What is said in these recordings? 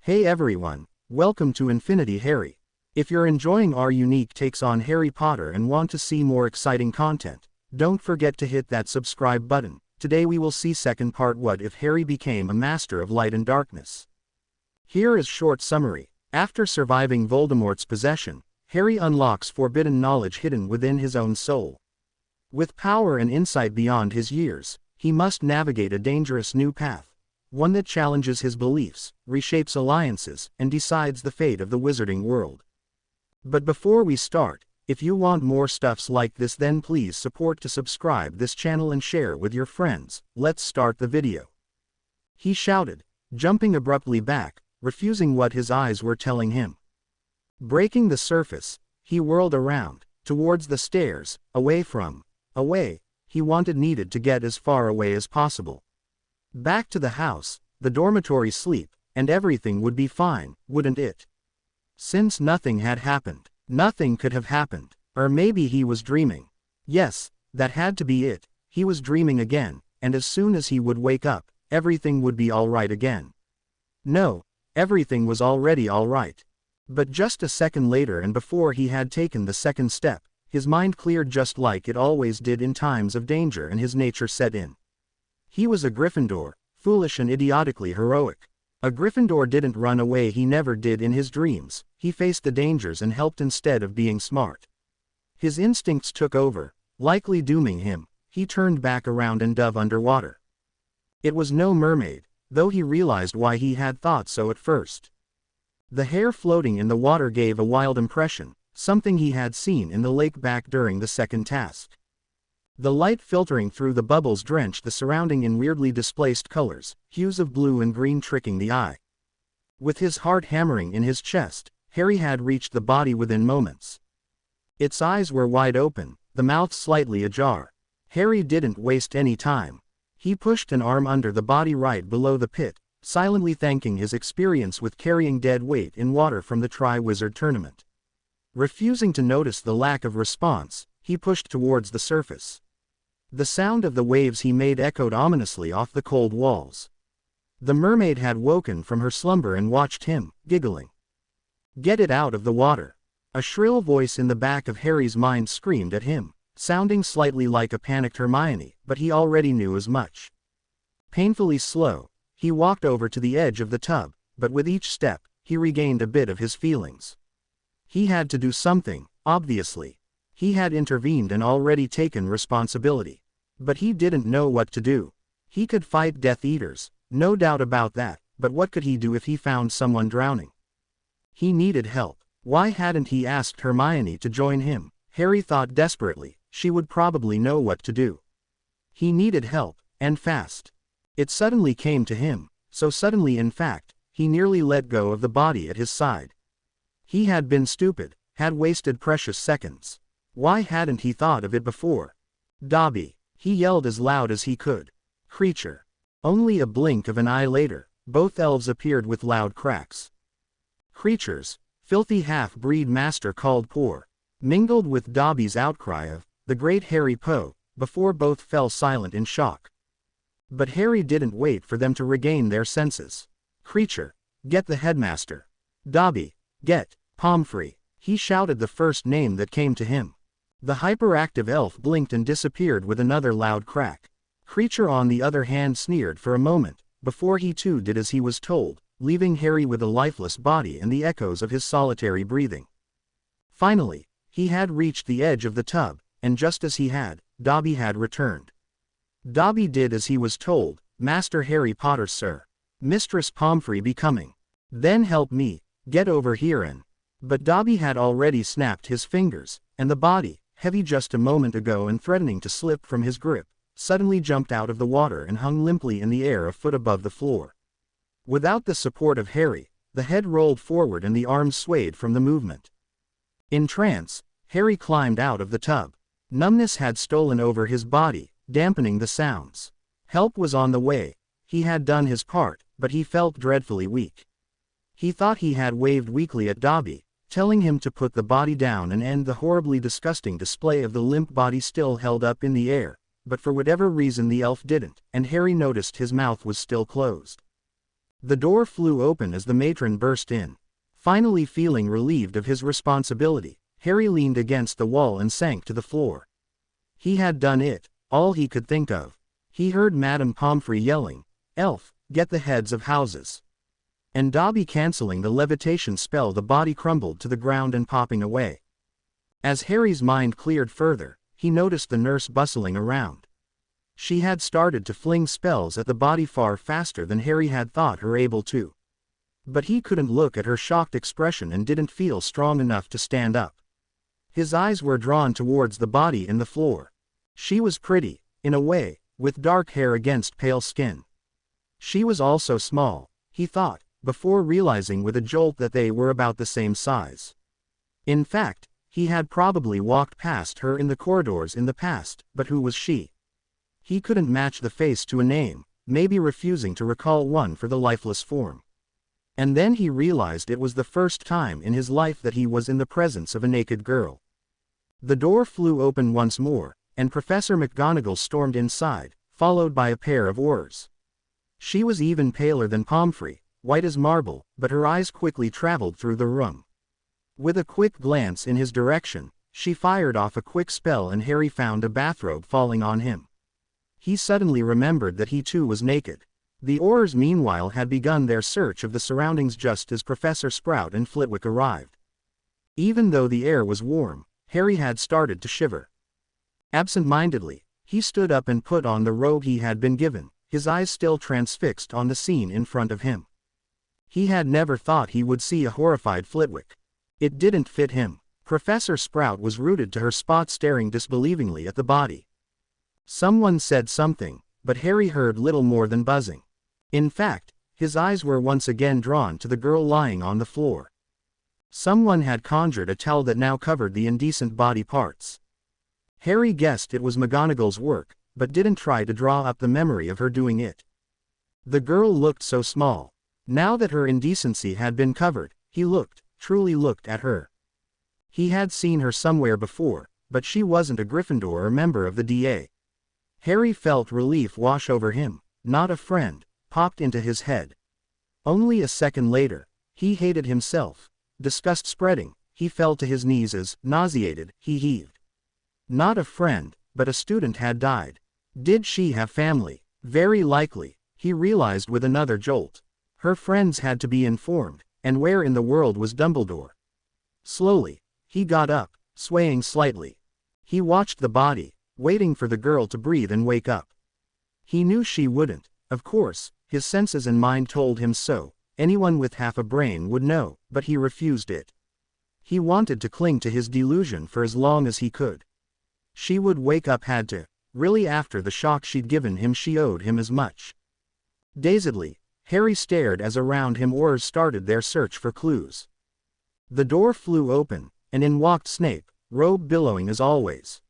Hey everyone, welcome to Infinity Harry. If you're enjoying our unique takes on Harry Potter and want to see more exciting content, don't forget to hit that subscribe button. Today we will see second part, what if Harry became a master of light and darkness. Here is short summary. After surviving Voldemort's possession, Harry unlocks forbidden knowledge hidden within his own soul. With power and insight beyond his years, he must navigate a dangerous new path. One that challenges his beliefs, reshapes alliances, and decides the fate of the wizarding world. But before we start, if you want more stuffs like this, then please support to subscribe this channel and share with your friends. Let's start the video. He shouted, jumping abruptly back, refusing what his eyes were telling him. Breaking the surface, he whirled around, towards the stairs, away, he needed to get as far away as possible. Back to the house, the dormitory, sleep, and everything would be fine, wouldn't it? Since nothing had happened, nothing could have happened, or maybe he was dreaming. Yes, that had to be it, he was dreaming again, and as soon as he would wake up, everything would be alright again. No, everything was already alright. But just a second later, and before he had taken the second step, his mind cleared just like it always did in times of danger, and his nature set in. He was a Gryffindor, foolish and idiotically heroic. A Gryffindor didn't run away, he never did in his dreams, he faced the dangers and helped instead of being smart. His instincts took over, likely dooming him. He turned back around and dove underwater. It was no mermaid, though he realized why he had thought so at first. The hair floating in the water gave a wild impression, something he had seen in the lake back during the second task. The light filtering through the bubbles drenched the surrounding in weirdly displaced colors, hues of blue and green tricking the eye. With his heart hammering in his chest, Harry had reached the body within moments. Its eyes were wide open, the mouth slightly ajar. Harry didn't waste any time. He pushed an arm under the body right below the pit, silently thanking his experience with carrying dead weight in water from the Tri-Wizard tournament. Refusing to notice the lack of response, he pushed towards the surface. The sound of the waves he made echoed ominously off the cold walls. The mermaid had woken from her slumber and watched him, giggling. "Get it out of the water!" A shrill voice in the back of Harry's mind screamed at him, sounding slightly like a panicked Hermione, but he already knew as much. Painfully slow, he walked over to the edge of the tub, but with each step, he regained a bit of his feelings. He had to do something, obviously. He had intervened and already taken responsibility. But he didn't know what to do. He could fight Death Eaters, no doubt about that, but what could he do if he found someone drowning? He needed help. Why hadn't he asked Hermione to join him? Harry thought desperately, she would probably know what to do. He needed help, and fast. It suddenly came to him, so suddenly in fact, he nearly let go of the body at his side. He had been stupid, had wasted precious seconds. Why hadn't he thought of it before? Dobby! He yelled as loud as he could. Creature! Only a blink of an eye later, both elves appeared with loud cracks. Creatures! Filthy half-breed master called poor, mingled with Dobby's outcry of, the great Harry Poe, before both fell silent in shock. But Harry didn't wait for them to regain their senses. Creature! Get the headmaster! Dobby! Get Pomfrey! He shouted the first name that came to him. The hyperactive elf blinked and disappeared with another loud crack. Creature on the other hand sneered for a moment, before he too did as he was told, leaving Harry with a lifeless body and the echoes of his solitary breathing. Finally, he had reached the edge of the tub, and just as he had, Dobby had returned. Dobby did as he was told. "Master Harry Potter, sir. Mistress Pomfrey be coming. Then help me, get over here and—" But Dobby had already snapped his fingers, and the body, heavy just a moment ago and threatening to slip from his grip, suddenly jumped out of the water and hung limply in the air a foot above the floor. Without the support of Harry, the head rolled forward and the arms swayed from the movement. In trance, Harry climbed out of the tub. Numbness had stolen over his body, dampening the sounds. Help was on the way. He had done his part, but he felt dreadfully weak. He thought he had waved weakly at Dobby, telling him to put the body down and end the horribly disgusting display of the limp body still held up in the air, but for whatever reason the elf didn't, and Harry noticed his mouth was still closed. The door flew open as the matron burst in. Finally feeling relieved of his responsibility, Harry leaned against the wall and sank to the floor. He had done it, all he could think of. He heard Madame Pomfrey yelling, "Elf, get the heads of houses!" And Dobby cancelling the levitation spell. The body crumbled to the ground and popping away. As Harry's mind cleared further, he noticed the nurse bustling around. She had started to fling spells at the body far faster than Harry had thought her able to. But he couldn't look at her shocked expression and didn't feel strong enough to stand up. His eyes were drawn towards the body in the floor. She was pretty, in a way, with dark hair against pale skin. She was also small, he thought, before realizing with a jolt that they were about the same size. In fact, he had probably walked past her in the corridors in the past, but who was she? He couldn't match the face to a name, maybe refusing to recall one for the lifeless form. And then he realized it was the first time in his life that he was in the presence of a naked girl. The door flew open once more, and Professor McGonagall stormed inside, followed by a pair of Aurors. She was even paler than Pomfrey, white as marble, but her eyes quickly traveled through the room. With a quick glance in his direction, she fired off a quick spell and Harry found a bathrobe falling on him. He suddenly remembered that he too was naked. The Aurors meanwhile had begun their search of the surroundings just as Professor Sprout and Flitwick arrived. Even though the air was warm, Harry had started to shiver. Absent-mindedly, he stood up and put on the robe he had been given, his eyes still transfixed on the scene in front of him. He had never thought he would see a horrified Flitwick. It didn't fit him. Professor Sprout was rooted to her spot staring disbelievingly at the body. Someone said something, but Harry heard little more than buzzing. In fact, his eyes were once again drawn to the girl lying on the floor. Someone had conjured a towel that now covered the indecent body parts. Harry guessed it was McGonagall's work, but didn't try to draw up the memory of her doing it. The girl looked so small. Now that her indecency had been covered, he truly looked at her. He had seen her somewhere before, but she wasn't a Gryffindor or member of the DA. Harry felt relief wash over him. Not a friend, popped into his head. Only a second later, he hated himself. Disgust spreading, he fell to his knees as, nauseated, he heaved. Not a friend, but a student had died. Did she have family? Very likely, he realized with another jolt. Her friends had to be informed, and where in the world was Dumbledore? Slowly, he got up, swaying slightly. He watched the body, waiting for the girl to breathe and wake up. He knew she wouldn't, of course, his senses and mind told him so, anyone with half a brain would know, but he refused it. He wanted to cling to his delusion for as long as he could. She would wake up, had to. Really, after the shock she'd given him, she owed him as much. Dazedly, Harry stared as around him Aurors started their search for clues. The door flew open, and in walked Snape, robe billowing as always.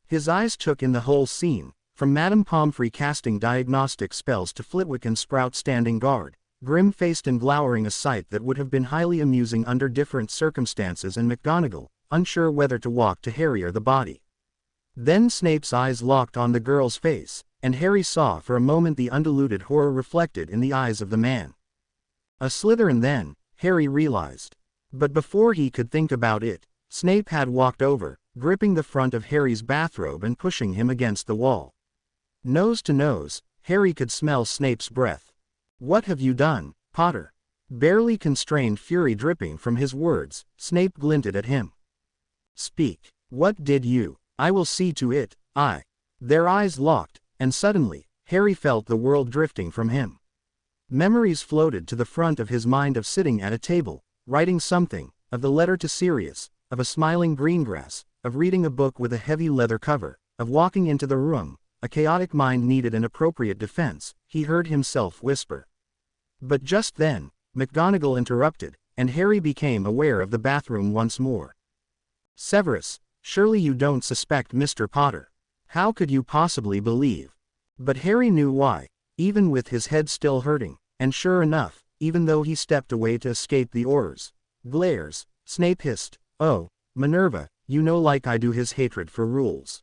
His eyes took in the whole scene, from Madame Pomfrey casting diagnostic spells to Flitwick and Sprout standing guard, grim-faced and glowering, a sight that would have been highly amusing under different circumstances, and McGonagall, unsure whether to walk to Harry or the body. Then Snape's eyes locked on the girl's face, and Harry saw for a moment the undiluted horror reflected in the eyes of the man. A Slytherin then, Harry realized. But before he could think about it, Snape had walked over, gripping the front of Harry's bathrobe and pushing him against the wall. Nose to nose, Harry could smell Snape's breath. "What have you done, Potter?" Barely constrained fury dripping from his words, Snape glinted at him. "Speak. What did you? I will see to it, Their eyes locked, and suddenly, Harry felt the world drifting from him. Memories floated to the front of his mind of sitting at a table, writing something, of the letter to Sirius, of a smiling Greengrass, of reading a book with a heavy leather cover, of walking into the room. A chaotic mind needed an appropriate defense, he heard himself whisper. But just then, McGonagall interrupted, and Harry became aware of the bathroom once more. "Severus, surely you don't suspect Mr. Potter. How could you possibly believe?" But Harry knew why, even with his head still hurting, and sure enough, even though he stepped away to escape the Aurors' glares, Snape hissed, "Oh, Minerva, you know, like I do, his hatred for rules.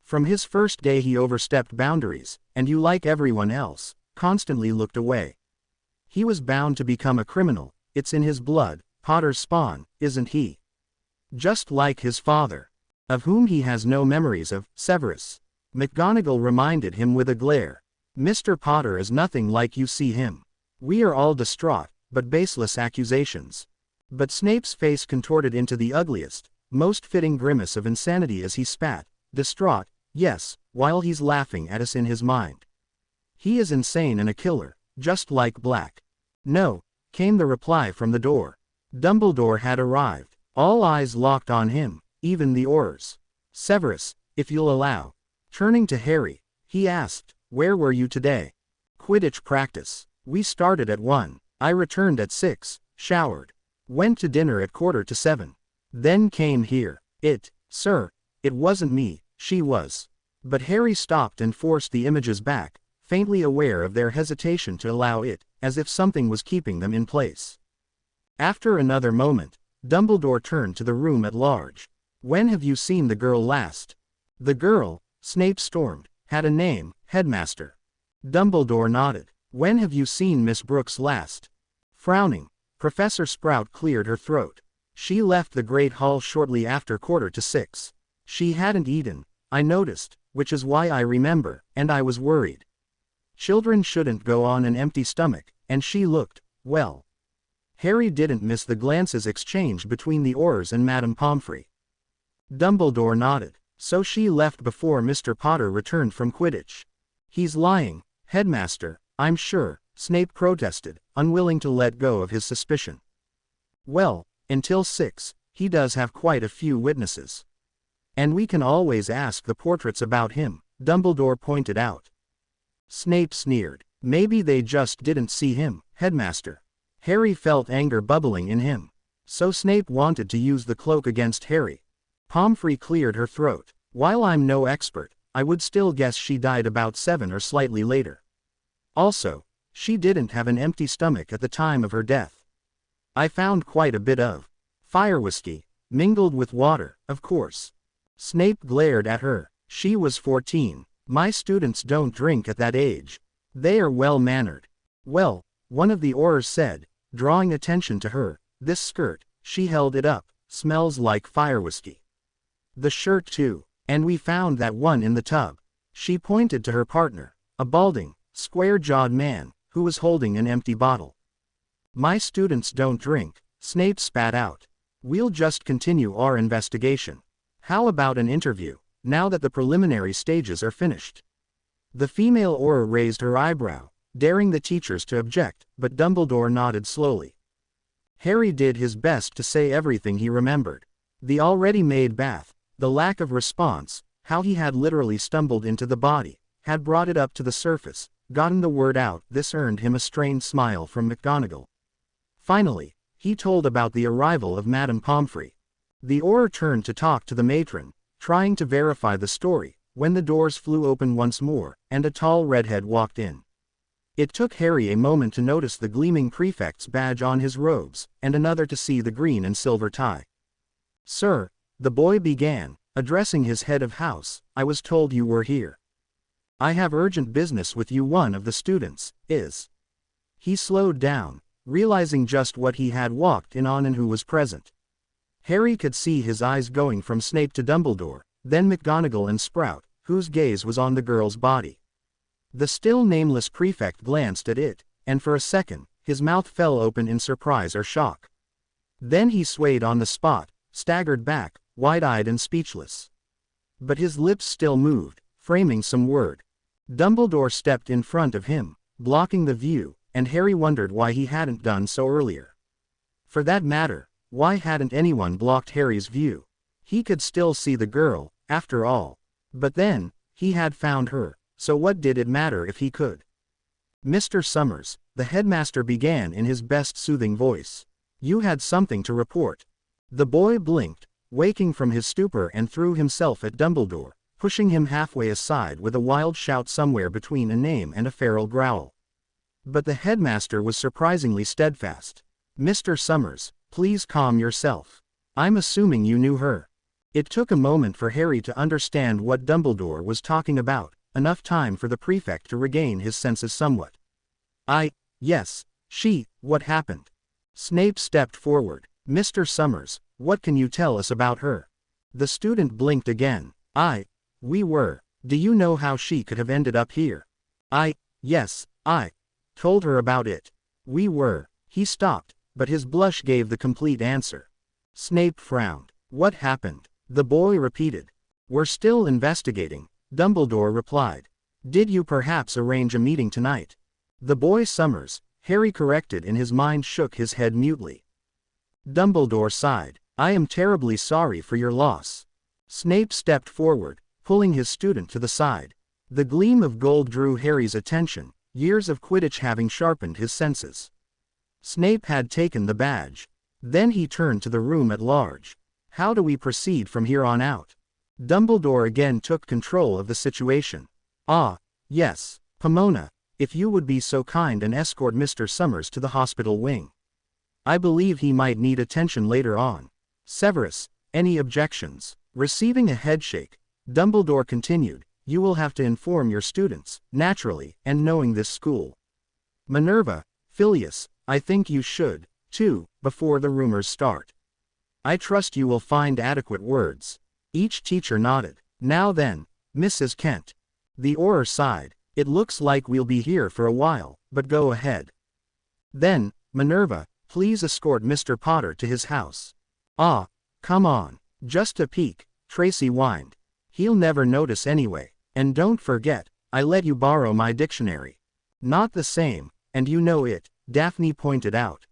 From his first day he overstepped boundaries, and you, like everyone else, constantly looked away." He was bound to become a criminal, it's in his blood, Potter's spawn, isn't he? Just like his father, of whom he has no memories of, Severus. McGonagall reminded him with a glare. Mr. Potter is nothing like you see him. We are all distraught, but baseless accusations. But Snape's face contorted into the ugliest, most fitting grimace of insanity as he spat, distraught, yes, while he's laughing at us in his mind. He is insane and a killer, just like Black. No, came the reply from the door. Dumbledore had arrived. All eyes locked on him, even the Aurors. Severus, if you'll allow. Turning to Harry, he asked, where were you today? Quidditch practice. We started at 1. I returned at 6, showered. Went to dinner at 6:45. Then came here. Sir, it wasn't me, she was. But Harry stopped and forced the images back, faintly aware of their hesitation to allow it, as if something was keeping them in place. After another moment, Dumbledore turned to the room at large. When have you seen the girl last? The girl, Snape stormed, had a name, Headmaster. Dumbledore nodded. When have you seen Miss Brooks last? Frowning, Professor Sprout cleared her throat. She left the Great Hall shortly after 6:45. She hadn't eaten, I noticed, which is why I remember, and I was worried. Children shouldn't go on an empty stomach, and she looked, well. Harry didn't miss the glances exchanged between the Aurors and Madame Pomfrey. Dumbledore nodded. So she left before Mr. Potter returned from Quidditch. He's lying, Headmaster, I'm sure, Snape protested, unwilling to let go of his suspicion. Well, until 6, he does have quite a few witnesses. And we can always ask the portraits about him, Dumbledore pointed out. Snape sneered. Maybe they just didn't see him, Headmaster. Harry felt anger bubbling in him. So Snape wanted to use the cloak against Harry. Pomfrey cleared her throat. While I'm no expert, I would still guess she died about 7 or slightly later. Also, she didn't have an empty stomach at the time of her death. I found quite a bit of fire whiskey, mingled with water, of course. Snape glared at her. She was 14. My students don't drink at that age. They are well-mannered. Well, one of the Aurors said, drawing attention to her, this skirt, she held it up, smells like fire whiskey. The shirt too. And we found that one in the tub. She pointed to her partner, a balding, square-jawed man, who was holding an empty bottle. My students don't drink, Snape spat out. We'll just continue our investigation. How about an interview, now that the preliminary stages are finished? The female Auror raised her eyebrow, daring the teachers to object, but Dumbledore nodded slowly. Harry did his best to say everything he remembered. The already made bath, the lack of response, how he had literally stumbled into the body, had brought it up to the surface, gotten the word out. This earned him a strained smile from McGonagall. Finally, he told about the arrival of Madame Pomfrey. The Auror turned to talk to the matron, trying to verify the story, when the doors flew open once more, and a tall redhead walked in. It took Harry a moment to notice the gleaming prefect's badge on his robes, and another to see the green and silver tie. Sir, the boy began, addressing his head of house, I was told you were here. I have urgent business with you. One of the students is. He slowed down, realizing just what he had walked in on and who was present. Harry could see his eyes going from Snape to Dumbledore, then McGonagall and Sprout, whose gaze was on the girl's body. The still nameless prefect glanced at it, and for a second, his mouth fell open in surprise or shock. Then he swayed on the spot, staggered back, wide-eyed and speechless. But his lips still moved, framing some word. Dumbledore stepped in front of him, blocking the view, and Harry wondered why he hadn't done so earlier. For that matter, why hadn't anyone blocked Harry's view? He could still see the girl, after all. But then, he had found her, so what did it matter if he could? Mr. Summers, the headmaster began in his best soothing voice. You had something to report. The boy blinked, waking from his stupor, and threw himself at Dumbledore, pushing him halfway aside with a wild shout somewhere between a name and a feral growl. But the headmaster was surprisingly steadfast. Mr. Summers, please calm yourself. I'm assuming you knew her. It took a moment for Harry to understand what Dumbledore was talking about, enough time for the prefect to regain his senses somewhat. Yes, What happened? Snape stepped forward. Mr. Summers, what can you tell us about her? The student blinked again. Do you know how she could have ended up here? Yes, I told her about it. He stopped, but his blush gave the complete answer. Snape frowned. What happened? The boy repeated. We're still investigating, Dumbledore replied. Did you perhaps arrange a meeting tonight? The boy Summers, Harry corrected, in his mind shook his head mutely. Dumbledore sighed. I am terribly sorry for your loss. Snape stepped forward, pulling his student to the side. The gleam of gold drew Harry's attention, years of Quidditch having sharpened his senses. Snape had taken the badge. Then he turned to the room at large. How do we proceed from here on out? Dumbledore again took control of the situation. Yes, Pomona, if you would be so kind and escort Mr. Summers to the hospital wing. I believe he might need attention later on. Severus, any objections? Receiving a headshake, Dumbledore continued, you will have to inform your students, naturally, and knowing this school. Minerva, Phileas, I think you should, too, before the rumors start. I trust you will find adequate words. Each teacher nodded. Now then, Mrs. Kent. The Auror sighed. It looks like we'll be here for a while, but go ahead. Then, Minerva, please escort Mr. Potter to his house. Come on. Just a peek, Tracy whined. He'll never notice anyway. And don't forget, I let you borrow my dictionary. Not the same, and you know it, Daphne pointed out.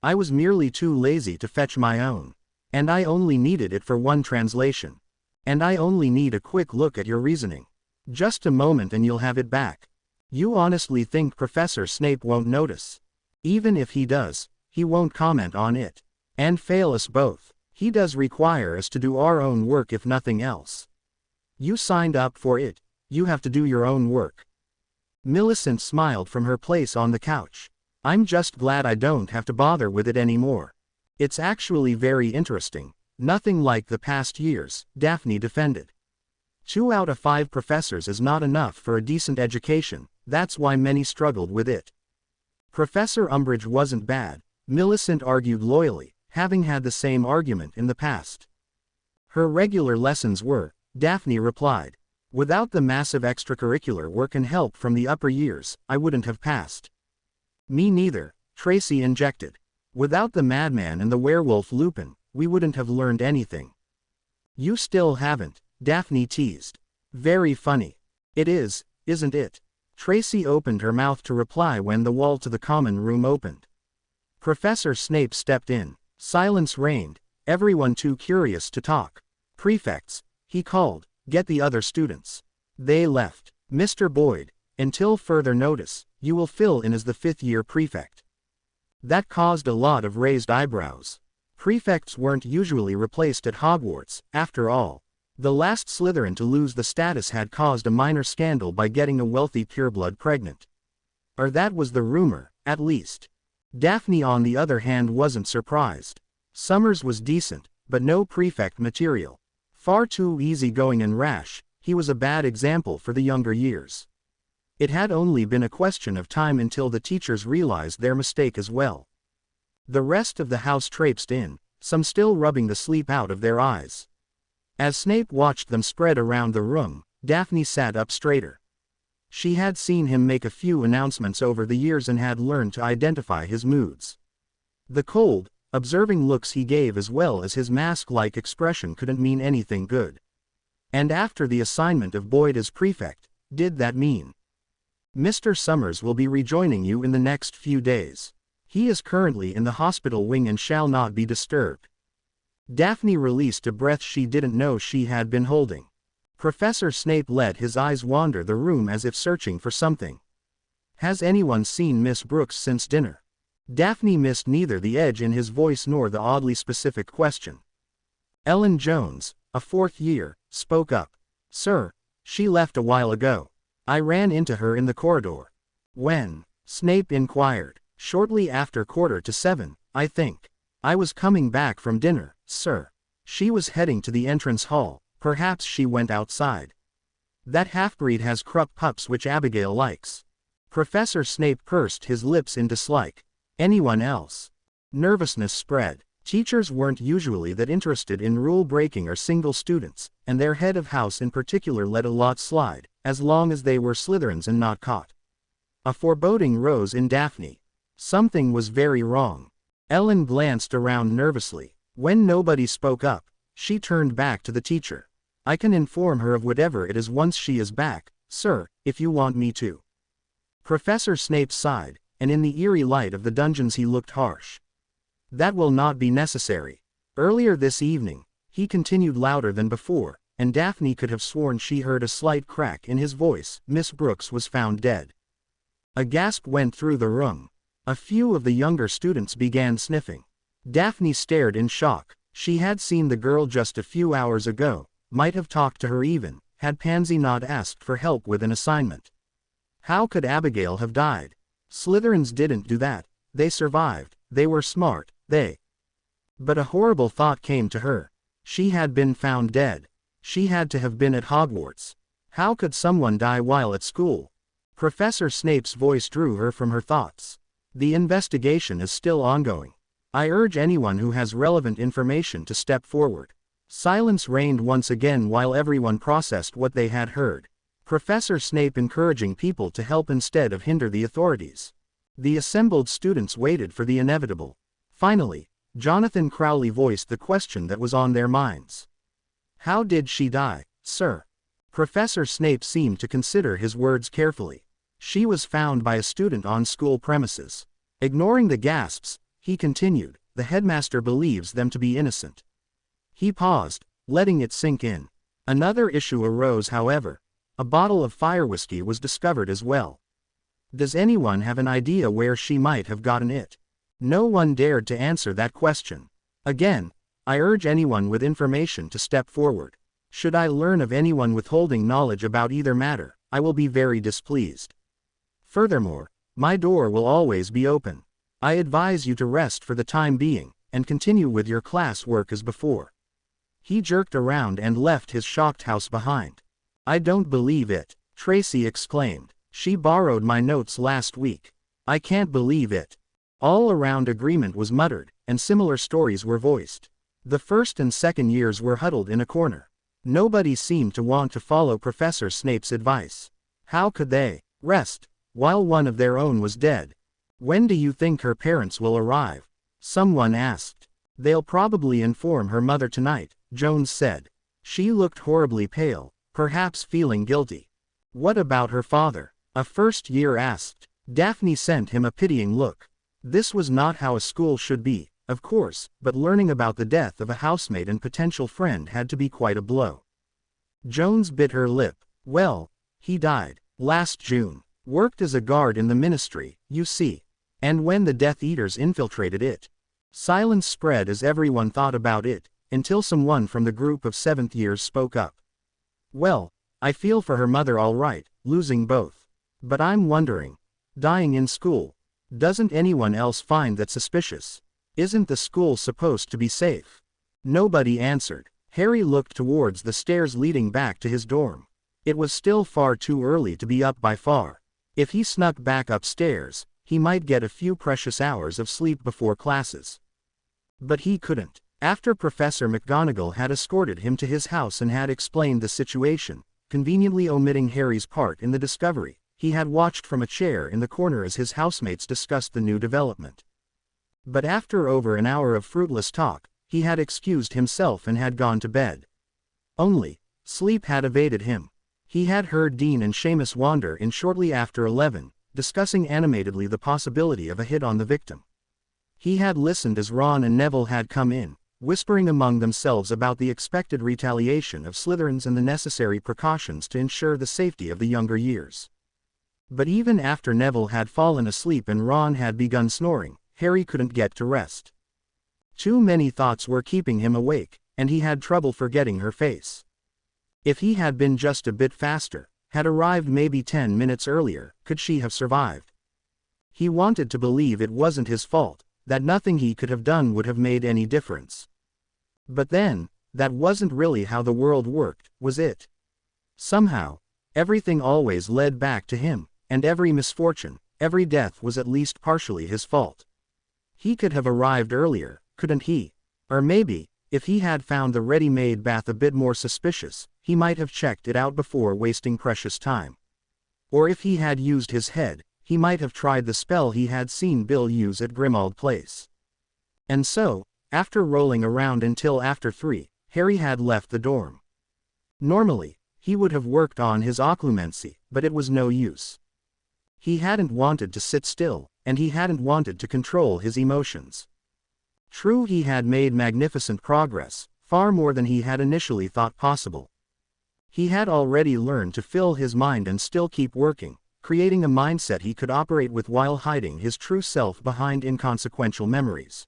I was merely too lazy to fetch my own. And I only needed it for one translation. And I only need a quick look at your reasoning. Just a moment and you'll have it back. You honestly think Professor Snape won't notice? Even if he does, he won't comment on it. And fail us both. He does require us to do our own work if nothing else. You signed up for it, you have to do your own work. Millicent smiled from her place on the couch. I'm just glad I don't have to bother with it anymore. It's actually very interesting, nothing like the past years, Daphne defended. 2 out of 5 professors is not enough for a decent education, that's why many struggled with it. Professor Umbridge wasn't bad, Millicent argued loyally, having had the same argument in the past. Her regular lessons were, Daphne replied. Without the massive extracurricular work and help from the upper years, I wouldn't have passed. Me neither, Tracy injected. Without the madman and the werewolf Lupin, we wouldn't have learned anything. You still haven't, Daphne teased. Very funny. It is, isn't it? Tracy opened her mouth to reply when the wall to the common room opened. Professor Snape stepped in. Silence reigned, everyone too curious to talk. Prefects, he called, get the other students. They left. Mr. Boyd, until further notice, you will fill in as the 5th-year prefect. That caused a lot of raised eyebrows. Prefects weren't usually replaced at Hogwarts, after all. The last Slytherin to lose the status had caused a minor scandal by getting a wealthy pureblood pregnant. Or that was the rumor, at least. Daphne on the other hand wasn't surprised. Summers was decent, but no prefect material. Far too easygoing and rash, he was a bad example for the younger years. It had only been a question of time until the teachers realized their mistake as well. The rest of the house traipsed in, some still rubbing the sleep out of their eyes. As Snape watched them spread around the room, Daphne sat up straighter. She had seen him make a few announcements over the years and had learned to identify his moods. The cold, observing looks he gave as well as his mask-like expression couldn't mean anything good. And after the assignment of Boyd as prefect, did that mean? Mr. Summers will be rejoining you in the next few days. He is currently in the hospital wing and shall not be disturbed. Daphne released a breath she didn't know she had been holding. Professor Snape let his eyes wander the room as if searching for something. Has anyone seen Miss Brooks since dinner? Daphne missed neither the edge in his voice nor the oddly specific question. Ellen Jones, a 4th year, spoke up. Sir, she left a while ago. I ran into her in the corridor. When? Snape inquired. Shortly after 6:45, I think. I was coming back from dinner, sir. She was heading to the entrance hall, perhaps she went outside. That half-breed has Krupp pups which Abigail likes. Professor Snape pursed his lips in dislike. Anyone else? Nervousness spread. Teachers weren't usually that interested in rule-breaking or single students, and their head of house in particular let a lot slide, as long as they were Slytherins and not caught. A foreboding rose in Daphne. Something was very wrong. Ellen glanced around nervously. When nobody spoke up, she turned back to the teacher. I can inform her of whatever it is once she is back, sir, if you want me to. Professor Snape sighed, and in the eerie light of the dungeons he looked harsh. That will not be necessary. Earlier this evening, he continued louder than before, and Daphne could have sworn she heard a slight crack in his voice. Miss Brooks was found dead. A gasp went through the room. A few of the younger students began sniffing. Daphne stared in shock. She had seen the girl just a few hours ago, might have talked to her even, had Pansy not asked for help with an assignment. How could Abigail have died? Slytherins didn't do that. They survived. They were smart. But a horrible thought came to her. She had been found dead. She had to have been at Hogwarts. How could someone die while at school? Professor Snape's voice drew her from her thoughts. The investigation is still ongoing. I urge anyone who has relevant information to step forward. Silence reigned once again while everyone processed what they had heard. Professor Snape encouraging people to help instead of hinder the authorities. The assembled students waited for the inevitable. Finally, Jonathan Crowley voiced the question that was on their minds. How did she die, sir? Professor Snape seemed to consider his words carefully. She was found by a student on school premises. Ignoring the gasps, he continued, the headmaster believes them to be innocent. He paused, letting it sink in. Another issue arose, however. A bottle of fire whiskey was discovered as well. Does anyone have an idea where she might have gotten it? No one dared to answer that question. Again, I urge anyone with information to step forward. Should I learn of anyone withholding knowledge about either matter, I will be very displeased. Furthermore, my door will always be open. I advise you to rest for the time being, and continue with your class work as before. He jerked around and left his shocked house behind. I don't believe it, Tracy exclaimed. She borrowed my notes last week. I can't believe it. All around agreement was muttered, and similar stories were voiced. The first and second years were huddled in a corner. Nobody seemed to want to follow Professor Snape's advice. How could they rest while one of their own was dead? When do you think her parents will arrive? Someone asked. They'll probably inform her mother tonight, Jones said. She looked horribly pale, perhaps feeling guilty. What about her father? A first year asked. Daphne sent him a pitying look. This was not how a school should be, of course, but learning about the death of a housemate and potential friend had to be quite a blow. Jones bit her lip. Well, he died last June. Worked as a guard in the ministry, you see. And when the Death Eaters infiltrated it. Silence spread as everyone thought about it, until someone from the group of seventh years spoke up. Well, I feel for her mother all right, losing both. But I'm wondering. Dying in school. Doesn't anyone else find that suspicious? Isn't the school supposed to be safe? Nobody answered. Harry looked towards the stairs leading back to his dorm. It was still far too early to be up by far. If he snuck back upstairs, he might get a few precious hours of sleep before classes. But he couldn't. After Professor McGonagall had escorted him to his house and had explained the situation, conveniently omitting Harry's part in the discovery, he had watched from a chair in the corner as his housemates discussed the new development. But after over an hour of fruitless talk, he had excused himself and had gone to bed. Only, sleep had evaded him. He had heard Dean and Seamus wander in shortly after 11, discussing animatedly the possibility of a hit on the victim. He had listened as Ron and Neville had come in, whispering among themselves about the expected retaliation of Slytherins and the necessary precautions to ensure the safety of the younger years. But even after Neville had fallen asleep and Ron had begun snoring, Harry couldn't get to rest. Too many thoughts were keeping him awake, and he had trouble forgetting her face. If he had been just a bit faster, had arrived maybe 10 minutes earlier, could she have survived? He wanted to believe it wasn't his fault, that nothing he could have done would have made any difference. But then, that wasn't really how the world worked, was it? Somehow, everything always led back to him, and every misfortune, every death was at least partially his fault. He could have arrived earlier, couldn't he? Or maybe, if he had found the ready-made bath a bit more suspicious, he might have checked it out before wasting precious time. Or if he had used his head, he might have tried the spell he had seen Bill use at Grimald Place. And so, after rolling around until after 3, Harry had left the dorm. Normally, he would have worked on his occlumency, but it was no use. He hadn't wanted to sit still, and he hadn't wanted to control his emotions. True, he had made magnificent progress, far more than he had initially thought possible. He had already learned to fill his mind and still keep working, creating a mindset he could operate with while hiding his true self behind inconsequential memories.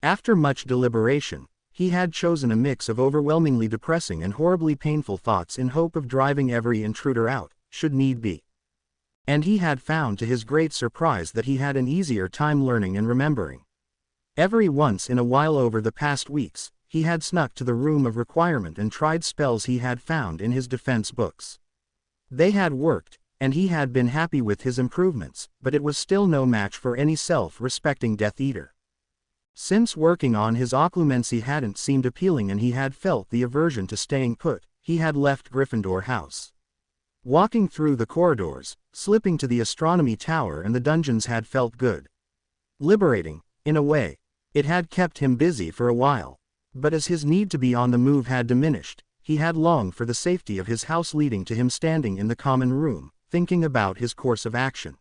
After much deliberation, he had chosen a mix of overwhelmingly depressing and horribly painful thoughts in hope of driving every intruder out, should need be. And he had found to his great surprise that he had an easier time learning and remembering. Every once in a while over the past weeks, he had snuck to the room of requirement and tried spells he had found in his defense books. They had worked, and he had been happy with his improvements, but it was still no match for any self-respecting Death Eater. Since working on his occlumency hadn't seemed appealing and he had felt the aversion to staying put, he had left Gryffindor House. Walking through the corridors, slipping to the astronomy tower and the dungeons had felt good. Liberating, in a way. It had kept him busy for a while. But as his need to be on the move had diminished, he had longed for the safety of his house, leading to him standing in the common room, thinking about his course of action.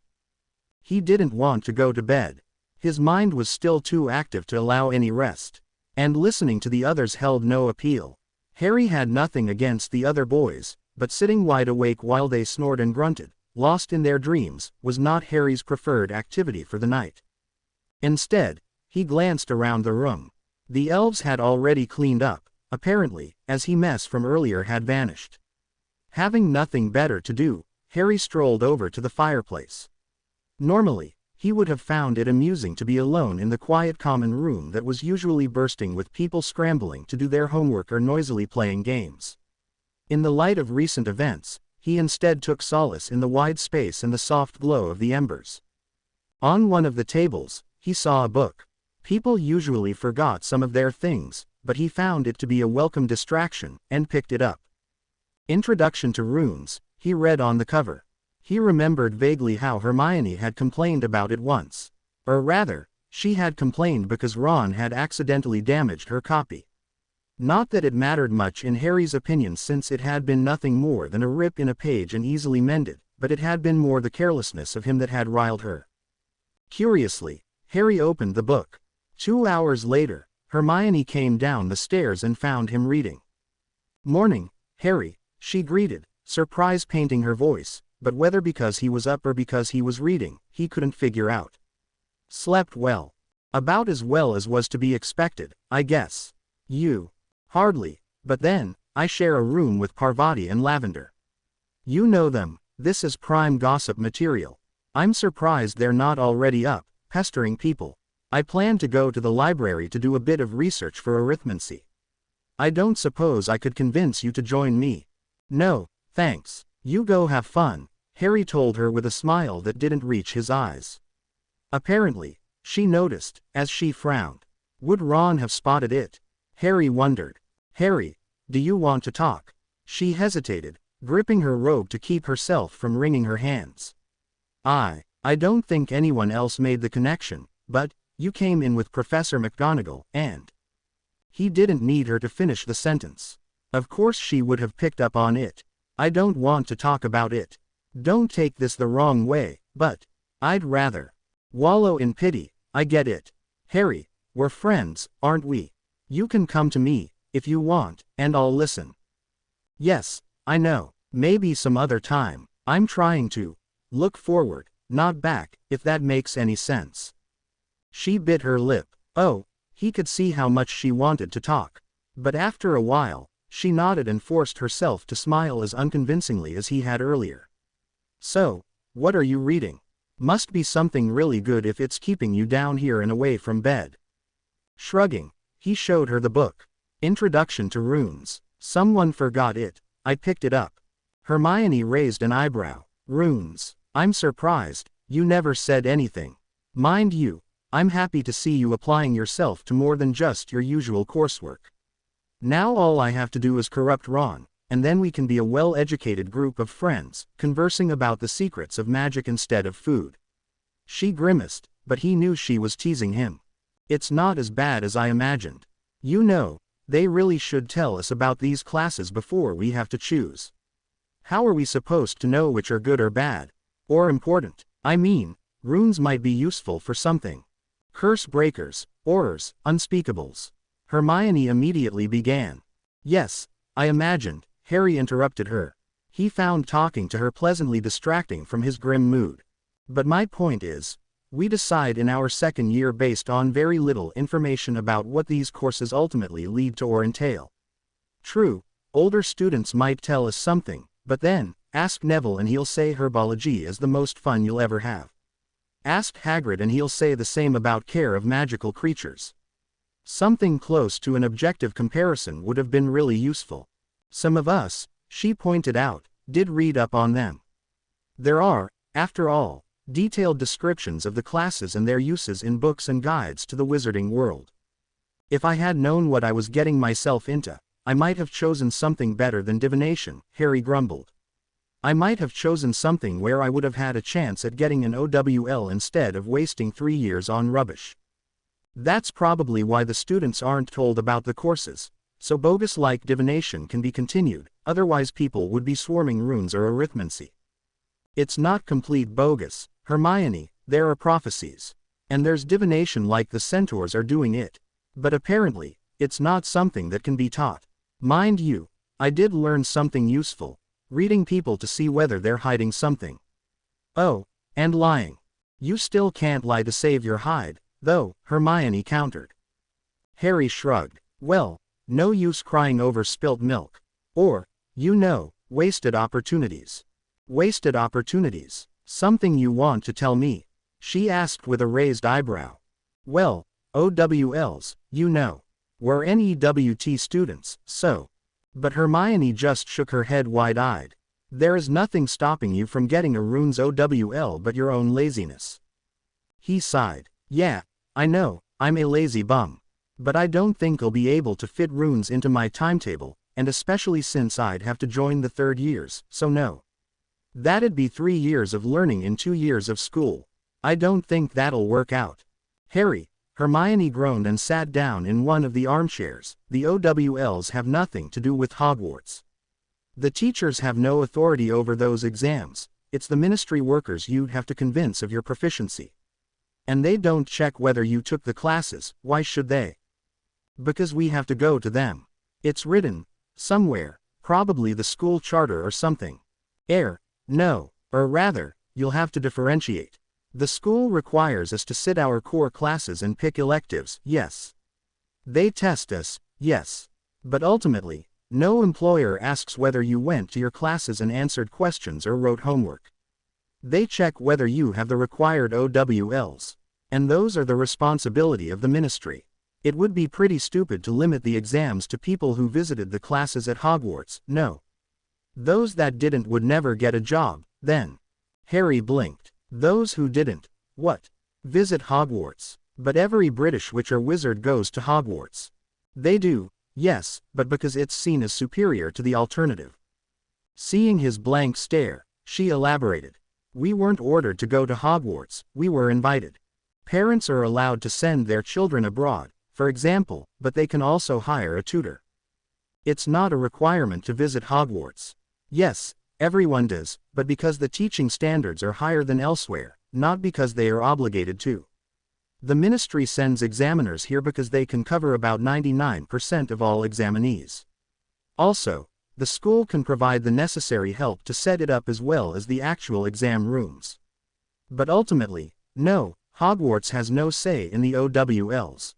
He didn't want to go to bed. His mind was still too active to allow any rest. And listening to the others held no appeal. Harry had nothing against the other boys, but sitting wide awake while they snored and grunted, lost in their dreams, was not Harry's preferred activity for the night. Instead, he glanced around the room. The elves had already cleaned up, apparently, as he mess from earlier had vanished. Having nothing better to do, Harry strolled over to the fireplace. Normally, he would have found it amusing to be alone in the quiet common room that was usually bursting with people scrambling to do their homework or noisily playing games. In the light of recent events, he instead took solace in the wide space and the soft glow of the embers. On one of the tables, he saw a book. People usually forgot some of their things, but he found it to be a welcome distraction, and picked it up. Introduction to Runes, he read on the cover. He remembered vaguely how Hermione had complained about it once. Or rather, she had complained because Ron had accidentally damaged her copy. Not that it mattered much in Harry's opinion, since it had been nothing more than a rip in a page and easily mended, but it had been more the carelessness of him that had riled her. Curiously, Harry opened the book. 2 hours later, Hermione came down the stairs and found him reading. "Morning, Harry," she greeted, surprise painting her voice, but whether because he was up or because he was reading, he couldn't figure out. "Slept well. About as well as was to be expected, I guess. You?" "Hardly, but then, I share a room with Parvati and Lavender. You know them, this is prime gossip material. I'm surprised they're not already up, pestering people. I plan to go to the library to do a bit of research for arithmancy. I don't suppose I could convince you to join me." "No, thanks. You go have fun," Harry told her with a smile that didn't reach his eyes. Apparently, she noticed, as she frowned. Would Ron have spotted it? Harry wondered. "Harry, do you want to talk?" She hesitated, gripping her robe to keep herself from wringing her hands. I don't think anyone else made the connection, but, you came in with Professor McGonagall, and..." He didn't need her to finish the sentence. Of course she would have picked up on it. "I don't want to talk about it. Don't take this the wrong way, but I'd rather wallow in pity. I get it. Harry, we're friends, aren't we? You can come to me, if you want, and I'll listen." "Yes, I know. Maybe some other time. I'm trying to look forward, not back, if that makes any sense." She bit her lip. Oh, he could see how much she wanted to talk. But after a while, she nodded and forced herself to smile as unconvincingly as he had earlier. "So, what are you reading? Must be something really good if it's keeping you down here and away from bed." Shrugging, he showed her the book. "Introduction to Runes. Someone forgot it. I picked it up." Hermione raised an eyebrow. "Runes. I'm surprised, you never said anything. Mind you, I'm happy to see you applying yourself to more than just your usual coursework. Now all I have to do is corrupt Ron, and then we can be a well-educated group of friends, conversing about the secrets of magic instead of food. She grimaced, but he knew she was teasing him. It's not as bad as I imagined. You know, they really should tell us about these classes before we have to choose. How are we supposed to know which are good or bad? Or important? I mean, runes might be useful for something. Curse breakers, horrors, unspeakables. Hermione immediately began. Yes, I imagined, Harry interrupted her. He found talking to her pleasantly distracting from his grim mood. But my point is, we decide in our second year based on very little information about what these courses ultimately lead to or entail. True, older students might tell us something, but then, ask Neville and he'll say herbology is the most fun you'll ever have. Ask Hagrid and he'll say the same about care of magical creatures. Something close to an objective comparison would have been really useful. Some of us, she pointed out, did read up on them. There are, after all, detailed descriptions of the classes and their uses in books and guides to the wizarding world. If I had known what I was getting myself into, I might have chosen something better than divination, Harry grumbled. I might have chosen something where I would have had a chance at getting an OWL instead of wasting 3 years on rubbish. That's probably why the students aren't told about the courses, so bogus-like divination can be continued, otherwise people would be swarming runes or arithmancy. It's not complete bogus, Hermione, there are prophecies. And there's divination like the centaurs are doing it. But apparently, it's not something that can be taught. Mind you, I did learn something useful, reading people to see whether they're hiding something. Oh, and lying. You still can't lie to save your hide, though, Hermione countered. Harry shrugged. Well, no use crying over spilt milk. Or, you know, wasted opportunities. Wasted opportunities. Something you want to tell me? She asked with a raised eyebrow. Well, OWLs, you know. We're NEWT students, so. But Hermione just shook her head wide-eyed. There is nothing stopping you from getting a runes OWL but your own laziness. He sighed. Yeah, I know, I'm a lazy bum. But I don't think I'll be able to fit runes into my timetable, and especially since I'd have to join the 3rd years, so no. That'd be 3 years of learning in 2 years of school. I don't think that'll work out. Harry, Hermione groaned and sat down in one of the armchairs. The OWLs have nothing to do with Hogwarts. The teachers have no authority over those exams, it's the ministry workers you'd have to convince of your proficiency. And they don't check whether you took the classes, why should they? Because we have to go to them. It's written, somewhere, probably the school charter or something. No, or rather, you'll have to differentiate. The school requires us to sit our core classes and pick electives, yes. They test us, yes. But ultimately, no employer asks whether you went to your classes and answered questions or wrote homework. They check whether you have the required OWLs. And those are the responsibility of the ministry. It would be pretty stupid to limit the exams to people who visited the classes at Hogwarts, no. Those that didn't would never get a job, then. Harry blinked. Those who didn't, what? Visit Hogwarts. But every British witch or wizard goes to Hogwarts. They do, yes, but because it's seen as superior to the alternative. Seeing his blank stare, she elaborated. We weren't ordered to go to Hogwarts, we were invited. Parents are allowed to send their children abroad, for example, but they can also hire a tutor. It's not a requirement to visit Hogwarts. Yes, everyone does, but because the teaching standards are higher than elsewhere, not because they are obligated to. The ministry sends examiners here because they can cover about 99% of all examinees. Also, the school can provide the necessary help to set it up as well as the actual exam rooms. But ultimately, no, Hogwarts has no say in the OWLs.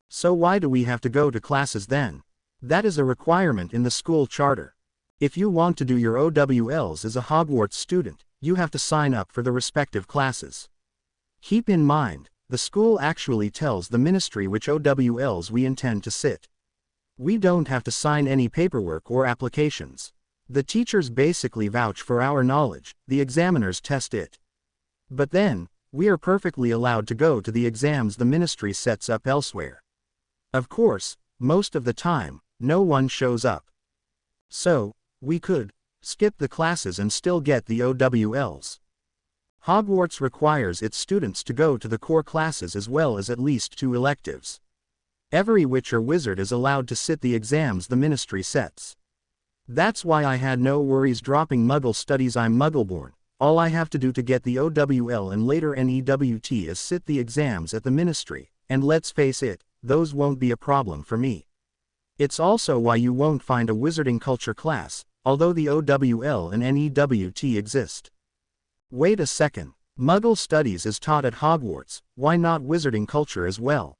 So why do we have to go to classes then? That is a requirement in the school charter. If you want to do your OWLs as a Hogwarts student, you have to sign up for the respective classes. Keep in mind, the school actually tells the ministry which OWLs we intend to sit. We don't have to sign any paperwork or applications. The teachers basically vouch for our knowledge, the examiners test it. But then, We are perfectly allowed to go to the exams the ministry sets up elsewhere. Of course, most of the time, no one shows up. So, we could skip the classes and still get the OWLs. Hogwarts requires its students to go to the core classes as well as at least 2 electives. Every witch or wizard is allowed to sit the exams the ministry sets. That's why I had no worries dropping Muggle studies. I'm Muggleborn. All I have to do to get the OWL and later NEWT is sit the exams at the ministry, and let's face it, those won't be a problem for me. It's also why you won't find a wizarding culture class, although the OWL and NEWT exist. Wait a second. Muggle studies is taught at Hogwarts, why not wizarding culture as well?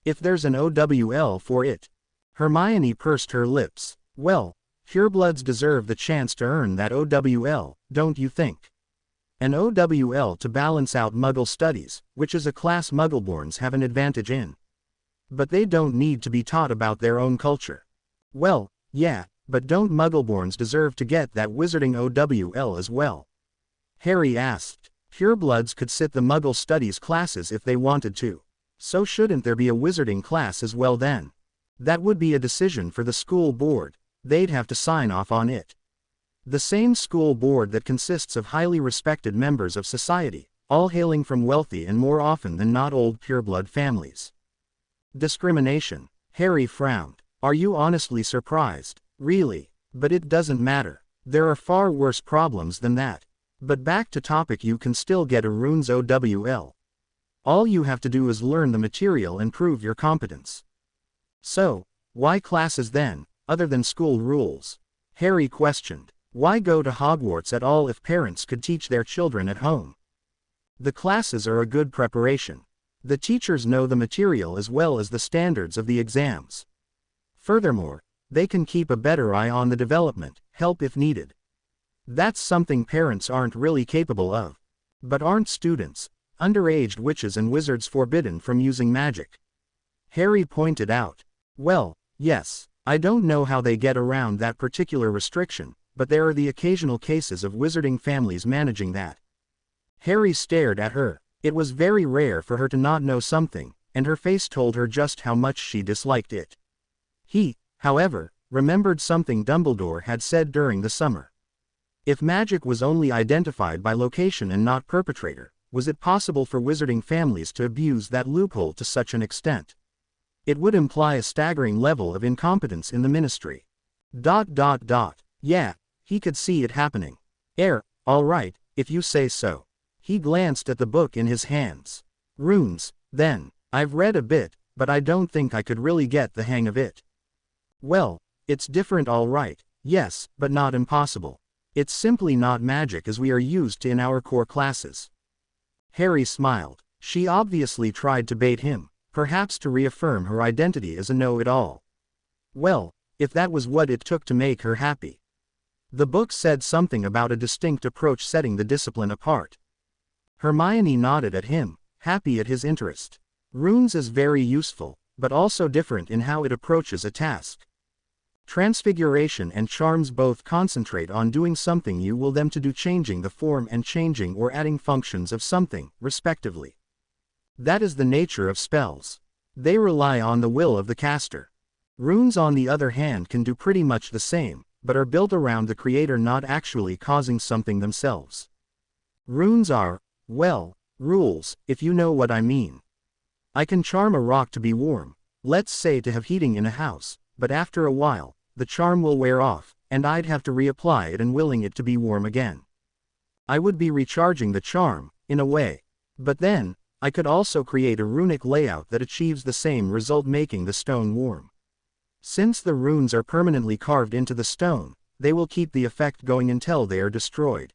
If there's an OWL for it. Hermione pursed her lips. Well, purebloods deserve the chance to earn that OWL, don't you think? An OWL to balance out Muggle studies, which is a class Muggleborns have an advantage in. But they don't need to be taught about their own culture. Well, yeah, but don't Muggleborns deserve to get that wizarding OWL as well? Harry asked. Purebloods could sit the Muggle studies classes if they wanted to. So shouldn't there be a wizarding class as well then? That would be a decision for the school board. They'd have to sign off on it. The same school board that consists of highly respected members of society, all hailing from wealthy and more often than not old pureblood families. Discrimination. Harry frowned. Are you honestly surprised? Really? But it doesn't matter. There are far worse problems than that. But back to topic, you can still get a runes OWL. All you have to do is learn the material and prove your competence. So, why classes then, other than school rules? Harry questioned. Why go to Hogwarts at all if parents could teach their children at home? The classes are a good preparation. The teachers know the material as well as the standards of the exams. Furthermore, they can keep a better eye on the development, help if needed. That's something parents aren't really capable of. But aren't students, underage witches and wizards forbidden from using magic? Harry pointed out. Well, yes, I don't know how they get around that particular restriction, but there are the occasional cases of wizarding families managing that. Harry stared at her. It was very rare for her to not know something, and her face told her just how much she disliked it. He, however, remembered something Dumbledore had said during the summer. If magic was only identified by location and not perpetrator, was it possible for wizarding families to abuse that loophole to such an extent? It would imply a staggering level of incompetence in the ministry. Yeah, he could see it happening. All right, if you say so. He glanced at the book in his hands. Runes, then. I've read a bit, but I don't think I could really get the hang of it. Well, it's different all right, yes, but not impossible. It's simply not magic as we are used to in our core classes. Harry smiled. She obviously tried to bait him, perhaps to reaffirm her identity as a know-it-all. Well, if that was what it took to make her happy. The book said something about a distinct approach setting the discipline apart. Hermione nodded at him, happy at his interest. Runes is very useful, but also different in how it approaches a task. Transfiguration and charms both concentrate on doing something you will them to do, changing the form and changing or adding functions of something, respectively. That is the nature of spells. They rely on the will of the caster. Runes on the other hand can do pretty much the same, but are built around the creator not actually causing something themselves. Runes are, well, rules, if you know what I mean. I can charm a rock to be warm, let's say to have heating in a house, but after a while, the charm will wear off, and I'd have to reapply it and willing it to be warm again. I would be recharging the charm, in a way. But then, I could also create a runic layout that achieves the same result, making the stone warm. Since the runes are permanently carved into the stone, they will keep the effect going until they are destroyed.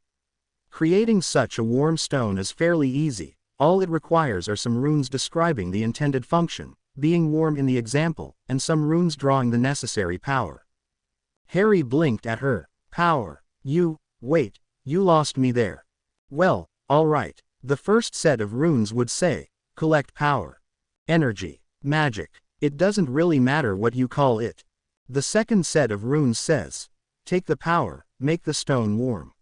Creating such a warm stone is fairly easy. All it requires are some runes describing the intended function, being warm in the example, and some runes drawing the necessary power. Harry blinked at her. Power. Wait, you lost me there. Well, all right. The first set of runes would say, collect power. Energy. Magic. It doesn't really matter what you call it. The second set of runes says, take the power, make the stone warm.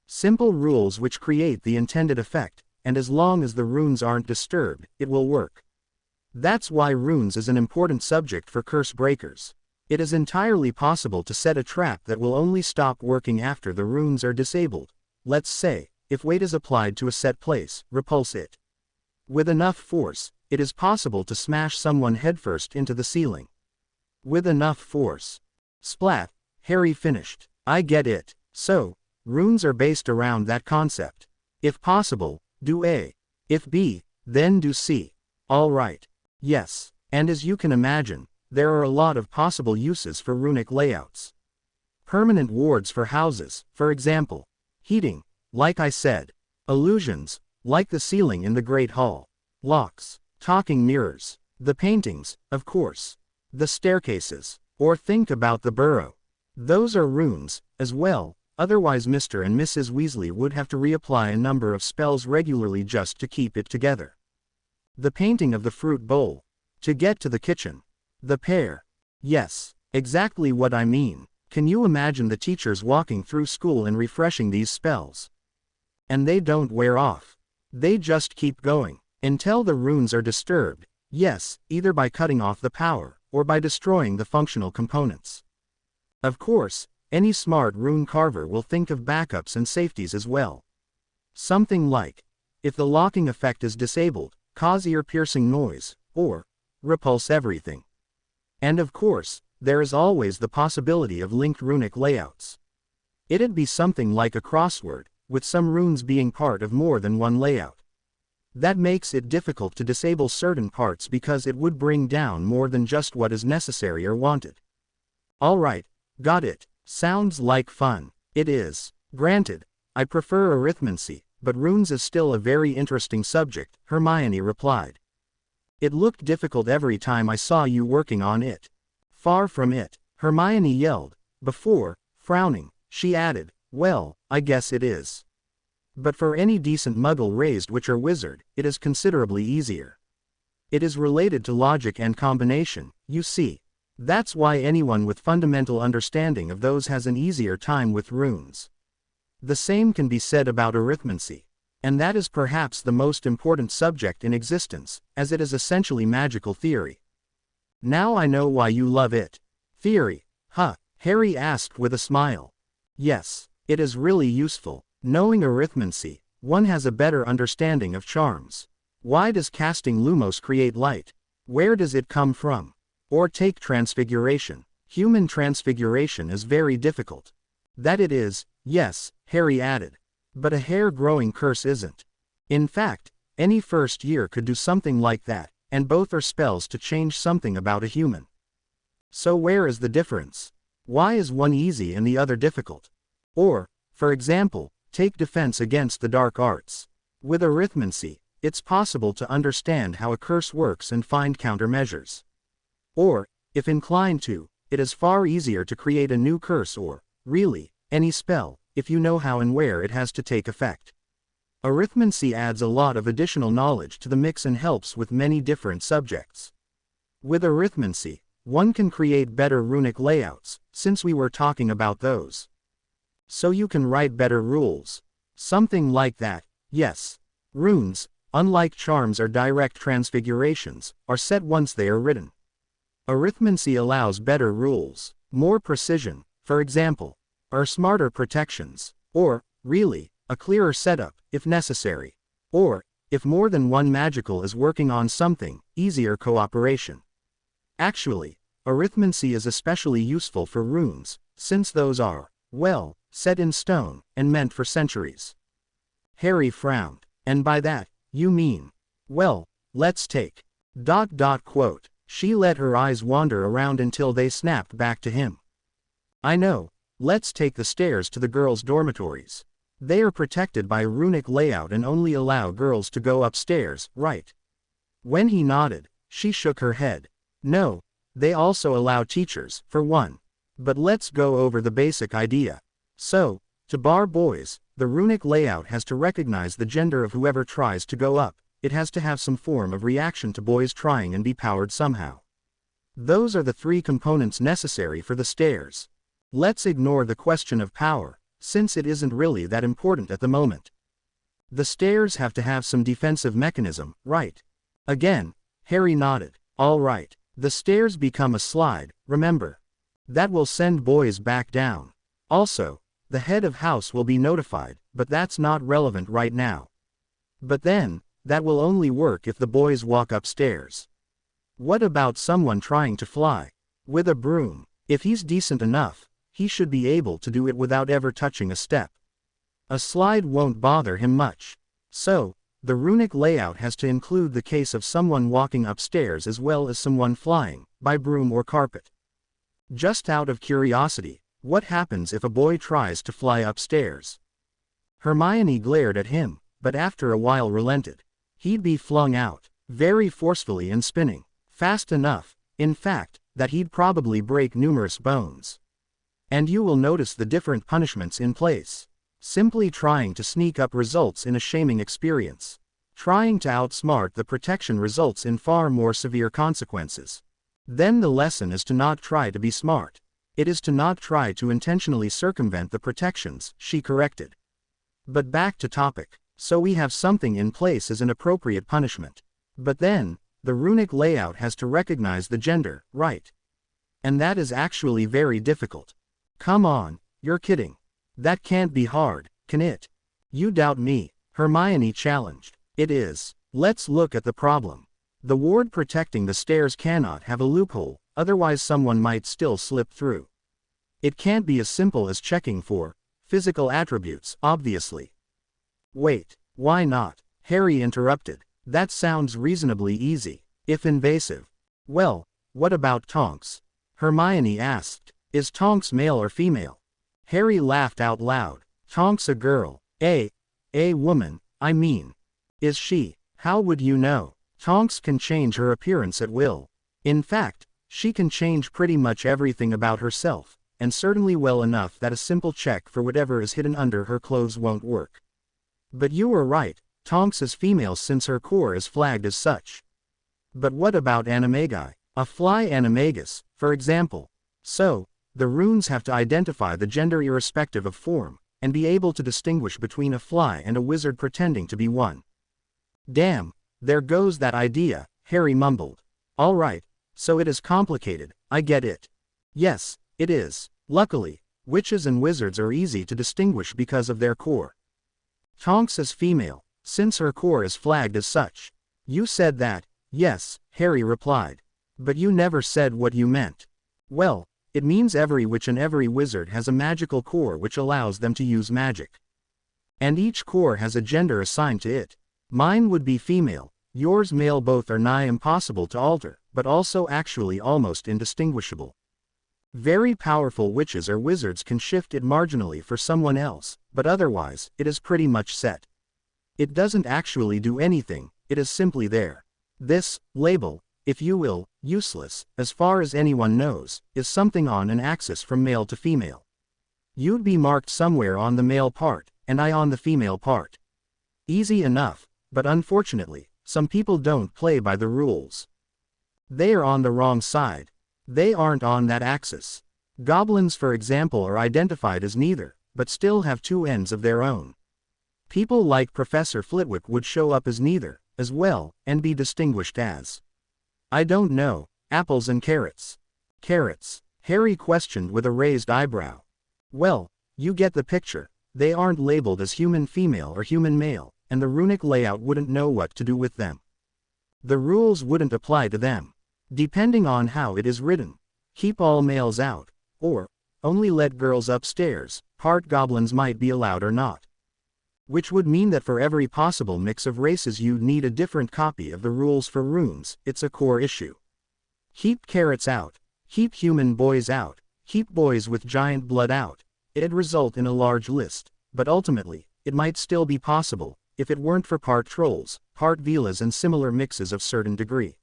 Simple rules which create the intended effect, and as long as the runes aren't disturbed, it will work. That's why runes is an important subject for curse breakers. It is entirely possible to set a trap that will only stop working after the runes are disabled. Let's say, if weight is applied to a set place, repulse it. With enough force, it is possible to smash someone headfirst into the ceiling. With enough force. Splat, Harry finished. I get it. So, runes are based around that concept. If possible, do A. If B, then do C. Alright. Yes, and as you can imagine, there are a lot of possible uses for runic layouts. Permanent wards for houses, for example. Heating, like I said. Illusions, like the ceiling in the Great Hall. Locks, talking mirrors. The paintings, of course. The staircases, or think about the burrow. Those are runes, as well, otherwise Mr. and Mrs. Weasley would have to reapply a number of spells regularly just to keep it together. The painting of the fruit bowl. To get to the kitchen. The pear. Yes, exactly what I mean. Can you imagine the teachers walking through school and refreshing these spells? And they don't wear off. They just keep going, until the runes are disturbed, yes, either by cutting off the power, or by destroying the functional components. Of course, any smart rune carver will think of backups and safeties as well. Something like, if the locking effect is disabled, cause ear-piercing noise, or repulse everything. And of course, there is always the possibility of linked runic layouts. It'd be something like a crossword, with some runes being part of more than one layout. That makes it difficult to disable certain parts because it would bring down more than just what is necessary or wanted. Alright, got it. Sounds like fun. It is. Granted, I prefer arithmancy, but runes is still a very interesting subject, Hermione replied. It looked difficult every time I saw you working on it. Far from it, Hermione yelled. Before, frowning, she added, well, I guess it is. But for any decent muggle-raised witch or wizard, it is considerably easier. It is related to logic and combination, you see. That's why anyone with fundamental understanding of those has an easier time with runes. The same can be said about arithmancy. And that is perhaps the most important subject in existence, as it is essentially magical theory. Now I know why you love it. Theory, huh? Harry asked with a smile. Yes, it is really useful. Knowing arithmancy, one has a better understanding of charms. Why does casting Lumos create light? Where does it come from? Or take transfiguration. Human transfiguration is very difficult. That it is, yes, Harry added. But a hair-growing curse isn't. In fact, any first year could do something like that, and both are spells to change something about a human. So where is the difference? Why is one easy and the other difficult? Or, for example, take defense against the dark arts. With arithmancy, it's possible to understand how a curse works and find countermeasures. Or, if inclined to, it is far easier to create a new curse or, really, any spell, if you know how and where it has to take effect. Arithmancy adds a lot of additional knowledge to the mix and helps with many different subjects. With arithmancy, one can create better runic layouts, since we were talking about those. So you can write better rules. Something like that, yes. Runes, unlike charms or direct transfigurations, are set once they are written. Arithmancy allows better rules, more precision, for example, or smarter protections, or, really, a clearer setup, if necessary. Or, if more than one magical is working on something, easier cooperation. Actually, arithmancy is especially useful for runes, since those are, well, set in stone, and meant for centuries. Harry frowned. And by that, you mean, well, let's take, ... quote. She let her eyes wander around until they snapped back to him. I know. Let's take the stairs to the girls' dormitories. They are protected by a runic layout and only allow girls to go upstairs, right? When he nodded, she shook her head. No, they also allow teachers, for one. But let's go over the basic idea. So, to bar boys, the runic layout has to recognize the gender of whoever tries to go up. It has to have some form of reaction to boys trying and be powered somehow. Those are the three components necessary for the stairs. Let's ignore the question of power, since it isn't really that important at the moment. The stairs have to have some defensive mechanism, right? Again, Harry nodded. All right. The stairs become a slide, remember. That will send boys back down. Also, the head of house will be notified, but that's not relevant right now. But then, that will only work if the boys walk upstairs. What about someone trying to fly? With a broom. If he's decent enough, he should be able to do it without ever touching a step. A slide won't bother him much. So, the runic layout has to include the case of someone walking upstairs as well as someone flying, by broom or carpet. Just out of curiosity, what happens if a boy tries to fly upstairs? Hermione glared at him, but after a while relented. He'd be flung out, very forcefully and spinning, fast enough, in fact, that he'd probably break numerous bones. And you will notice the different punishments in place. Simply trying to sneak up results in a shaming experience. Trying to outsmart the protection results in far more severe consequences. Then the lesson is to not try to be smart. It is to not try to intentionally circumvent the protections, she corrected. But back to topic. So we have something in place as an appropriate punishment. But then, the runic layout has to recognize the gender, right? And that is actually very difficult. Come on, you're kidding. That can't be hard, can it? You doubt me, Hermione challenged. It is. Let's look at the problem. The ward protecting the stairs cannot have a loophole, otherwise someone might still slip through. It can't be as simple as checking for physical attributes, obviously. Wait, why not? Harry interrupted. That sounds reasonably easy, if invasive. Well, what about Tonks? Hermione asked. Is Tonks male or female? Harry laughed out loud. Tonks a girl. A woman, I mean. Is she? How would you know? Tonks can change her appearance at will. In fact, she can change pretty much everything about herself, and certainly well enough that a simple check for whatever is hidden under her clothes won't work. But you were right, Tonks is female since her core is flagged as such. But what about animagi? A fly animagus, for example. So, the runes have to identify the gender irrespective of form, and be able to distinguish between a fly and a wizard pretending to be one. Damn, there goes that idea, Harry mumbled. All right, so it is complicated, I get it. Yes, it is. Luckily, witches and wizards are easy to distinguish because of their core. Tonks is female, since her core is flagged as such. You said that, yes, Harry replied. But you never said what you meant. Well, it means every witch and every wizard has a magical core which allows them to use magic. And each core has a gender assigned to it. Mine would be female, yours male. Both are nigh impossible to alter, but also actually almost indistinguishable. Very powerful witches or wizards can shift it marginally for someone else, but otherwise, it is pretty much set. It doesn't actually do anything, it is simply there. This label, if you will, useless, as far as anyone knows, is something on an axis from male to female. You'd be marked somewhere on the male part, and I on the female part. Easy enough, but unfortunately, some people don't play by the rules. They are on the wrong side. They aren't on that axis. Goblins, for example, are identified as neither, but still have two ends of their own. People like Professor Flitwick would show up as neither, as well, and be distinguished as, I don't know, apples and carrots. Carrots? Harry questioned with a raised eyebrow. Well, you get the picture. They aren't labeled as human female or human male, and the runic layout wouldn't know what to do with them. The rules wouldn't apply to them. Depending on how it is written. Keep all males out, or only let girls upstairs. Part goblins might be allowed or not. Which would mean that for every possible mix of races you'd need a different copy of the rules for runes. It's a core issue. Keep carrots out. Keep human boys out. Keep boys with giant blood out. It'd result in a large list, but ultimately, it might still be possible, if it weren't for part trolls, part velas and similar mixes of certain degree.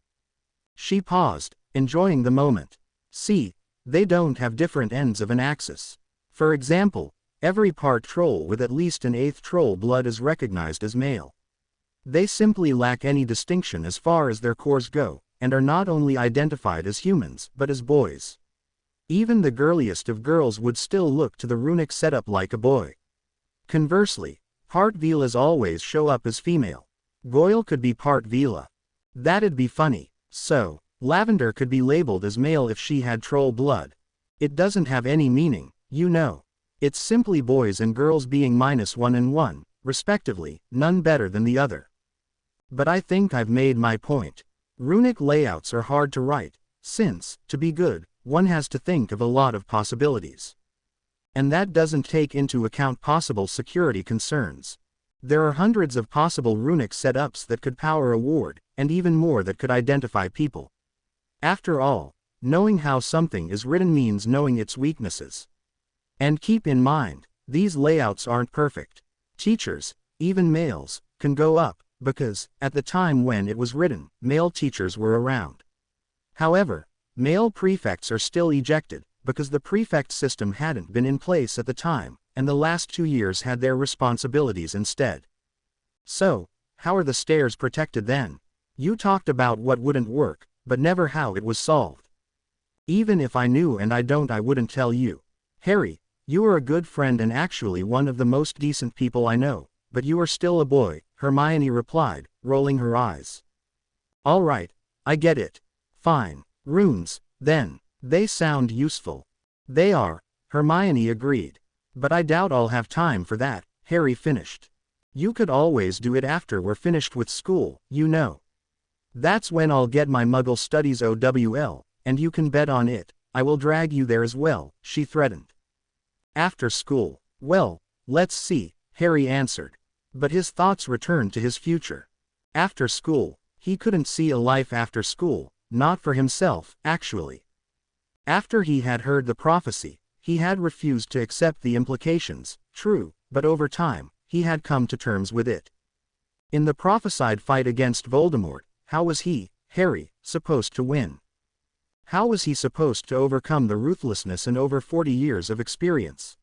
She paused, enjoying the moment. See, they don't have different ends of an axis. For example, every part troll with at least an eighth troll blood is recognized as male. They simply lack any distinction as far as their cores go, and are not only identified as humans, but as boys. Even the girliest of girls would still look to the runic setup like a boy. Conversely, Part Velas always show up as female. Goyle could be part Vela. That'd be funny. So, Lavender could be labeled as male if she had troll blood. It doesn't have any meaning, you know. It's simply boys and girls being -1 and 1, respectively, none better than the other. But I think I've made my point. Runic layouts are hard to write, since, to be good, one has to think of a lot of possibilities. And that doesn't take into account possible security concerns. There are hundreds of possible runic setups that could power a ward, and even more that could identify people. After all, knowing how something is written means knowing its weaknesses. And keep in mind, these layouts aren't perfect. Teachers, even males, can go up, because, at the time when it was written, male teachers were around. However, male prefects are still ejected, because the prefect system hadn't been in place at the time, and the last 2 years had their responsibilities instead. So, how are the stairs protected then? You talked about what wouldn't work, but never how it was solved. Even if I knew, and I wouldn't tell you. Harry, you are a good friend and actually one of the most decent people I know, but you are still a boy, Hermione replied, rolling her eyes. All right, I get it. Fine. Runes, then. They sound useful. They are, Hermione agreed. But I doubt I'll have time for that, Harry finished. You could always do it after we're finished with school, you know. That's when I'll get my Muggle Studies OWL, and you can bet on it, I will drag you there as well, she threatened. After school. Well, let's see, Harry answered. But his thoughts returned to his future. After school, he couldn't see a life after school, not for himself, actually. After he had heard the prophecy, he had refused to accept the implications, true, but over time, he had come to terms with it. In the prophesied fight against Voldemort, how was he, Harry, supposed to win? How was he supposed to overcome the ruthlessness and over 40 years of experience?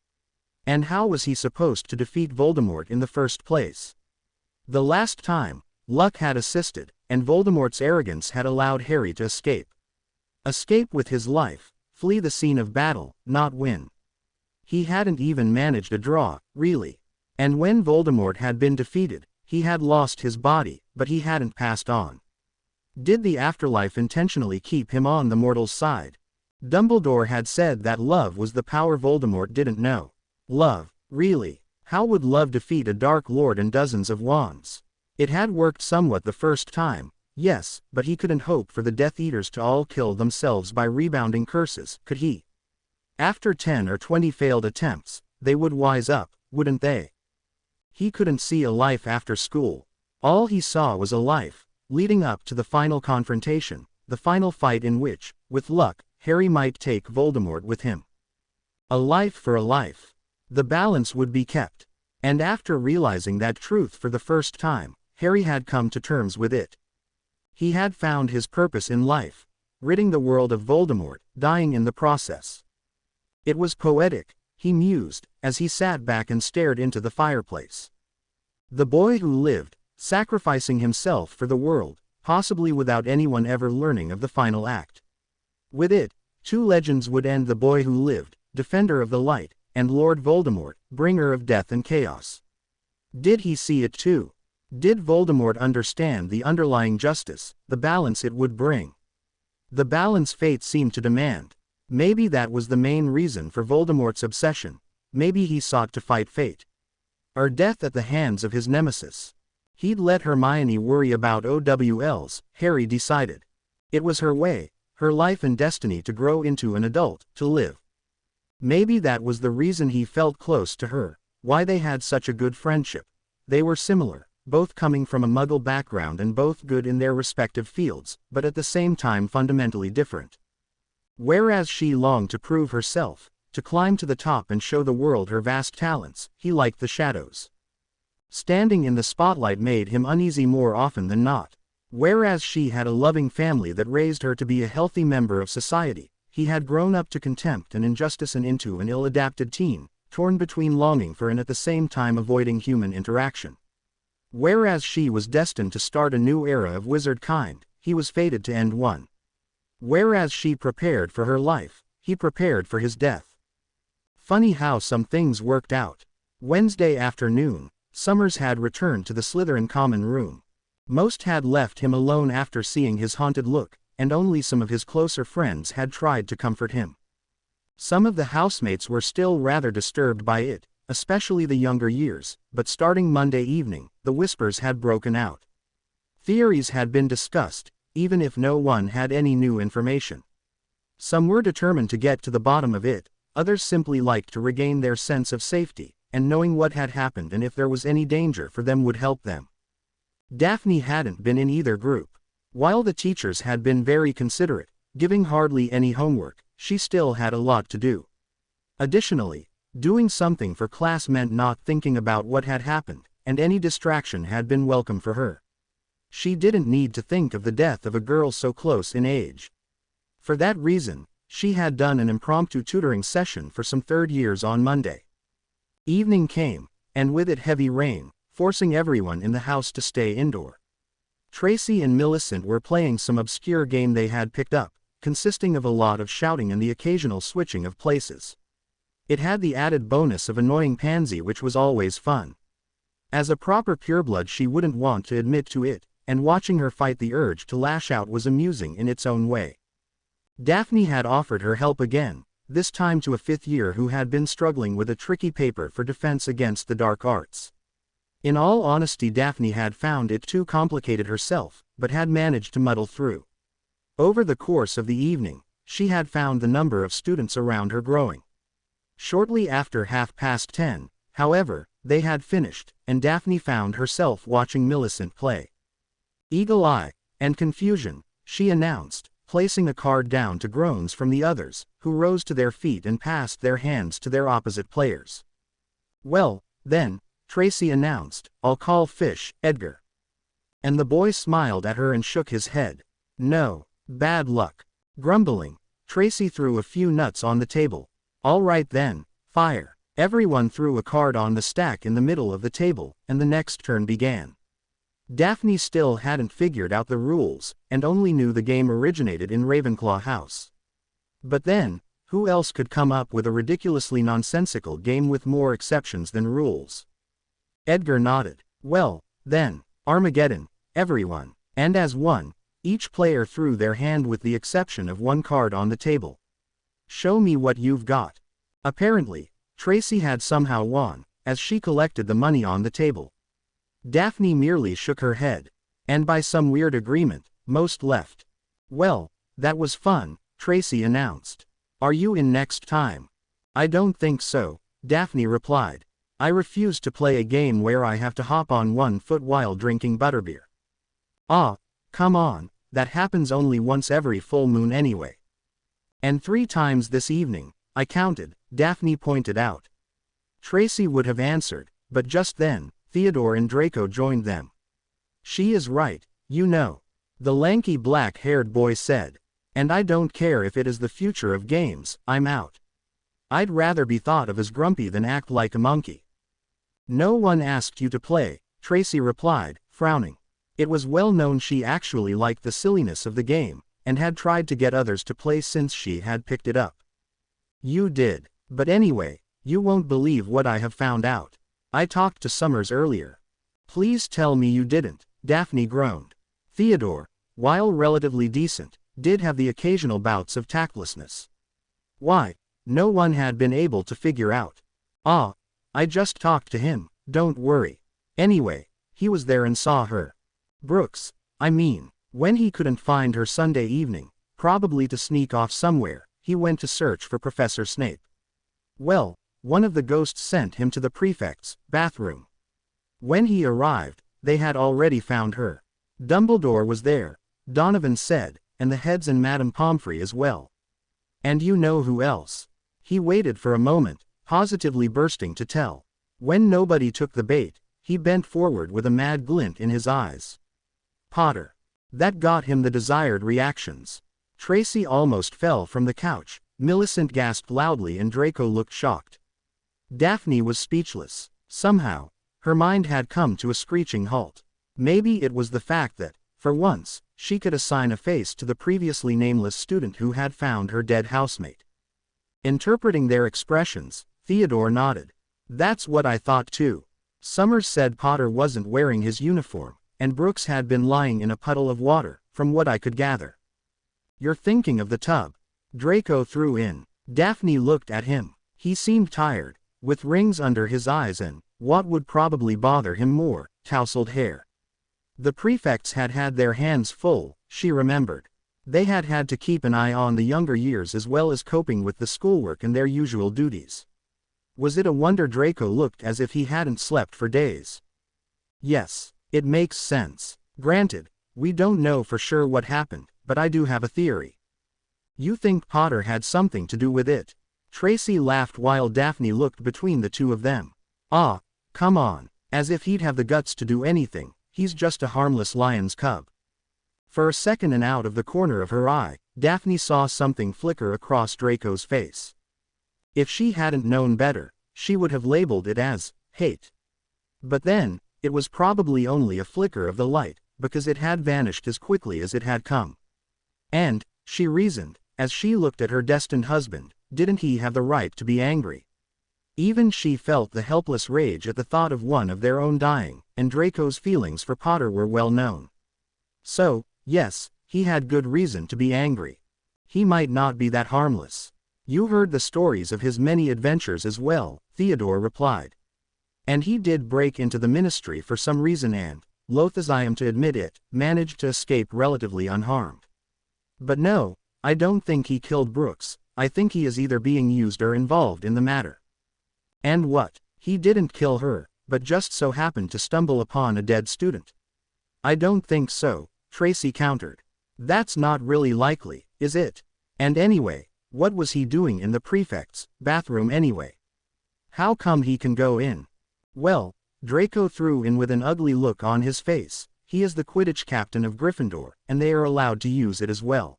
And how was he supposed to defeat Voldemort in the first place? The last time, luck had assisted, and Voldemort's arrogance had allowed Harry to escape. Escape with his life, flee the scene of battle, not win. He hadn't even managed a draw, really. And when Voldemort had been defeated, he had lost his body, but he hadn't passed on. Did the afterlife intentionally keep him on the mortal's side? Dumbledore had said that love was the power Voldemort didn't know. Love, really? How would love defeat a Dark Lord and dozens of wands? It had worked somewhat the first time, yes, but he couldn't hope for the Death Eaters to all kill themselves by rebounding curses, could he? After 10 or 20 failed attempts, they would wise up, wouldn't they? He couldn't see a life after school. All he saw was a life, leading up to the final confrontation, the final fight in which, with luck, Harry might take Voldemort with him. A life for a life. The balance would be kept. And after realizing that truth for the first time, Harry had come to terms with it. He had found his purpose in life, ridding the world of Voldemort, dying in the process. It was poetic, he mused, as he sat back and stared into the fireplace. The boy who lived, sacrificing himself for the world, possibly without anyone ever learning of the final act. With it, 2 legends would end: the boy who lived, defender of the light, and Lord Voldemort, bringer of death and chaos. Did he see it too? Did Voldemort understand the underlying justice, the balance it would bring? The balance fate seemed to demand. Maybe that was the main reason for Voldemort's obsession. Maybe he sought to fight fate. Or death at the hands of his nemesis. He'd let Hermione worry about OWLs, Harry decided. It was her way, her life and destiny to grow into an adult, to live. Maybe that was the reason he felt close to her, why they had such a good friendship. They were similar, both coming from a Muggle background and both good in their respective fields, but at the same time fundamentally different. Whereas she longed to prove herself, to climb to the top and show the world her vast talents, he liked the shadows. Standing in the spotlight made him uneasy more often than not. Whereas she had a loving family that raised her to be a healthy member of society, he had grown up to contempt and injustice and into an ill-adapted teen, torn between longing for and at the same time avoiding human interaction. Whereas she was destined to start a new era of wizard kind, he was fated to end one. Whereas she prepared for her life, he prepared for his death. Funny how some things worked out. Wednesday afternoon, Summers had returned to the Slytherin common room. Most had left him alone after seeing his haunted look, and only some of his closer friends had tried to comfort him. Some of the housemates were still rather disturbed by it, especially the younger years, but starting Monday evening, the whispers had broken out. Theories had been discussed, even if no one had any new information. Some were determined to get to the bottom of it, others simply liked to regain their sense of safety, and knowing what had happened and if there was any danger for them would help them. Daphne hadn't been in either group. While the teachers had been very considerate, giving hardly any homework, she still had a lot to do. Additionally, doing something for class meant not thinking about what had happened, and any distraction had been welcome for her. She didn't need to think of the death of a girl so close in age. For that reason, she had done an impromptu tutoring session for some third years on Monday. Evening came, and with it heavy rain, forcing everyone in the house to stay indoor. Tracy and Millicent were playing some obscure game they had picked up, consisting of a lot of shouting and the occasional switching of places. It had the added bonus of annoying Pansy, which was always fun. As a proper pureblood, she wouldn't want to admit to it, and watching her fight the urge to lash out was amusing in its own way. Daphne had offered her help again, this time to a fifth year who had been struggling with a tricky paper for defense against the dark arts. In all honesty, Daphne had found it too complicated herself, but had managed to muddle through. Over the course of the evening, she had found the number of students around her growing. Shortly after 10:30, however, they had finished, and Daphne found herself watching Millicent play. Eagle-eye and confusion, she announced, placing a card down to groans from the others, who rose to their feet and passed their hands to their opposite players. "Well, then," Tracy announced, "I'll call Fish, Edgar." And the boy smiled at her and shook his head. "No, bad luck." Grumbling, Tracy threw a few nuts on the table. "All right then, fire." Everyone threw a card on the stack in the middle of the table, and the next turn began. Daphne still hadn't figured out the rules, and only knew the game originated in Ravenclaw House. But then, who else could come up with a ridiculously nonsensical game with more exceptions than rules? Edgar nodded. "Well, then, Armageddon, everyone." And as one, each player threw their hand with the exception of one card on the table. "Show me what you've got." Apparently, Tracy had somehow won, as she collected the money on the table. Daphne merely shook her head. And by some weird agreement, most left. "Well, that was fun," Tracy announced. "Are you in next time?" "I don't think so," Daphne replied. "I refuse to play a game where I have to hop on one foot while drinking butterbeer." "Ah, come on, that happens only once every full moon anyway." "And 3 times this evening, I counted," Daphne pointed out. Tracy would have answered, but just then, Theodore and Draco joined them. "She is right, you know," the lanky black-haired boy said. "And I don't care if it is the future of games, I'm out. I'd rather be thought of as grumpy than act like a monkey." "No one asked you to play," Tracy replied, frowning. It was well known she actually liked the silliness of the game, and had tried to get others to play since she had picked it up. "You did. But anyway, you won't believe what I have found out. I talked to Summers earlier." "Please tell me you didn't," Daphne groaned. Theodore, while relatively decent, did have the occasional bouts of tactlessness. "Why, no one had been able to figure out." "Ah, I just talked to him, don't worry. Anyway, he was there and saw her. Brooks, I mean, when he couldn't find her Sunday evening, probably to sneak off somewhere, he went to search for Professor Snape. Well, one of the ghosts sent him to the prefect's bathroom. When he arrived, they had already found her. Dumbledore was there, Donovan said, and the heads and Madame Pomfrey as well. And you know who else?" He waited for a moment, positively bursting to tell. When nobody took the bait, he bent forward with a mad glint in his eyes. "Potter." That got him the desired reactions. Tracy almost fell from the couch, Millicent gasped loudly and Draco looked shocked. Daphne was speechless. Somehow, her mind had come to a screeching halt. Maybe it was the fact that, for once, she could assign a face to the previously nameless student who had found her dead housemate. Interpreting their expressions, Theodore nodded. "That's what I thought too. Summers said Potter wasn't wearing his uniform, and Brooks had been lying in a puddle of water, from what I could gather. You're thinking of the tub. Draco threw in. Daphne looked at him. He seemed tired, with rings under his eyes and, what would probably bother him more, tousled hair. The prefects had had their hands full, she remembered. They had had to keep an eye on the younger years as well as coping with the schoolwork and their usual duties. Was it a wonder Draco looked as if he hadn't slept for days? Yes, it makes sense. Granted, we don't know for sure what happened, but I do have a theory. You think Potter had something to do with it? Tracy laughed while Daphne looked between the two of them. Ah, come on, as if he'd have the guts to do anything, he's just a harmless lion's cub. For a second and out of the corner of her eye, Daphne saw something flicker across Draco's face. If she hadn't known better, she would have labeled it as hate. But then, it was probably only a flicker of the light, because it had vanished as quickly as it had come. And, she reasoned, as she looked at her destined husband, didn't he have the right to be angry? Even she felt the helpless rage at the thought of one of their own dying, and Draco's feelings for Potter were well known. So, yes, he had good reason to be angry. He might not be that harmless. You heard the stories of his many adventures as well, Theodore replied. And he did break into the ministry for some reason and, loath as I am to admit it, managed to escape relatively unharmed. But no, I don't think he killed Brooks, I think he is either being used or involved in the matter. And what? He didn't kill her, but just so happened to stumble upon a dead student. I don't think so, Tracy countered. That's not really likely, is it? And anyway, what was he doing in the prefect's bathroom anyway? How come he can go in? Well, Draco threw in with an ugly look on his face. He is the Quidditch captain of Gryffindor, and they are allowed to use it as well.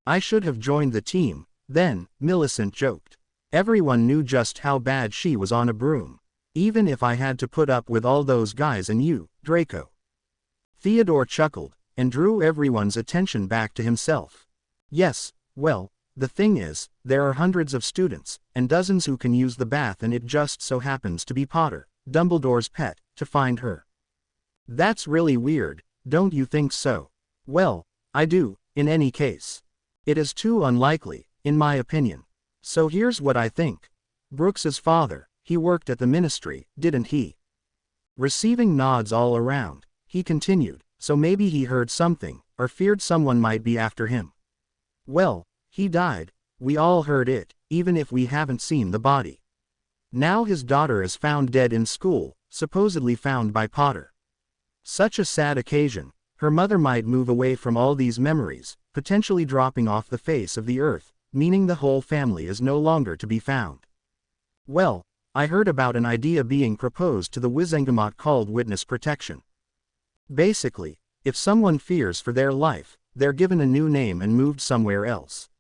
I should have joined the team, then, Millicent joked. Everyone knew just how bad she was on a broom. Even if I had to put up with all those guys and you, Draco. Theodore chuckled, and drew everyone's attention back to himself. Yes, well, the thing is, there are hundreds of students, and dozens who can use the bath, and it just so happens to be Potter, Dumbledore's pet, to find her. That's really weird, don't you think so? Well, I do, in any case. It is too unlikely, in my opinion. So here's what I think. Brooks's father, he worked at the ministry, didn't he? Receiving nods all around, he continued, so maybe he heard something, or feared someone might be after him. Well, he died, we all heard it, even if we haven't seen the body. Now his daughter is found dead in school, supposedly found by Potter. Such a sad occasion, her mother might move away from all these memories, potentially dropping off the face of the earth, meaning the whole family is no longer to be found. Well, I heard about an idea being proposed to the Wizengamot called witness protection. Basically, if someone fears for their life, they're given a new name and moved somewhere else.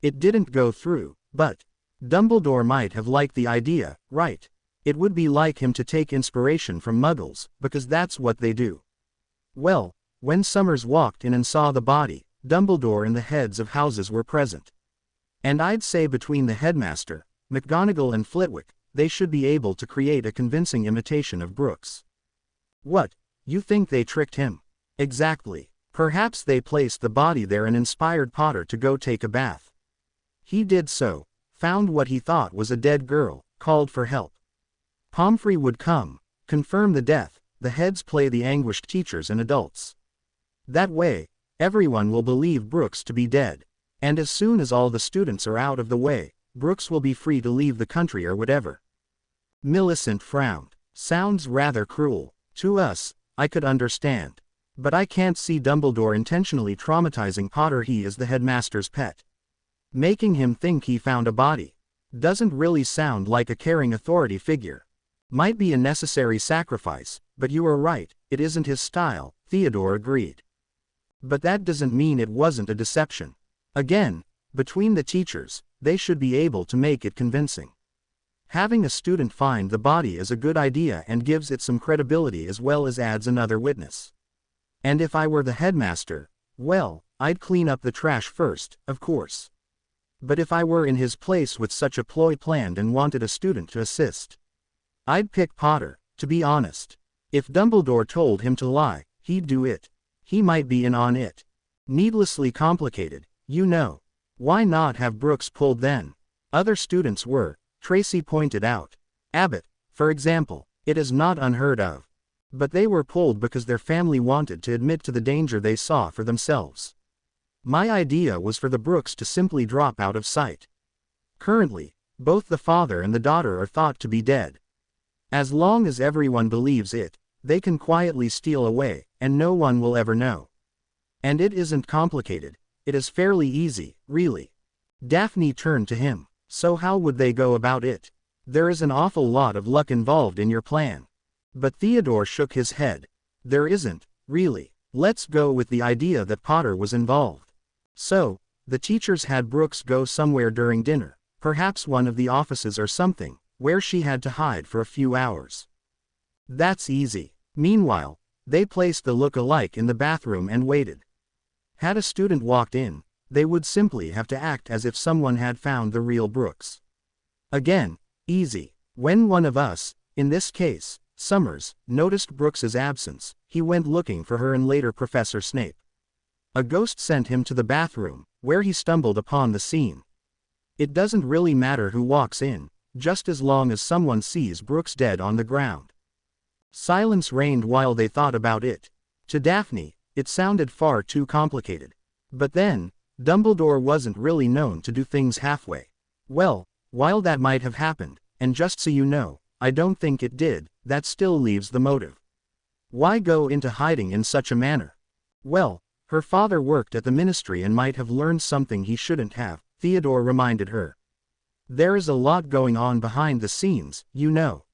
It didn't go through, but Dumbledore might have liked the idea, right? It would be like him to take inspiration from Muggles, because that's what they do. Well, when Summers walked in and saw the body, Dumbledore and the heads of houses were present. And I'd say between the headmaster, McGonagall and Flitwick, they should be able to create a convincing imitation of Brooks. What, you think they tricked him? Exactly. Perhaps they placed the body there and inspired Potter to go take a bath. He did so, found what he thought was a dead girl, called for help. Pomfrey would come, confirm the death, the heads play the anguished teachers and adults. That way, everyone will believe Brooks to be dead. And as soon as all the students are out of the way, Brooks will be free to leave the country or whatever. Millicent frowned. Sounds rather cruel. To us, I could understand. But I can't see Dumbledore intentionally traumatizing Potter. He is the headmaster's pet. Making him think he found a body doesn't really sound like a caring authority figure. Might be a necessary sacrifice, but you are right, it isn't his style, Theodore agreed. But that doesn't mean it wasn't a deception. Again, between the teachers, they should be able to make it convincing. Having a student find the body is a good idea and gives it some credibility as well as adds another witness. And if I were the headmaster, well, I'd clean up the trash first, of course. But if I were in his place with such a ploy planned and wanted a student to assist, I'd pick Potter, To be honest, if Dumbledore told him to lie, he'd do it. He might be in on it. Needlessly complicated, you know. Why not have Brooks pulled then? Other students were, Tracy pointed out. Abbott, for example, it is not unheard of. But they were pulled because their family wanted to admit to the danger they saw for themselves. My idea was for the Brooks to simply drop out of sight. Currently, both the father and the daughter are thought to be dead. As long as everyone believes it, they can quietly steal away, and no one will ever know. And it isn't complicated, it is fairly easy, really. Daphne turned to him. So how would they go about it? There is an awful lot of luck involved in your plan. But Theodore shook his head. There isn't, really. Let's go with the idea that Potter was involved. So, the teachers had Brooks go somewhere during dinner, perhaps one of the offices or something, where she had to hide for a few hours. That's easy. Meanwhile, they placed the look-alike in the bathroom and waited. Had a student walked in, they would simply have to act as if someone had found the real Brooks. Again, easy. When one of us, in this case, Summers, noticed Brooks's absence, he went looking for her and later Professor Snape. A ghost sent him to the bathroom, where he stumbled upon the scene. It doesn't really matter who walks in, just as long as someone sees Brooks dead on the ground. Silence reigned while they thought about it. To Daphne, it sounded far too complicated. But then, Dumbledore wasn't really known to do things halfway. Well, while that might have happened, and just so you know, I don't think it did, that still leaves the motive. Why go into hiding in such a manner? Well, her father worked at the ministry and might have learned something he shouldn't have, Theodore reminded her. There is a lot going on behind the scenes, you know.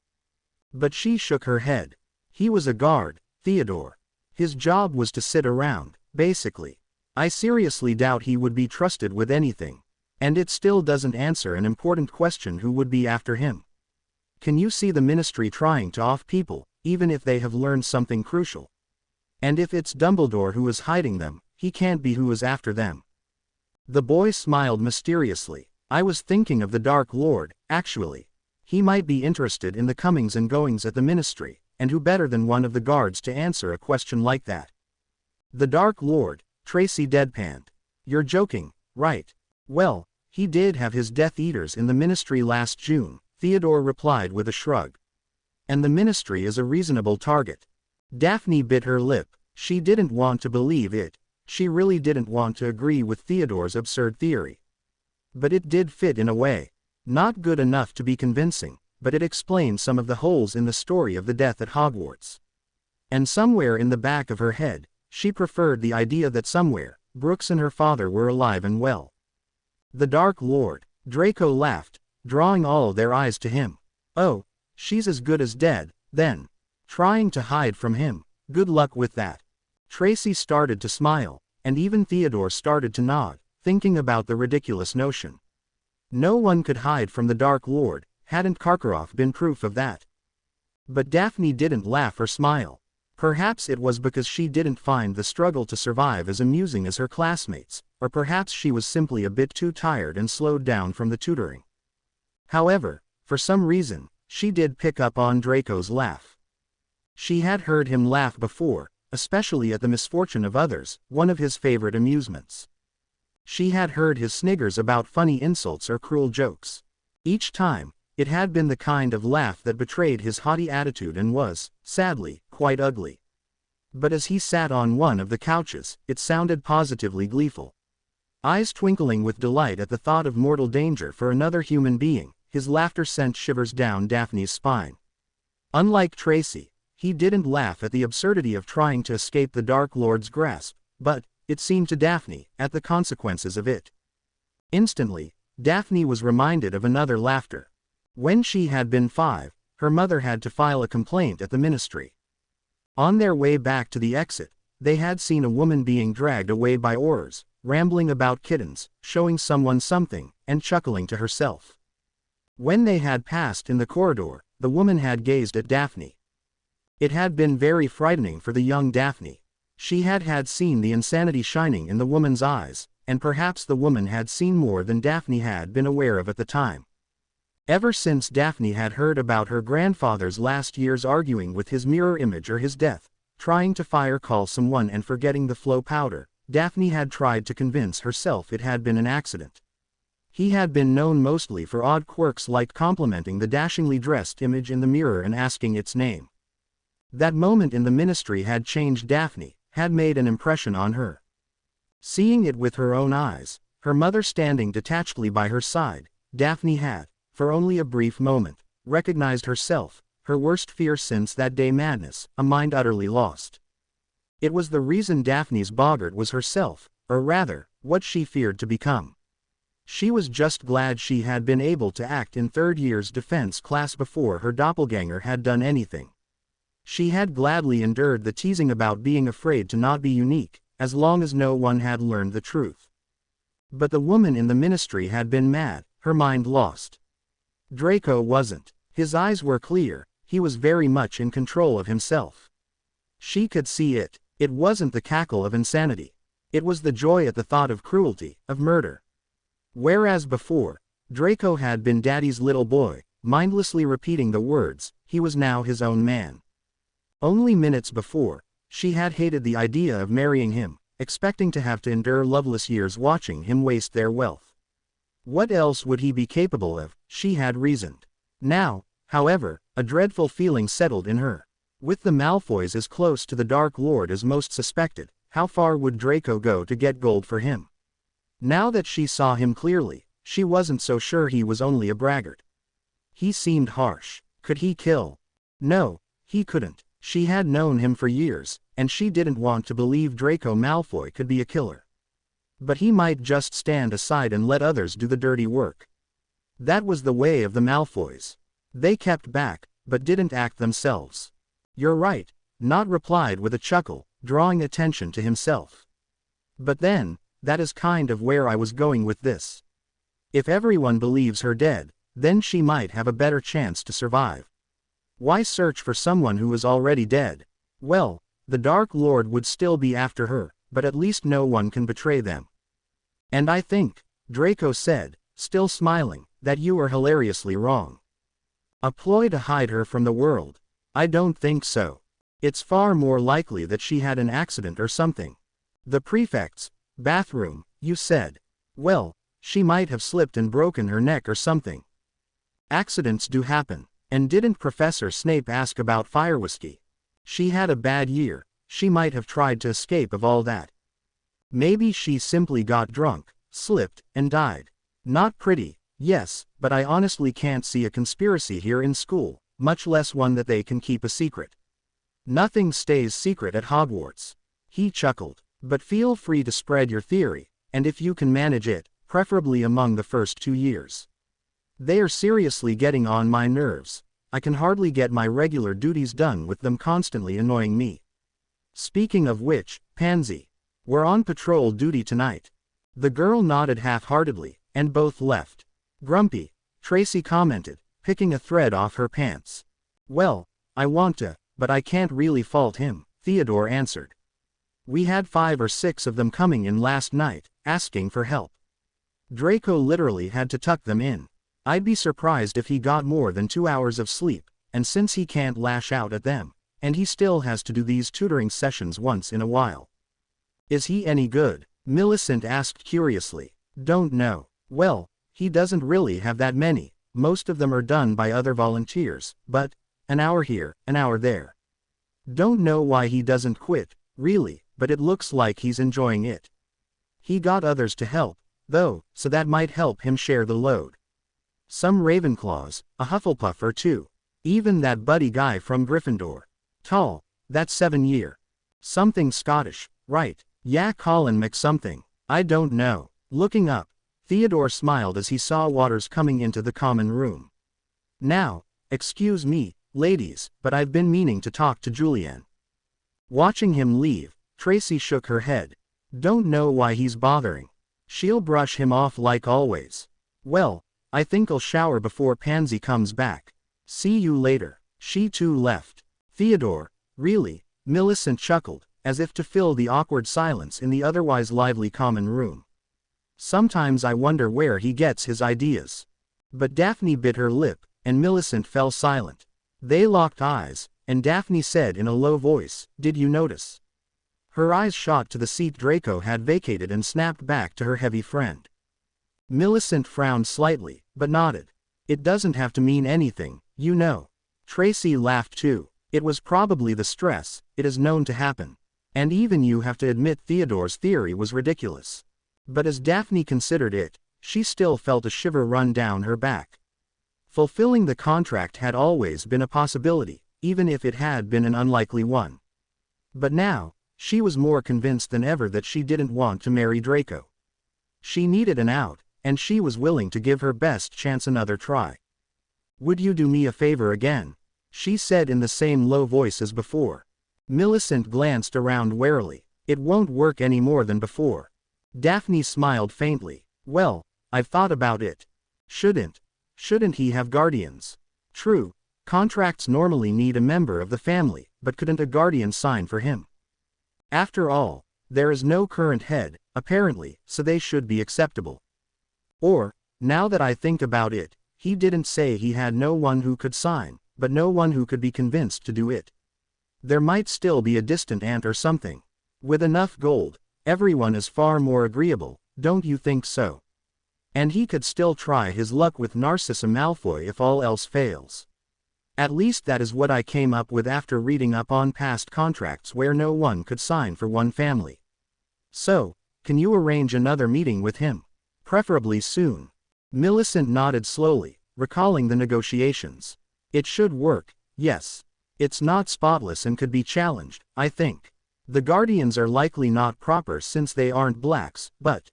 But she shook her head. He was a guard, Theodore. His job was to sit around, basically. I seriously doubt he would be trusted with anything. And it still doesn't answer an important question: who would be after him? Can you see the ministry trying to off people, even if they have learned something crucial? And if it's Dumbledore who is hiding them, he can't be who is after them. The boy smiled mysteriously. I was thinking of the Dark Lord, actually. He might be interested in the comings and goings at the ministry, and who better than one of the guards to answer a question like that? The Dark Lord, Tracy deadpanned. You're joking, right? Well, he did have his Death Eaters in the ministry last June, Theodore replied with a shrug. And the ministry is a reasonable target. Daphne bit her lip. She didn't want to believe it. She really didn't want to agree with Theodore's absurd theory. But it did fit in a way. Not good enough to be convincing, but it explained some of the holes in the story of the death at Hogwarts. And somewhere in the back of her head, she preferred the idea that somewhere, Brooks and her father were alive and well. The Dark Lord, Draco laughed, drawing all their eyes to him. Oh, she's as good as dead, then. Trying to hide from him, good luck with that. Tracy started to smile, and even Theodore started to nod, thinking about the ridiculous notion. No one could hide from the Dark Lord, hadn't Karkaroff been proof of that? But Daphne didn't laugh or smile. Perhaps it was because she didn't find the struggle to survive as amusing as her classmates, or perhaps she was simply a bit too tired and slowed down from the tutoring. However, for some reason, she did pick up on Draco's laugh. She had heard him laugh before, especially at the misfortune of others, one of his favorite amusements. She had heard his sniggers about funny insults or cruel jokes. Each time, it had been the kind of laugh that betrayed his haughty attitude and was, sadly, quite ugly. But as he sat on one of the couches, it sounded positively gleeful. Eyes twinkling with delight at the thought of mortal danger for another human being, his laughter sent shivers down Daphne's spine. Unlike Tracy, he didn't laugh at the absurdity of trying to escape the Dark Lord's grasp, but, it seemed to Daphne, at the consequences of it. Instantly, Daphne was reminded of another laughter. When she had been 5, her mother had to file a complaint at the ministry. On their way back to the exit, they had seen a woman being dragged away by oars, rambling about kittens, showing someone something, and chuckling to herself. When they had passed in the corridor, the woman had gazed at Daphne. It had been very frightening for the young Daphne. She had seen the insanity shining in the woman's eyes, and perhaps the woman had seen more than Daphne had been aware of at the time. Ever since Daphne had heard about her grandfather's last year's arguing with his mirror image or his death, trying to fire call someone and forgetting the flow powder, Daphne had tried to convince herself it had been an accident. He had been known mostly for odd quirks like complimenting the dashingly dressed image in the mirror and asking its name. That moment in the ministry had changed Daphne, had made an impression on her. Seeing it with her own eyes, her mother standing detachedly by her side, Daphne had, for only a brief moment, recognized herself, her worst fear since that day madness, a mind utterly lost. It was the reason Daphne's boggart was herself, or rather, what she feared to become. She was just glad she had been able to act in third year's defense class before her doppelganger had done anything. She had gladly endured the teasing about being afraid to not be unique, as long as no one had learned the truth. But the woman in the ministry had been mad, her mind lost. Draco wasn't. His eyes were clear, he was very much in control of himself. She could see it. It wasn't the cackle of insanity. It was the joy at the thought of cruelty, of murder. Whereas before, Draco had been Daddy's little boy, mindlessly repeating the words, he was now his own man. Only minutes before, she had hated the idea of marrying him, expecting to have to endure loveless years watching him waste their wealth. What else would he be capable of, she had reasoned. Now, however, a dreadful feeling settled in her. With the Malfoys as close to the Dark Lord as most suspected, how far would Draco go to get gold for him? Now that she saw him clearly, she wasn't so sure he was only a braggart. He seemed harsh. Could he kill? No, he couldn't. She had known him for years, and she didn't want to believe Draco Malfoy could be a killer. But he might just stand aside and let others do the dirty work. That was the way of the Malfoys. They kept back, but didn't act themselves. You're right, Nod replied with a chuckle, drawing attention to himself. But then, that is kind of where I was going with this. If everyone believes her dead, then she might have a better chance to survive. Why search for someone who is already dead? Well, the Dark Lord would still be after her, but at least no one can betray them. And I think, Draco said, still smiling, that you are hilariously wrong. A ploy to hide her from the world? I don't think so. It's far more likely that she had an accident or something. The prefect's bathroom, you said. Well, she might have slipped and broken her neck or something. Accidents do happen. And didn't Professor Snape ask about fire whiskey? She had a bad year, she might have tried to escape of all that. Maybe she simply got drunk, slipped, and died. Not pretty, yes, but I honestly can't see a conspiracy here in school, much less one that they can keep a secret. Nothing stays secret at Hogwarts. He chuckled. But feel free to spread your theory, and if you can manage it, preferably among the first 2 years. They are seriously getting on my nerves. I can hardly get my regular duties done with them constantly annoying me. Speaking of which, Pansy, we're on patrol duty tonight. The girl nodded half-heartedly, and both left. Grumpy, Tracy commented, picking a thread off her pants. Well, I want to, but I can't really fault him, Theodore answered. We had 5 or 6 of them coming in last night, asking for help. Draco literally had to tuck them in. I'd be surprised if he got more than 2 hours of sleep, and since he can't lash out at them, and he still has to do these tutoring sessions once in a while. Is he any good? Millicent asked curiously. Don't know. Well, he doesn't really have that many, most of them are done by other volunteers, but, an hour here, an hour there. Don't know why he doesn't quit, really, but it looks like he's enjoying it. He got others to help, though, so that might help him share the load. Some Ravenclaws, a Hufflepuff or 2. Even that buddy guy from Gryffindor. Tall, that's 7 year. Something Scottish, right, yeah Colin McSomething. I don't know. Looking up, Theodore smiled as he saw Waters coming into the common room. Now, excuse me, ladies, but I've been meaning to talk to Julianne. Watching him leave, Tracy shook her head. Don't know why he's bothering. She'll brush him off like always. Well, I think I'll shower before Pansy comes back. See you later. She too left. Theodore, really? Millicent chuckled, as if to fill the awkward silence in the otherwise lively common room. Sometimes I wonder where he gets his ideas. But Daphne bit her lip, and Millicent fell silent. They locked eyes, and Daphne said in a low voice, "Did you notice?" Her eyes shot to the seat Draco had vacated and snapped back to her heavy friend. Millicent frowned slightly, but nodded. "It doesn't have to mean anything, you know." Tracy laughed too. "It was probably the stress, it is known to happen. And even you have to admit Theodore's theory was ridiculous." But as Daphne considered it, she still felt a shiver run down her back. Fulfilling the contract had always been a possibility, even if it had been an unlikely one. But now, she was more convinced than ever that she didn't want to marry Draco. She needed an out, and she was willing to give her best chance another try. "Would you do me a favor again?" she said in the same low voice as before. Millicent glanced around warily. "It won't work any more than before." Daphne smiled faintly. "Well, I've thought about it. Shouldn't he have guardians?" "True, contracts normally need a member of the family, but couldn't a guardian sign for him? After all, there is no current head, apparently, so they should be acceptable. Or, now that I think about it, he didn't say he had no one who could sign, but no one who could be convinced to do it. There might still be a distant aunt or something. With enough gold, everyone is far more agreeable, don't you think so? And he could still try his luck with Narcissa Malfoy if all else fails. At least that is what I came up with after reading up on past contracts where no one could sign for one family. So, can you arrange another meeting with him? Preferably soon." Millicent nodded slowly, recalling the negotiations. "It should work, yes. It's not spotless and could be challenged, I think. The guardians are likely not proper since they aren't blacks, but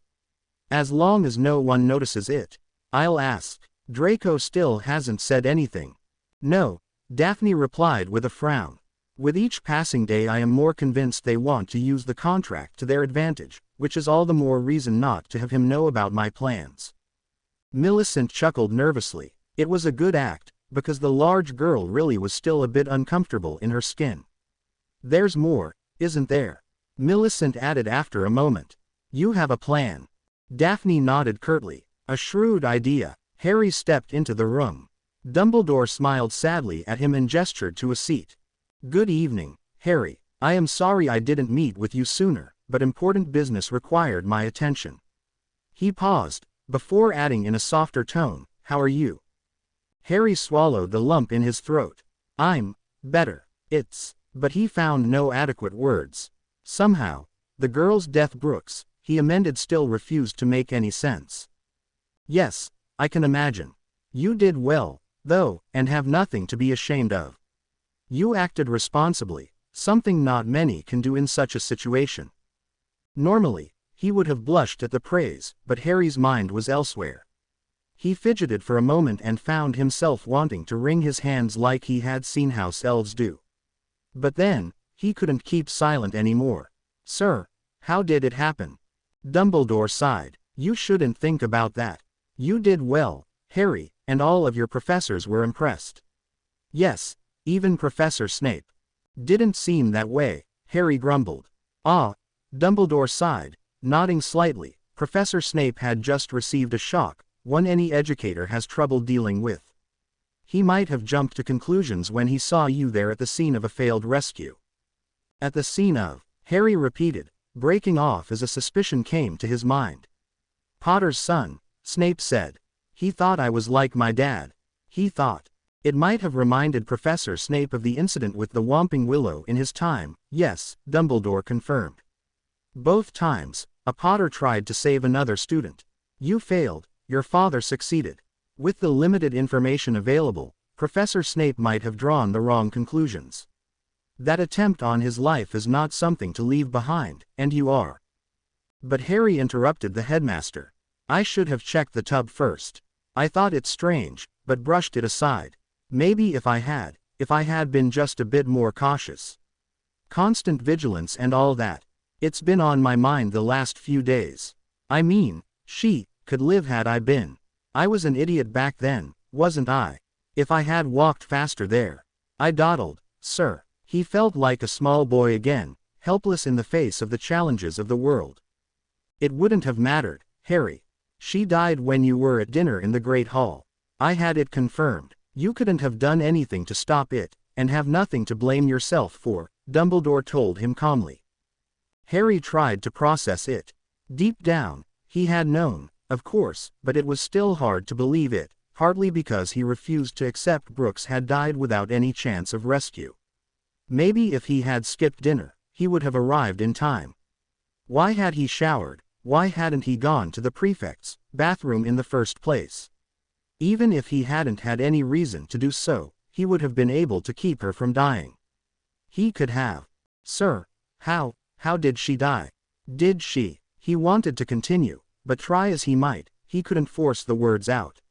as long as no one notices it, I'll ask." Draco still hasn't said anything. "No," Daphne replied with a frown. "With each passing day I am more convinced they want to use the contract to their advantage, which is all the more reason not to have him know about my plans." Millicent chuckled nervously. It was a good act, because the large girl really was still a bit uncomfortable in her skin. "There's more, isn't there?" Millicent added after a moment. "You have a plan." Daphne nodded curtly. "A shrewd idea." Harry stepped into the room. Dumbledore smiled sadly at him and gestured to a seat. "Good evening, Harry. I am sorry I didn't meet with you sooner, but important business required my attention." He paused, before adding in a softer tone, "How are you?" Harry swallowed the lump in his throat. "I'm better. But he found no adequate words. Somehow, the girl's death Brooks, he amended, still refused to make any sense. "Yes, I can imagine. You did well, though, and have nothing to be ashamed of. You acted responsibly, something not many can do in such a situation." Normally, he would have blushed at the praise, but Harry's mind was elsewhere. He fidgeted for a moment and found himself wanting to wring his hands like he had seen house elves do. But then, he couldn't keep silent anymore. "Sir, how did it happen?" Dumbledore sighed. "You shouldn't think about that. You did well, Harry, and all of your professors were impressed." "Yes, even Professor Snape." "Didn't seem that way," Harry grumbled. "Ah," Dumbledore sighed, nodding slightly. "Professor Snape had just received a shock, one any educator has trouble dealing with. He might have jumped to conclusions when he saw you there at the scene of a failed rescue." "At the scene of," Harry repeated, breaking off as a suspicion came to his mind. "Potter's son," Snape said. "He thought I was like my dad. He thought." It might have reminded Professor Snape of the incident with the Whomping Willow in his time. "Yes," Dumbledore confirmed. "Both times, a Potter tried to save another student. You failed, your father succeeded. With the limited information available, Professor Snape might have drawn the wrong conclusions. That attempt on his life is not something to leave behind, and you are." But Harry interrupted the headmaster. "I should have checked the tub first. I thought it strange, but brushed it aside. Maybe if I had been just a bit more cautious. Constant vigilance and all that. It's been on my mind the last few days. I mean, she could live had I been. I was an idiot back then, wasn't I? If I had walked faster there. I dawdled, sir." He felt like a small boy again, helpless in the face of the challenges of the world. "It wouldn't have mattered, Harry. She died when you were at dinner in the Great Hall. I had it confirmed. You couldn't have done anything to stop it, and have nothing to blame yourself for, Dumbledore told him calmly. Harry tried to process it. Deep down, he had known, of course, but it was still hard to believe it, partly because he refused to accept Brooks had died without any chance of rescue. Maybe if he had skipped dinner, he would have arrived in time. Why had he showered? Why hadn't he gone to the prefect's bathroom in the first place? Even if he hadn't had any reason to do so, he would have been able to keep her from dying. He could have. Sir, how did she die? Did she? He wanted to continue, but try as he might, he couldn't force the words out.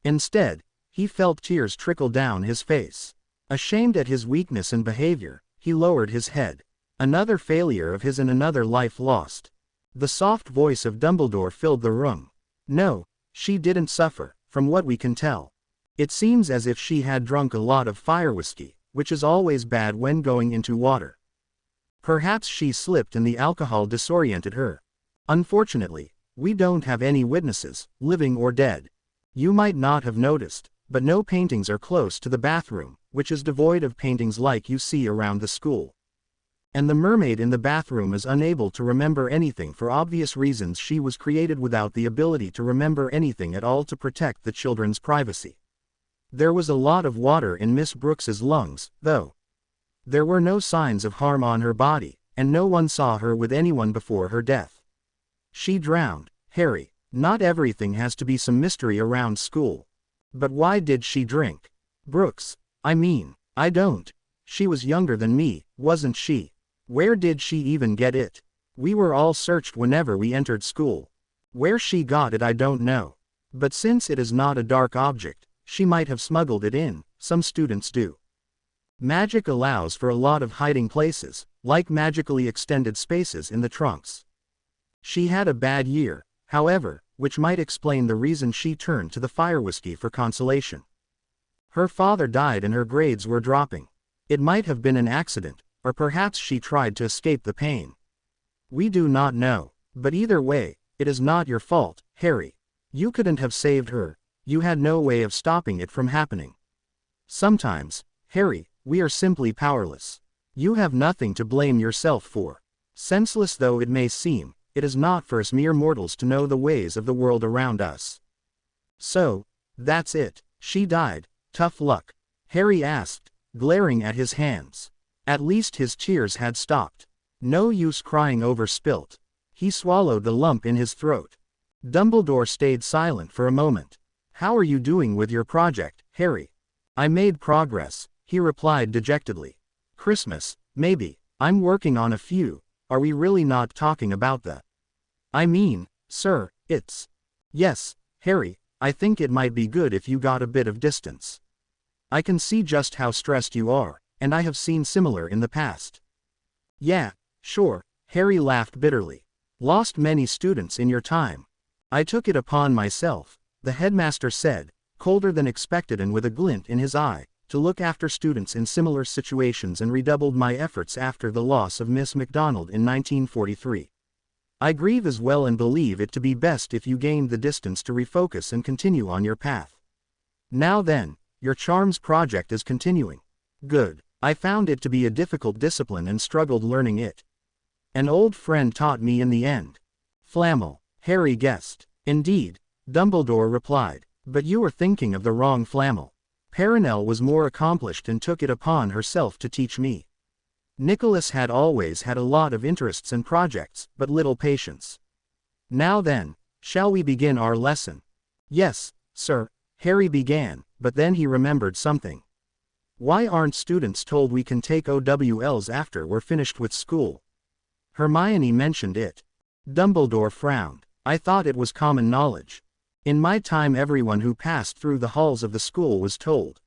Instead, he felt tears trickle down his face. Ashamed at his weakness and behavior, he lowered his head. Another failure of his and another life lost. The soft voice of Dumbledore filled the room. No, she didn't suffer, from what we can tell. It seems as if she had drunk a lot of fire whiskey, which is always bad when going into water. Perhaps she slipped and the alcohol disoriented her. Unfortunately, we don't have any witnesses, living or dead. You might not have noticed, but no paintings are close to the bathroom, which is devoid of paintings like you see around the school. And the mermaid in the bathroom is unable to remember anything for obvious reasons. She was created without the ability to remember anything at all to protect the children's privacy. There was a lot of water in Miss Brooks's lungs, though. There were no signs of harm on her body, and no one saw her with anyone before her death. She drowned, Harry. Not everything has to be some mystery around school. But why did she drink? Brooks, I mean, I don't. She was younger than me, wasn't she? Where did she even get it? We were all searched whenever we entered school. Where she got it I don't know. But since it is not a dark object, she might have smuggled it in, some students do. Magic allows for a lot of hiding places, like magically extended spaces in the trunks. She had a bad year, however, which might explain the reason she turned to the fire whiskey for consolation. Her father died and her grades were dropping. It might have been an accident, or perhaps she tried to escape the pain. We do not know, but either way, it is not your fault, Harry. You couldn't have saved her, you had no way of stopping it from happening. Sometimes, Harry, we are simply powerless. You have nothing to blame yourself for. Senseless though it may seem, it is not for us mere mortals to know the ways of the world around us. So, that's it, she died, tough luck? Harry asked, glaring at his hands. At least his tears had stopped. No use crying over spilt. He swallowed the lump in his throat. Dumbledore stayed silent for a moment. How are you doing with your project, Harry? I made progress, he replied dejectedly. Christmas, maybe. I'm working on a few. Are we really not talking about the... I mean, sir, it's... Yes, Harry, I think it might be good if you got a bit of distance. I can see just how stressed you are, and I have seen similar in the past. Yeah, sure, Harry laughed bitterly. Lost many students in your time. I took it upon myself, the headmaster said, colder than expected and with a glint in his eye, to look after students in similar situations and redoubled my efforts after the loss of Miss MacDonald in 1943. I grieve as well and believe it to be best if you gained the distance to refocus and continue on your path. Now then, your charms project is continuing. Good. I found it to be a difficult discipline and struggled learning it. An old friend taught me in the end. Flammel, Harry guessed. Indeed, Dumbledore replied, but you are thinking of the wrong Flammel. Perenelle was more accomplished and took it upon herself to teach me. Nicholas had always had a lot of interests and projects, but little patience. Now then, shall we begin our lesson? Yes, sir, Harry began, but then he remembered something. Why aren't students told we can take OWLs after we're finished with school? Hermione mentioned it. Dumbledore frowned. I thought it was common knowledge. In my time everyone who passed through the halls of the school was told.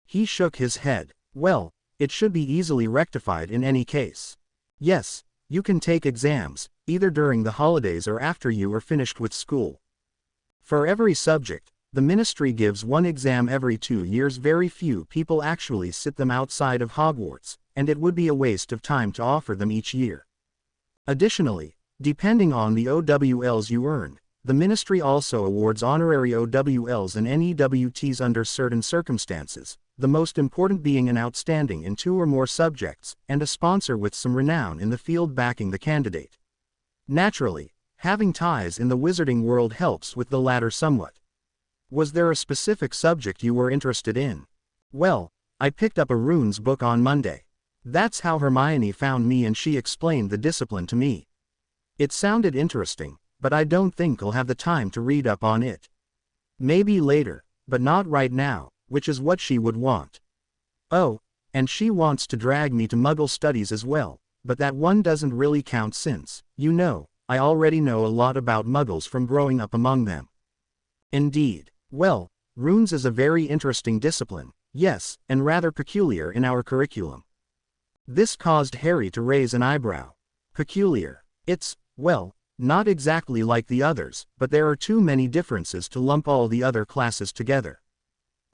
He shook his head. Well, it should be easily rectified in any case. Yes, you can take exams, either during the holidays or after you are finished with school. For every subject, the ministry gives one exam every 2 years. Very few people actually sit them outside of Hogwarts, and it would be a waste of time to offer them each year. Additionally, depending on the OWLs you earned, The ministry also awards honorary OWLs and NEWTs under certain circumstances, the most important being an outstanding in 2 or more subjects, and a sponsor with some renown in the field backing the candidate. Naturally, having ties in the wizarding world helps with the latter somewhat. Was there a specific subject you were interested in? Well, I picked up a runes book on Monday. That's how Hermione found me, and she explained the discipline to me. It sounded interesting, but I don't think I'll have the time to read up on it. Maybe later, but not right now, which is what she would want. Oh, and she wants to drag me to Muggle studies as well, but that one doesn't really count since, you know, I already know a lot about Muggles from growing up among them. Indeed. Well, runes is a very interesting discipline, yes, and rather peculiar in our curriculum. This caused Harry to raise an eyebrow. Peculiar. It's, well, not exactly like the others, but there are too many differences to lump all the other classes together.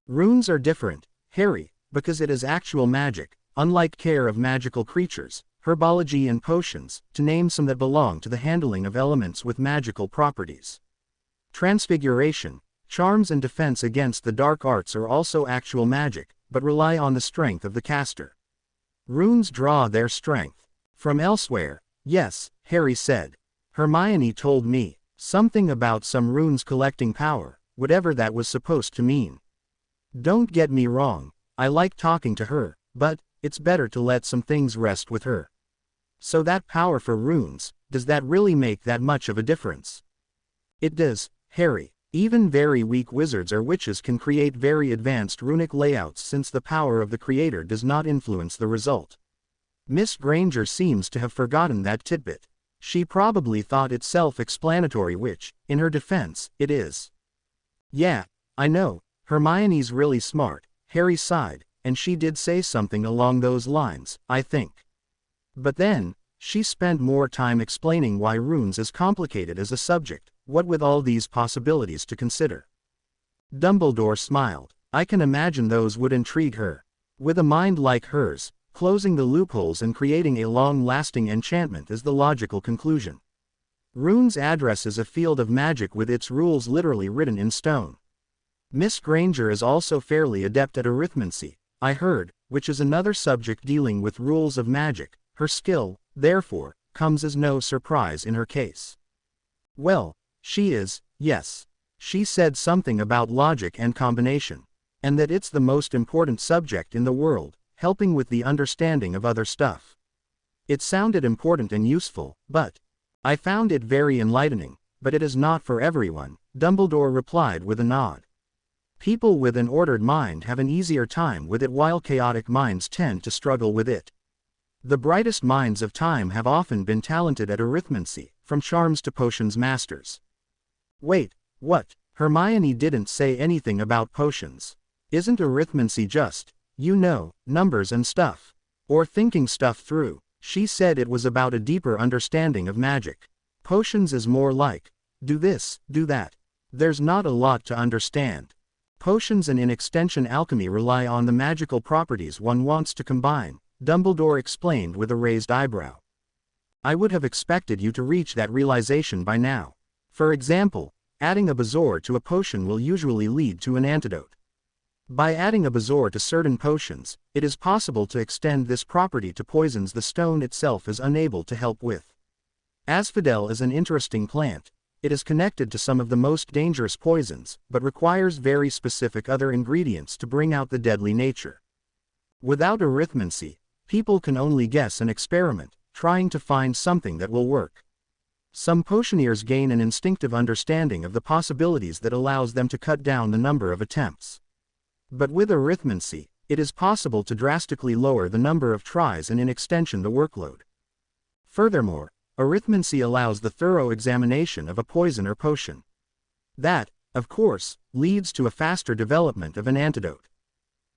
Runes are different, Harry, because it is actual magic, unlike care of magical creatures, herbology and potions, to name some that belong to the handling of elements with magical properties. Transfiguration, charms and defense against the dark arts are also actual magic, but rely on the strength of the caster. Runes draw their strength from elsewhere. Yes, Harry said. Hermione told me something about some runes collecting power, whatever that was supposed to mean. Don't get me wrong, I like talking to her, but it's better to let some things rest with her. So that power for runes, does that really make that much of a difference? It does, Harry. Even very weak wizards or witches can create very advanced runic layouts, since the power of the creator does not influence the result. Miss Granger seems to have forgotten that tidbit. She probably thought it self-explanatory, which, in her defense, it is. Yeah, I know, Hermione's really smart, Harry sighed, and she did say something along those lines, I think. But then, she spent more time explaining why runes is complicated as a subject, what with all these possibilities to consider. Dumbledore smiled. I can imagine those would intrigue her. With a mind like hers, closing the loopholes and creating a long-lasting enchantment is the logical conclusion. Runes addresses a field of magic with its rules literally written in stone. Miss Granger is also fairly adept at arithmancy, I heard, which is another subject dealing with rules of magic. Her skill, therefore, comes as no surprise in her case. Well, she is, yes. She said something about logic and combination, and that it's the most important subject in the world, helping with the understanding of other stuff. It sounded important and useful, but I found it very enlightening, but it is not for everyone, Dumbledore replied with a nod. People with an ordered mind have an easier time with it, while chaotic minds tend to struggle with it. The brightest minds of time have often been talented at arithmancy, from charms to potions masters. Wait, what? Hermione didn't say anything about potions. Isn't arithmancy just, you know, numbers and stuff? Or thinking stuff through? She said it was about a deeper understanding of magic. Potions is more like, do this, do that. There's not a lot to understand. Potions and in extension alchemy rely on the magical properties one wants to combine, Dumbledore explained with a raised eyebrow. I would have expected you to reach that realization by now. For example, adding a bezoar to a potion will usually lead to an antidote. By adding a bezoar to certain potions, it is possible to extend this property to poisons the stone itself is unable to help with. Asphodel is an interesting plant. It is connected to some of the most dangerous poisons, but requires very specific other ingredients to bring out the deadly nature. Without arithmancy, people can only guess and experiment, trying to find something that will work. Some potioneers gain an instinctive understanding of the possibilities that allows them to cut down the number of attempts. But with arithmancy, it is possible to drastically lower the number of tries and in extension the workload. Furthermore, arithmancy allows the thorough examination of a poison or potion. That, of course, leads to a faster development of an antidote.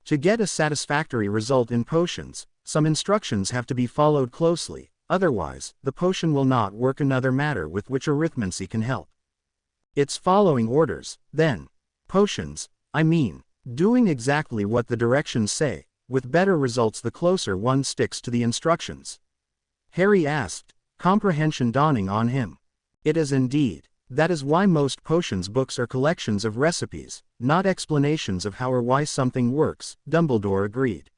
To get a satisfactory result in potions, some instructions have to be followed closely, otherwise, the potion will not work. Another matter with which arithmancy can help. It's following orders, then. Potions, I mean, doing exactly what the directions say, with better results the closer one sticks to the instructions. Harry asked, comprehension dawning on him. It is indeed. That is why most potions books are collections of recipes, not explanations of how or why something works, Dumbledore agreed.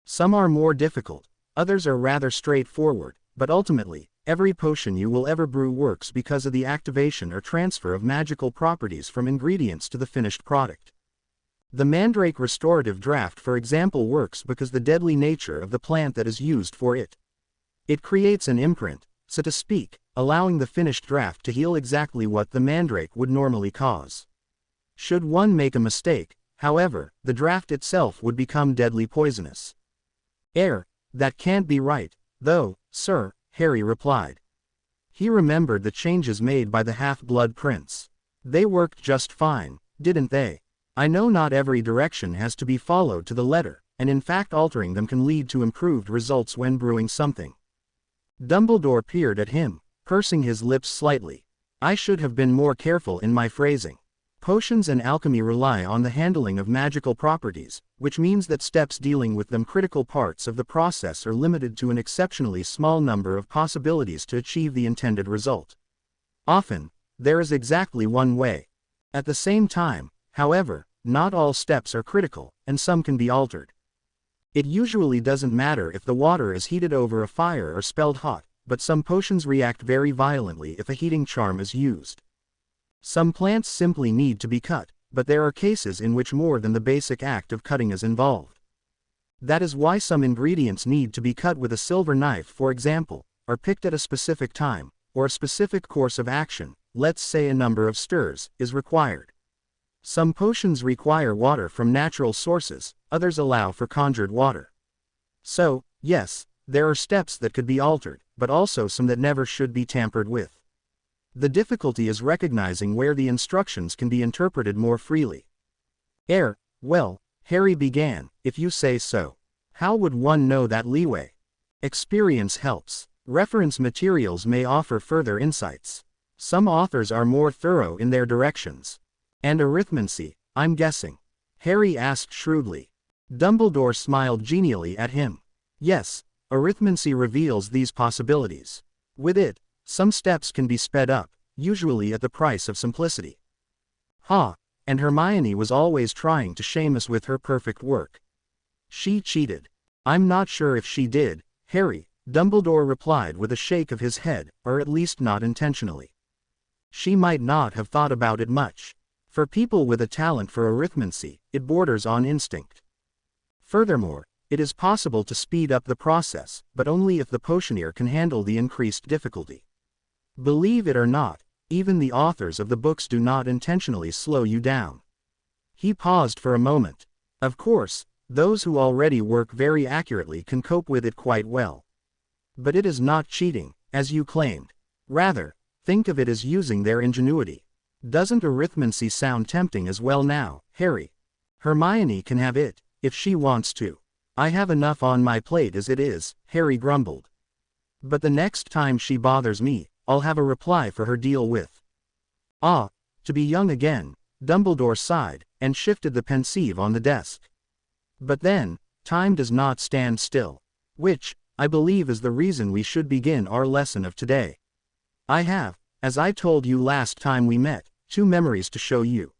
Some are more difficult, others are rather straightforward, but ultimately, every potion you will ever brew works because of the activation or transfer of magical properties from ingredients to the finished product. The mandrake restorative draught, for example, works because the deadly nature of the plant that is used for it. It creates an imprint, so to speak, allowing the finished draught to heal exactly what the mandrake would normally cause. Should one make a mistake, however, the draught itself would become deadly poisonous. That can't be right, though, sir, Harry replied. He remembered the changes made by the Half-Blood Prince. They worked just fine, didn't they? I know not every direction has to be followed to the letter, and in fact altering them can lead to improved results when brewing something. Dumbledore peered at him, pursing his lips slightly. I should have been more careful in my phrasing. Potions and alchemy rely on the handling of magical properties, which means that steps dealing with them critical parts of the process are limited to an exceptionally small number of possibilities to achieve the intended result. Often, there is exactly one way. At the same time, however, not all steps are critical, and some can be altered. It usually doesn't matter if the water is heated over a fire or spelled hot, but some potions react very violently if a heating charm is used. Some plants simply need to be cut, but there are cases in which more than the basic act of cutting is involved. That is why some ingredients need to be cut with a silver knife, for example, or picked at a specific time, or a specific course of action, let's say a number of stirs, is required. Some potions require water from natural sources, others allow for conjured water. So, yes, there are steps that could be altered, but also some that never should be tampered with. The difficulty is recognizing where the instructions can be interpreted more freely. Well, Harry began, if you say so. How would one know that leeway? Experience helps. Reference materials may offer further insights. Some authors are more thorough in their directions. And arithmancy, I'm guessing? Harry asked shrewdly. Dumbledore smiled genially at him. Yes, arithmancy reveals these possibilities. With it, some steps can be sped up, usually at the price of simplicity. And Hermione was always trying to shame us with her perfect work. She cheated. I'm not sure if she did, Harry, Dumbledore replied with a shake of his head, or at least not intentionally. She might not have thought about it much. For people with a talent for arithmancy, it borders on instinct. Furthermore, it is possible to speed up the process, but only if the potioneer can handle the increased difficulty. Believe it or not, even the authors of the books do not intentionally slow you down. He paused for a moment. Of course, those who already work very accurately can cope with it quite well. But it is not cheating, as you claimed. Rather, think of it as using their ingenuity. Doesn't arithmancy sound tempting as well now, Harry? Hermione can have it, if she wants to. I have enough on my plate as it is, Harry grumbled. But the next time she bothers me, I'll have a reply for her deal with. To be young again, Dumbledore sighed, and shifted the pensieve on the desk. But then, time does not stand still. Which, I believe, is the reason we should begin our lesson of today. I have, as I told you last time we met, 2 memories to show you.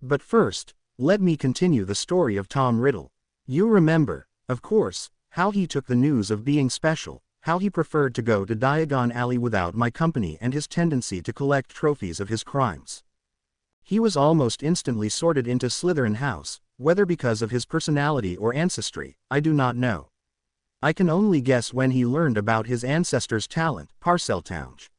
But first, let me continue the story of Tom Riddle. You remember, of course, how he took the news of being special, how he preferred to go to Diagon Alley without my company, and his tendency to collect trophies of his crimes. He was almost instantly sorted into Slytherin House, whether because of his personality or ancestry, I do not know. I can only guess when he learned about his ancestor's talent, Parseltonge.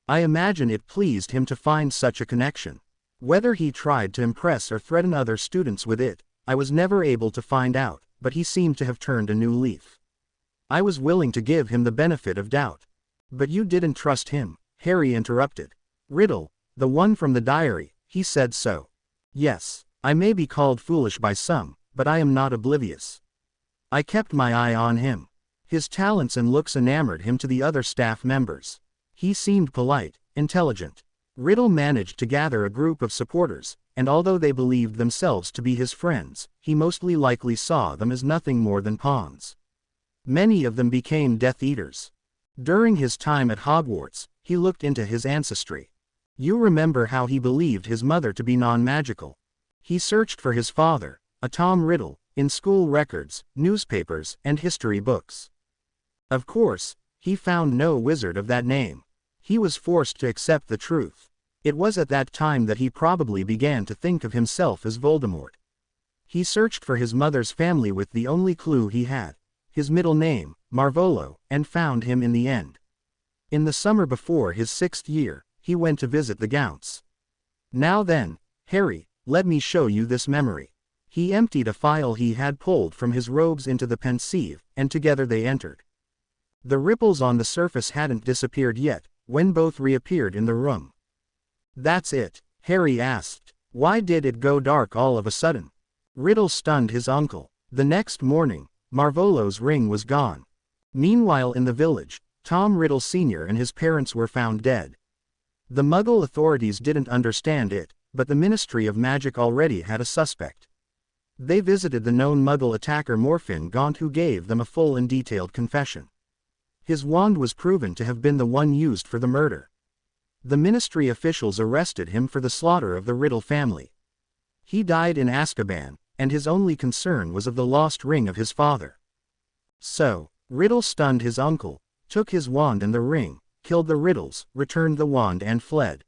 I imagine it pleased him to find such a connection. Whether he tried to impress or threaten other students with it, I was never able to find out, but he seemed to have turned a new leaf. I was willing to give him the benefit of doubt. But you didn't trust him, Harry interrupted. Riddle, the one from the diary, he said so. Yes, I may be called foolish by some, but I am not oblivious. I kept my eye on him. His talents and looks enamored him to the other staff members. He seemed polite, intelligent. Riddle managed to gather a group of supporters, and although they believed themselves to be his friends, he mostly likely saw them as nothing more than pawns. Many of them became Death Eaters. During his time at Hogwarts, he looked into his ancestry. You remember how he believed his mother to be non-magical. He searched for his father, a Tom Riddle, in school records, newspapers, and history books. Of course, he found no wizard of that name. He was forced to accept the truth. It was at that time that he probably began to think of himself as Voldemort. He searched for his mother's family with the only clue he had, his middle name, Marvolo, and found him in the end. In the summer before his 6th year, he went to visit the Gounts. Now then, Harry, let me show you this memory. He emptied a file he had pulled from his robes into the pensieve, and together they entered. The ripples on the surface hadn't disappeared yet, when both reappeared in the room. That's it, Harry asked. Why did it go dark all of a sudden? Riddle stunned his uncle. The next morning, Marvolo's ring was gone. Meanwhile in the village, Tom Riddle Sr. and his parents were found dead. The Muggle authorities didn't understand it, but the Ministry of Magic already had a suspect. They visited the known Muggle attacker Morphin Gaunt, who gave them a full and detailed confession. His wand was proven to have been the one used for the murder. The Ministry officials arrested him for the slaughter of the Riddle family. He died in Azkaban, and his only concern was of the lost ring of his father. So, Riddle stunned his uncle, took his wand and the ring, killed the Riddles, returned the wand and fled.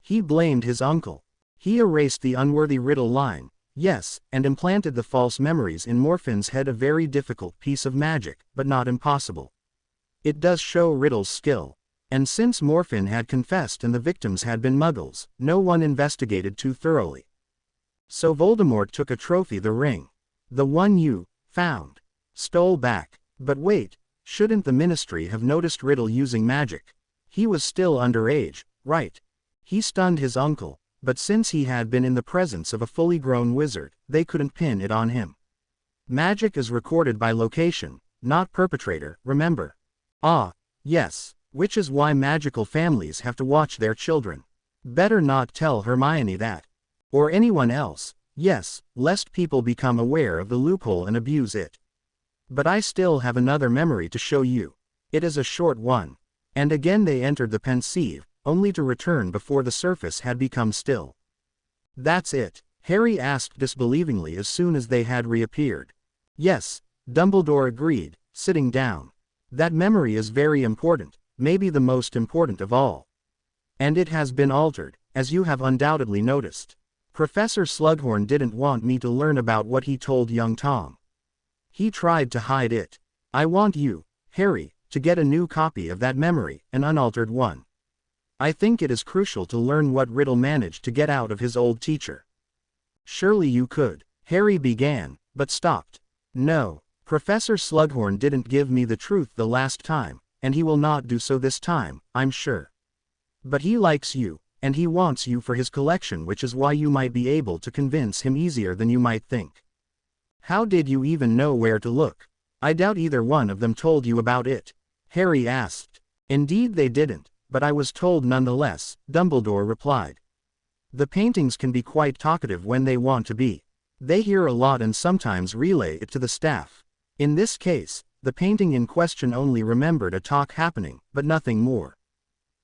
He blamed his uncle. He erased the unworthy Riddle line, yes, and implanted the false memories in Morphin's head, a very difficult piece of magic, but not impossible. It does show Riddle's skill. And since Morphin had confessed and the victims had been Muggles, no one investigated too thoroughly. So Voldemort took a trophy, the ring. The one you found. Stole back. But wait, shouldn't the Ministry have noticed Riddle using magic? He was still underage, right? He stunned his uncle, but since he had been in the presence of a fully grown wizard, they couldn't pin it on him. Magic is recorded by location, not perpetrator, remember? Ah, yes, which is why magical families have to watch their children. Better not tell Hermione that. Or anyone else, yes, lest people become aware of the loophole and abuse it. But I still have another memory to show you. It is a short one. And again they entered the pensieve, only to return before the surface had become still. That's it? Harry asked disbelievingly as soon as they had reappeared. Yes, Dumbledore agreed, sitting down. That memory is very important, maybe the most important of all. And it has been altered, as you have undoubtedly noticed. Professor Slughorn didn't want me to learn about what he told young Tom. He tried to hide it. I want you, Harry, to get a new copy of that memory, an unaltered one. I think it is crucial to learn what Riddle managed to get out of his old teacher. Surely you could, Harry began, but stopped. No, Professor Slughorn didn't give me the truth the last time, and he will not do so this time, I'm sure. But he likes you, and he wants you for his collection, which is why you might be able to convince him easier than you might think. How did you even know where to look? I doubt either one of them told you about it, Harry asked. Indeed they didn't, but I was told nonetheless, Dumbledore replied. The paintings can be quite talkative when they want to be. They hear a lot and sometimes relay it to the staff. In this case, the painting in question only remembered a talk happening, but nothing more.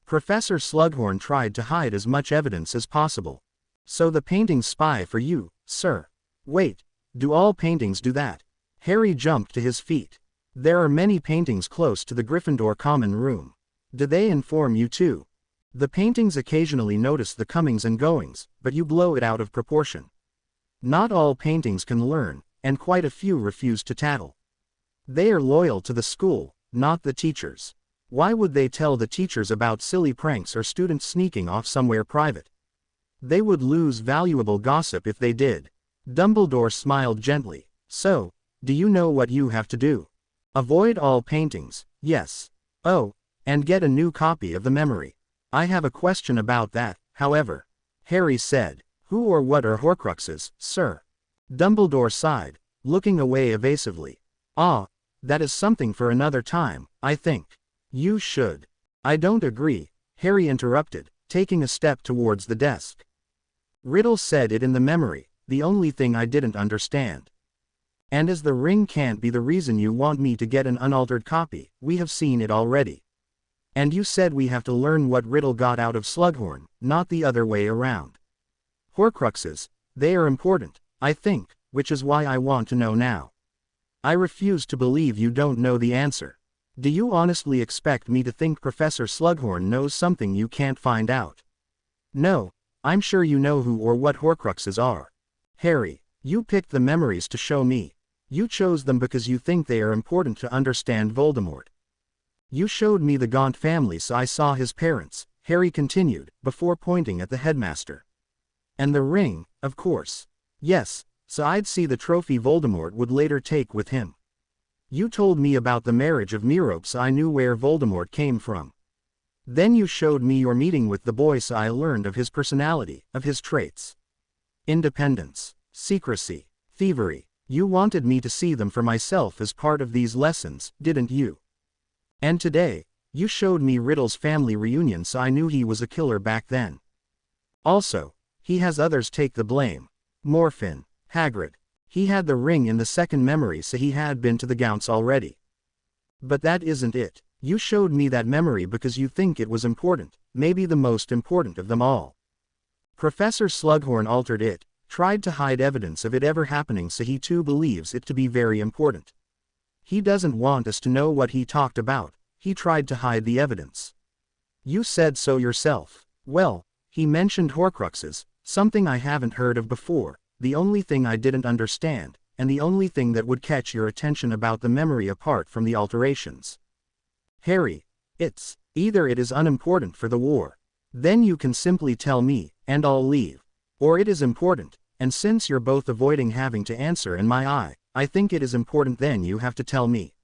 Professor Slughorn tried to hide as much evidence as possible. So the paintings spy for you, sir. Wait, do all paintings do that? Harry jumped to his feet. There are many paintings close to the Gryffindor common room. Do they inform you too? The paintings occasionally notice the comings and goings, but you blow it out of proportion. Not all paintings can learn, and quite a few refuse to tattle. They are loyal to the school, not the teachers. Why would they tell the teachers about silly pranks or students sneaking off somewhere private? They would lose valuable gossip if they did. Dumbledore smiled gently. So, do you know what you have to do? Avoid all paintings, yes. Oh, and get a new copy of the memory. I have a question about that, however. Harry said. Who or what are Horcruxes, sir? Dumbledore sighed, looking away evasively. Ah, that is something for another time, I think. You should. I don't agree, Harry interrupted, taking a step towards the desk. Riddle said it in the memory, the only thing I didn't understand. And as the ring can't be the reason you want me to get an unaltered copy, we have seen it already. And you said we have to learn what Riddle got out of Slughorn, not the other way around. Horcruxes, they are important, I think, which is why I want to know now. I refuse to believe you don't know the answer. Do you honestly expect me to think Professor Slughorn knows something you can't find out? No, I'm sure you know who or what Horcruxes are. Harry, you picked the memories to show me. You chose them because you think they are important to understand Voldemort. You showed me the Gaunt family so I saw his parents, Harry continued, before pointing at the headmaster. And the ring, of course. Yes, so I'd see the trophy Voldemort would later take with him. You told me about the marriage of Merope so I knew where Voldemort came from. Then you showed me your meeting with the boy so I learned of his personality, of his traits. Independence, secrecy, thievery. You wanted me to see them for myself as part of these lessons, didn't you? And today, you showed me Riddle's family reunion so I knew he was a killer back then. Also, he has others take the blame. Morphin, Hagrid. He had the ring in the second memory so he had been to the Gaunts already. But that isn't it. You showed me that memory because you think it was important, maybe the most important of them all. Professor Slughorn altered it, tried to hide evidence of it ever happening so he too believes it to be very important. He doesn't want us to know what he talked about, he tried to hide the evidence. You said so yourself. Well, he mentioned Horcruxes, something I haven't heard of before, the only thing I didn't understand, and the only thing that would catch your attention about the memory apart from the alterations. Harry, either it is unimportant for the war. Then you can simply tell me, and I'll leave. Or it is important, and since you're both avoiding having to answer in my eye, I think it is important then you have to tell me.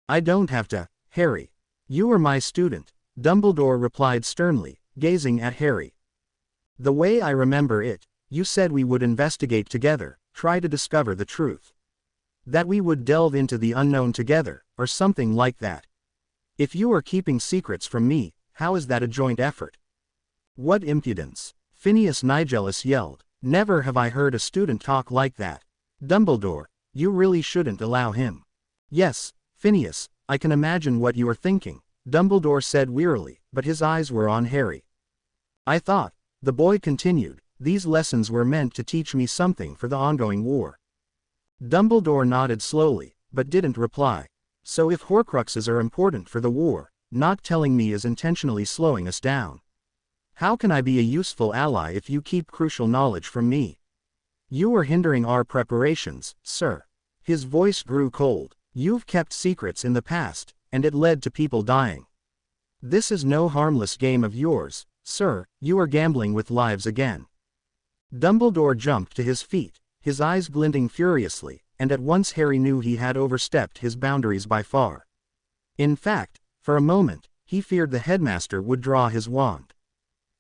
I don't have to, Harry. You are my student, Dumbledore replied sternly, gazing at Harry. The way I remember it, you said we would investigate together, try to discover the truth. That we would delve into the unknown together, or something like that. If you are keeping secrets from me, how is that a joint effort? What impudence! Phineas Nigellus yelled. Never have I heard a student talk like that. Dumbledore, you really shouldn't allow him. Yes, Phineas, I can imagine what you are thinking, Dumbledore said wearily, but his eyes were on Harry. I thought, the boy continued, these lessons were meant to teach me something for the ongoing war. Dumbledore nodded slowly, but didn't reply. So if Horcruxes are important for the war, not telling me is intentionally slowing us down. How can I be a useful ally if you keep crucial knowledge from me? You are hindering our preparations, sir. His voice grew cold. You've kept secrets in the past, and it led to people dying. This is no harmless game of yours, sir, you are gambling with lives again. Dumbledore jumped to his feet, his eyes glinting furiously, and at once Harry knew he had overstepped his boundaries by far. In fact, for a moment, he feared the headmaster would draw his wand.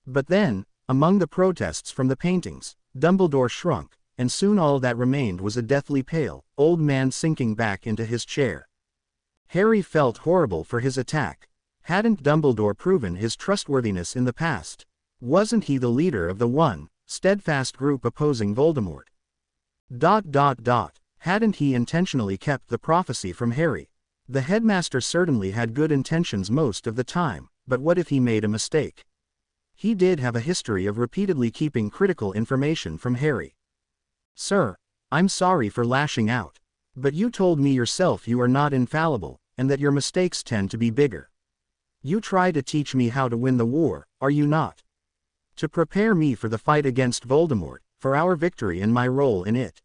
But then, among the protests from the paintings, Dumbledore shrunk, and soon all that remained was a deathly pale, old man sinking back into his chair. Harry felt horrible for his attack. Hadn't Dumbledore proven his trustworthiness in the past? Wasn't he the leader of the one, steadfast group opposing Voldemort? Hadn't he intentionally kept the prophecy from Harry? The headmaster certainly had good intentions most of the time, but what if he made a mistake? He did have a history of repeatedly keeping critical information from Harry. Sir, I'm sorry for lashing out. But you told me yourself you are not infallible, and that your mistakes tend to be bigger. You try to teach me how to win the war, are you not? To prepare me for the fight against Voldemort, for our victory and my role in it.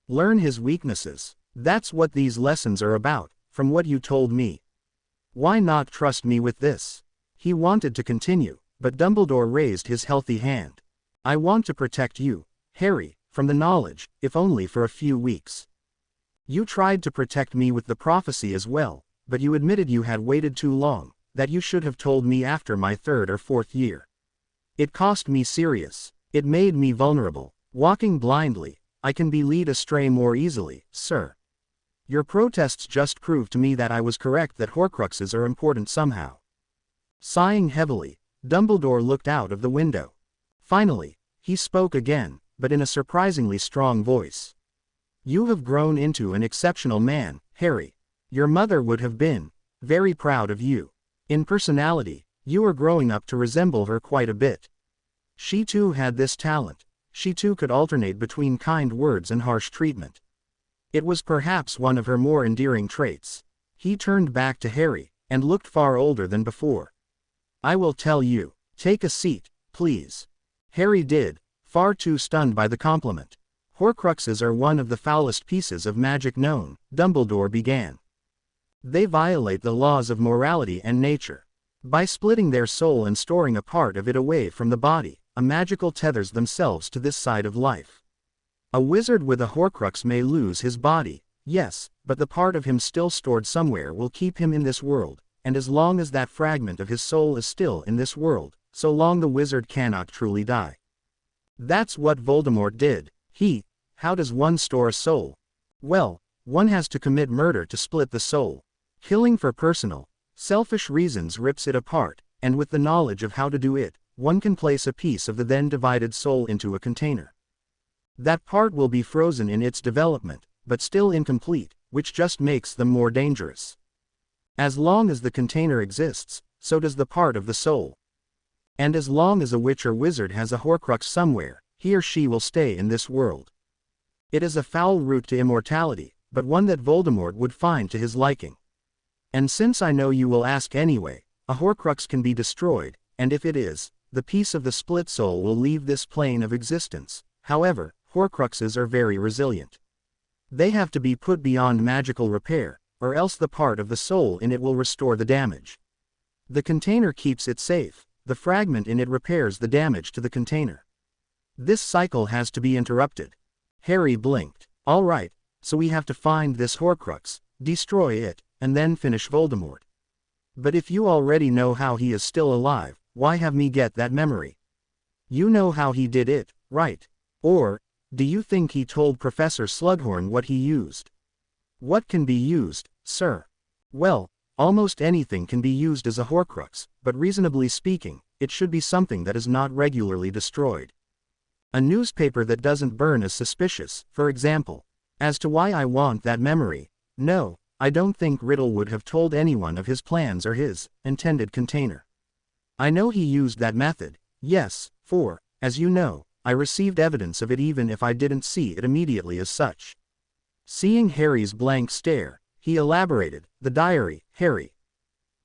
Learn his weaknesses. That's what these lessons are about, from what you told me. Why not trust me with this? He wanted to continue, but Dumbledore raised his healthy hand. I want to protect you, Harry, from the knowledge, if only for a few weeks. You tried to protect me with the prophecy as well, but you admitted you had waited too long, that you should have told me after my 3rd or 4th year. It cost me serious. It made me vulnerable. Walking blindly, I can be led astray more easily, sir. Your protests just proved to me that I was correct that Horcruxes are important somehow. Sighing heavily, Dumbledore looked out of the window. Finally, he spoke again, but in a surprisingly strong voice. You have grown into an exceptional man, Harry. Your mother would have been very proud of you. In personality, you are growing up to resemble her quite a bit. She too had this talent. She too could alternate between kind words and harsh treatment. It was perhaps one of her more endearing traits. He turned back to Harry, and looked far older than before. I will tell you. Take a seat, please. Harry did, far too stunned by the compliment. Horcruxes are one of the foulest pieces of magic known, Dumbledore began. They violate the laws of morality and nature. By splitting their soul and storing a part of it away from the body, a magical tethers themselves to this side of life. A wizard with a Horcrux may lose his body, yes, but the part of him still stored somewhere will keep him in this world, and as long as that fragment of his soul is still in this world, so long the wizard cannot truly die. That's what Voldemort did. How does one store a soul? Well, one has to commit murder to split the soul. Killing for personal, selfish reasons rips it apart, and with the knowledge of how to do it, one can place a piece of the then divided soul into a container. That part will be frozen in its development, but still incomplete, which just makes them more dangerous. As long as the container exists, so does the part of the soul. And as long as a witch or wizard has a Horcrux somewhere, he or she will stay in this world. It is a foul route to immortality, but one that Voldemort would find to his liking. And since I know you will ask anyway, a Horcrux can be destroyed, and if it is, the piece of the split soul will leave this plane of existence. However, Horcruxes are very resilient. They have to be put beyond magical repair, or else the part of the soul in it will restore the damage. The container keeps it safe, the fragment in it repairs the damage to the container. This cycle has to be interrupted. Harry blinked. All right, so we have to find this Horcrux, destroy it, and then finish Voldemort. But if you already know how he is still alive, why have me get that memory? You know how he did it, right? Or, do you think he told Professor Slughorn what he used? What can be used, sir? Well, almost anything can be used as a Horcrux, but reasonably speaking, it should be something that is not regularly destroyed. A newspaper that doesn't burn is suspicious, for example. As to why I want that memory, no, I don't think Riddle would have told anyone of his plans or his intended container. I know he used that method, yes, for, as you know, I received evidence of it even if I didn't see it immediately as such. Seeing Harry's blank stare, he elaborated, the diary, Harry.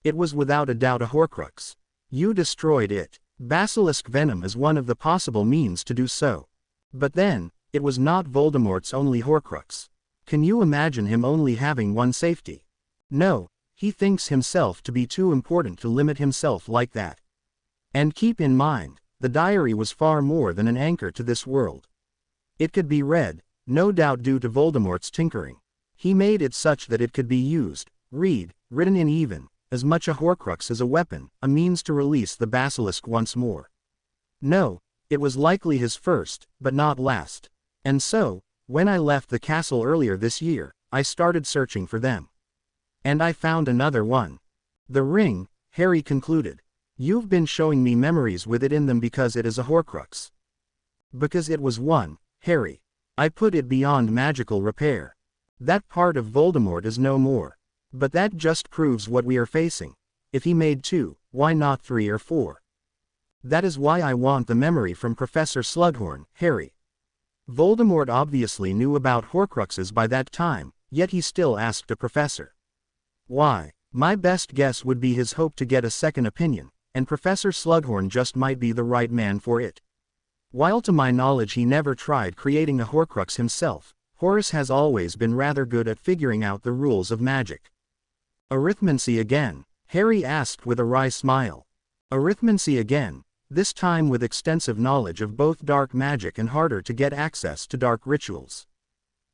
It was without a doubt a Horcrux. You destroyed it. Basilisk venom is one of the possible means to do so. But then, it was not Voldemort's only Horcrux. Can you imagine him only having one safety? No, he thinks himself to be too important to limit himself like that. And keep in mind, the diary was far more than an anchor to this world. It could be read, no doubt due to Voldemort's tinkering. He made it such that it could be used, written in even, as much a Horcrux as a weapon, a means to release the basilisk once more. No, it was likely his first, but not last. And so, when I left the castle earlier this year, I started searching for them. And I found another one. The ring, Harry concluded. You've been showing me memories with it in them because it is a Horcrux. Because it was one, Harry. I put it beyond magical repair. That part of Voldemort is no more. But that just proves what we are facing. If he made 2, why not 3 or 4? That is why I want the memory from Professor Slughorn, Harry. Voldemort obviously knew about Horcruxes by that time, yet he still asked a professor. Why? My best guess would be his hope to get a second opinion, and Professor Slughorn just might be the right man for it. While to my knowledge he never tried creating a Horcrux himself, Horace has always been rather good at figuring out the rules of magic. Arithmancy again? Harry asked with a wry smile. Arithmancy again, this time with extensive knowledge of both dark magic and harder to get access to dark rituals.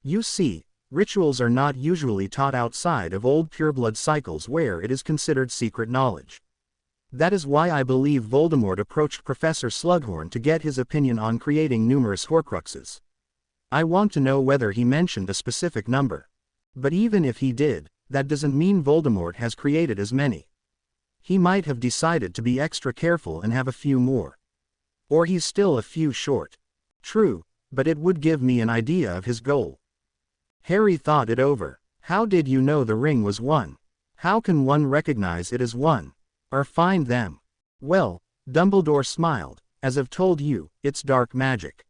You see, rituals are not usually taught outside of old pureblood cycles where it is considered secret knowledge. That is why I believe Voldemort approached Professor Slughorn to get his opinion on creating numerous Horcruxes. I want to know whether he mentioned a specific number. But even if he did, that doesn't mean Voldemort has created as many. He might have decided to be extra careful and have a few more. Or he's still a few short. True, but it would give me an idea of his goal. Harry thought it over. How did you know the ring was one? How can one recognize it as one? Or find them. Well, Dumbledore smiled, as I've told you, it's dark magic.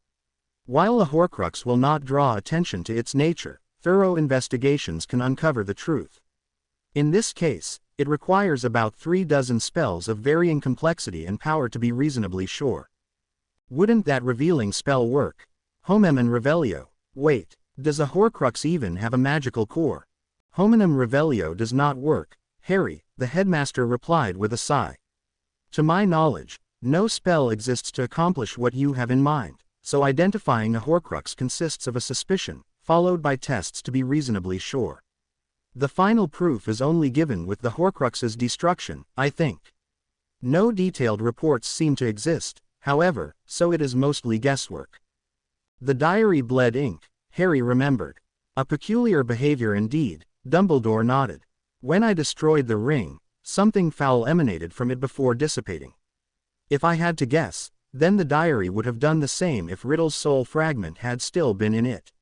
While a Horcrux will not draw attention to its nature, thorough investigations can uncover the truth. In this case, it requires about 36 spells of varying complexity and power to be reasonably sure. Wouldn't that revealing spell work? Hominem Revelio. Wait, does a Horcrux even have a magical core? Hominem Revelio does not work, Harry, the headmaster replied with a sigh. To my knowledge, no spell exists to accomplish what you have in mind, so identifying a Horcrux consists of a suspicion, followed by tests to be reasonably sure. The final proof is only given with the Horcrux's destruction, I think. No detailed reports seem to exist, however, so it is mostly guesswork. The diary bled ink, Harry remembered. A peculiar behavior indeed, Dumbledore nodded. When I destroyed the ring, something foul emanated from it before dissipating. If I had to guess, then the diary would have done the same if Riddle's soul fragment had still been in it.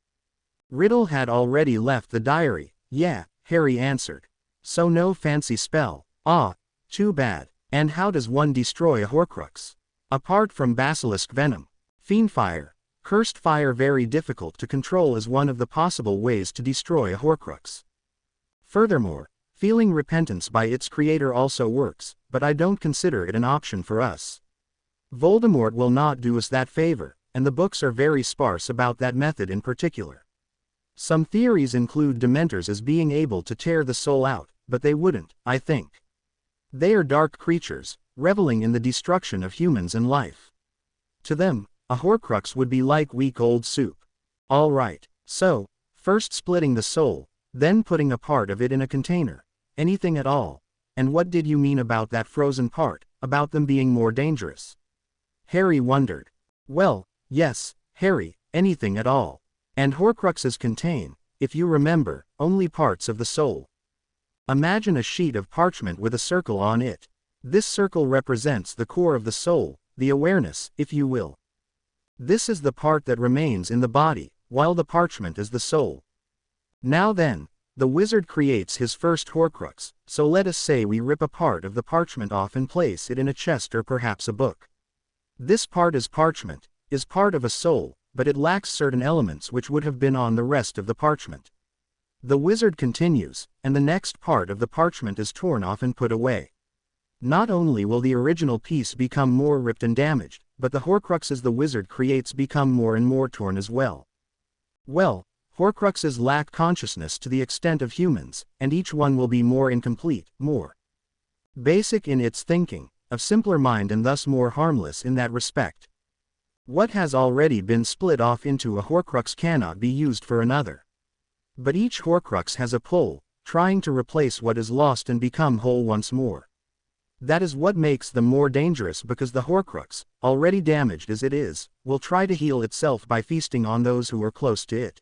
Riddle had already left the diary, yeah, Harry answered. So no fancy spell. Ah, too bad. And how does one destroy a Horcrux? Apart from basilisk venom, fiendfire, cursed fire very difficult to control is one of the possible ways to destroy a Horcrux. Furthermore, feeling repentance by its creator also works, but I don't consider it an option for us. Voldemort will not do us that favor, and the books are very sparse about that method in particular. Some theories include Dementors as being able to tear the soul out, but they wouldn't, I think. They are dark creatures, reveling in the destruction of humans and life. To them, a Horcrux would be like week old soup. All right, so, first splitting the soul, then putting a part of it in a container. Anything at all. And what did you mean about that frozen part, about them being more dangerous? Harry wondered. Well, yes, Harry, anything at all. And Horcruxes contain, if you remember, only parts of the soul. Imagine a sheet of parchment with a circle on it. This circle represents the core of the soul, the awareness, if you will. This is the part that remains in the body, while the parchment is the soul. Now then, the wizard creates his first Horcrux, so let us say we rip a part of the parchment off and place it in a chest or perhaps a book. This part is parchment, is part of a soul, but it lacks certain elements which would have been on the rest of the parchment. The wizard continues, and the next part of the parchment is torn off and put away. Not only will the original piece become more ripped and damaged, but the Horcruxes the wizard creates become more and more torn as well. Well, Horcruxes lack consciousness to the extent of humans, and each one will be more incomplete, more basic in its thinking, of simpler mind and thus more harmless in that respect. What has already been split off into a Horcrux cannot be used for another. But each Horcrux has a pull, trying to replace what is lost and become whole once more. That is what makes them more dangerous because the Horcrux, already damaged as it is, will try to heal itself by feasting on those who are close to it.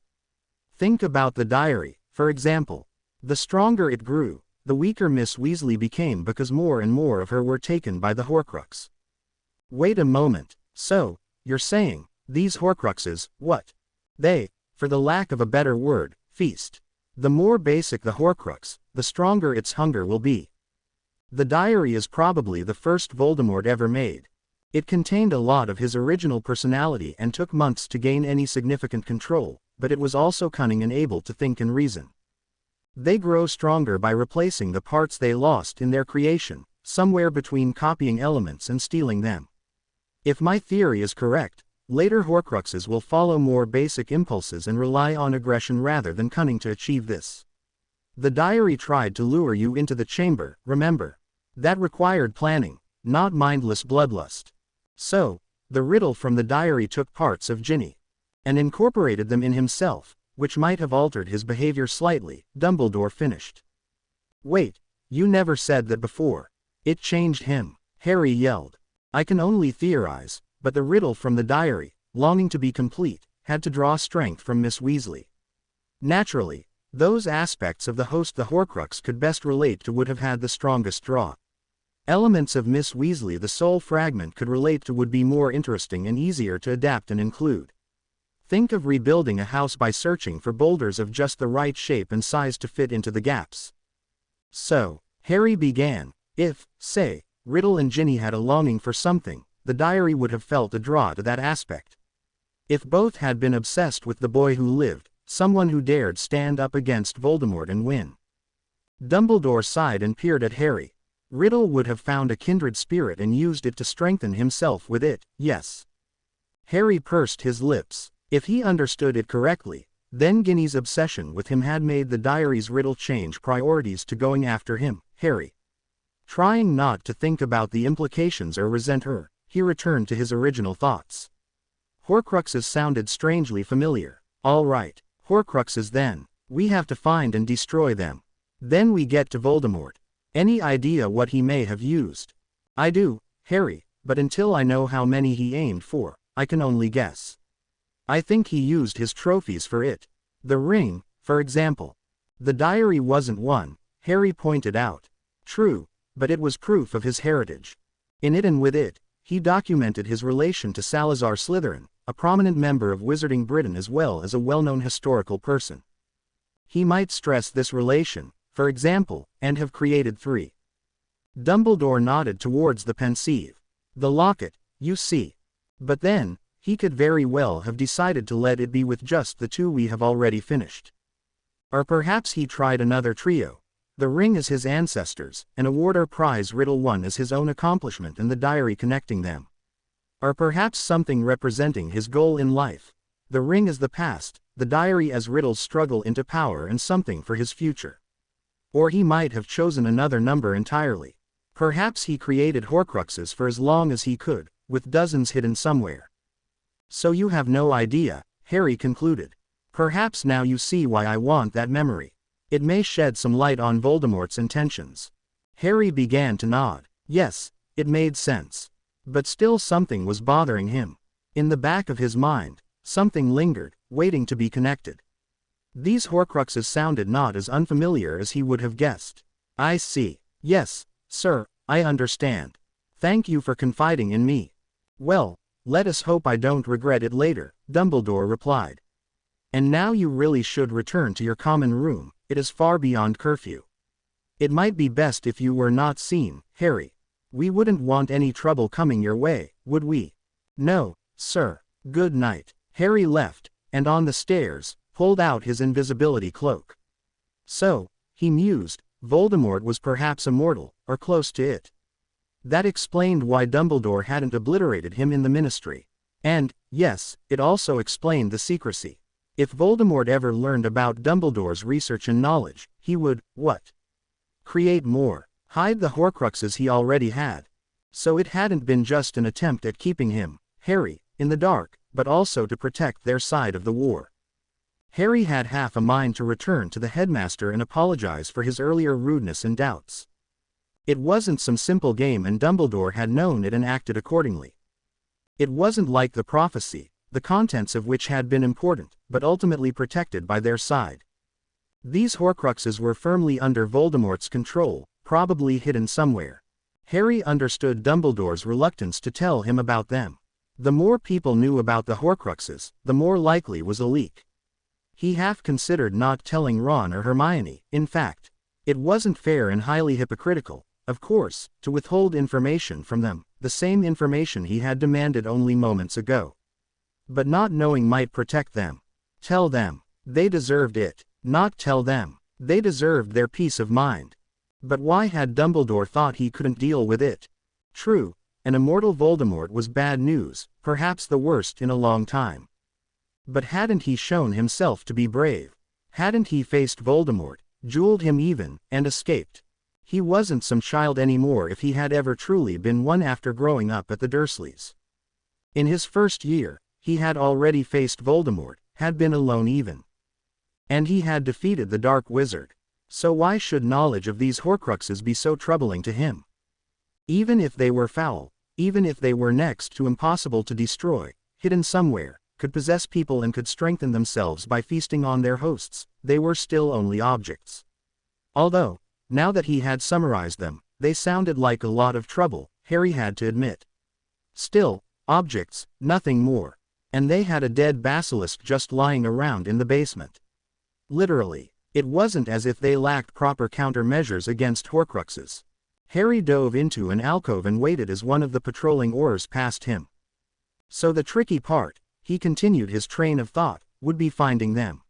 Think about the diary, for example. The stronger it grew, the weaker Miss Weasley became because more and more of her were taken by the Horcrux. Wait a moment, so, you're saying, these Horcruxes, what? They, for the lack of a better word, feast. The more basic the Horcrux, the stronger its hunger will be. The diary is probably the first Voldemort ever made. It contained a lot of his original personality and took months to gain any significant control, but it was also cunning and able to think and reason. They grow stronger by replacing the parts they lost in their creation, somewhere between copying elements and stealing them. If my theory is correct, later Horcruxes will follow more basic impulses and rely on aggression rather than cunning to achieve this. The diary tried to lure you into the chamber, remember? That required planning, not mindless bloodlust. So, the Riddle from the diary took parts of Ginny and incorporated them in himself, which might have altered his behavior slightly, Dumbledore finished. Wait, you never said that before. It changed him, Harry yelled. I can only theorize, but the Riddle from the diary, longing to be complete, had to draw strength from Miss Weasley. Naturally, those aspects of the host the Horcrux could best relate to would have had the strongest draw. Elements of Miss Weasley the soul fragment could relate to would be more interesting and easier to adapt and include. Think of rebuilding a house by searching for boulders of just the right shape and size to fit into the gaps. So, Harry began, if, say, Riddle and Ginny had a longing for something, the diary would have felt a draw to that aspect. If both had been obsessed with the boy who lived, someone who dared stand up against Voldemort and win. Dumbledore sighed and peered at Harry. Riddle would have found a kindred spirit and used it to strengthen himself with it, yes. Harry pursed his lips. If he understood it correctly, then Ginny's obsession with him had made the diary's Riddle change priorities to going after him, Harry. Trying not to think about the implications or resent her, he returned to his original thoughts. Horcruxes sounded strangely familiar. All right, Horcruxes then. We have to find and destroy them. Then we get to Voldemort. Any idea what he may have used? I do, Harry, but until I know how many he aimed for, I can only guess. I think he used his trophies for it. The ring, for example. The diary wasn't one, Harry pointed out. True, but it was proof of his heritage. In it and with it, he documented his relation to Salazar Slytherin, a prominent member of Wizarding Britain as well as a well-known historical person. He might stress this relation, for example, and have created 3. Dumbledore nodded towards the pensieve. The locket, you see. But then, he could very well have decided to let it be with just the 2 we have already finished. Or perhaps he tried another trio. The ring as his ancestors, an award or prize Riddle won as his own accomplishment and the diary connecting them. Or perhaps something representing his goal in life. The ring as the past, the diary as Riddle's struggle into power and something for his future. Or he might have chosen another number entirely. Perhaps he created Horcruxes for as long as he could, with dozens hidden somewhere. So you have no idea, Harry concluded. Perhaps now you see why I want that memory. It may shed some light on Voldemort's intentions. Harry began to nod. Yes, it made sense. But still something was bothering him. In the back of his mind, something lingered, waiting to be connected. These Horcruxes sounded not as unfamiliar as he would have guessed. I see. Yes, sir, I understand. Thank you for confiding in me. Well, let us hope I don't regret it later, Dumbledore replied. And now you really should return to your common room, it is far beyond curfew. It might be best if you were not seen, Harry. We wouldn't want any trouble coming your way, would we? No, sir. Good night. Harry left, and on the stairs, pulled out his invisibility cloak. So, he mused, Voldemort was perhaps immortal, or close to it. That explained why Dumbledore hadn't obliterated him in the Ministry. And, yes, it also explained the secrecy. If Voldemort ever learned about Dumbledore's research and knowledge, he would, what? Create more. Hide the Horcruxes he already had. So it hadn't been just an attempt at keeping him, Harry, in the dark, but also to protect their side of the war. Harry had half a mind to return to the headmaster and apologize for his earlier rudeness and doubts. It wasn't some simple game and Dumbledore had known it and acted accordingly. It wasn't like the prophecy, the contents of which had been important, but ultimately protected by their side. These Horcruxes were firmly under Voldemort's control, probably hidden somewhere. Harry understood Dumbledore's reluctance to tell him about them. The more people knew about the Horcruxes, the more likely was a leak. He half considered not telling Ron or Hermione. In fact, it wasn't fair and highly hypocritical, of course, to withhold information from them, the same information he had demanded only moments ago. But not knowing might protect them. Tell them. They deserved it. Not tell them. They deserved their peace of mind. But why had Dumbledore thought he couldn't deal with it? True, an immortal Voldemort was bad news, perhaps the worst in a long time. But hadn't he shown himself to be brave? Hadn't he faced Voldemort, jeweled him even, and escaped? He wasn't some child anymore if he had ever truly been one after growing up at the Dursleys. In his first year, he had already faced Voldemort, had been alone even. And he had defeated the Dark Wizard. So why should knowledge of these Horcruxes be so troubling to him? Even if they were foul, even if they were next to impossible to destroy, hidden somewhere, could possess people and could strengthen themselves by feasting on their hosts, they were still only objects. Although, now that he had summarized them, they sounded like a lot of trouble, Harry had to admit. Still, objects, nothing more. And they had a dead basilisk just lying around in the basement. Literally. It wasn't as if they lacked proper countermeasures against Horcruxes. Harry dove into an alcove and waited as one of the patrolling oars passed him. So the tricky part, he continued his train of thought, would be finding them.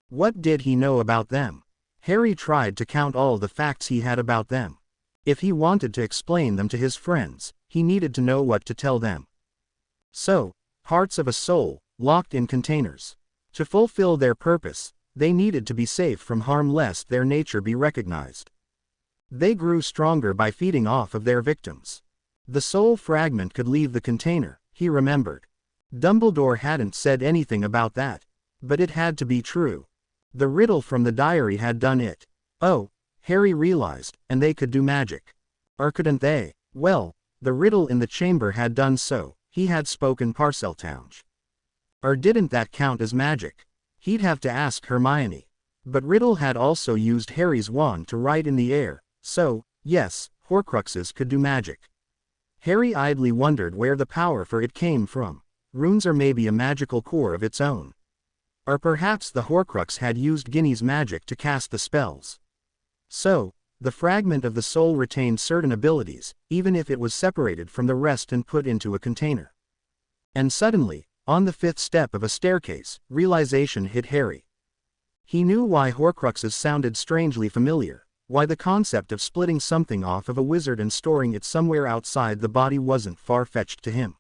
What did he know about them? Harry tried to count all the facts he had about them. If he wanted to explain them to his friends, he needed to know what to tell them. So, parts of a soul, locked in containers. To fulfill their purpose, they needed to be safe from harm lest their nature be recognized. They grew stronger by feeding off of their victims. The soul fragment could leave the container, he remembered. Dumbledore hadn't said anything about that. But it had to be true. The riddle from the diary had done it. Oh, Harry realized, and they could do magic. Or couldn't they? Well, the riddle in the chamber had done so, he had spoken Parseltongue. Or didn't that count as magic? He'd have to ask Hermione. But Riddle had also used Harry's wand to write in the air, so, yes, Horcruxes could do magic. Harry idly wondered where the power for it came from. Runes are maybe a magical core of its own. Or perhaps the Horcrux had used Ginny's magic to cast the spells. So, the fragment of the soul retained certain abilities, even if it was separated from the rest and put into a container. And suddenly, on the fifth step of a staircase, realization hit Harry. He knew why Horcruxes sounded strangely familiar, why the concept of splitting something off of a wizard and storing it somewhere outside the body wasn't far-fetched to him.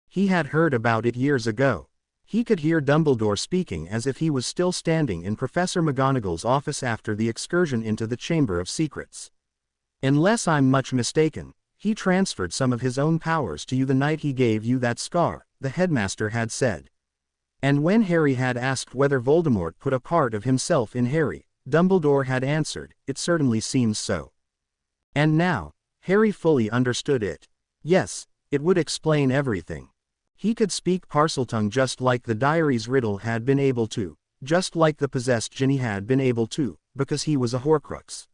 He had heard about it years ago. He could hear Dumbledore speaking as if he was still standing in Professor McGonagall's office after the excursion into the Chamber of Secrets. Unless I'm much mistaken, he transferred some of his own powers to you the night he gave you that scar, the headmaster had said. And when Harry had asked whether Voldemort put a part of himself in Harry, Dumbledore had answered, "It certainly seems so." And now, Harry fully understood it. Yes, it would explain everything. He could speak Parseltongue just like the diary's riddle had been able to, just like the possessed Ginny had been able to, because he was a Horcrux.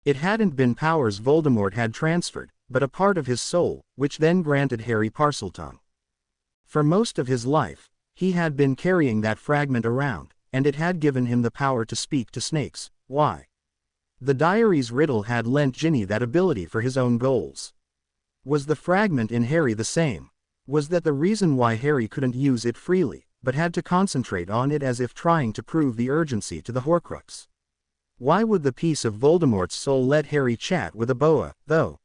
It hadn't been powers Voldemort had transferred, but a part of his soul, which then granted Harry Parseltongue. For most of his life, he had been carrying that fragment around, and it had given him the power to speak to snakes. Why? The diary's riddle had lent Ginny that ability for his own goals. Was the fragment in Harry the same? Was that the reason why Harry couldn't use it freely, but had to concentrate on it as if trying to prove the urgency to the Horcrux? Why would the piece of Voldemort's soul let Harry chat with a boa, though?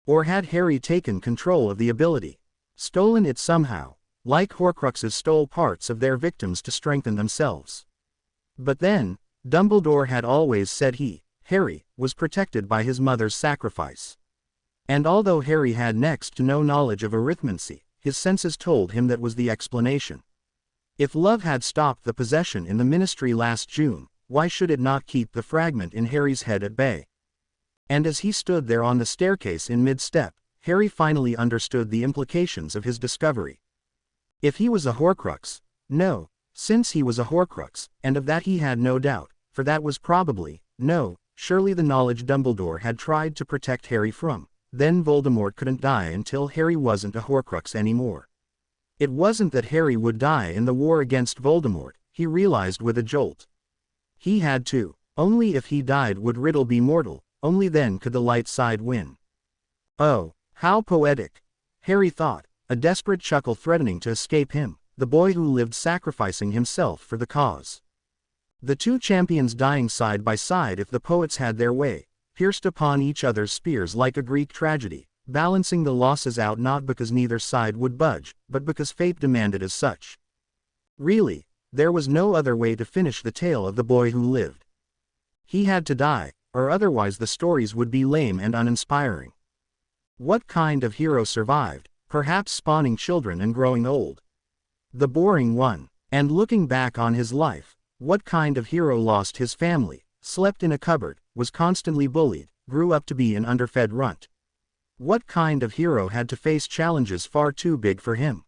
Or had Harry taken control of the ability? Stolen it somehow, like Horcruxes stole parts of their victims to strengthen themselves. But then, Dumbledore had always said he, Harry, was protected by his mother's sacrifice. And although Harry had next to no knowledge of arithmancy, his senses told him that was the explanation. If love had stopped the possession in the Ministry last June, why should it not keep the fragment in Harry's head at bay? And as he stood there on the staircase in mid-step, Harry finally understood the implications of his discovery. If he was a Horcrux, no, since he was a Horcrux, and of that he had no doubt, for that was probably, no, surely the knowledge Dumbledore had tried to protect Harry from. Then Voldemort couldn't die until Harry wasn't a Horcrux anymore. It wasn't that Harry would die in the war against Voldemort, he realized with a jolt. He had to. Only if he died would Riddle be mortal, only then could the light side win. Oh, how poetic, Harry thought, a desperate chuckle threatening to escape him, the boy who lived sacrificing himself for the cause. The two champions dying side by side if the poets had their way, pierced upon each other's spears like a Greek tragedy, balancing the losses out not because neither side would budge, but because fate demanded as such. Really, there was no other way to finish the tale of the boy who lived. He had to die, or otherwise the stories would be lame and uninspiring. What kind of hero survived, perhaps spawning children and growing old? The boring one. And looking back on his life, what kind of hero lost his family, slept in a cupboard, was constantly bullied, grew up to be an underfed runt? What kind of hero had to face challenges far too big for him?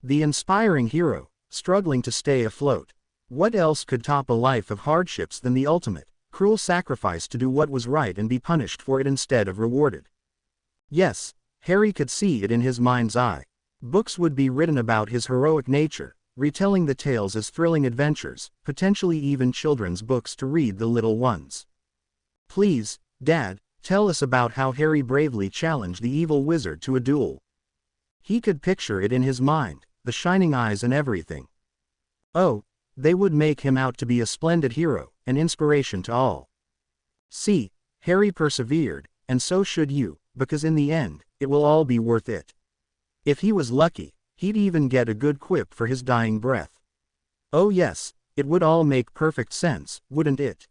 The inspiring hero, struggling to stay afloat. What else could top a life of hardships than the ultimate, cruel sacrifice to do what was right and be punished for it instead of rewarded? Yes, Harry could see it in his mind's eye. Books would be written about his heroic nature, retelling the tales as thrilling adventures, potentially even children's books to read the little ones. Please, Dad, Tell us about how Harry bravely challenged the evil wizard to a duel. He could picture it in his mind, the shining eyes and everything. Oh, they would make him out to be a splendid hero, an inspiration to all. See, Harry persevered, and so should you, because in the end, it will all be worth it. If he was lucky, he'd even get a good quip for his dying breath. Oh yes, it would all make perfect sense, wouldn't it?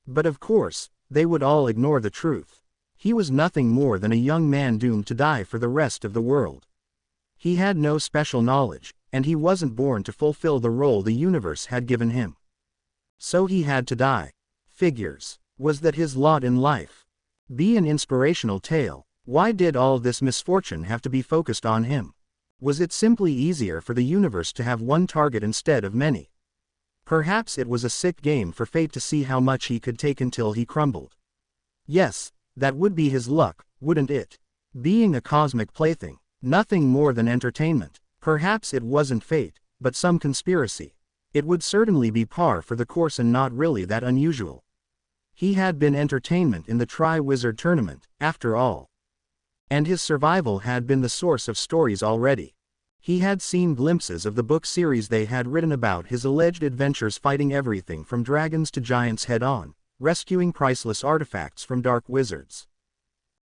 But of course, they would all ignore the truth. He was nothing more than a young man doomed to die for the rest of the world. He had no special knowledge, and he wasn't born to fulfill the role the universe had given him. So he had to die. Figures. Was that his lot in life? Be an inspirational tale. Why did all this misfortune have to be focused on him? Was it simply easier for the universe to have one target instead of many? Perhaps it was a sick game for fate to see how much he could take until he crumbled. Yes, that would be his luck, wouldn't it? Being a cosmic plaything, nothing more than entertainment. Perhaps it wasn't fate, but some conspiracy. It would certainly be par for the course and not really that unusual. He had been entertainment in the Tri-Wizard tournament, after all. And his survival had been the source of stories already. He had seen glimpses of the book series they had written about his alleged adventures fighting everything from dragons to giants head-on, rescuing priceless artifacts from dark wizards.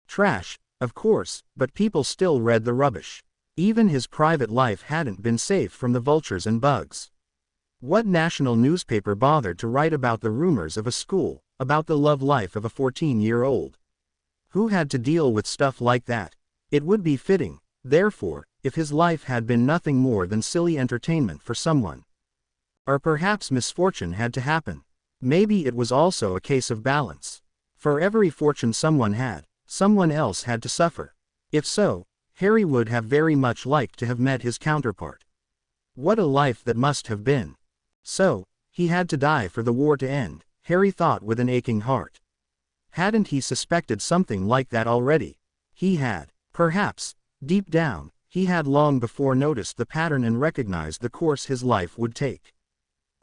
Trash, of course, but people still read the rubbish. Even his private life hadn't been safe from the vultures and bugs. What national newspaper bothered to write about the rumors of a school, about the love life of a 14-year-old? Who had to deal with stuff like that? It would be fitting, therefore, if his life had been nothing more than silly entertainment for someone. Or perhaps misfortune had to happen. Maybe it was also a case of balance. For every fortune someone had, someone else had to suffer. If so, Harry would have very much liked to have met his counterpart. What a life that must have been. So, he had to die for the war to end, Harry thought with an aching heart. Hadn't he suspected something like that already? He had. Perhaps, deep down, he had long before noticed the pattern and recognized the course his life would take.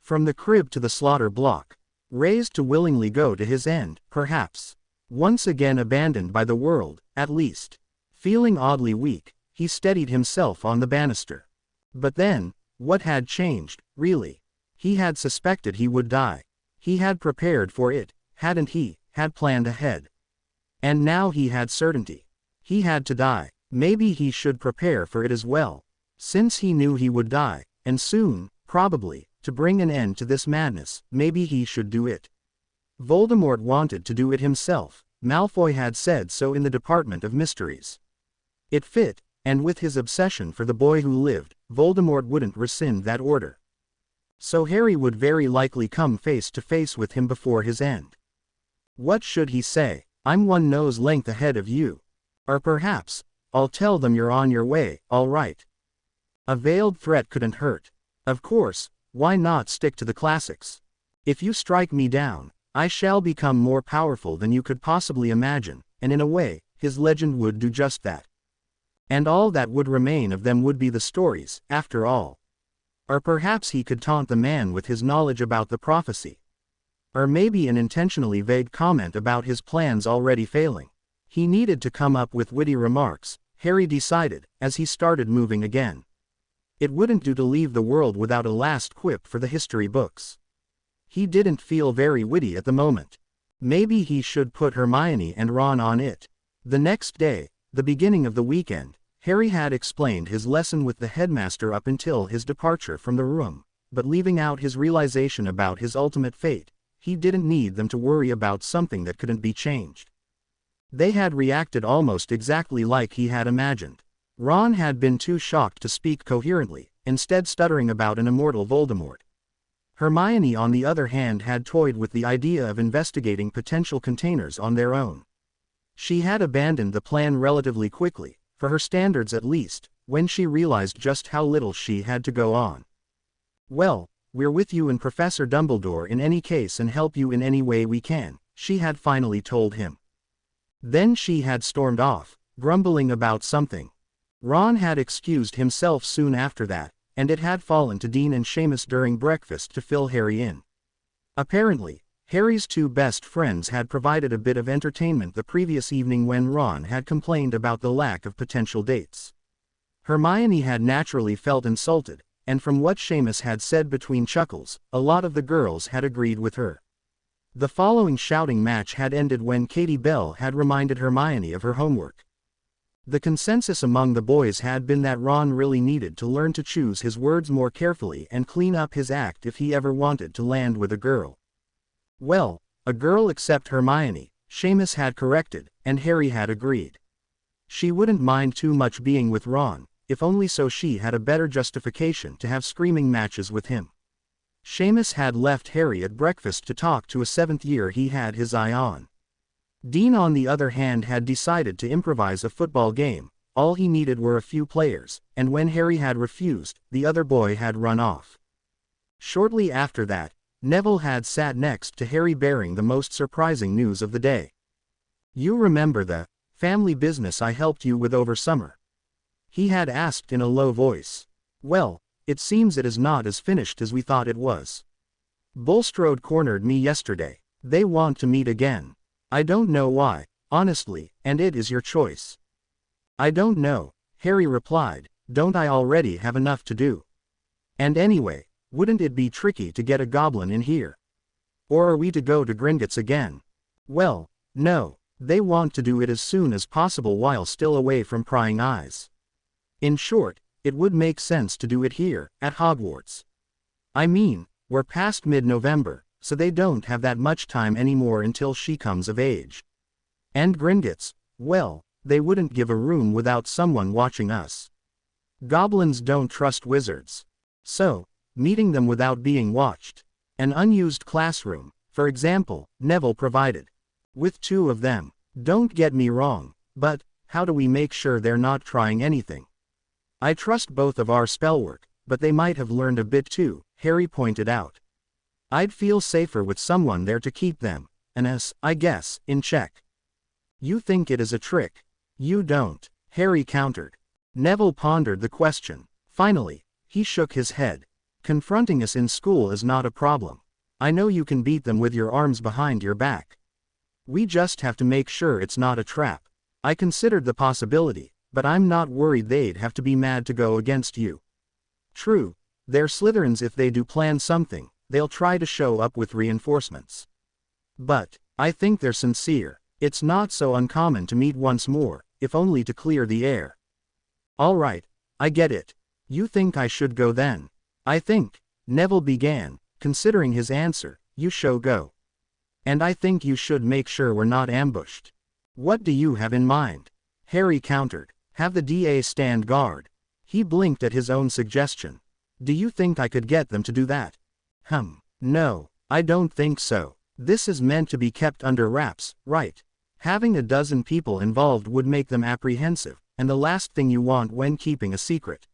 From the crib to the slaughter block. Raised to willingly go to his end, perhaps. Once again abandoned by the world, at least. Feeling oddly weak, he steadied himself on the banister. But then, what had changed, really? He had suspected he would die. He had prepared for it, hadn't he, had planned ahead. And now he had certainty. He had to die. Maybe he should prepare for it as well. Since he knew he would die, and soon, probably, to bring an end to this madness, maybe he should do it. Voldemort wanted to do it himself. Malfoy had said so in the Department of Mysteries. It fit, and with his obsession for the boy who lived, Voldemort wouldn't rescind that order. So Harry would very likely come face to face with him before his end. What should he say? I'm one nose length ahead of you. Or perhaps, I'll tell them you're on your way, all right. A veiled threat couldn't hurt. Of course, why not stick to the classics? If you strike me down, I shall become more powerful than you could possibly imagine, and in a way, his legend would do just that. And all that would remain of them would be the stories, after all. Or perhaps he could taunt the man with his knowledge about the prophecy. Or maybe an intentionally vague comment about his plans already failing. He needed to come up with witty remarks, Harry decided, as he started moving again. It wouldn't do to leave the world without a last quip for the history books. He didn't feel very witty at the moment. Maybe he should put Hermione and Ron on it. The next day, the beginning of the weekend, Harry had explained his lesson with the headmaster up until his departure from the room, but leaving out his realization about his ultimate fate, he didn't need them to worry about something that couldn't be changed. They had reacted almost exactly like he had imagined. Ron had been too shocked to speak coherently, instead stuttering about an immortal Voldemort. Hermione on the other hand had toyed with the idea of investigating potential containers on their own. She had abandoned the plan relatively quickly, for her standards at least, when she realized just how little she had to go on. Well, we're with you and Professor Dumbledore in any case and help you in any way we can, she had finally told him. Then she had stormed off, grumbling about something. Ron had excused himself soon after that, and it had fallen to Dean and Seamus during breakfast to fill Harry in. Apparently, Harry's two best friends had provided a bit of entertainment the previous evening when Ron had complained about the lack of potential dates. Hermione had naturally felt insulted, and from what Seamus had said between chuckles, a lot of the girls had agreed with her. The following shouting match had ended when Katie Bell had reminded Hermione of her homework. The consensus among the boys had been that Ron really needed to learn to choose his words more carefully and clean up his act if he ever wanted to land with a girl. Well, a girl except Hermione, Seamus had corrected, and Harry had agreed. She wouldn't mind too much being with Ron, if only so she had a better justification to have screaming matches with him. Seamus had left Harry at breakfast to talk to a seventh year he had his eye on. Dean on the other hand had decided to improvise a football game. All he needed were a few players, and when Harry had refused, the other boy had run off. Shortly after that, Neville had sat next to Harry bearing the most surprising news of the day. "You remember the family business I helped you with over summer?" he had asked in a low voice. "Well, it seems it is not as finished as we thought it was. Bulstrode cornered me yesterday. They want to meet again. I don't know why, honestly, and it is your choice." "I don't know," Harry replied. "Don't I already have enough to do? And anyway, wouldn't it be tricky to get a goblin in here? Or are we to go to Gringotts again?" "Well, no, they want to do it as soon as possible while still away from prying eyes. In short, it would make sense to do it here, at Hogwarts. I mean, we're past mid-November, so they don't have that much time anymore until she comes of age. And Gringotts, well, they wouldn't give a room without someone watching us. Goblins don't trust wizards. So, meeting them without being watched. An unused classroom, for example, Neville provided. With two of them. Don't get me wrong, but how do we make sure they're not trying anything? I trust both of our spellwork, but they might have learned a bit too," Harry pointed out. "I'd feel safer with someone there to keep them, and I guess, in check." "You think it is a trick?" "You don't," Harry countered. Neville pondered the question. Finally, he shook his head. "Confronting us in school is not a problem. I know you can beat them with your arms behind your back. We just have to make sure it's not a trap. I considered the possibility, but I'm not worried they'd have to be mad to go against you. True, they're Slytherins. If they do plan something, they'll try to show up with reinforcements. But I think they're sincere. It's not so uncommon to meet once more, if only to clear the air." "All right, I get it. You think I should go then?" "I think," Neville began, considering his answer, "you should go. And I think you should make sure we're not ambushed." "What do you have in mind?" Harry countered. "Have the DA stand guard." He blinked at his own suggestion. "Do you think I could get them to do that?" No, I don't think so. This is meant to be kept under wraps, right? Having a dozen people involved would make them apprehensive, and the last thing you want when keeping a secret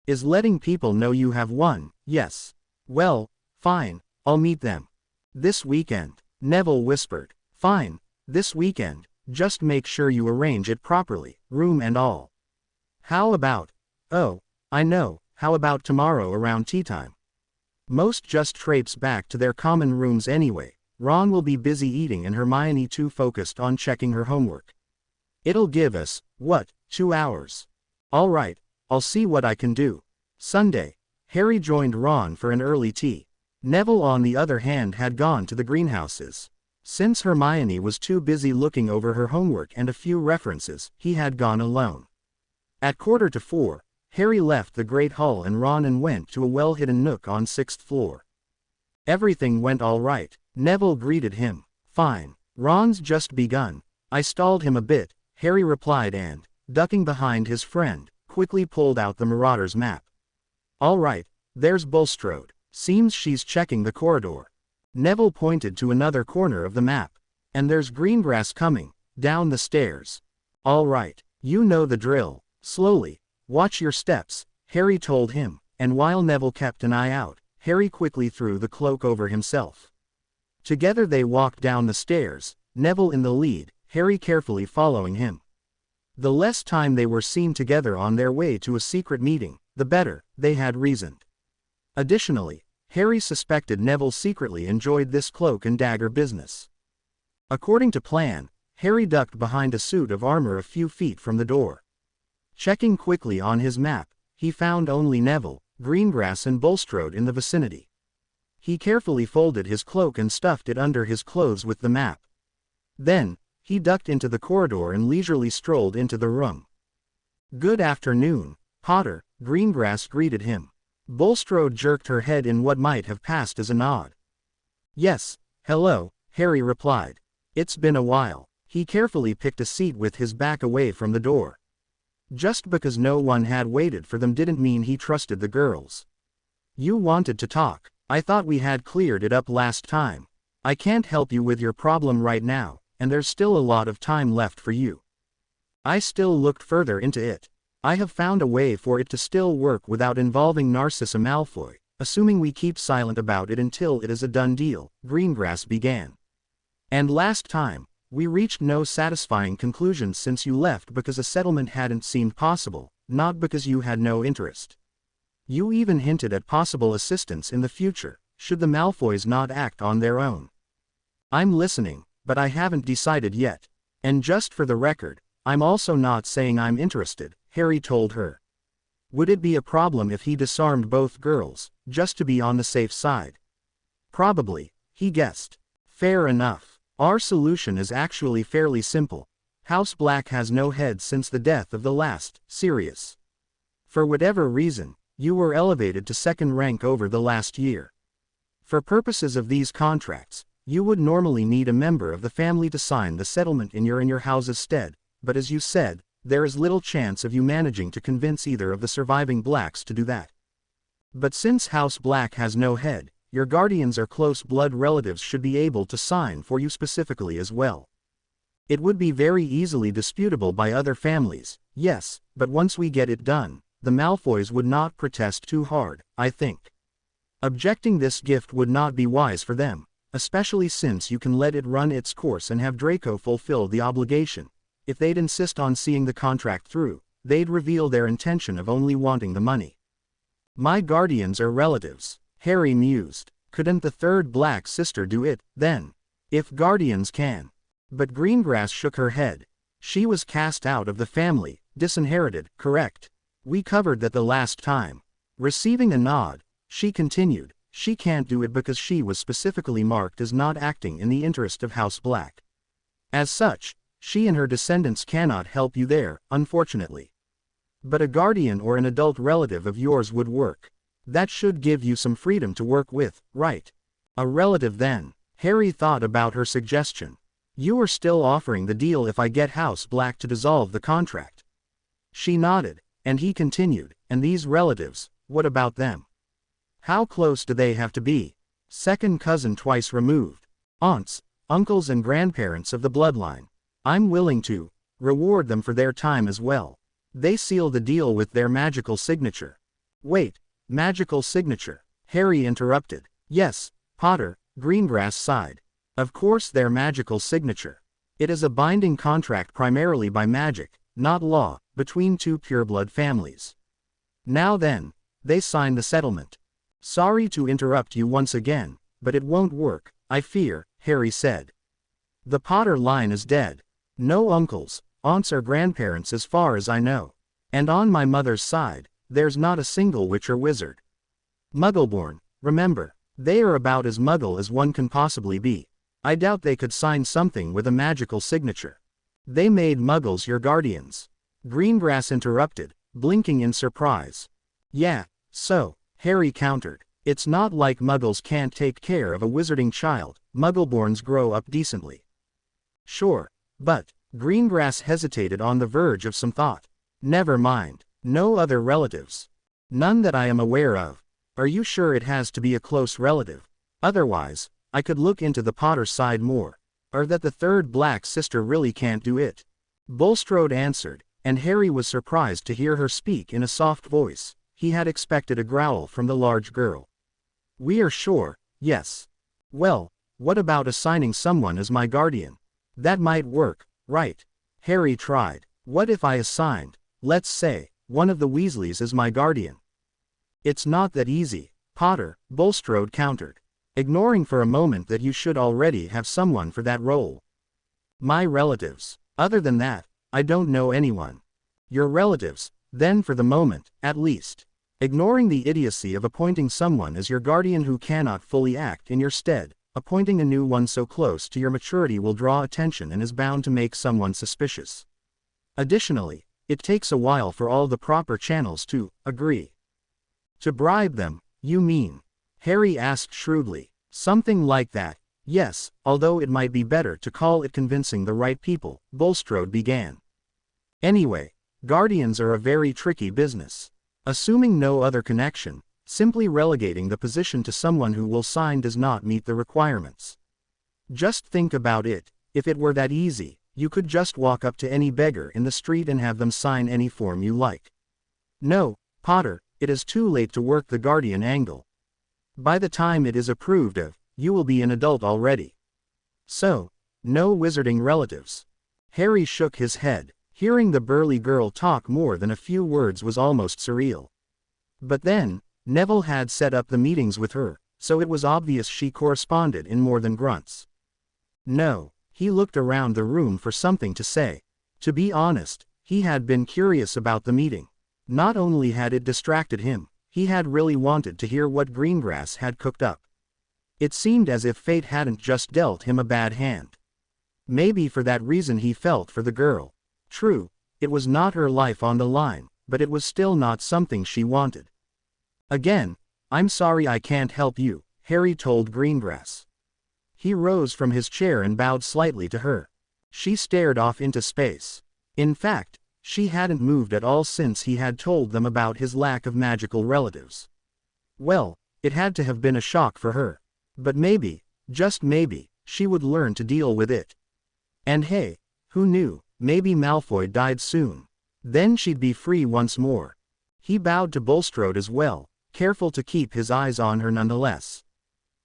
is letting people know you have one. Yes. Well, fine, I'll meet them. This weekend, Neville whispered. Fine, this weekend, just make sure you arrange it properly, room and all. How about, oh, I know, how about tomorrow around tea time? Most just traipse back to their common rooms anyway. Ron will be busy eating and Hermione too focused on checking her homework. It'll give us, what, 2 hours? All right, I'll see what I can do. Sunday, Harry joined Ron for an early tea. Neville on the other hand had gone to the greenhouses. Since Hermione was too busy looking over her homework and a few references, he had gone alone. At 3:45, Harry left the Great Hall and Ron and went to a well-hidden nook on 6th floor. Everything went all right. Neville greeted him. Fine. Ron's just begun. I stalled him a bit, Harry replied and, ducking behind his friend, quickly pulled out the Marauder's map. All right, there's Bulstrode. Seems she's checking the corridor. Neville pointed to another corner of the map. And there's Greengrass coming, down the stairs. All right, you know the drill. Slowly. Watch your steps, Harry told him, and while Neville kept an eye out, Harry quickly threw the cloak over himself. Together they walked down the stairs, Neville in the lead, Harry carefully following him. The less time they were seen together on their way to a secret meeting, the better, they had reasoned. Additionally, Harry suspected Neville secretly enjoyed this cloak and dagger business. According to plan, Harry ducked behind a suit of armor a few feet from the door. Checking quickly on his map, he found only Neville, Greengrass and Bulstrode in the vicinity. He carefully folded his cloak and stuffed it under his clothes with the map. Then, he ducked into the corridor and leisurely strolled into the room. "Good afternoon, Potter," Greengrass greeted him. Bulstrode jerked her head in what might have passed as a nod. "Yes, hello," Harry replied. "It's been a while." He carefully picked a seat with his back away from the door. Just because no one had waited for them didn't mean he trusted the girls. "You wanted to talk. I thought we had cleared it up last time. I can't help you with your problem right now, and there's still a lot of time left for you." I still looked further into it. I have found a way for it to still work without involving Narcissa Malfoy, assuming we keep silent about it until it is a done deal, Greengrass began. "And last time, we reached no satisfying conclusions since you left because a settlement hadn't seemed possible, not because you had no interest. You even hinted at possible assistance in the future, should the Malfoys not act on their own. I'm listening, but I haven't decided yet. And just for the record, I'm also not saying I'm interested," Harry told her. Would it be a problem if he disarmed both girls, just to be on the safe side? Probably, he guessed. Fair enough. Our solution is actually fairly simple. House Black has no head since the death of the last, Sirius. For whatever reason, you were elevated to second rank over the last year. For purposes of these contracts, you would normally need a member of the family to sign the settlement in your house's stead, but as you said, there is little chance of you managing to convince either of the surviving Blacks to do that. But since House Black has no head, your guardians or close blood relatives should be able to sign for you specifically as well. It would be very easily disputable by other families, yes, but once we get it done, the Malfoys would not protest too hard, I think. Objecting this gift would not be wise for them, especially since you can let it run its course and have Draco fulfill the obligation. If they'd insist on seeing the contract through, they'd reveal their intention of only wanting the money. My guardians are relatives, Harry mused. Couldn't the third Black sister do it, then? If guardians can. But Greengrass shook her head. She was cast out of the family, disinherited, correct? We covered that the last time. Receiving a nod, she continued, she can't do it because she was specifically marked as not acting in the interest of House Black. As such, she and her descendants cannot help you there, unfortunately. But a guardian or an adult relative of yours would work. That should give you some freedom to work with, right? A relative then. Harry thought about her suggestion. You are still offering the deal if I get House Black to dissolve the contract. She nodded, and he continued, and these relatives, what about them? How close do they have to be? Second cousin twice removed. Aunts, uncles and grandparents of the bloodline. I'm willing to reward them for their time as well. They seal the deal with their magical signature. Wait. Magical signature, Harry interrupted. Yes, Potter, Greengrass sighed. Of course their magical signature. It is a binding contract primarily by magic, not law, between two pureblood families. Now then, they sign the settlement. Sorry to interrupt you once again, but it won't work, I fear, Harry said. The Potter line is dead. No uncles, aunts or grandparents as far as I know. And on my mother's side, there's not a single witch or wizard. Muggleborn, remember, they are about as muggle as one can possibly be. I doubt they could sign something with a magical signature. They made muggles your guardians. Greengrass interrupted, blinking in surprise. Yeah, so, Harry countered. It's not like muggles can't take care of a wizarding child, muggleborns grow up decently. Sure, but, Greengrass hesitated on the verge of some thought. Never mind. No other relatives. None that I am aware of. Are you sure it has to be a close relative? Otherwise, I could look into the Potter side more. Or that the third Black sister really can't do it. Bulstrode answered, and Harry was surprised to hear her speak in a soft voice. He had expected a growl from the large girl. We are sure, yes. Well, what about assigning someone as my guardian? That might work, right? Harry tried. What if I assigned, let's say, one of the Weasleys as my guardian? It's not that easy, Potter, Bulstrode countered, ignoring for a moment that you should already have someone for that role. My relatives. Other than that, I don't know anyone. Your relatives, then for the moment, at least. Ignoring the idiocy of appointing someone as your guardian who cannot fully act in your stead, appointing a new one so close to your maturity will draw attention and is bound to make someone suspicious. Additionally, it takes a while for all the proper channels to agree. To bribe them, you mean? Harry asked shrewdly. Something like that, yes, although it might be better to call it convincing the right people, Bulstrode began. Anyway, guardians are a very tricky business. Assuming no other connection, simply relegating the position to someone who will sign does not meet the requirements. Just think about it, if it were that easy, you could just walk up to any beggar in the street and have them sign any form you like. No, Potter, it is too late to work the guardian angle. By the time it is approved of, you will be an adult already. So, no wizarding relatives. Harry shook his head. Hearing the burly girl talk more than a few words was almost surreal. But then, Neville had set up the meetings with her, so it was obvious she corresponded in more than grunts. No, he looked around the room for something to say. To be honest, he had been curious about the meeting. Not only had it distracted him, he had really wanted to hear what Greengrass had cooked up. It seemed as if fate hadn't just dealt him a bad hand. Maybe for that reason he felt for the girl. True, it was not her life on the line, but it was still not something she wanted. Again, I'm sorry I can't help you, Harry told Greengrass. He rose from his chair and bowed slightly to her. She stared off into space. In fact, she hadn't moved at all since he had told them about his lack of magical relatives. Well, it had to have been a shock for her. But maybe, just maybe, she would learn to deal with it. And hey, who knew? Maybe Malfoy died soon. Then she'd be free once more. He bowed to Bulstrode as well, careful to keep his eyes on her nonetheless.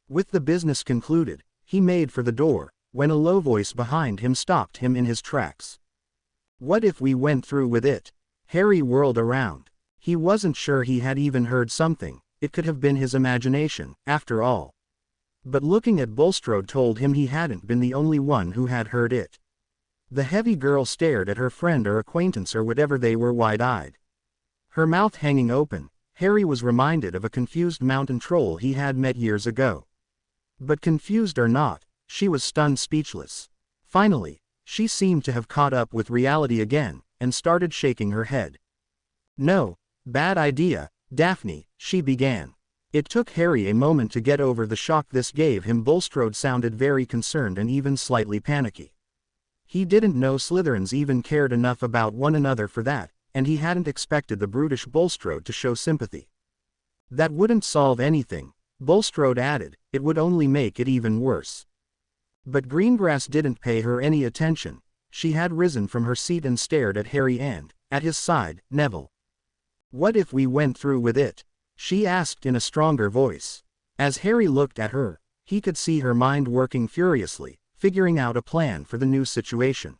With the business concluded, he made for the door, when a low voice behind him stopped him in his tracks. What if we went through with it? Harry whirled around. He wasn't sure he had even heard something, it could have been his imagination, after all. But looking at Bulstrode told him he hadn't been the only one who had heard it. The heavy girl stared at her friend or acquaintance or whatever they were wide-eyed. Her mouth hanging open, Harry was reminded of a confused mountain troll he had met years ago. But confused or not, she was stunned speechless. Finally, she seemed to have caught up with reality again, and started shaking her head. No, bad idea, Daphne, she began. It took Harry a moment to get over the shock this gave him. Bulstrode sounded very concerned and even slightly panicky. He didn't know Slytherins even cared enough about one another for that, and he hadn't expected the brutish Bulstrode to show sympathy. That wouldn't solve anything, Bulstrode added, it would only make it even worse. But Greengrass didn't pay her any attention. She had risen from her seat and stared at Harry and, at his side, Neville. What if we went through with it? She asked in a stronger voice. As Harry looked at her, he could see her mind working furiously, figuring out a plan for the new situation.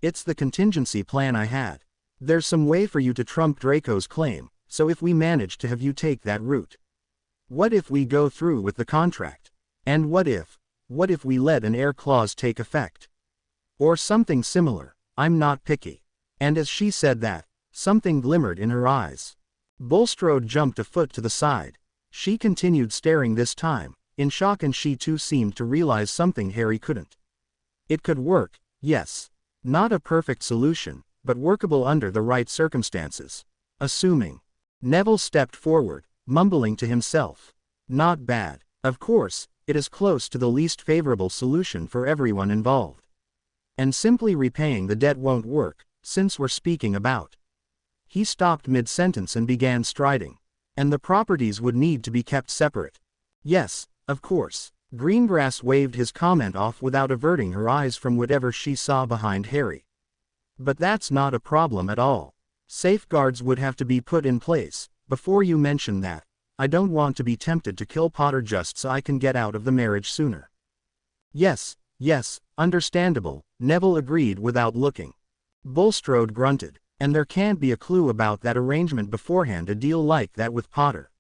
It's the contingency plan I had. There's some way for you to trump Draco's claim, so if we manage to have you take that route. What if we go through with the contract? And what if we let an air clause take effect? Or something similar, I'm not picky. And as she said that, something glimmered in her eyes. Bulstrode jumped a foot to the side. She continued staring this time, in shock, and she too seemed to realize something Harry couldn't. It could work, yes. Not a perfect solution, but workable under the right circumstances. Assuming. Neville stepped forward, mumbling to himself. Not bad. Of course, it is close to the least favorable solution for everyone involved. And simply repaying the debt won't work, since we're speaking about. He stopped mid-sentence and began striding. And the properties would need to be kept separate. Yes, of course. Greengrass waved his comment off without averting her eyes from whatever she saw behind Harry. But that's not a problem at all. Safeguards would have to be put in place. Before you mention that, I don't want to be tempted to kill Potter just so I can get out of the marriage sooner. Yes, understandable, Neville agreed without looking. Bulstrode grunted. And there can't be a clue about that arrangement beforehand, a deal like that with Potter.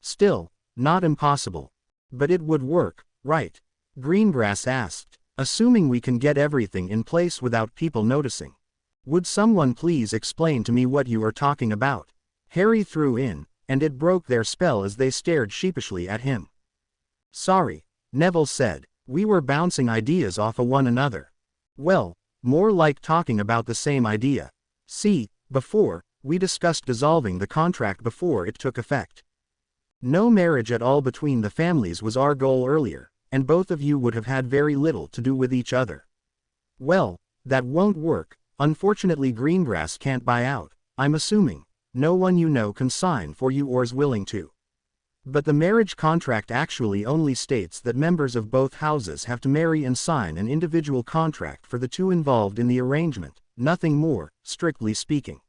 Still, not impossible. But it would work, right? Greengrass asked. Assuming we can get everything in place without people noticing. Would someone please explain to me what you are talking about? Harry threw in, and it broke their spell as they stared sheepishly at him. Sorry, Neville said. We were bouncing ideas off of one another. Well, more like talking about the same idea. See, before, we discussed dissolving the contract before it took effect. No marriage at all between the families was our goal earlier, and both of you would have had very little to do with each other. Well, that won't work. Unfortunately, Greengrass can't buy out. I'm assuming no one you know can sign for you or is willing to. But the marriage contract actually only states that members of both houses have to marry and sign an individual contract for the two involved in the arrangement, nothing more, strictly speaking.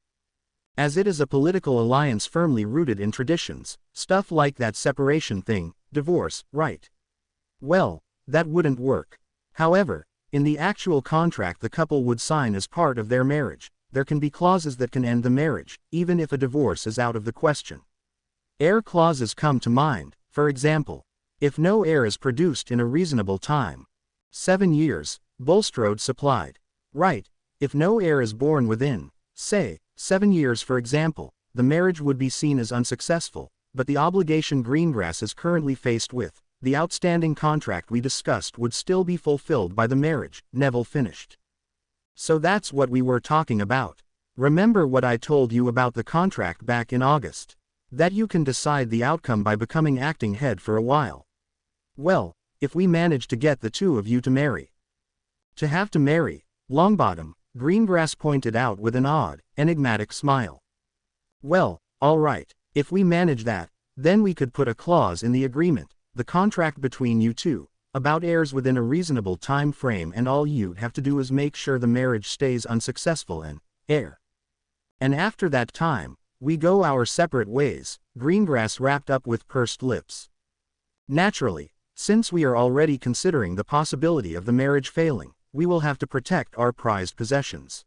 As it is a political alliance firmly rooted in traditions, stuff like that separation thing, divorce, right? Well, that wouldn't work. However, in the actual contract the couple would sign as part of their marriage, there can be clauses that can end the marriage, even if a divorce is out of the question. Heir clauses come to mind, for example. If no heir is produced in a reasonable time. 7 years, Bulstrode supplied. Right, if no heir is born within, say, 7 years for example, the marriage would be seen as unsuccessful, but the obligation Greengrass is currently faced with, the outstanding contract we discussed, would still be fulfilled by the marriage, Neville finished. So that's what we were talking about. Remember what I told you about the contract back in August? That you can decide the outcome by becoming acting head for a while. Well, if we manage to get the two of you to marry. To have to marry, Longbottom, Greengrass pointed out with an odd, enigmatic smile. Well, all right, if we manage that, then we could put a clause in the agreement, the contract between you two, about heirs within a reasonable time frame, and all you'd have to do is make sure the marriage stays unsuccessful and, heir. And after that time, we go our separate ways, Greengrass wrapped up with pursed lips. Naturally, since we are already considering the possibility of the marriage failing, we will have to protect our prized possessions.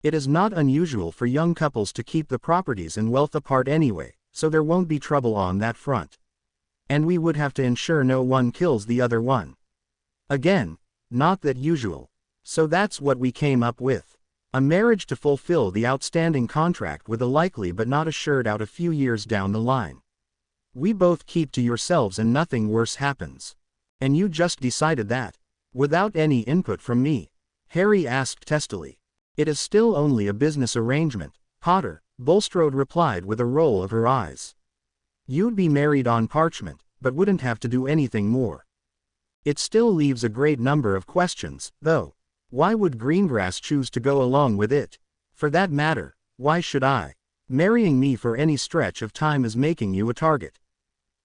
It is not unusual for young couples to keep the properties and wealth apart anyway, so there won't be trouble on that front. And we would have to ensure no one kills the other one. Again, not that usual. So that's what we came up with. A marriage to fulfill the outstanding contract with a likely but not assured out a few years down the line. We both keep to yourselves and nothing worse happens. And you just decided that? Without any input from me? Harry asked testily. It is still only a business arrangement, Potter, Bulstrode replied with a roll of her eyes. You'd be married on parchment, but wouldn't have to do anything more. It still leaves a great number of questions, though. Why would Greengrass choose to go along with it? For that matter, why should I? Marrying me for any stretch of time is making you a target.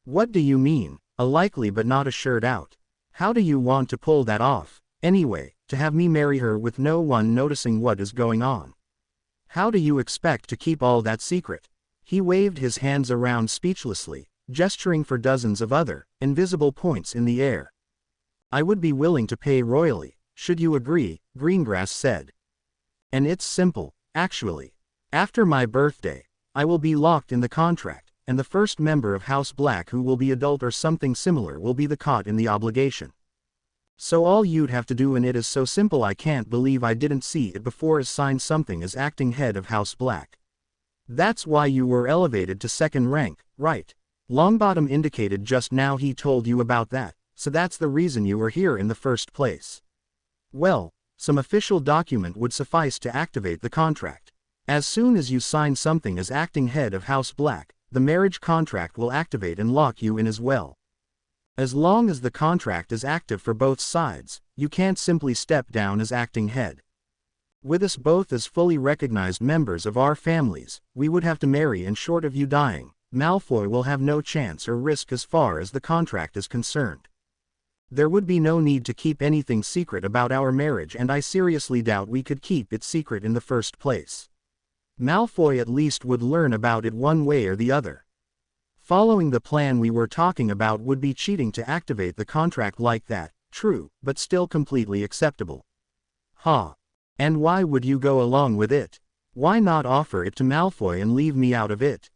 What do you mean, a likely but not assured out? How do you want to pull that off, anyway, to have me marry her with no one noticing what is going on? How do you expect to keep all that secret? He waved his hands around speechlessly, gesturing for dozens of other, invisible points in the air. I would be willing to pay royally, should you agree, Greengrass said. And it's simple, actually. After my birthday, I will be locked in the contract, and the first member of House Black who will be adult or something similar will be the caught in the obligation. So all you'd have to do, and it is so simple I can't believe I didn't see it before, is sign something as acting head of House Black. That's why you were elevated to second rank, right? Longbottom indicated just now he told you about that, so that's the reason you were here in the first place. Well, some official document would suffice to activate the contract. As soon as you sign something as acting head of House Black, the marriage contract will activate and lock you in as well. As long as the contract is active for both sides, you can't simply step down as acting head. With us both as fully recognized members of our families, we would have to marry, and short of you dying, Malfoy will have no chance or risk as far as the contract is concerned. There would be no need to keep anything secret about our marriage, and I seriously doubt we could keep it secret in the first place. Malfoy at least would learn about it one way or the other. Following the plan we were talking about would be cheating to activate the contract like that, true, but still completely acceptable. Ha! And why would you go along with it? Why not offer it to Malfoy and leave me out of it?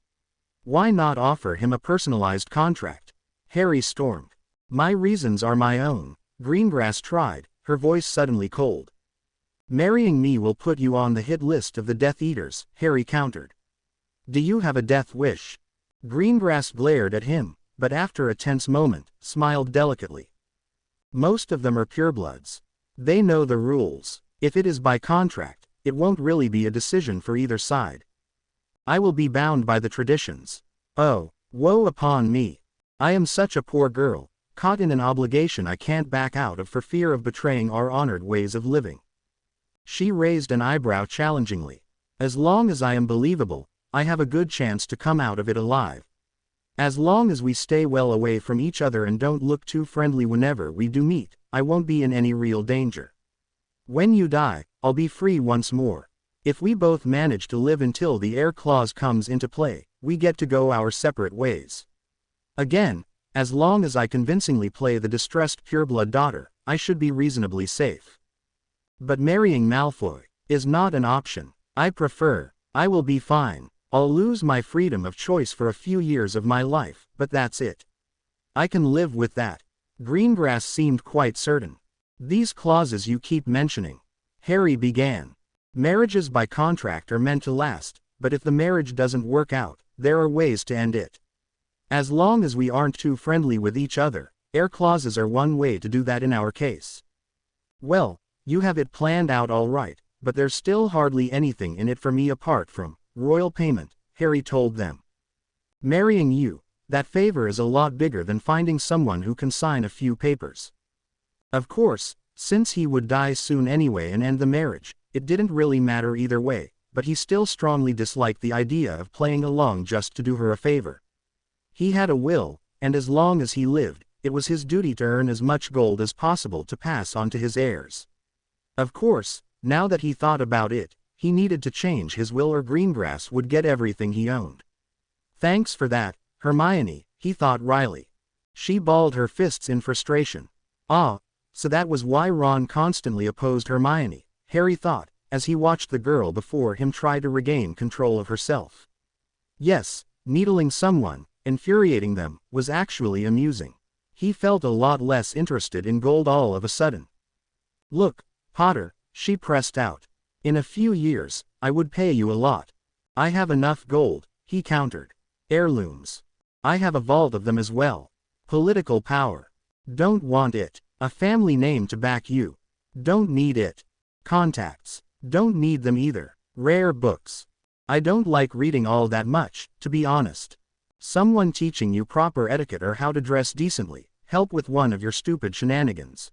Why not offer him a personalized contract? Harry stormed. My reasons are my own. Greengrass tried, her voice suddenly cold. Marrying me will put you on the hit list of the Death Eaters, Harry countered. Do you have a death wish? Greengrass glared at him, but after a tense moment, smiled delicately. Most of them are purebloods. They know the rules. If it is by contract, it won't really be a decision for either side. I will be bound by the traditions. Oh, woe upon me. I am such a poor girl, caught in an obligation I can't back out of for fear of betraying our honored ways of living. She raised an eyebrow challengingly. As long as I am believable, I have a good chance to come out of it alive. As long as we stay well away from each other and don't look too friendly whenever we do meet, I won't be in any real danger. When you die, I'll be free once more. If we both manage to live until the heir clause comes into play, we get to go our separate ways. Again, as long as I convincingly play the distressed pureblood daughter, I should be reasonably safe. But marrying Malfoy is not an option. I will be fine. I'll lose my freedom of choice for a few years of my life, but that's it. I can live with that. Greengrass seemed quite certain. These clauses you keep mentioning. Harry began. Marriages by contract are meant to last, but if the marriage doesn't work out, there are ways to end it. As long as we aren't too friendly with each other, heir clauses are one way to do that in our case. Well, you have it planned out all right, but there's still hardly anything in it for me apart from royal payment, Harry told them. Marrying you, that favor is a lot bigger than finding someone who can sign a few papers. Of course, since he would die soon anyway and end the marriage, it didn't really matter either way, but he still strongly disliked the idea of playing along just to do her a favor. He had a will, and as long as he lived, it was his duty to earn as much gold as possible to pass on to his heirs. Of course, now that he thought about it, he needed to change his will or Greengrass would get everything he owned. Thanks for that, Hermione, he thought wryly. She balled her fists in frustration. Ah, so that was why Ron constantly opposed Hermione, Harry thought, as he watched the girl before him try to regain control of herself. Yes, needling someone, infuriating them, was actually amusing. He felt a lot less interested in gold all of a sudden. Look, Potter, she pressed out. In a few years, I would pay you a lot. I have enough gold, he countered. Heirlooms. I have a vault of them as well. Political power. Don't want it. A family name to back you. Don't need it. Contacts. Don't need them either. Rare books. I don't like reading all that much, to be honest. Someone teaching you proper etiquette or how to dress decently, help with one of your stupid shenanigans.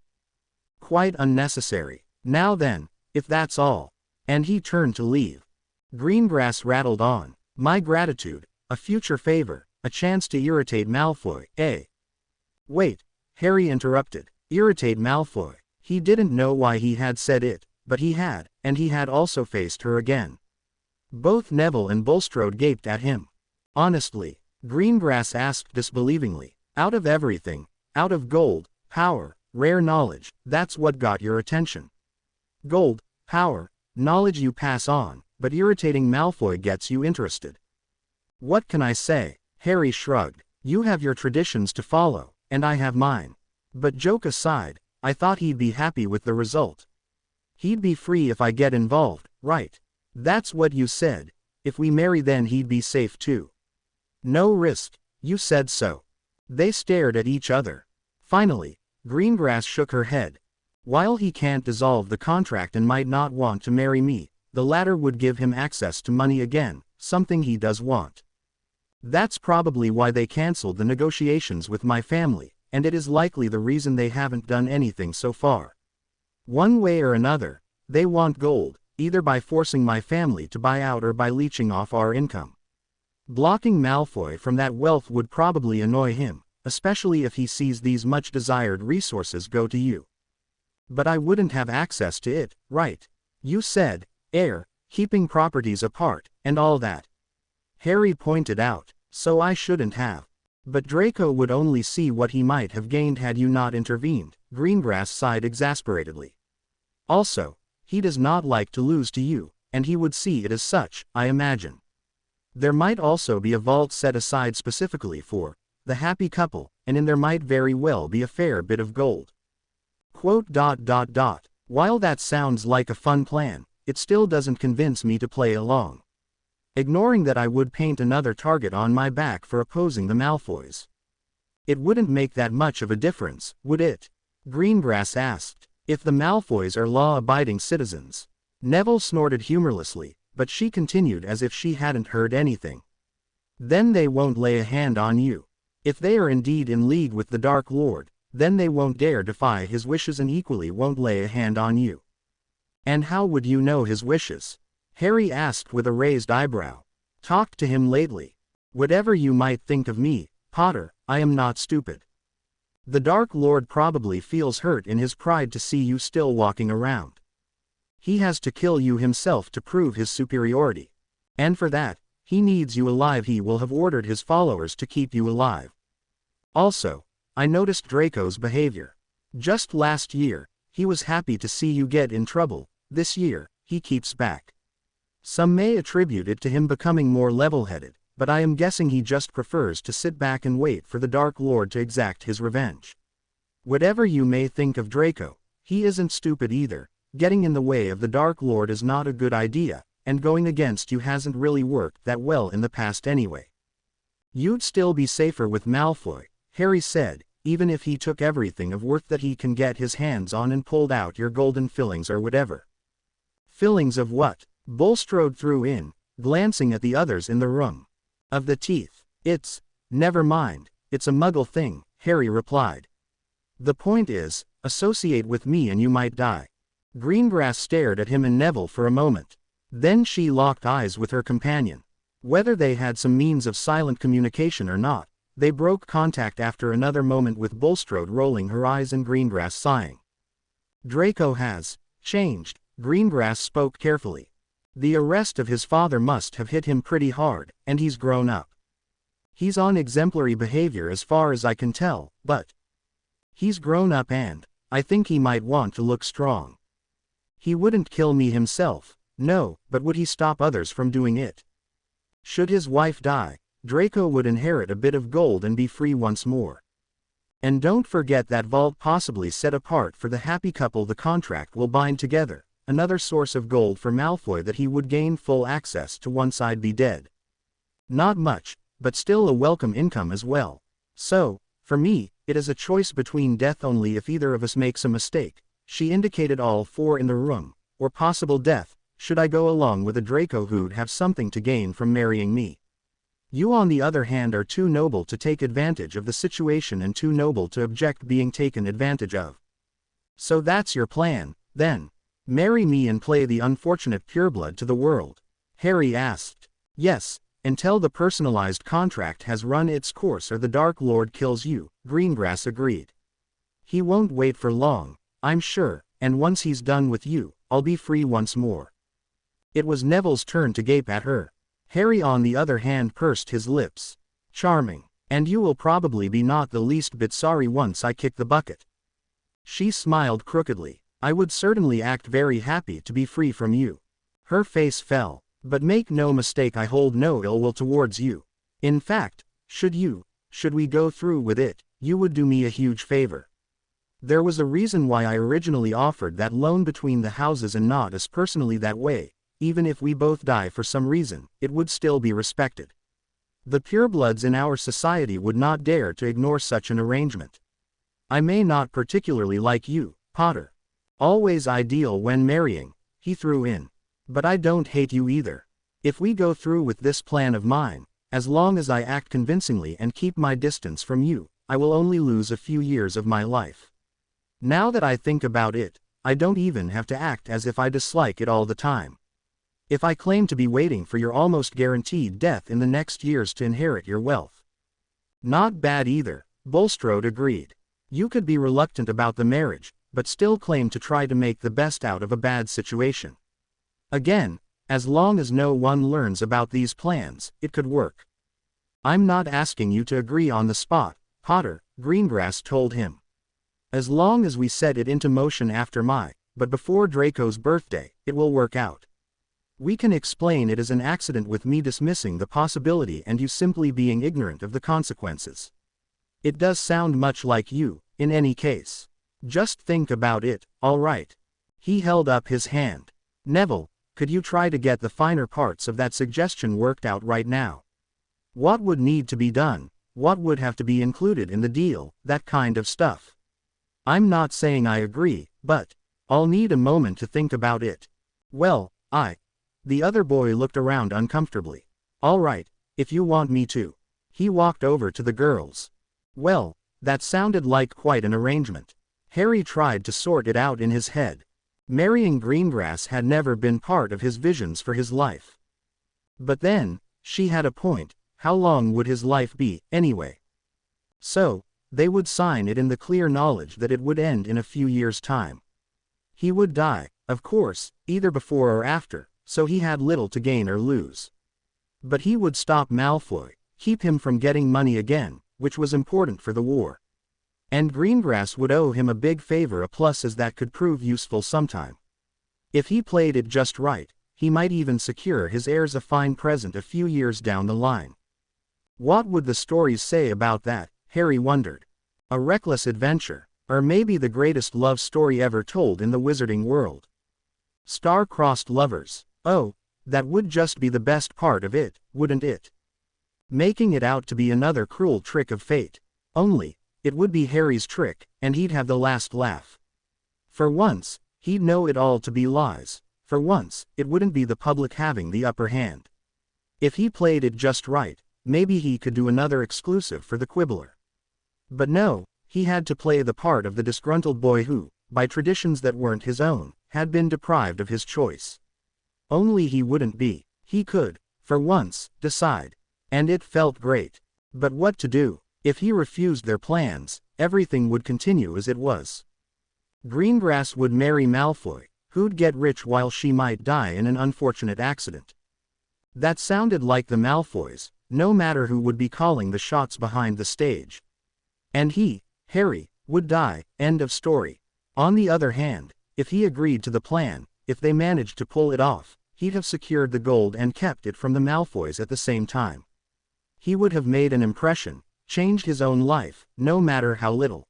Quite unnecessary. Now then, if that's all. And he turned to leave. Greengrass rattled on. My gratitude, a future favor, a chance to irritate Malfoy, eh? Wait, Harry interrupted. Irritate Malfoy. He didn't know why he had said it, but he had, and he had also faced her again. Both Neville and Bulstrode gaped at him. Honestly, Greengrass asked disbelievingly, out of everything, out of gold, power, rare knowledge, that's what got your attention. Gold, power, knowledge you pass on, but irritating Malfoy gets you interested. What can I say? Harry shrugged. You have your traditions to follow, and I have mine. But joke aside, I thought he'd be happy with the result. He'd be free if I get involved, right? That's what you said. If we marry then he'd be safe too. No risk, you said so. They stared at each other. Finally, Greengrass shook her head. While he can't dissolve the contract and might not want to marry me, the latter would give him access to money again, something he does want. That's probably why they cancelled the negotiations with my family, and it is likely the reason they haven't done anything so far. One way or another, they want gold, either by forcing my family to buy out or by leeching off our income. Blocking Malfoy from that wealth would probably annoy him, especially if he sees these much-desired resources go to you. But I wouldn't have access to it, right? You said, heir, keeping properties apart, and all that. Harry pointed out, so I shouldn't have. But Draco would only see what he might have gained had you not intervened, Greengrass sighed exasperatedly. Also, he does not like to lose to you, and he would see it as such, I imagine. There might also be a vault set aside specifically for the happy couple, and in there might very well be a fair bit of gold. Quote. While that sounds like a fun plan, it still doesn't convince me to play along. Ignoring that I would paint another target on my back for opposing the Malfoys. It wouldn't make that much of a difference, would it? Greengrass asked. If the Malfoys are law-abiding citizens. Neville snorted humorlessly, but she continued as if she hadn't heard anything. Then they won't lay a hand on you. If they are indeed in league with the Dark Lord, then they won't dare defy his wishes and equally won't lay a hand on you. And how would you know his wishes? Harry asked with a raised eyebrow. Talked to him lately. Whatever you might think of me, Potter, I am not stupid. The Dark Lord probably feels hurt in his pride to see you still walking around. He has to kill you himself to prove his superiority. And for that, he needs you alive. He will have ordered his followers to keep you alive. Also, I noticed Draco's behavior. Just last year, he was happy to see you get in trouble. This year, he keeps back. Some may attribute it to him becoming more level-headed, but I am guessing he just prefers to sit back and wait for the Dark Lord to exact his revenge. Whatever you may think of Draco, he isn't stupid either. Getting in the way of the Dark Lord is not a good idea, and going against you hasn't really worked that well in the past anyway. You'd still be safer with Malfoy, Harry said, even if he took everything of worth that he can get his hands on and pulled out your golden fillings or whatever. Fillings of what? Bulstrode threw in, glancing at the others in the room. Of the teeth. Never mind, it's a Muggle thing, Harry replied. The point is, associate with me and you might die. Greengrass stared at him and Neville for a moment. Then she locked eyes with her companion. Whether they had some means of silent communication or not, they broke contact after another moment with Bulstrode rolling her eyes and Greengrass sighing. Draco has changed, Greengrass spoke carefully. The arrest of his father must have hit him pretty hard, and he's grown up. He's on exemplary behavior as far as I can tell, but he's grown up and I think he might want to look strong. He wouldn't kill me himself, no, but would he stop others from doing it? Should his wife die, Draco would inherit a bit of gold and be free once more. And don't forget that vault possibly set apart for the happy couple the contract will bind together. Another source of gold for Malfoy that he would gain full access to once I'd be dead. Not much, but still a welcome income as well. So, for me, it is a choice between death only if either of us makes a mistake, she indicated all four in the room, or possible death, should I go along with a Draco who'd have something to gain from marrying me. You on the other hand are too noble to take advantage of the situation and too noble to object being taken advantage of. So that's your plan, then? Marry me and play the unfortunate pureblood to the world? Harry asked. Yes, until the personalized contract has run its course or the Dark Lord kills you, Greengrass agreed. He won't wait for long, I'm sure, and once he's done with you, I'll be free once more. It was Neville's turn to gape at her. Harry on the other hand pursed his lips. Charming, and you will probably be not the least bit sorry once I kick the bucket. She smiled crookedly. I would certainly act very happy to be free from you. Her face fell. But make no mistake, I hold no ill will towards you. In fact, should we go through with it, you would do me a huge favor. There was a reason why I originally offered that loan between the houses and not as personally that way. Even if we both die for some reason, it would still be respected. The purebloods in our society would not dare to ignore such an arrangement. I may not particularly like you, Potter. Always ideal when marrying, he threw in. But I don't hate you either. If we go through with this plan of mine, as long as I act convincingly and keep my distance from you, I will only lose a few years of my life. Now that I think about it, I don't even have to act as if I dislike it all the time. If I claim to be waiting for your almost guaranteed death in the next years to inherit your wealth. Not bad either, Bulstrode agreed. You could be reluctant about the marriage, but still claim to try to make the best out of a bad situation. Again, as long as no one learns about these plans, it could work. I'm not asking you to agree on the spot, Potter, Greengrass told him. As long as we set it into motion after but before Draco's birthday, it will work out. We can explain it as an accident with me dismissing the possibility and you simply being ignorant of the consequences. It does sound much like you, in any case. Just think about it, alright. He held up his hand. Neville, could you try to get the finer parts of that suggestion worked out right now? What would need to be done? What would have to be included in the deal, that kind of stuff. I'm not saying I agree, but I'll need a moment to think about it. Well, The other boy looked around uncomfortably. All right, if you want me to. He walked over to the girls. Well, that sounded like quite an arrangement. Harry tried to sort it out in his head. Marrying Greengrass had never been part of his visions for his life. But then, she had a point. How long would his life be, anyway? So, they would sign it in the clear knowledge that it would end in a few years' time. He would die, of course, either before or after, so he had little to gain or lose. But he would stop Malfoy, keep him from getting money again, which was important for the war. And Greengrass would owe him a big favor, a plus as that could prove useful sometime. If he played it just right, he might even secure his heirs a fine present a few years down the line. What would the stories say about that, Harry wondered. A reckless adventure, or maybe the greatest love story ever told in the wizarding world. Star-crossed lovers, oh, that would just be the best part of it, wouldn't it? Making it out to be another cruel trick of fate. Only, it would be Harry's trick, and he'd have the last laugh. For once, he'd know it all to be lies. For once, it wouldn't be the public having the upper hand. If he played it just right, maybe he could do another exclusive for the Quibbler. But no, he had to play the part of the disgruntled boy who, by traditions that weren't his own, had been deprived of his choice. Only he wouldn't be. He could, for once, decide. And it felt great. But what to do? If he refused their plans, everything would continue as it was. Greengrass would marry Malfoy, who'd get rich while she might die in an unfortunate accident. That sounded like the Malfoys, no matter who would be calling the shots behind the stage. And he, Harry, would die, end of story. On the other hand, if he agreed to the plan, if they managed to pull it off, he'd have secured the gold and kept it from the Malfoys at the same time. He would have made an impression, changed his own life, no matter how little.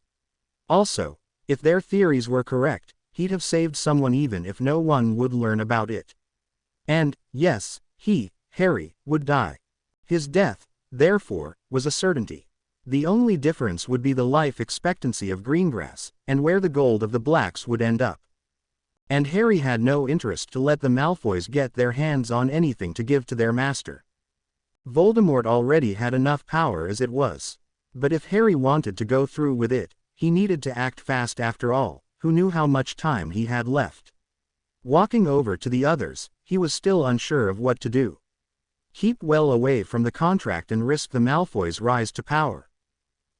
Also, if their theories were correct, he'd have saved someone even if no one would learn about it. And, yes, he, Harry, would die. His death, therefore, was a certainty. The only difference would be the life expectancy of Greengrass, and where the gold of the Blacks would end up. And Harry had no interest to let the Malfoys get their hands on anything to give to their master. Voldemort already had enough power as it was. But if Harry wanted to go through with it, he needed to act fast after all, who knew how much time he had left. Walking over to the others, he was still unsure of what to do. Keep well away from the contract and risk the Malfoys' rise to power.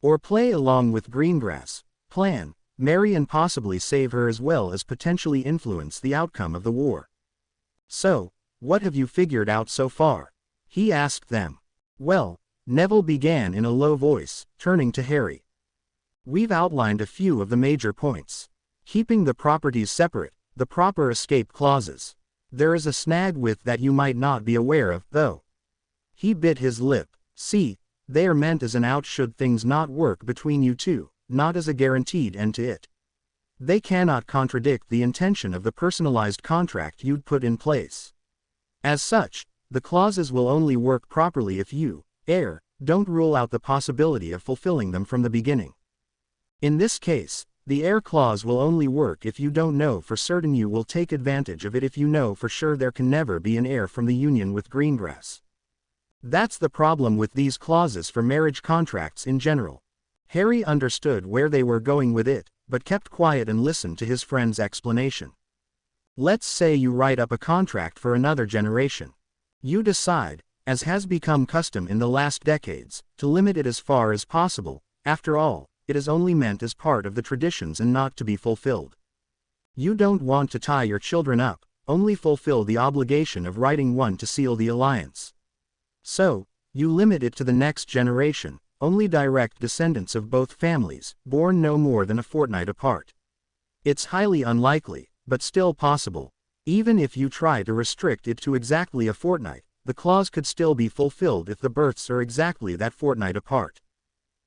Or play along with Greengrass, plan, marry and possibly save her as well as potentially influence the outcome of the war. So, what have you figured out so far? He asked them. Well, Neville began in a low voice, turning to Harry. We've outlined a few of the major points. Keeping the properties separate, the proper escape clauses. There is a snag with that you might not be aware of, though. He bit his lip. See, they are meant as an out should things not work between you two, not as a guaranteed end to it. They cannot contradict the intention of the personalized contract you'd put in place. As such, the clauses will only work properly if you, heir, don't rule out the possibility of fulfilling them from the beginning. In this case, the heir clause will only work if you don't know for certain you will take advantage of it if you know for sure there can never be an heir from the union with Greengrass. That's the problem with these clauses for marriage contracts in general. Harry understood where they were going with it, but kept quiet and listened to his friend's explanation. Let's say you write up a contract for another generation. You decide, as has become custom in the last decades, to limit it as far as possible. After all, it is only meant as part of the traditions and not to be fulfilled. You don't want to tie your children up, only fulfill the obligation of writing one to seal the alliance. So, you limit it to the next generation, only direct descendants of both families, born no more than a fortnight apart. It's highly unlikely, but still possible. Even if you try to restrict it to exactly a fortnight, the clause could still be fulfilled if the births are exactly that fortnight apart.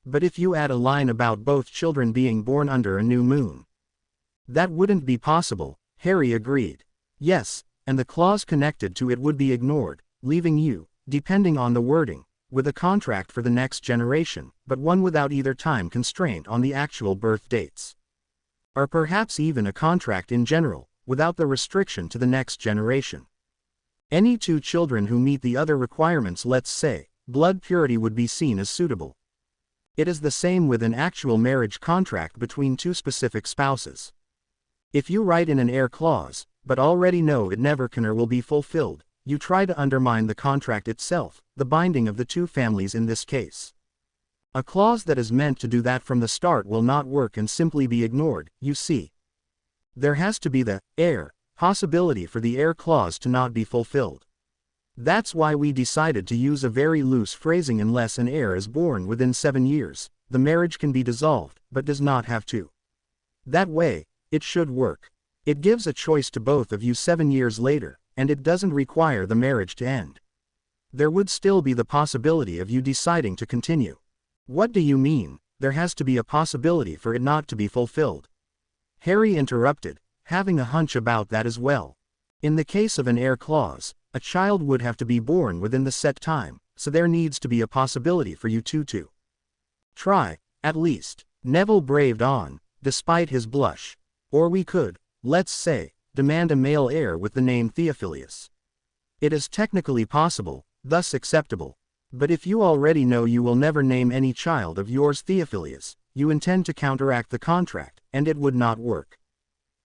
But if you add a line about both children being born under a new moon, that wouldn't be possible, Harry agreed. Yes, and the clause connected to it would be ignored, leaving you, depending on the wording, with a contract for the next generation, but one without either time constraint on the actual birth dates. Or perhaps even a contract in general, without the restriction to the next generation. Any two children who meet the other requirements, let's say, blood purity, would be seen as suitable. It is the same with an actual marriage contract between two specific spouses. If you write in an heir clause, but already know it never can or will be fulfilled, you try to undermine the contract itself, the binding of the two families in this case. A clause that is meant to do that from the start will not work and simply be ignored, you see. There has to be the heir possibility for the heir clause to not be fulfilled. That's why we decided to use a very loose phrasing: unless an heir is born within 7 years, the marriage can be dissolved, but does not have to. That way, it should work. It gives a choice to both of you 7 years later, and it doesn't require the marriage to end. There would still be the possibility of you deciding to continue. What do you mean, there has to be a possibility for it not to be fulfilled? Harry interrupted, having a hunch about that as well. In the case of an heir clause, a child would have to be born within the set time, so there needs to be a possibility for you two to try, at least. Neville braved on, despite his blush. Or we could, let's say, demand a male heir with the name Theophilus. It is technically possible, thus acceptable. But if you already know you will never name any child of yours Theophilus, you intend to counteract the contract, and it would not work.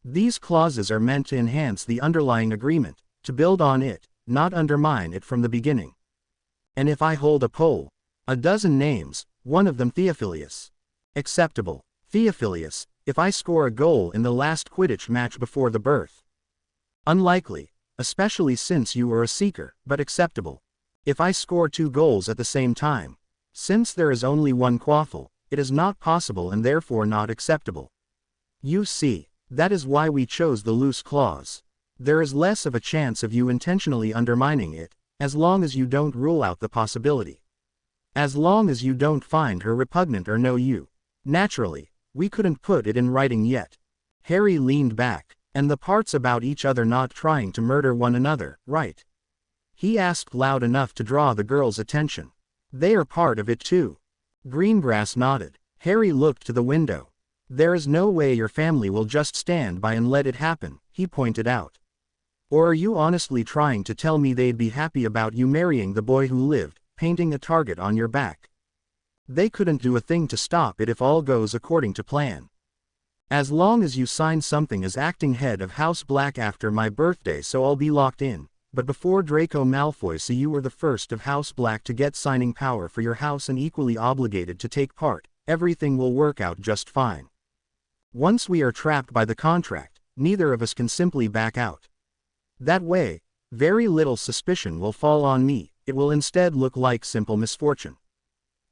These clauses are meant to enhance the underlying agreement, to build on it, not undermine it from the beginning. And if I hold a poll, a dozen names, one of them Theophilus. Acceptable. Theophilus, if I score a goal in the last Quidditch match before the birth. Unlikely, especially since you are a seeker, but acceptable. If I score 2 goals at the same time. Since there is only one quaffle, it is not possible and therefore not acceptable. You see, that is why we chose the loose clause. There is less of a chance of you intentionally undermining it, as long as you don't rule out the possibility. As long as you don't find her repugnant or know you. Naturally, we couldn't put it in writing yet. Harry leaned back. And the parts about each other not trying to murder one another, right? He asked loud enough to draw the girls' attention. They are part of it too. Greengrass nodded. Harry looked to the window. There is no way your family will just stand by and let it happen, he pointed out. Or are you honestly trying to tell me they'd be happy about you marrying the boy who lived, painting a target on your back? They couldn't do a thing to stop it if all goes according to plan. As long as you sign something as acting head of House Black after my birthday, so I'll be locked in. But before Draco Malfoy, so you were the first of House Black to get signing power for your house and equally obligated to take part, everything will work out just fine. Once we are trapped by the contract, neither of us can simply back out. That way, very little suspicion will fall on me, it will instead look like simple misfortune.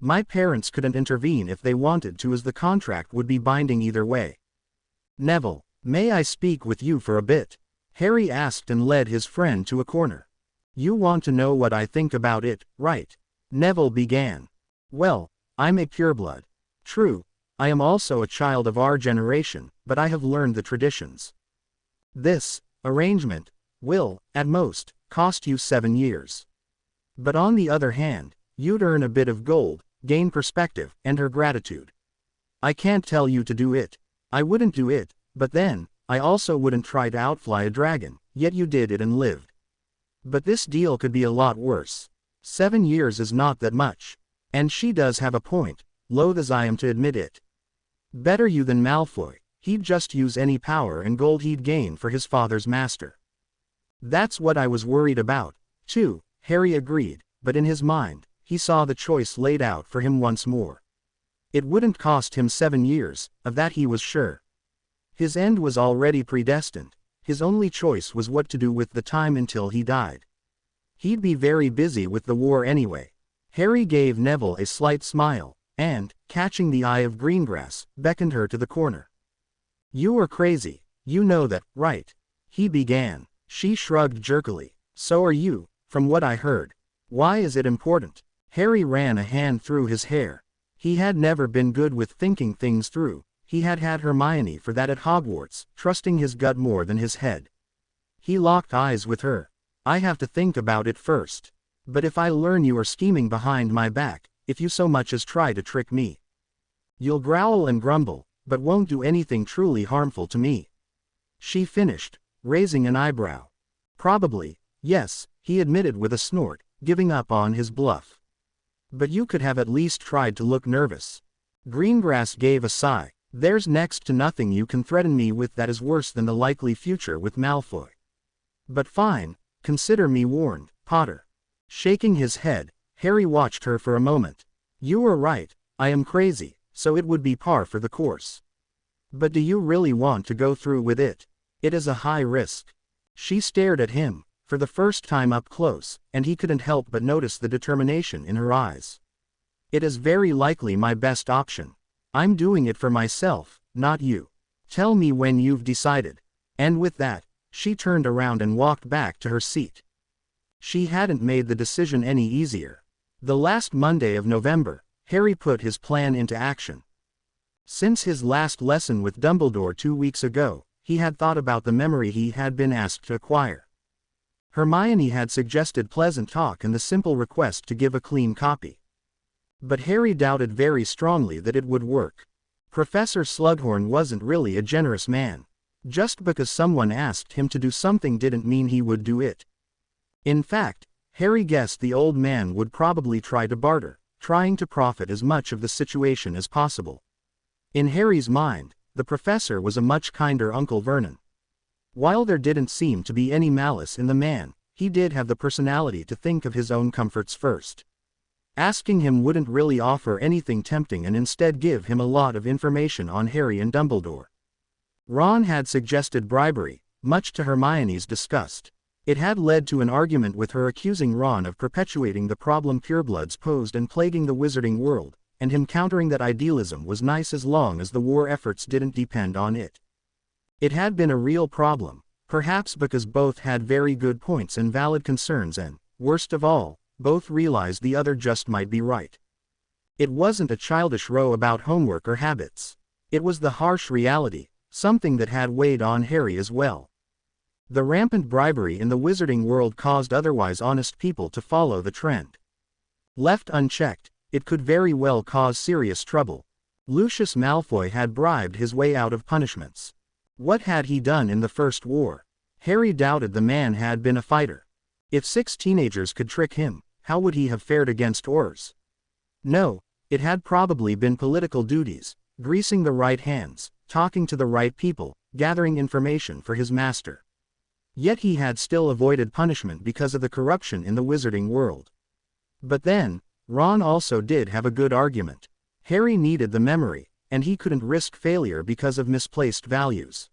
My parents couldn't intervene if they wanted to, as the contract would be binding either way. Neville, may I speak with you for a bit? Harry asked and led his friend to a corner. You want to know what I think about it, right? Neville began. Well, I'm a pureblood. True, I am also a child of our generation, but I have learned the traditions. This arrangement will, at most, cost you 7 years. But on the other hand, you'd earn a bit of gold, gain perspective, and her gratitude. I can't tell you to do it. I wouldn't do it, but then, I also wouldn't try to outfly a dragon, yet you did it and lived. But this deal could be a lot worse. 7 years is not that much. And she does have a point, loath as I am to admit it. Better you than Malfoy, he'd just use any power and gold he'd gain for his father's master. That's what I was worried about, too, Harry agreed, but in his mind, he saw the choice laid out for him once more. It wouldn't cost him 7 years, of that he was sure. His end was already predestined. His only choice was what to do with the time until he died. He'd be very busy with the war anyway. Harry gave Neville a slight smile, and, catching the eye of Greengrass, beckoned her to the corner. You are crazy, you know that, right? He began. She shrugged jerkily. So are you, from what I heard. Why is it important? Harry ran a hand through his hair. He had never been good with thinking things through. He had had Hermione for that at Hogwarts, trusting his gut more than his head. He locked eyes with her. I have to think about it first. But if I learn you are scheming behind my back, if you so much as try to trick me, you'll growl and grumble, but won't do anything truly harmful to me. She finished, raising an eyebrow. Probably, yes, he admitted with a snort, giving up on his bluff. But you could have at least tried to look nervous. Greengrass gave a sigh. There's next to nothing you can threaten me with that is worse than the likely future with Malfoy. But fine, consider me warned, Potter. Shaking his head, Harry watched her for a moment. You were right, I am crazy, so it would be par for the course. But do you really want to go through with it? It is a high risk. She stared at him, for the first time up close, and he couldn't help but notice the determination in her eyes. It is very likely my best option. I'm doing it for myself, not you. Tell me when you've decided. And with that, she turned around and walked back to her seat. She hadn't made the decision any easier. The last Monday of November, Harry put his plan into action. Since his last lesson with Dumbledore 2 weeks ago, he had thought about the memory he had been asked to acquire. Hermione had suggested pleasant talk and the simple request to give a clean copy. But Harry doubted very strongly that it would work. Professor Slughorn wasn't really a generous man. Just because someone asked him to do something didn't mean he would do it. In fact, Harry guessed the old man would probably try to barter, trying to profit as much of the situation as possible. In Harry's mind, the professor was a much kinder Uncle Vernon. While there didn't seem to be any malice in the man, he did have the personality to think of his own comforts first. Asking him wouldn't really offer anything tempting and instead give him a lot of information on Harry and Dumbledore. Ron had suggested bribery, much to Hermione's disgust. It had led to an argument with her accusing Ron of perpetuating the problem purebloods posed and plaguing the wizarding world, and him countering that idealism was nice as long as the war efforts didn't depend on it. It had been a real problem, perhaps because both had very good points and valid concerns and, worst of all, both realized the other just might be right. It wasn't a childish row about homework or habits. It was the harsh reality, something that had weighed on Harry as well. The rampant bribery in the wizarding world caused otherwise honest people to follow the trend. Left unchecked, it could very well cause serious trouble. Lucius Malfoy had bribed his way out of punishments. What had he done in the First War? Harry doubted the man had been a fighter. If 6 teenagers could trick him, how would he have fared against Aurors? No, it had probably been political duties, greasing the right hands, talking to the right people, gathering information for his master. Yet he had still avoided punishment because of the corruption in the wizarding world. But then, Ron also did have a good argument. Harry needed the memory, and he couldn't risk failure because of misplaced values.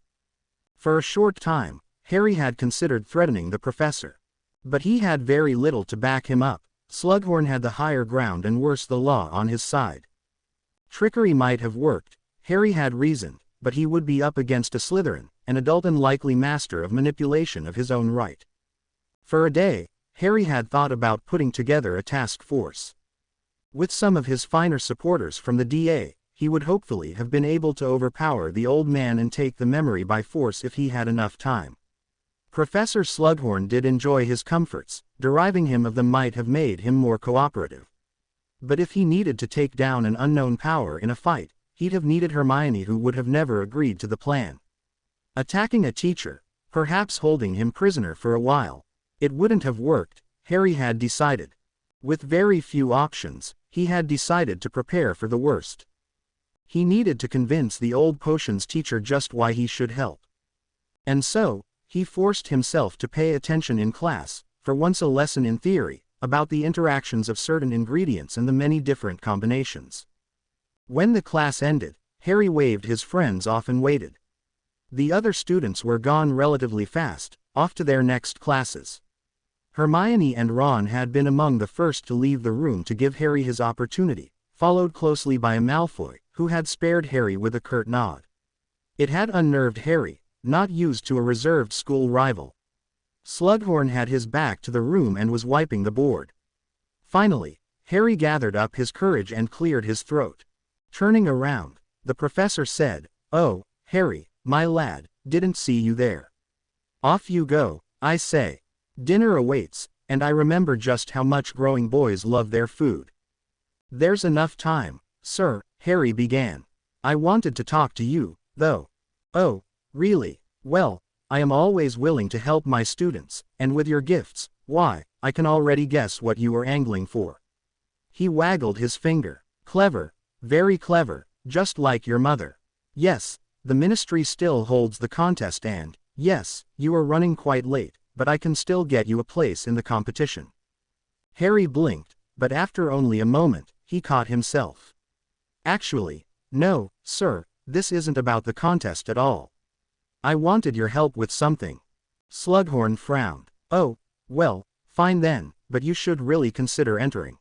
For a short time, Harry had considered threatening the professor. But he had very little to back him up. Slughorn had the higher ground and worse the law on his side. Trickery might have worked, Harry had reasoned, but he would be up against a Slytherin, an adult and likely master of manipulation of his own right. For a day, Harry had thought about putting together a task force. With some of his finer supporters from the DA, he would hopefully have been able to overpower the old man and take the memory by force if he had enough time. Professor Slughorn did enjoy his comforts, deriving him of them might have made him more cooperative. But if he needed to take down an unknown power in a fight, he'd have needed Hermione, who would have never agreed to the plan. Attacking a teacher, perhaps holding him prisoner for a while, it wouldn't have worked, Harry had decided. With very few options, he had decided to prepare for the worst. He needed to convince the old potions teacher just why he should help. And so, he forced himself to pay attention in class, for once a lesson in theory, about the interactions of certain ingredients and the many different combinations. When the class ended, Harry waved his friends off and waited. The other students were gone relatively fast, off to their next classes. Hermione and Ron had been among the first to leave the room to give Harry his opportunity, followed closely by a Malfoy, who had spared Harry with a curt nod. It had unnerved Harry, not used to a reserved school rival. Slughorn had his back to the room and was wiping the board. Finally, Harry gathered up his courage and cleared his throat. Turning around, the professor said, "Oh, Harry, my lad, didn't see you there. Off you go, I say. Dinner awaits, and I remember just how much growing boys love their food." "There's enough time, sir," Harry began. "I wanted to talk to you, though." "Oh, really? Well, I am always willing to help my students, and with your gifts, why, I can already guess what you are angling for." He waggled his finger. "Clever, very clever, just like your mother. Yes, the ministry still holds the contest and, yes, you are running quite late, but I can still get you a place in the competition." Harry blinked, but after only a moment, he caught himself. "Actually, no, sir, this isn't about the contest at all. I wanted your help with something." Slughorn frowned. "Oh, well, fine then, but you should really consider entering.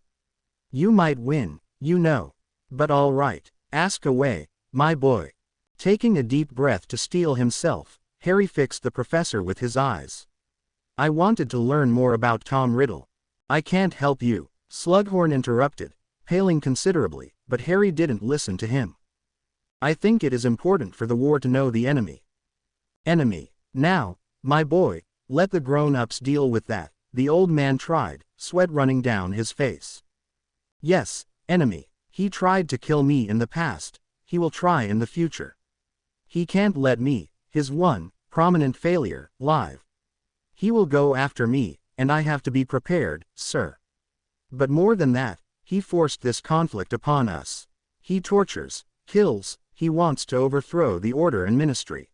You might win, you know. But all right, ask away, my boy." Taking a deep breath to steel himself, Harry fixed the professor with his eyes. "I wanted to learn more about Tom Riddle." "I can't help you," Slughorn interrupted, paling considerably, but Harry didn't listen to him. "I think it is important for the war to know the enemy." "Enemy? Now, my boy, let the grown-ups deal with that," the old man tried, sweat running down his face. "Yes, enemy. He tried to kill me in the past, he will try in the future. He can't let me, his one, prominent failure, live. He will go after me, and I have to be prepared, sir. But more than that, he forced this conflict upon us. He tortures, kills, he wants to overthrow the order and ministry.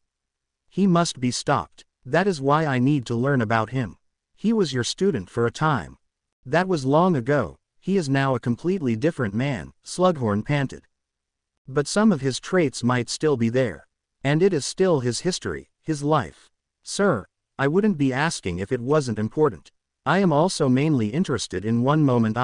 He must be stopped. That is why I need to learn about him. He was your student for a time. That was long ago. He is now a completely different man," Slughorn panted. "But some of his traits might still be there. And it is still his history, his life. Sir, I wouldn't be asking if it wasn't important. I am also mainly interested in one moment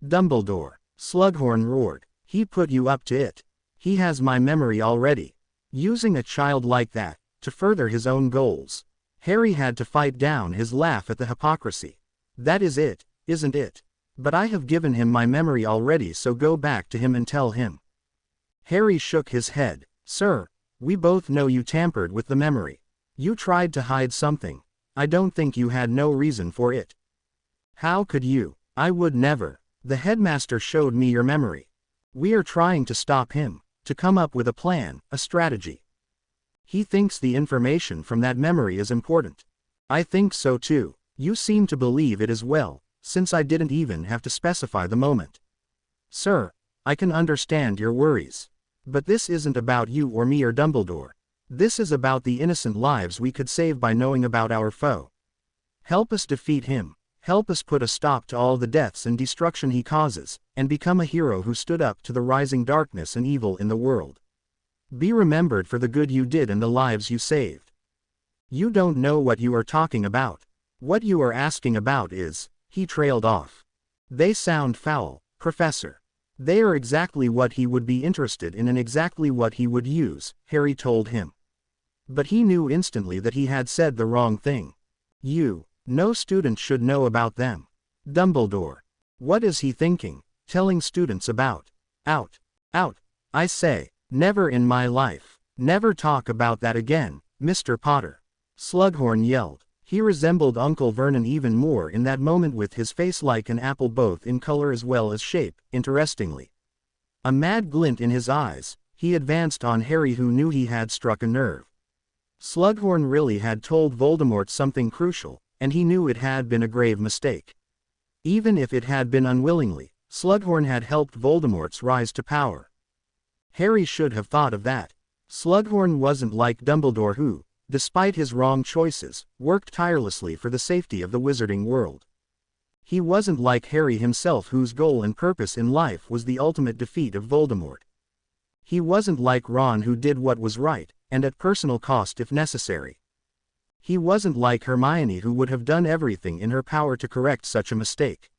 Dumbledore," Slughorn roared. "He put you up to it. He has my memory already. Using a child like that, to further his own goals." Harry had to fight down his laugh at the hypocrisy. "That is it, isn't it? But I have given him my memory already, so go back to him and tell him." Harry shook his head. "Sir, we both know you tampered with the memory. You tried to hide something. I don't think you had no reason for it." "How could you? I would never. The headmaster showed me your memory. We are trying to stop him, to come up with a plan, a strategy. He thinks the information from that memory is important. I think so too. You seem to believe it as well, since I didn't even have to specify the moment. Sir, I can understand your worries. But this isn't about you or me or Dumbledore. This is about the innocent lives we could save by knowing about our foe. Help us defeat him. Help us put a stop to all the deaths and destruction he causes, and become a hero who stood up to the rising darkness and evil in the world. Be remembered for the good you did and the lives you saved. You don't know what you are talking about. What you are asking about is," he trailed off. "They sound foul, Professor. They are exactly what he would be interested in and exactly what he would use," Harry told him. But he knew instantly that he had said the wrong thing. No student should know about them. Dumbledore. What is he thinking, telling students about? Out. I say, never in my life. Never talk about that again, Mr. Potter. Slughorn yelled. He resembled Uncle Vernon even more in that moment, with his face like an apple both in color as well as shape, interestingly. A mad glint in his eyes, he advanced on Harry, who knew he had struck a nerve. Slughorn really had told Voldemort something crucial, and he knew it had been a grave mistake. Even if it had been unwillingly, Slughorn had helped Voldemort's rise to power. Harry should have thought of that. Slughorn wasn't like Dumbledore, who, despite his wrong choices, worked tirelessly for the safety of the wizarding world. He wasn't like Harry himself, whose goal and purpose in life was the ultimate defeat of Voldemort. He wasn't like Ron, who did what was right, and at personal cost if necessary. He wasn't like Hermione, who would have done everything in her power to correct such a mistake.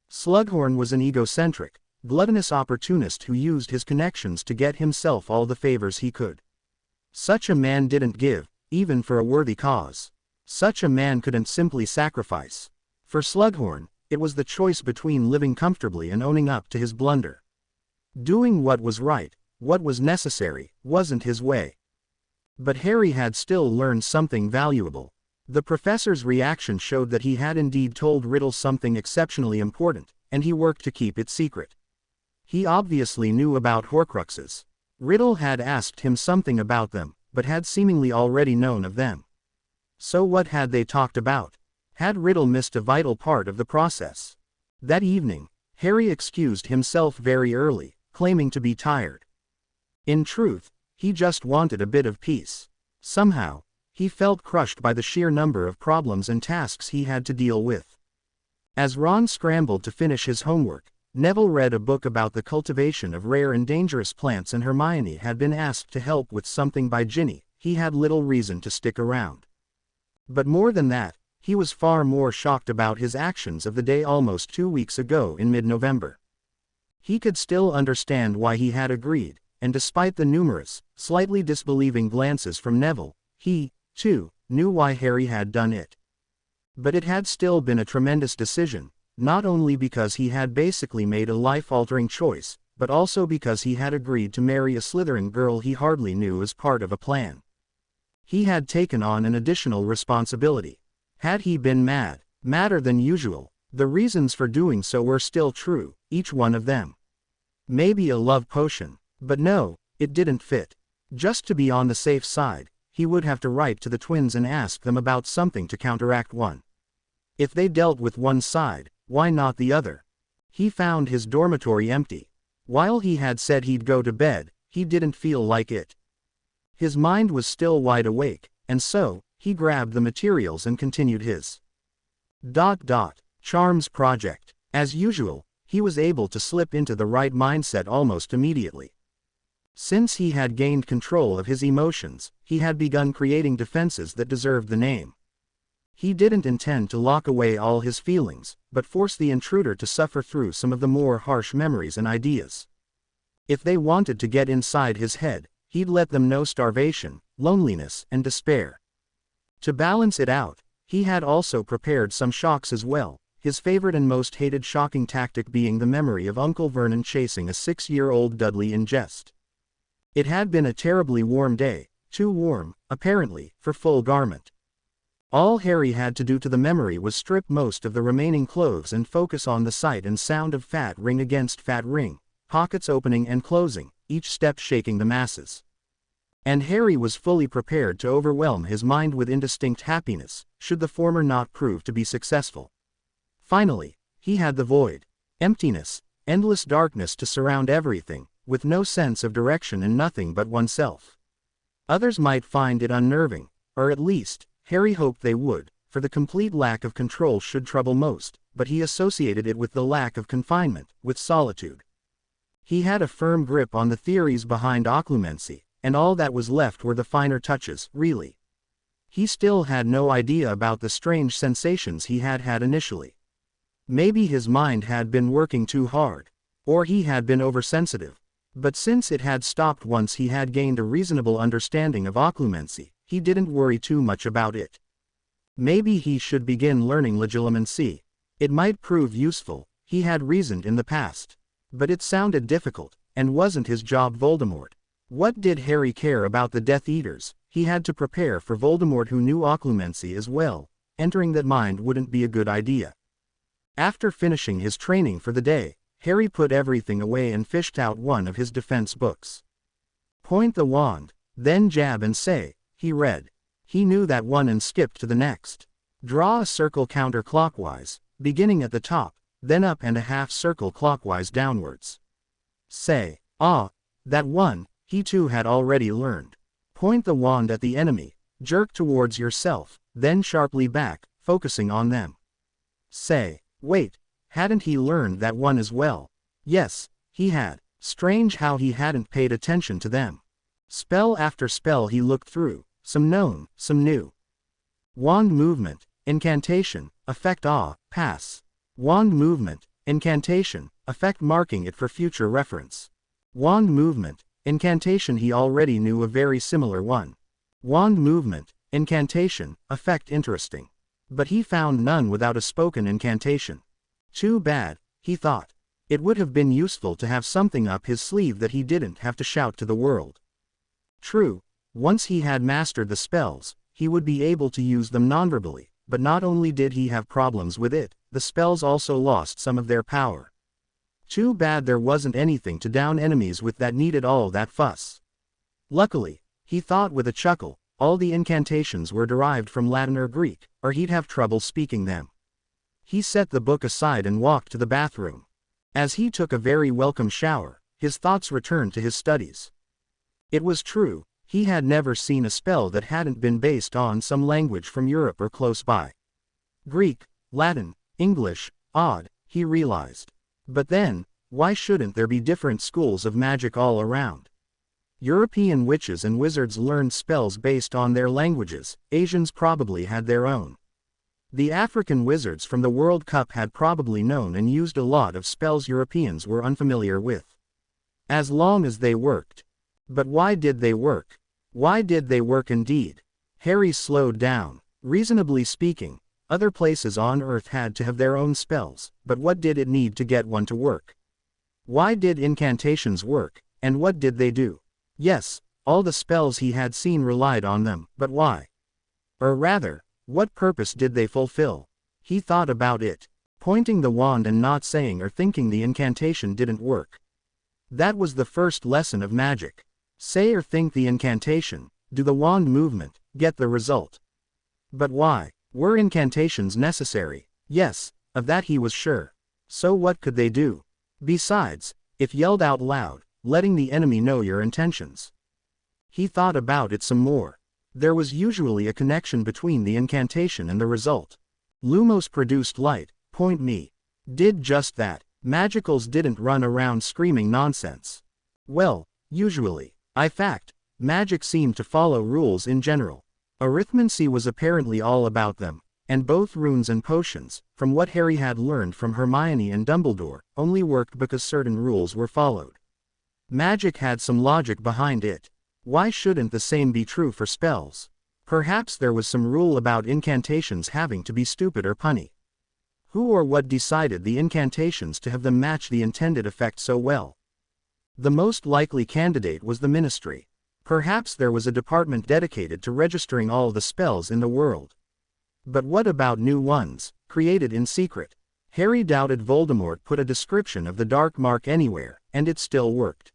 Slughorn was an egocentric, gluttonous opportunist who used his connections to get himself all the favors he could. Such a man didn't give, even for a worthy cause. Such a man couldn't simply sacrifice. For Slughorn, It was the choice between living comfortably and owning up to his blunder. Doing what was right, what was necessary, wasn't his way. But Harry had still learned something valuable. The professor's reaction showed that he had indeed told Riddle something exceptionally important, and he worked to keep it secret. He obviously knew about Horcruxes. Riddle had asked him something about them, but had seemingly already known of them. So what had they talked about? Had Riddle missed a vital part of the process? That evening, Harry excused himself very early, claiming to be tired. In truth, he just wanted a bit of peace. Somehow, he felt crushed by the sheer number of problems and tasks he had to deal with. As Ron scrambled to finish his homework, Neville read a book about the cultivation of rare and dangerous plants, and Hermione had been asked to help with something by Ginny. He had little reason to stick around. But more than that, he was far more shocked about his actions of the day almost 2 weeks ago in mid-November. He could still understand why he had agreed, and despite the numerous, slightly disbelieving glances from Neville, he, too, knew why Harry had done it. But it had still been a tremendous decision, not only because he had basically made a life-altering choice, but also because he had agreed to marry a Slytherin girl he hardly knew as part of a plan. He had taken on an additional responsibility. Had he been madder than usual, the reasons for doing so were still true, each one of them. Maybe a love potion, but no, it didn't fit. Just to be on the safe side, he would have to write to the twins and ask them about something to counteract one. If they dealt with one side, why not the other? He found his dormitory empty. While he had said he'd go to bed, he didn't feel like it. His mind was still wide awake, and so, he grabbed the materials and continued his charms project. As usual, he was able to slip into the right mindset almost immediately. Since he had gained control of his emotions, he had begun creating defenses that deserved the name. He didn't intend to lock away all his feelings, but force the intruder to suffer through some of the more harsh memories and ideas. If they wanted to get inside his head, he'd let them know starvation, loneliness, and despair. To balance it out, he had also prepared some shocks as well, his favorite and most hated shocking tactic being the memory of Uncle Vernon chasing a 6-year-old Dudley in jest. It had been a terribly warm day, too warm, apparently, for full garment. All Harry had to do to the memory was strip most of the remaining clothes and focus on the sight and sound of fat ring against fat ring, pockets opening and closing, each step shaking the masses. And Harry was fully prepared to overwhelm his mind with indistinct happiness, should the former not prove to be successful. Finally, he had the void. Emptiness, endless darkness to surround everything, with no sense of direction and nothing but oneself. Others might find it unnerving, or at least, Harry hoped they would, for the complete lack of control should trouble most, but he associated it with the lack of confinement, with solitude. He had a firm grip on the theories behind occlumency, and all that was left were the finer touches, really. He still had no idea about the strange sensations he had had initially. Maybe his mind had been working too hard, or he had been oversensitive, but since it had stopped once he had gained a reasonable understanding of occlumency, he didn't worry too much about it. Maybe he should begin learning legilimency. It might prove useful, he had reasoned in the past. But it sounded difficult, and wasn't his job. Voldemort. What did Harry care about the Death Eaters? He had to prepare for Voldemort, who knew occlumency as well. Entering that mind wouldn't be a good idea. After finishing his training for the day, Harry put everything away and fished out one of his defense books. Point the wand, then jab and say, he read. He knew that one and skipped to the next. Draw a circle counterclockwise, beginning at the top, then up and a half circle clockwise downwards. Say, that one, he too had already learned. Point the wand at the enemy, jerk towards yourself, then sharply back, focusing on them. Say, wait, hadn't he learned that one as well? Yes, he had. Strange how he hadn't paid attention to them. Spell after spell he looked through, some known, some new. Wand movement, incantation, effect pass. Wand movement, incantation, effect marking it for future reference. Wand movement, incantation he already knew a very similar one. Wand movement, incantation, effect interesting. But he found none without a spoken incantation. Too bad, he thought. It would have been useful to have something up his sleeve that he didn't have to shout to the world. True, once he had mastered the spells, he would be able to use them nonverbally, but not only did he have problems with it, the spells also lost some of their power. Too bad there wasn't anything to down enemies with that needed all that fuss. Luckily, he thought with a chuckle, all the incantations were derived from Latin or Greek, or he'd have trouble speaking them. He set the book aside and walked to the bathroom. As he took a very welcome shower, his thoughts returned to his studies. It was true, he had never seen a spell that hadn't been based on some language from Europe or close by. Greek, Latin, English, odd, he realized. But then, why shouldn't there be different schools of magic all around? European witches and wizards learned spells based on their languages, Asians probably had their own. The African wizards from the World Cup had probably known and used a lot of spells Europeans were unfamiliar with. As long as they worked. But why did they work? Why did they work indeed? Harry slowed down. Reasonably speaking, other places on Earth had to have their own spells, but what did it need to get one to work? Why did incantations work, and what did they do? Yes, all the spells he had seen relied on them, but why? Or rather, what purpose did they fulfill? He thought about it, pointing the wand and not saying or thinking the incantation didn't work. That was the first lesson of magic. Say or think the incantation, do the wand movement, get the result. But why? Were incantations necessary? Yes, of that he was sure. So what could they do? Besides, if yelled out loud, letting the enemy know your intentions. He thought about it some more. There was usually a connection between the incantation and the result. Lumos produced light, point me. Did just that. Magicals didn't run around screaming nonsense. Well, usually. Fact, magic seemed to follow rules in general. Arithmancy was apparently all about them, and both runes and potions, from what Harry had learned from Hermione and Dumbledore, only worked because certain rules were followed. Magic had some logic behind it. Why shouldn't the same be true for spells? Perhaps there was some rule about incantations having to be stupid or punny. Who or what decided the incantations to have them match the intended effect so well? The most likely candidate was the Ministry. Perhaps there was a department dedicated to registering all the spells in the world. But what about new ones, created in secret? Harry doubted Voldemort put a description of the Dark Mark anywhere, and it still worked.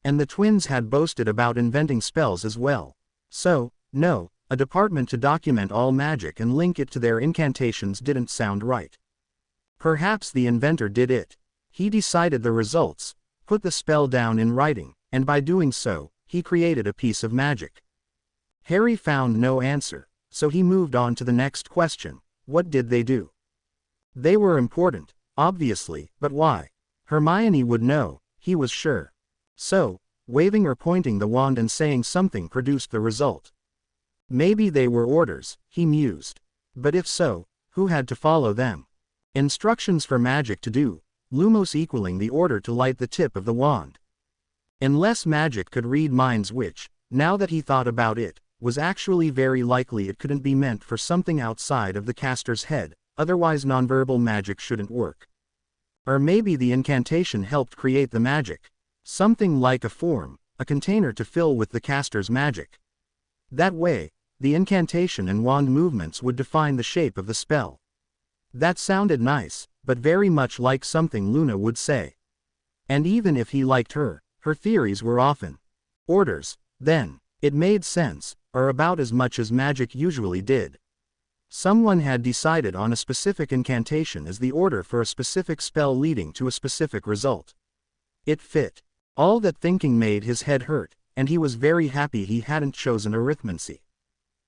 And the twins had boasted about inventing spells as well. So, no, a department to document all magic and link it to their incantations didn't sound right. Perhaps the inventor did it. He decided the results, put the spell down in writing, and by doing so, he created a piece of magic. Harry found no answer, so he moved on to the next question. What did they do? They were important, obviously, but why? Hermione would know, he was sure. So, waving or pointing the wand and saying something produced the result. Maybe they were orders, he mused. But if so, who had to follow them? Instructions for magic to do, Lumos equaling the order to light the tip of the wand. Unless magic could read minds, which, now that he thought about it, was actually very likely it couldn't be meant for something outside of the caster's head, otherwise nonverbal magic shouldn't work. Or maybe the incantation helped create the magic. Something like a form, a container to fill with the caster's magic. That way, the incantation and wand movements would define the shape of the spell. That sounded nice, but very much like something Luna would say. And even if he liked her, her theories were often orders. Then, it made sense, or about as much as magic usually did. Someone had decided on a specific incantation as the order for a specific spell leading to a specific result. It fit. All that thinking made his head hurt, and he was very happy he hadn't chosen arithmancy.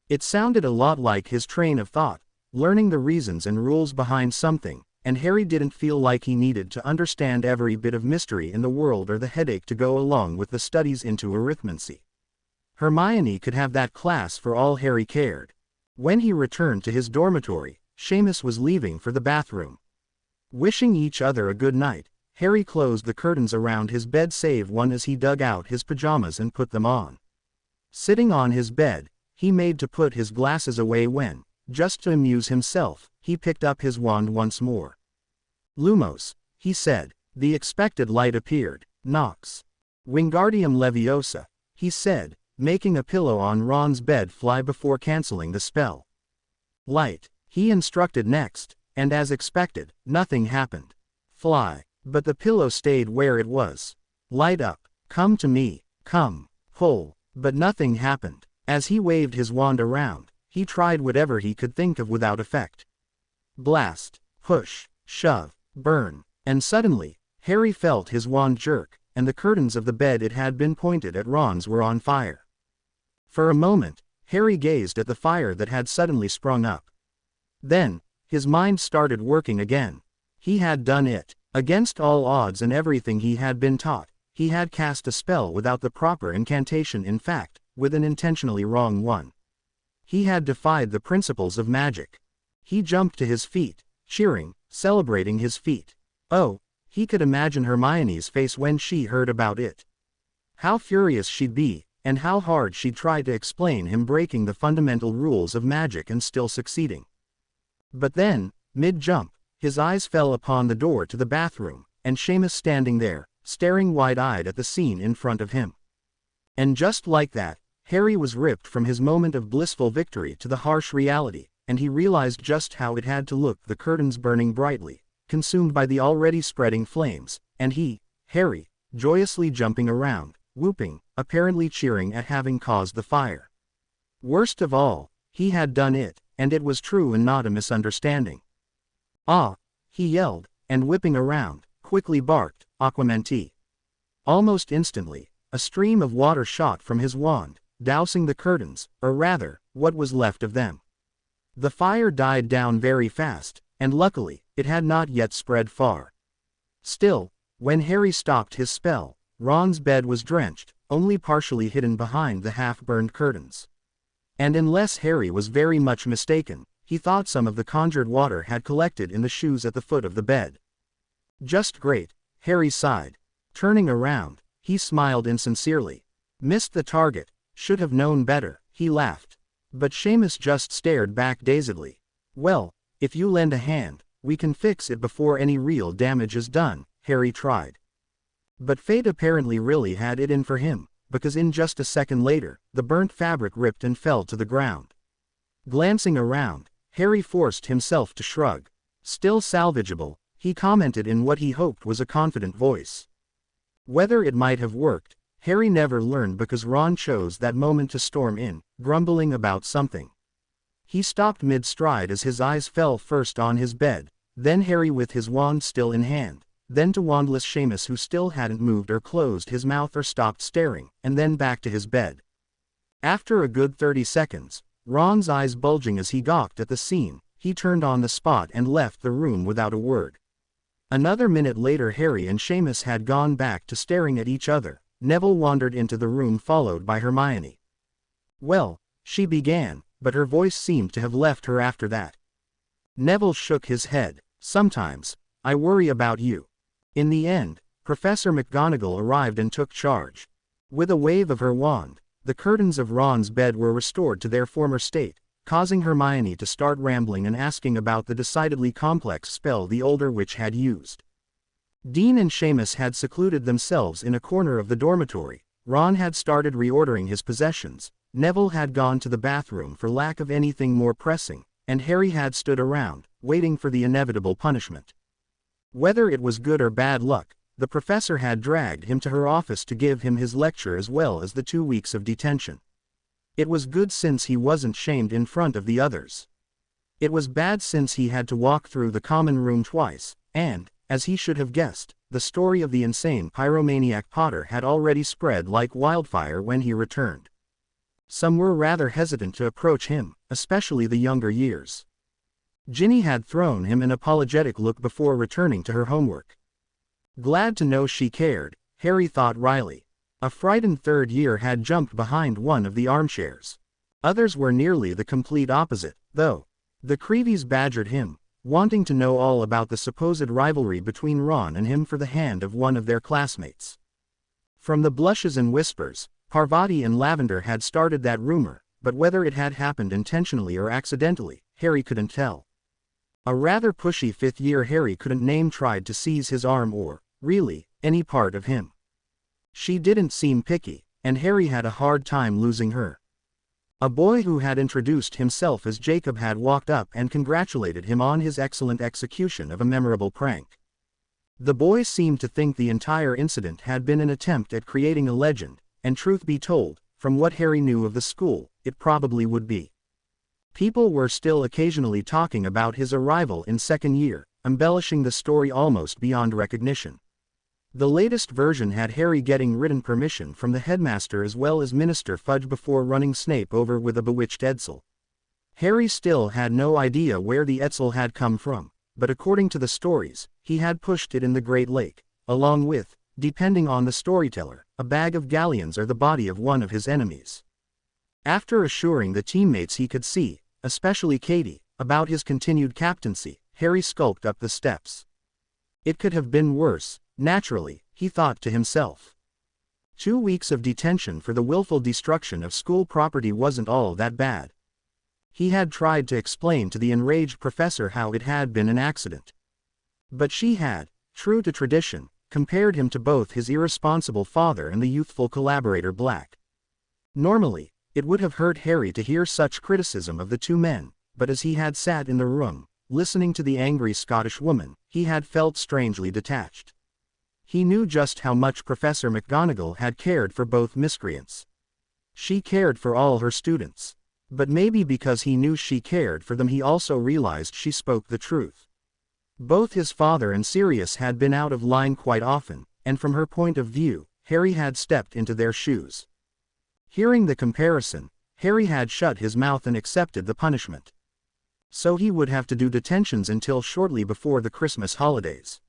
It sounded a lot like his train of thought, learning the reasons and rules behind something, and Harry didn't feel like he needed to understand every bit of mystery in the world or the headache to go along with the studies into arithmancy. Hermione could have that class for all Harry cared. When he returned to his dormitory, Seamus was leaving for the bathroom. Wishing each other a good night, Harry closed the curtains around his bed save one as he dug out his pajamas and put them on. Sitting on his bed, he made to put his glasses away when, just to amuse himself, he picked up his wand once more. Lumos, he said. The expected light appeared. Nox. Wingardium Leviosa, he said, making a pillow on Ron's bed fly before canceling the spell. Light, he instructed next, and as expected, nothing happened. Fly, but the pillow stayed where it was. Light up, come to me, come, pull, but nothing happened. As he waved his wand around, he tried whatever he could think of without effect. Blast, push, shove, burn, and suddenly, Harry felt his wand jerk, and the curtains of the bed it had been pointed at Ron's were on fire. For a moment, Harry gazed at the fire that had suddenly sprung up. Then, his mind started working again. He had done it. Against all odds and everything he had been taught, he had cast a spell without the proper incantation, in fact, with an intentionally wrong one. He had defied the principles of magic. He jumped to his feet, cheering, celebrating his feat. Oh, he could imagine Hermione's face when she heard about it. How furious she'd be, and how hard she'd try to explain him breaking the fundamental rules of magic and still succeeding. But then, mid-jump, his eyes fell upon the door to the bathroom, and Seamus standing there, staring wide-eyed at the scene in front of him. And just like that, Harry was ripped from his moment of blissful victory to the harsh reality, and he realized just how it had to look, the curtains burning brightly, consumed by the already spreading flames, and he, Harry, joyously jumping around, whooping, apparently cheering at having caused the fire. Worst of all, he had done it, and it was true and not a misunderstanding. Ah! He yelled, and whipping around, quickly barked, Aquamenti. Almost instantly, a stream of water shot from his wand, dousing the curtains, or rather, what was left of them. The fire died down very fast, and luckily, it had not yet spread far. Still, when Harry stopped his spell, Ron's bed was drenched, only partially hidden behind the half-burned curtains. And unless Harry was very much mistaken, he thought some of the conjured water had collected in the shoes at the foot of the bed. Just great, Harry sighed. Turning around, he smiled insincerely. Missed the target, should have known better, he laughed. But Seamus just stared back dazedly. Well, if you lend a hand, we can fix it before any real damage is done, Harry tried. But fate apparently really had it in for him, because in just a second later, the burnt fabric ripped and fell to the ground. Glancing around, Harry forced himself to shrug. Still salvageable, he commented in what he hoped was a confident voice. Whether it might have worked, Harry never learned, because Ron chose that moment to storm in, grumbling about something. He stopped mid-stride as his eyes fell first on his bed, then Harry with his wand still in hand, then to wandless Seamus who still hadn't moved or closed his mouth or stopped staring, and then back to his bed. After a good 30 seconds, Ron's eyes bulging as he gawked at the scene, he turned on the spot and left the room without a word. Another minute later Harry and Seamus had gone back to staring at each other. Neville wandered into the room followed by Hermione. Well, she began, but her voice seemed to have left her after that. Neville shook his head. Sometimes, I worry about you. In the end, Professor McGonagall arrived and took charge. With a wave of her wand, the curtains of Ron's bed were restored to their former state, causing Hermione to start rambling and asking about the decidedly complex spell the older witch had used. Dean and Seamus had secluded themselves in a corner of the dormitory. Ron had started reordering his possessions, Neville had gone to the bathroom for lack of anything more pressing, and Harry had stood around, waiting for the inevitable punishment. Whether it was good or bad luck, the professor had dragged him to her office to give him his lecture as well as the 2 weeks of detention. It was good since he wasn't shamed in front of the others. It was bad since he had to walk through the common room twice, and, as he should have guessed, the story of the insane pyromaniac Potter had already spread like wildfire when he returned. Some were rather hesitant to approach him, especially the younger years. Ginny had thrown him an apologetic look before returning to her homework. Glad to know she cared, Harry thought wryly. A frightened third year had jumped behind one of the armchairs. Others were nearly the complete opposite, though. The Creevies badgered him, wanting to know all about the supposed rivalry between Ron and him for the hand of one of their classmates. From the blushes and whispers, Parvati and Lavender had started that rumor, but whether it had happened intentionally or accidentally, Harry couldn't tell. A rather pushy fifth-year Harry couldn't name tried to seize his arm or, really, any part of him. She didn't seem picky, and Harry had a hard time losing her. A boy who had introduced himself as Jacob had walked up and congratulated him on his excellent execution of a memorable prank. The boy seemed to think the entire incident had been an attempt at creating a legend, and truth be told, from what Harry knew of the school, it probably would be. People were still occasionally talking about his arrival in second year, embellishing the story almost beyond recognition. The latest version had Harry getting written permission from the headmaster as well as Minister Fudge before running Snape over with a bewitched Edsel. Harry still had no idea where the Edsel had come from, but according to the stories, he had pushed it in the Great Lake, along with, depending on the storyteller, a bag of galleons or the body of one of his enemies. After assuring the teammates he could see, especially Katie, about his continued captaincy, Harry skulked up the steps. It could have been worse, naturally, he thought to himself. 2 weeks of detention for the willful destruction of school property wasn't all that bad. He had tried to explain to the enraged professor how it had been an accident. But she had, true to tradition, compared him to both his irresponsible father and the youthful collaborator Black. Normally, it would have hurt Harry to hear such criticism of the two men, but as he had sat in the room, listening to the angry Scottish woman, he had felt strangely detached. He knew just how much Professor McGonagall had cared for both miscreants. She cared for all her students. But maybe because he knew she cared for them he also realized she spoke the truth. Both his father and Sirius had been out of line quite often, and from her point of view, Harry had stepped into their shoes. Hearing the comparison, Harry had shut his mouth and accepted the punishment. So he would have to do detentions until shortly before the Christmas holidays.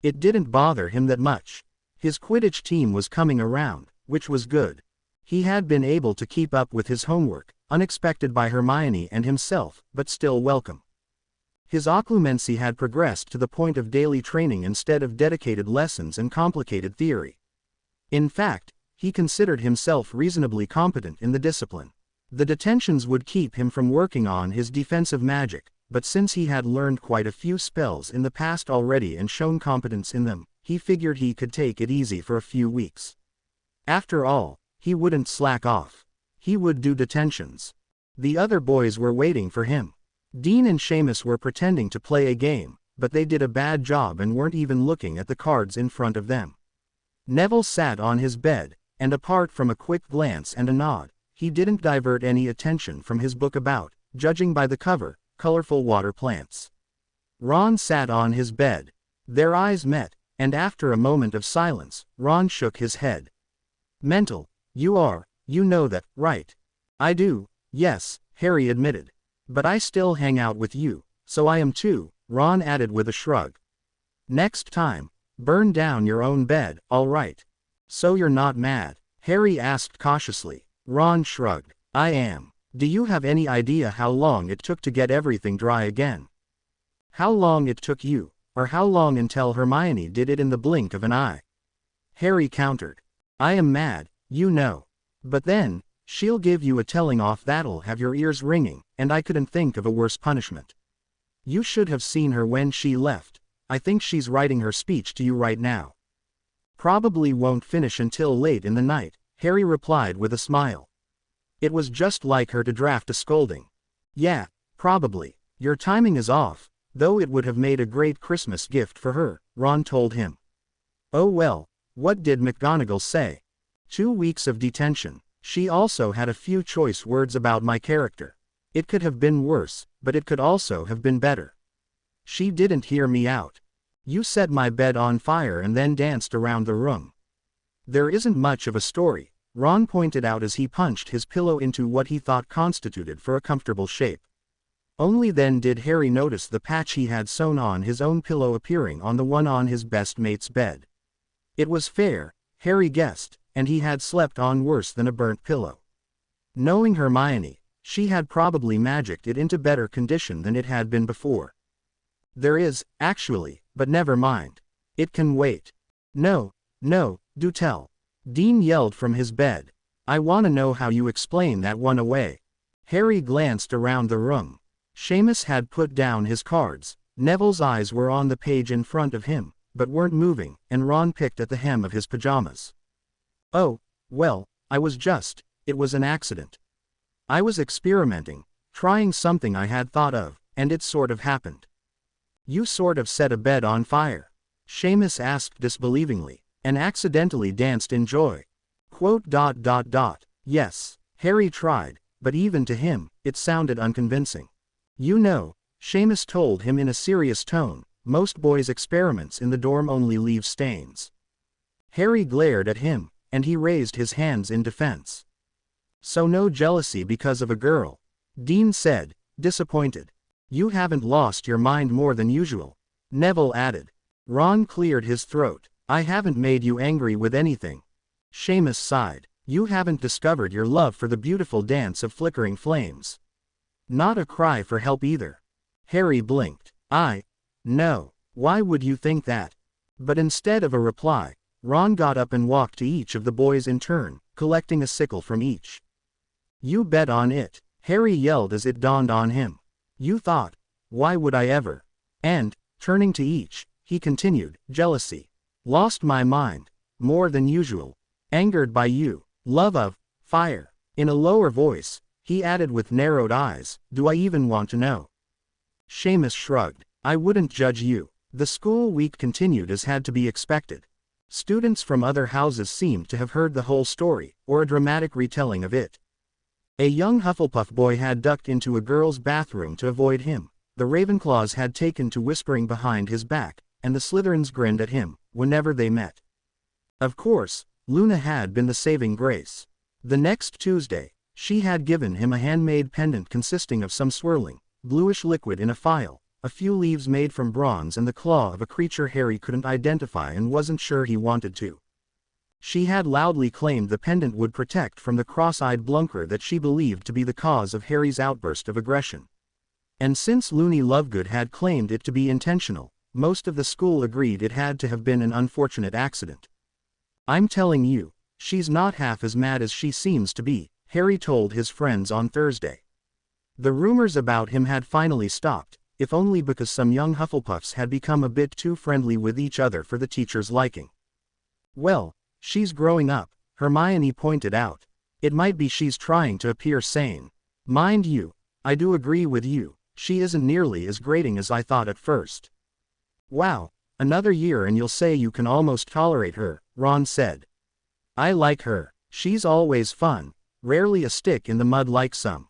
It didn't bother him that much. His Quidditch team was coming around, which was good. He had been able to keep up with his homework, unexpected by Hermione and himself, but still welcome. His occlumency had progressed to the point of daily training instead of dedicated lessons and complicated theory. In fact, he considered himself reasonably competent in the discipline. The detentions would keep him from working on his defensive magic, but since he had learned quite a few spells in the past already and shown competence in them, he figured he could take it easy for a few weeks. After all, he wouldn't slack off. He would do detentions. The other boys were waiting for him. Dean and Seamus were pretending to play a game, but they did a bad job and weren't even looking at the cards in front of them. Neville sat on his bed, and apart from a quick glance and a nod, he didn't divert any attention from his book about, judging by the cover, colorful water plants. Ron sat on his bed. Their eyes met, and after a moment of silence, Ron shook his head. Mental, you know that, right? I do, yes, Harry admitted. But I still hang out with you, so I am too, Ron added with a shrug. Next time, burn down your own bed, all right? So you're not mad? Harry asked cautiously. Ron shrugged. I am. Do you have any idea how long it took to get everything dry again? How long it took you, or how long until Hermione did it in the blink of an eye? Harry countered. I am mad, you know. But then, she'll give you a telling off that'll have your ears ringing, and I couldn't think of a worse punishment. You should have seen her when she left. I think she's writing her speech to you right now. Probably won't finish until late in the night, Harry replied with a smile. It was just like her to draft a scolding. Yeah, probably. Your timing is off, though it would have made a great Christmas gift for her, Ron told him. Oh well, what did McGonagall say? 2 weeks of detention. She also had a few choice words about my character. It could have been worse, but it could also have been better. She didn't hear me out. You set my bed on fire and then danced around the room. There isn't much of a story, Ron pointed out as he punched his pillow into what he thought constituted for a comfortable shape. Only then did Harry notice the patch he had sewn on his own pillow appearing on the one on his best mate's bed. It was fair, Harry guessed, and he had slept on worse than a burnt pillow. Knowing Hermione, she had probably magicked it into better condition than it had been before. There is, actually, but never mind. It can wait. No, do tell. Dean yelled from his bed. I want to know how you explain that one away. Harry glanced around the room. Seamus had put down his cards. Neville's eyes were on the page in front of him, but weren't moving, and Ron picked at the hem of his pajamas. "Oh, well, it was an accident. I was experimenting, trying something I had thought of, and it sort of happened." "You sort of set a bed on fire?" Seamus asked disbelievingly, and accidentally danced in joy. Yes, Harry tried, but even to him, it sounded unconvincing. "You know," Seamus told him in a serious tone, "most boys' experiments in the dorm only leave stains." Harry glared at him, and he raised his hands in defense. "So no jealousy because of a girl?" Dean said, disappointed. "You haven't lost your mind more than usual," Neville added. Ron cleared his throat. "I haven't made you angry with anything." Seamus sighed. "You haven't discovered your love for the beautiful dance of flickering flames. Not a cry for help either." Harry blinked. No. Why would you think that?" But instead of a reply, Ron got up and walked to each of the boys in turn, collecting a sickle from each. "You bet on it," Harry yelled as it dawned on him. "You thought, why would I ever?" And, turning to each, he continued, "Jealousy. Lost my mind. More than usual. Angered by you. Love of fire." In a lower voice, he added with narrowed eyes, "Do I even want to know?" Seamus shrugged. "I wouldn't judge you." The school week continued as had to be expected. Students from other houses seemed to have heard the whole story, or a dramatic retelling of it. A young Hufflepuff boy had ducked into a girl's bathroom to avoid him. The Ravenclaws had taken to whispering behind his back, and the Slytherins grinned at him, whenever they met. Of course, Luna had been the saving grace. The next Tuesday, she had given him a handmade pendant consisting of some swirling, bluish liquid in a phial, a few leaves made from bronze and the claw of a creature Harry couldn't identify and wasn't sure he wanted to. She had loudly claimed the pendant would protect from the cross-eyed blunker that she believed to be the cause of Harry's outburst of aggression. And since Loony Lovegood had claimed it to be intentional, most of the school agreed it had to have been an unfortunate accident. "I'm telling you, she's not half as mad as she seems to be," Harry told his friends on Thursday. The rumors about him had finally stopped, if only because some young Hufflepuffs had become a bit too friendly with each other for the teacher's liking. "Well, she's growing up," Hermione pointed out. "It might be she's trying to appear sane. Mind you, I do agree with you, she isn't nearly as grating as I thought at first." "Wow, another year and you'll say you can almost tolerate her," Ron said. "I like her. She's always fun, rarely a stick in the mud like some."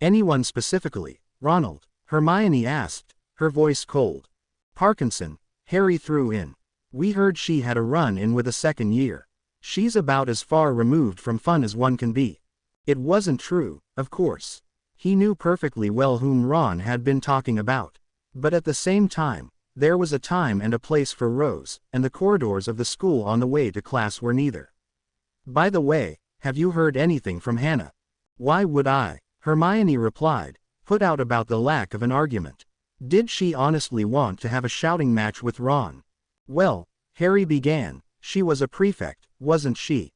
"Anyone specifically, Ronald?" Hermione asked, her voice cold. "Parkinson," Harry threw in. "We heard she had a run-in with a second year. She's about as far removed from fun as one can be." It wasn't true, of course. He knew perfectly well whom Ron had been talking about. But at the same time, there was a time and a place for Rose, and the corridors of the school on the way to class were neither. "By the way, have you heard anything from Hannah?" "Why would I?" Hermione replied, put out about the lack of an argument. Did she honestly want to have a shouting match with Ron? "Well," Harry began, "she was a prefect, wasn't she?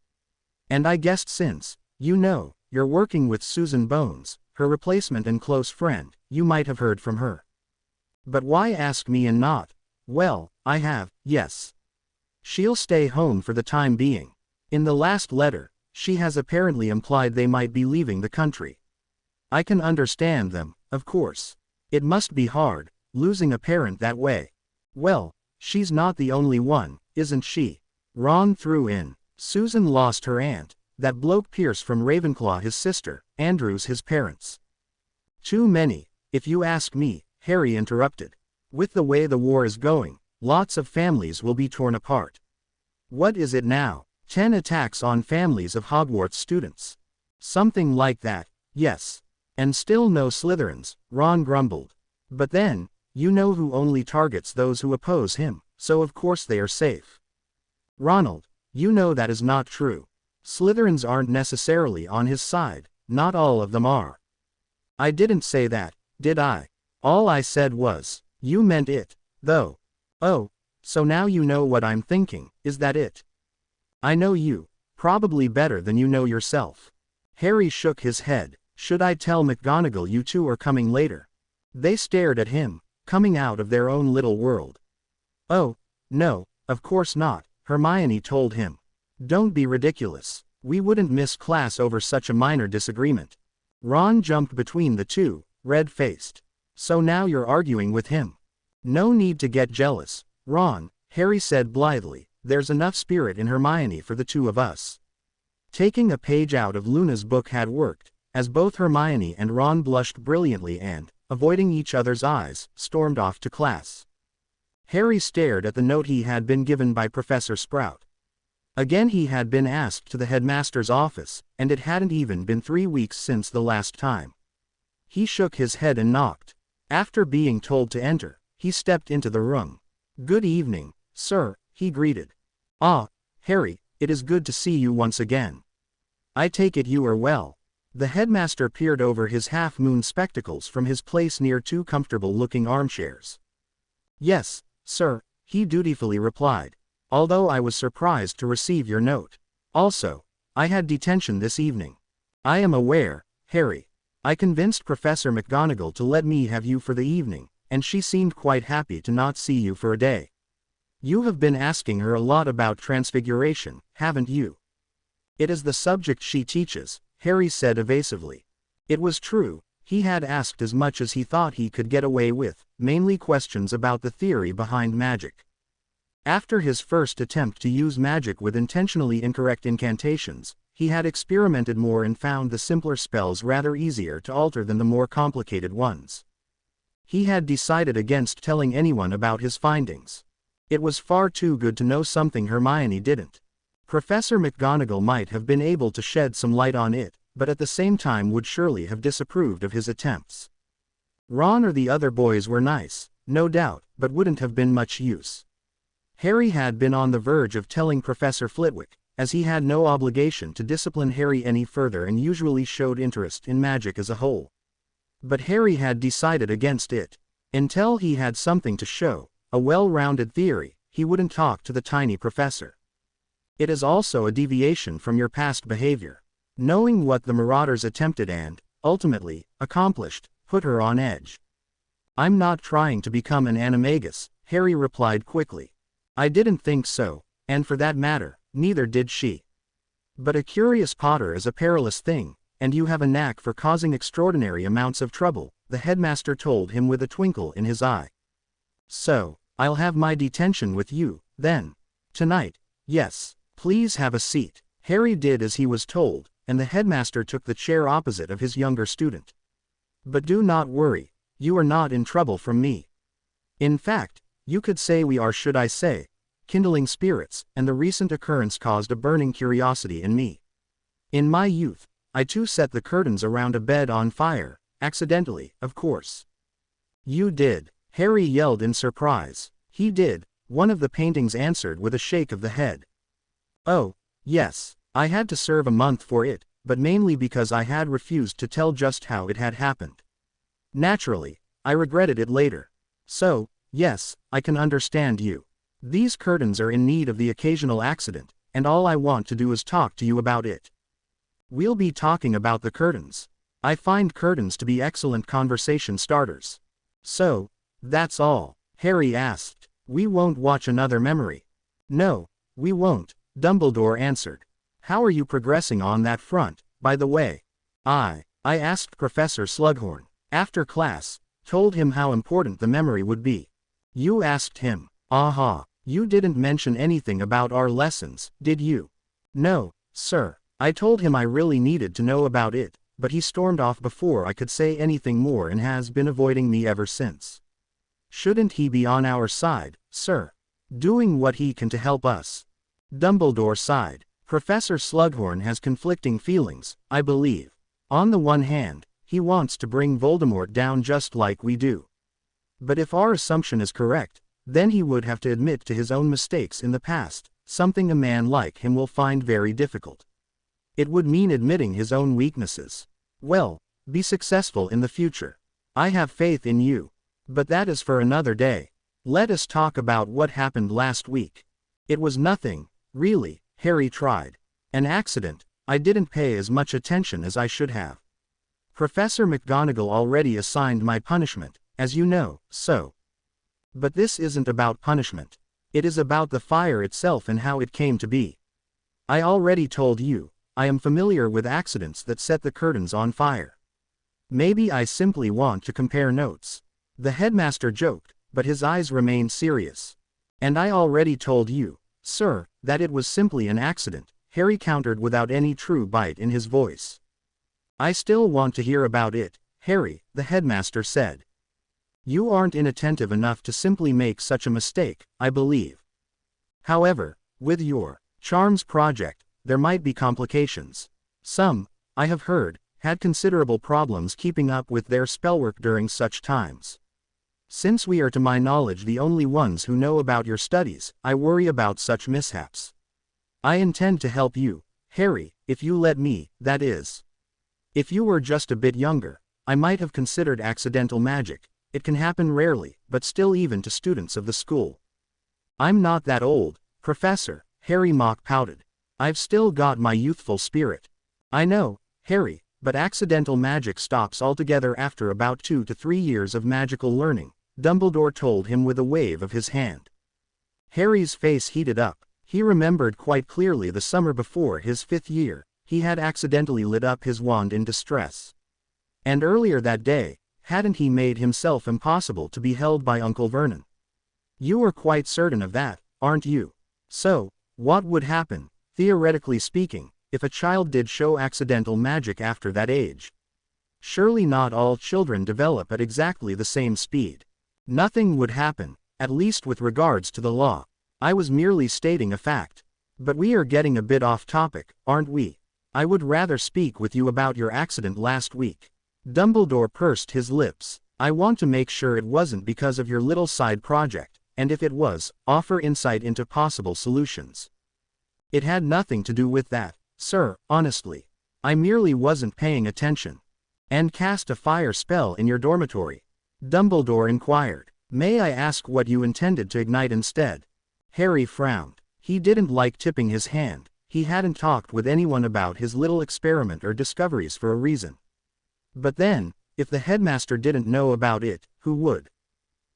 And I guessed since, you're working with Susan Bones, her replacement and close friend, you might have heard from her." "But why ask me and not?" "Well, I have, yes. She'll stay home for the time being. In the last letter, she has apparently implied they might be leaving the country. I can understand them, of course. It must be hard, losing a parent that way." "Well, she's not the only one, isn't she?" Ron threw in. "Susan lost her aunt, that bloke Pierce from Ravenclaw his sister, Andrews his parents." "Too many, if you ask me," Harry interrupted. "With the way the war is going, lots of families will be torn apart. What is it now? 10 attacks on families of Hogwarts students." "Something like that, yes. And still no Slytherins," Ron grumbled. "But then, you know who only targets those who oppose him, so of course they are safe." "Ronald, you know that is not true. Slytherins aren't necessarily on his side, not all of them are." "I didn't say that, did I? All I said was, you meant it, though." "Oh, so now you know what I'm thinking, is that it?" "I know you, probably better than you know yourself." Harry shook his head. "Should I tell McGonagall you two are coming later?" They stared at him, coming out of their own little world. "Oh, no, of course not," Hermione told him. "Don't be ridiculous. We wouldn't miss class over such a minor disagreement." Ron jumped between the two, red-faced. "So now you're arguing with him?" "No need to get jealous, Ron," Harry said blithely. "There's enough spirit in Hermione for the two of us." Taking a page out of Luna's book had worked, as both Hermione and Ron blushed brilliantly and, avoiding each other's eyes, stormed off to class. Harry stared at the note he had been given by Professor Sprout. Again he had been asked to the headmaster's office, and it hadn't even been 3 weeks since the last time. He shook his head and knocked. After being told to enter, he stepped into the room. "Good evening, sir," he greeted. "Ah, Harry, it is good to see you once again. I take it you are well." The headmaster peered over his half-moon spectacles from his place near two comfortable-looking armchairs. "Yes, sir," he dutifully replied, "although I was surprised to receive your note. Also, I had detention this evening." "I am aware, Harry. I convinced Professor McGonagall to let me have you for the evening, and she seemed quite happy to not see you for a day. You have been asking her a lot about Transfiguration, haven't you?" "It is the subject she teaches," Harry said evasively. It was true, he had asked as much as he thought he could get away with, mainly questions about the theory behind magic. After his first attempt to use magic with intentionally incorrect incantations, he had experimented more and found the simpler spells rather easier to alter than the more complicated ones. He had decided against telling anyone about his findings. It was far too good to know something Hermione didn't. Professor McGonagall might have been able to shed some light on it, but at the same time would surely have disapproved of his attempts. Ron or the other boys were nice, no doubt, but wouldn't have been much use. Harry had been on the verge of telling Professor Flitwick, as he had no obligation to discipline Harry any further and usually showed interest in magic as a whole. But Harry had decided against it. Until he had something to show, a well-rounded theory, he wouldn't talk to the tiny professor. It is also a deviation from your past behavior. Knowing what the Marauders attempted and, ultimately, accomplished, put her on edge. "I'm not trying to become an animagus," Harry replied quickly. "I didn't think so, and for that matter, neither did she. But a curious Potter is a perilous thing, and you have a knack for causing extraordinary amounts of trouble," the headmaster told him with a twinkle in his eye. "So, I'll have my detention with you, then. Tonight, yes. Please have a seat." Harry did as he was told, and the headmaster took the chair opposite of his younger student. "But do not worry, you are not in trouble from me. In fact, you could say we are, should I say, kindling spirits, and the recent occurrence caused a burning curiosity in me. In my youth, I too set the curtains around a bed on fire, accidentally, of course." "You did?" Harry yelled in surprise. "He did," one of the paintings answered with a shake of the head. "Oh, yes, I had to serve a month for it, but mainly because I had refused to tell just how it had happened. Naturally, I regretted it later. So, yes, I can understand you. These curtains are in need of the occasional accident, and all I want to do is talk to you about it. We'll be talking about the curtains. I find curtains to be excellent conversation starters. So, that's all?" Harry asked. "We won't watch another memory." "No, we won't," Dumbledore answered. "How are you progressing on that front, by the way?" I asked Professor Slughorn, after class, told him how important the memory would be." "You asked him? Aha, you didn't mention anything about our lessons, did you?" "No, sir. I told him I really needed to know about it, but he stormed off before I could say anything more and has been avoiding me ever since. Shouldn't he be on our side, sir? Doing what he can to help us?" Dumbledore sighed. "Professor Slughorn has conflicting feelings, I believe. On the one hand, he wants to bring Voldemort down just like we do. But if our assumption is correct, then he would have to admit to his own mistakes in the past, something a man like him will find very difficult. It would mean admitting his own weaknesses. Well, be successful in the future. I have faith in you. But that is for another day. Let us talk about what happened last week." "It was nothing, really," Harry tried. "An accident. I didn't pay as much attention as I should have. Professor McGonagall already assigned my punishment, as you know, so. But this isn't about punishment. It is about the fire itself and how it came to be. I already told you, I am familiar with accidents that set the curtains on fire. Maybe I simply want to compare notes. The headmaster joked, but his eyes remained serious. And I already told you, sir, that it was simply an accident, Harry countered without any true bite in his voice. I still want to hear about it, Harry, the headmaster said. You aren't inattentive enough to simply make such a mistake, I believe. However, with your charms project, there might be complications. Some, I have heard, had considerable problems keeping up with their spellwork during such times. Since we are to my knowledge the only ones who know about your studies, I worry about such mishaps. I intend to help you, Harry, if you let me, that is. If you were just a bit younger, I might have considered accidental magic. It can happen rarely, but still even to students of the school. I'm not that old, Professor, Harry mock pouted. I've still got my youthful spirit. I know, Harry, but accidental magic stops altogether after about 2 to 3 years of magical learning, Dumbledore told him with a wave of his hand. Harry's face heated up. He remembered quite clearly the summer before his 5th year, he had accidentally lit up his wand in distress. And earlier that day, hadn't he made himself impossible to be held by Uncle Vernon? You are quite certain of that, aren't you? So, what would happen, theoretically speaking, if a child did show accidental magic after that age? Surely not all children develop at exactly the same speed. Nothing would happen, at least with regards to the law. I was merely stating a fact. But we are getting a bit off topic, aren't we? I would rather speak with you about your accident last week. Dumbledore pursed his lips. I want to make sure it wasn't because of your little side project, and if it was, offer insight into possible solutions. It had nothing to do with that, sir, honestly. I merely wasn't paying attention. And cast a fire spell in your dormitory? Dumbledore inquired. May I ask what you intended to ignite instead? Harry frowned. He didn't like tipping his hand. He hadn't talked with anyone about his little experiment or discoveries for a reason. But then, if the headmaster didn't know about it, who would?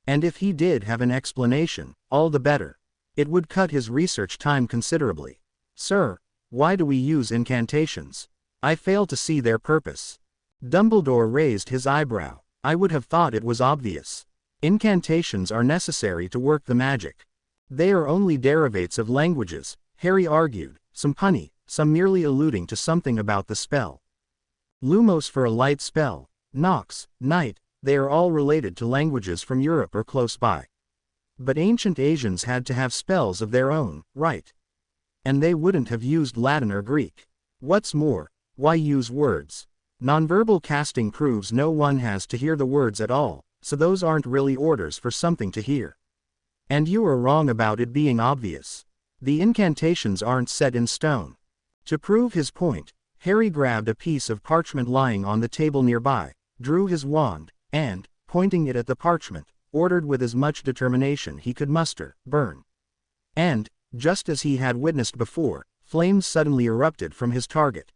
And if he did have an explanation, all the better. It would cut his research time considerably. Sir, why do we use incantations? I fail to see their purpose. Dumbledore raised his eyebrow. I would have thought it was obvious. Incantations are necessary to work the magic. They are only derivates of languages, Harry argued, some punny, some merely alluding to something about the spell. Lumos for a light spell, nox, night, they are all related to languages from Europe or close by. But ancient Asians had to have spells of their own, right? And they wouldn't have used Latin or Greek. What's more, why use words? Nonverbal casting proves no one has to hear the words at all, so those aren't really orders for something to hear. And you are wrong about it being obvious. The incantations aren't set in stone. To prove his point, Harry grabbed a piece of parchment lying on the table nearby, drew his wand, and, pointing it at the parchment, ordered with as much determination he could muster, burn. And, just as he had witnessed before, flames suddenly erupted from his target.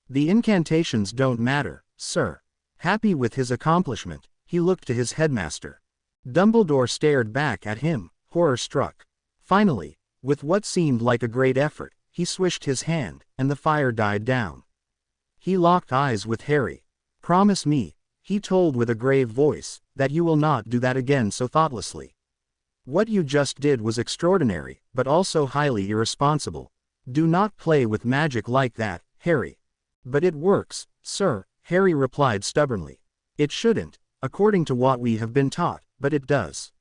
The incantations don't matter, sir. Happy with his accomplishment, he looked to his headmaster. Dumbledore stared back at him, horror-struck. Finally, with what seemed like a great effort, he swished his hand, and the fire died down. He locked eyes with Harry. Promise me, he told with a grave voice, that you will not do that again so thoughtlessly. What you just did was extraordinary, but also highly irresponsible. Do not play with magic like that, Harry. But it works, sir, Harry replied stubbornly. It shouldn't, according to what we have been taught, but it does.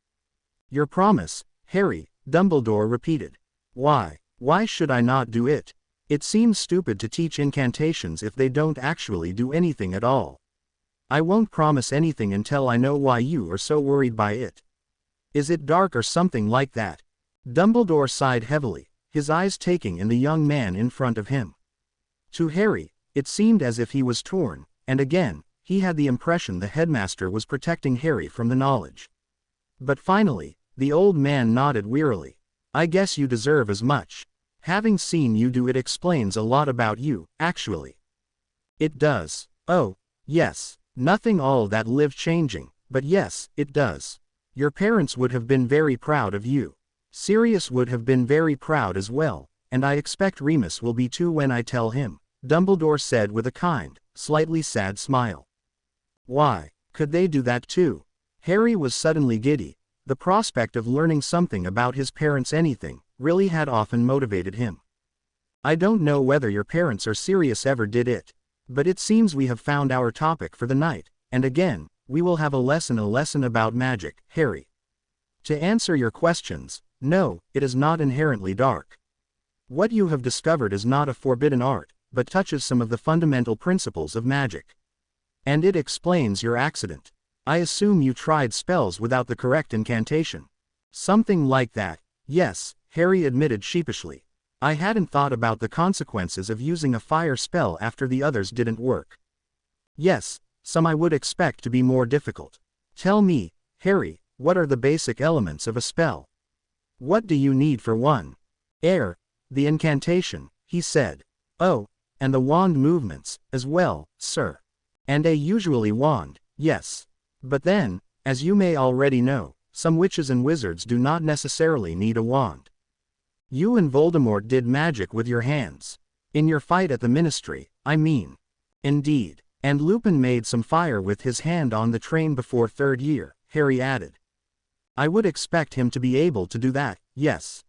Your promise, Harry, Dumbledore repeated. Why should I not do it? It seems stupid to teach incantations if they don't actually do anything at all. I won't promise anything until I know why you are so worried by it. Is it dark or something like that? Dumbledore sighed heavily, his eyes taking in the young man in front of him. To Harry, it seemed as if he was torn, and again, he had the impression the headmaster was protecting Harry from the knowledge. But finally, the old man nodded wearily. I guess you deserve as much. Having seen you do it explains a lot about you, actually. It does. Oh, yes, nothing all that life-changing, But yes, it does. Your parents would have been very proud of you. Sirius would have been very proud as well, and I expect Remus will be too when I tell him," Dumbledore said with a kind, slightly sad smile. Why, could they do that too? Harry was suddenly giddy. The prospect of learning something about his parents, anything, really had often motivated him. "I don't know whether your parents or Sirius ever did it. But it seems we have found our topic for the night, and again, we will have a lesson about magic, Harry. To answer your questions, no, it is not inherently dark. What you have discovered is not a forbidden art, but touches some of the fundamental principles of magic. And it explains your accident. I assume you tried spells without the correct incantation." "Something like that, yes," Harry admitted sheepishly. "I hadn't thought about the consequences of using a fire spell after the others didn't work." "Yes, some I would expect to be more difficult. Tell me, Harry, what are the basic elements of a spell? What do you need for one?" "Air, the incantation," he said. "Oh, and the wand movements, as well, sir. And a usually wand, yes. But then, as you may already know, some witches and wizards do not necessarily need a wand. You and Voldemort did magic with your hands. In your fight at the Ministry, I mean." "Indeed. And Lupin made some fire with his hand on the train before third year," Harry added. "I would expect him to be able to do that, yes.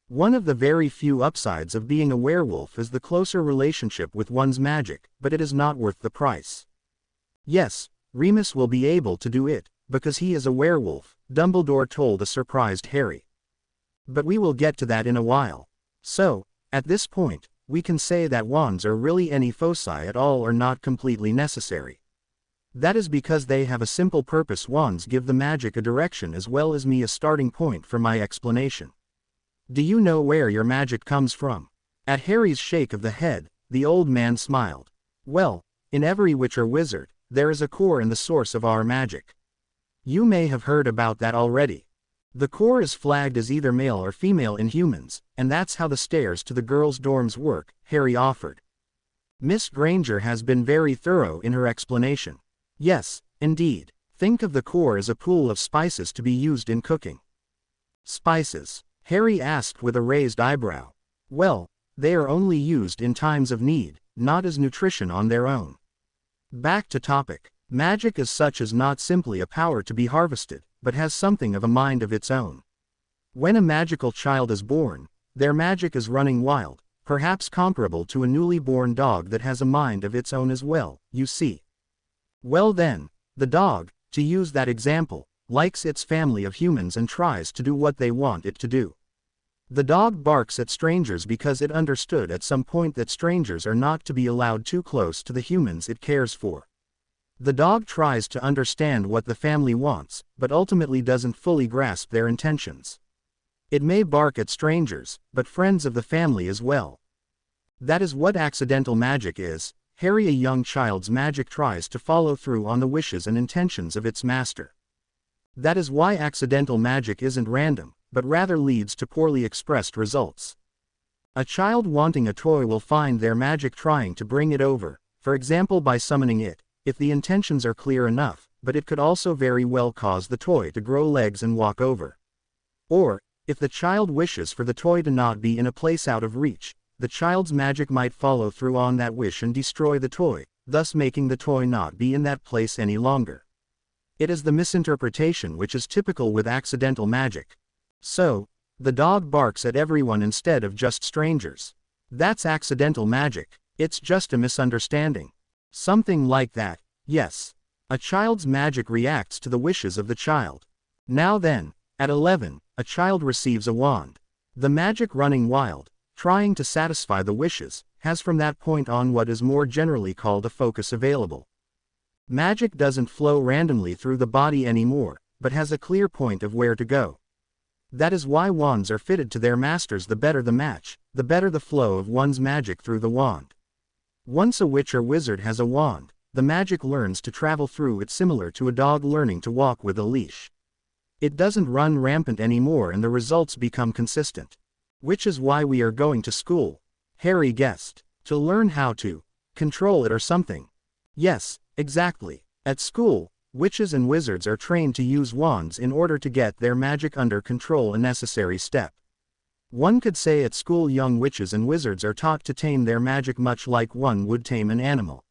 One of the very few upsides of being a werewolf is the closer relationship with one's magic, but it is not worth the price." "Yes, Remus will be able to do it, because he is a werewolf," Dumbledore told a surprised Harry. "But we will get to that in a while. So, at this point, we can say that wands are really any foci at all or not completely necessary. That is because they have a simple purpose. Wands give the magic a direction as well as me a starting point for my explanation. Do you know where your magic comes from?" At Harry's shake of the head, the old man smiled. "Well, in every witch or wizard, there is a core in the source of our magic. You may have heard about that already. The core is flagged as either male or female in humans, and that's how the stairs to the girls' dorms work," Harry offered. "Miss Granger has been very thorough in her explanation." "Yes, indeed. Think of the core as a pool of spices to be used in cooking." "Spices?" Harry asked with a raised eyebrow. "Well, they are only used in times of need, not as nutrition on their own. Back to topic. Magic as such is not simply a power to be harvested, but has something of a mind of its own. When a magical child is born, their magic is running wild, perhaps comparable to a newly born dog that has a mind of its own as well, you see. Well then, the dog, to use that example, likes its family of humans and tries to do what they want it to do. The dog barks at strangers because it understood at some point that strangers are not to be allowed too close to the humans it cares for. The dog tries to understand what the family wants, but ultimately doesn't fully grasp their intentions. It may bark at strangers, but friends of the family as well. That is what accidental magic is. Harry, a young child's magic tries to follow through on the wishes and intentions of its master. That is why accidental magic isn't random, but rather leads to poorly expressed results. A child wanting a toy will find their magic trying to bring it over, for example by summoning it, if the intentions are clear enough, but it could also very well cause the toy to grow legs and walk over. Or, if the child wishes for the toy to not be in a place out of reach, the child's magic might follow through on that wish and destroy the toy, thus making the toy not be in that place any longer. It is the misinterpretation which is typical with accidental magic. So, the dog barks at everyone instead of just strangers. That's accidental magic, it's just a misunderstanding. Something like that, yes. A child's magic reacts to the wishes of the child. Now then, at 11, a child receives a wand. The magic running wild, trying to satisfy the wishes, has from that point on what is more generally called a focus available. Magic doesn't flow randomly through the body anymore, but has a clear point of where to go. That is why wands are fitted to their masters. The better the match, the better the flow of one's magic through the wand. Once a witch or wizard has a wand, the magic learns to travel through it similar to a dog learning to walk with a leash. It doesn't run rampant anymore and the results become consistent. Which is why we are going to school, Harry guessed. To learn how to control it or something. Yes, exactly. At school, Witches and wizards are trained to use wands in order to get their magic under control, a necessary step. One could say at school young witches and wizards are taught to tame their magic much like one would tame an animal.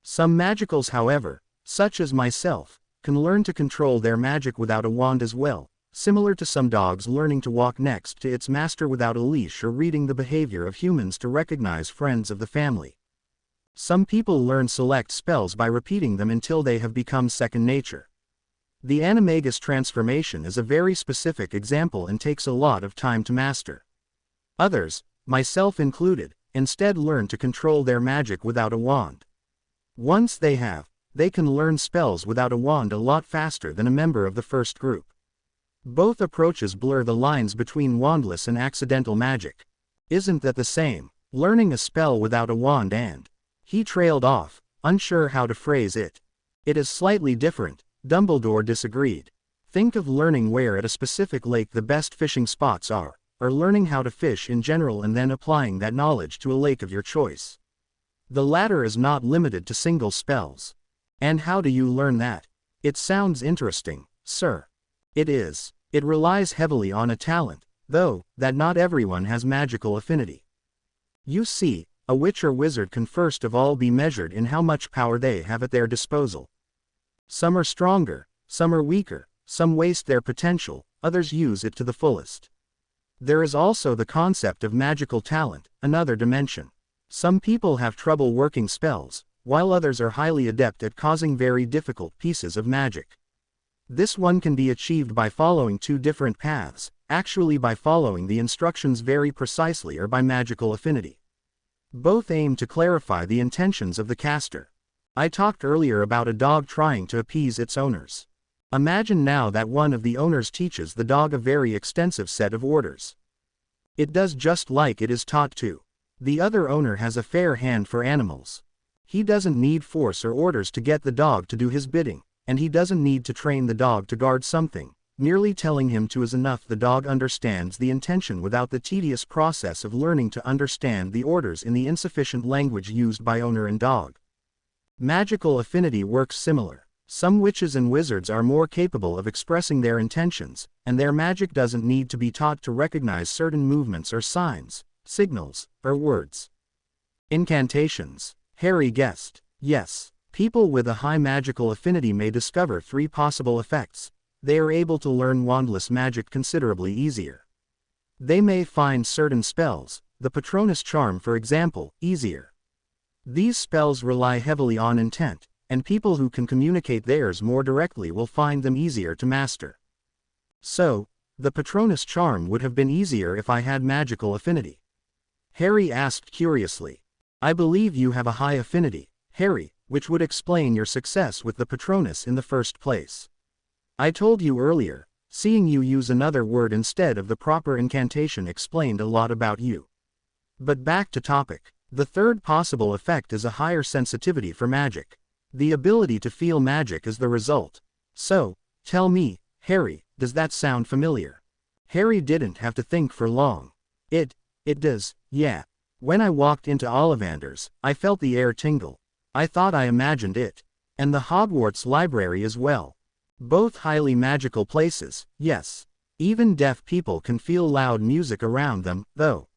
Some magicals, however, such as myself, can learn to control their magic without a wand as well, similar to some dogs learning to walk next to its master without a leash, or reading the behavior of humans to recognize friends of the family. Some people learn select spells by repeating them until they have become second nature. The animagus transformation is a very specific example and takes a lot of time to master. Others, myself included, instead learn to control their magic without a wand. Once they have, they can learn spells without a wand a lot faster than a member of the first group. Both approaches blur the lines between wandless and accidental magic. Isn't that the same, learning a spell without a wand and... He trailed off, unsure how to phrase it. It is slightly different, Dumbledore disagreed. Think of learning where at a specific lake the best fishing spots are, or learning how to fish in general and then applying that knowledge to a lake of your choice. The latter is not limited to single spells. And how do you learn that? It sounds interesting, sir. It is. It relies heavily on a talent, though, that not everyone has magical affinity. You see, a witch or wizard can first of all be measured in how much power they have at their disposal. Some are stronger, some are weaker, some waste their potential, others use it to the fullest. There is also the concept of magical talent, another dimension. Some people have trouble working spells, while others are highly adept at causing very difficult pieces of magic. This one can be achieved by following two different paths, actually by following the instructions very precisely or by magical affinity. Both aim to clarify the intentions of the caster. I talked earlier about a dog trying to appease its owners. Imagine now that one of the owners teaches the dog a very extensive set of orders. It does just like it is taught to. The other owner has a fair hand for animals. He doesn't need force or orders to get the dog to do his bidding, and he doesn't need to train the dog to guard something. Merely telling him to is enough. The dog understands the intention without the tedious process of learning to understand the orders in the insufficient language used by owner and dog. Magical affinity works similar. Some witches and wizards are more capable of expressing their intentions, and their magic doesn't need to be taught to recognize certain movements or signs, signals, or words. Incantations. Harry guessed. Yes, people with a high magical affinity may discover three possible effects. They are able to learn wandless magic considerably easier. They may find certain spells, the Patronus charm for example, easier. These spells rely heavily on intent, and people who can communicate theirs more directly will find them easier to master. So, the Patronus charm would have been easier if I had magical affinity. Harry asked curiously. I believe you have a high affinity, Harry, which would explain your success with the Patronus in the first place. I told you earlier, seeing you use another word instead of the proper incantation explained a lot about you. But back to topic. The third possible effect is a higher sensitivity for magic. The ability to feel magic is the result. So, tell me, Harry, does that sound familiar? Harry didn't have to think for long. It does, yeah. When I walked into Ollivander's, I felt the air tingle. I thought I imagined it. And the Hogwarts library as well. Both highly magical places, yes. Even deaf people can feel loud music around them, though.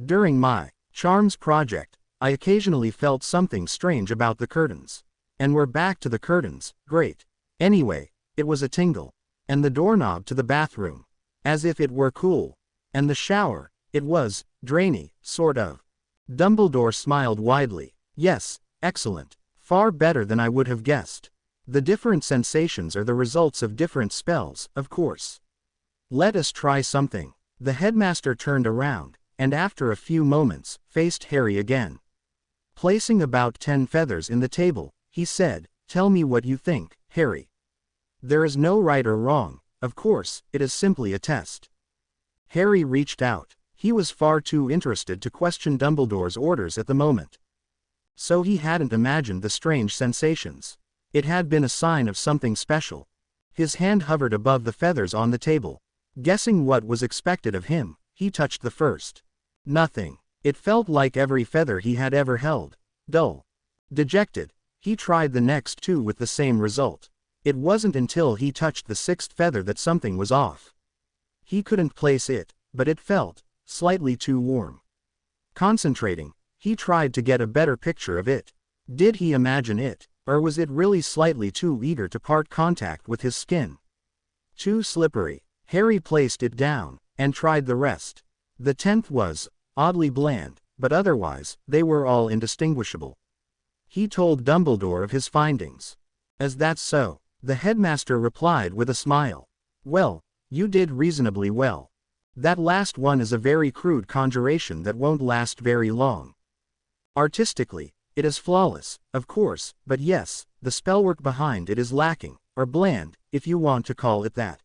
During my Charms project, I occasionally felt something strange about the curtains. And we're back to the curtains, great. Anyway, it was a tingle. And the doorknob to the bathroom. As if it were cool. And the shower, it was, drainy, sort of. Dumbledore smiled widely. Yes, excellent. Far better than I would have guessed. The different sensations are the results of different spells, of course. Let us try something. The headmaster turned around, and after a few moments, faced Harry again. Placing about 10 feathers in the table, he said, "Tell me what you think, Harry. There is no right or wrong, of course, it is simply a test." Harry reached out. He was far too interested to question Dumbledore's orders at the moment. So he hadn't imagined the strange sensations. It had been a sign of something special. His hand hovered above the feathers on the table. Guessing what was expected of him, he touched the first. Nothing. It felt like every feather he had ever held. Dull. Dejected. He tried the next 2 with the same result. It wasn't until he touched the 6th feather that something was off. He couldn't place it, but it felt slightly too warm. Concentrating, he tried to get a better picture of it. Did he imagine it, or was it really slightly too eager to part contact with his skin? Too slippery. Harry placed it down, and tried the rest. The 10th was oddly bland, but otherwise, they were all indistinguishable. He told Dumbledore of his findings. "As that's so," the headmaster replied with a smile. "Well, you did reasonably well. That last one is a very crude conjuration that won't last very long. Artistically, it is flawless, of course, but yes, the spellwork behind it is lacking, or bland, if you want to call it that.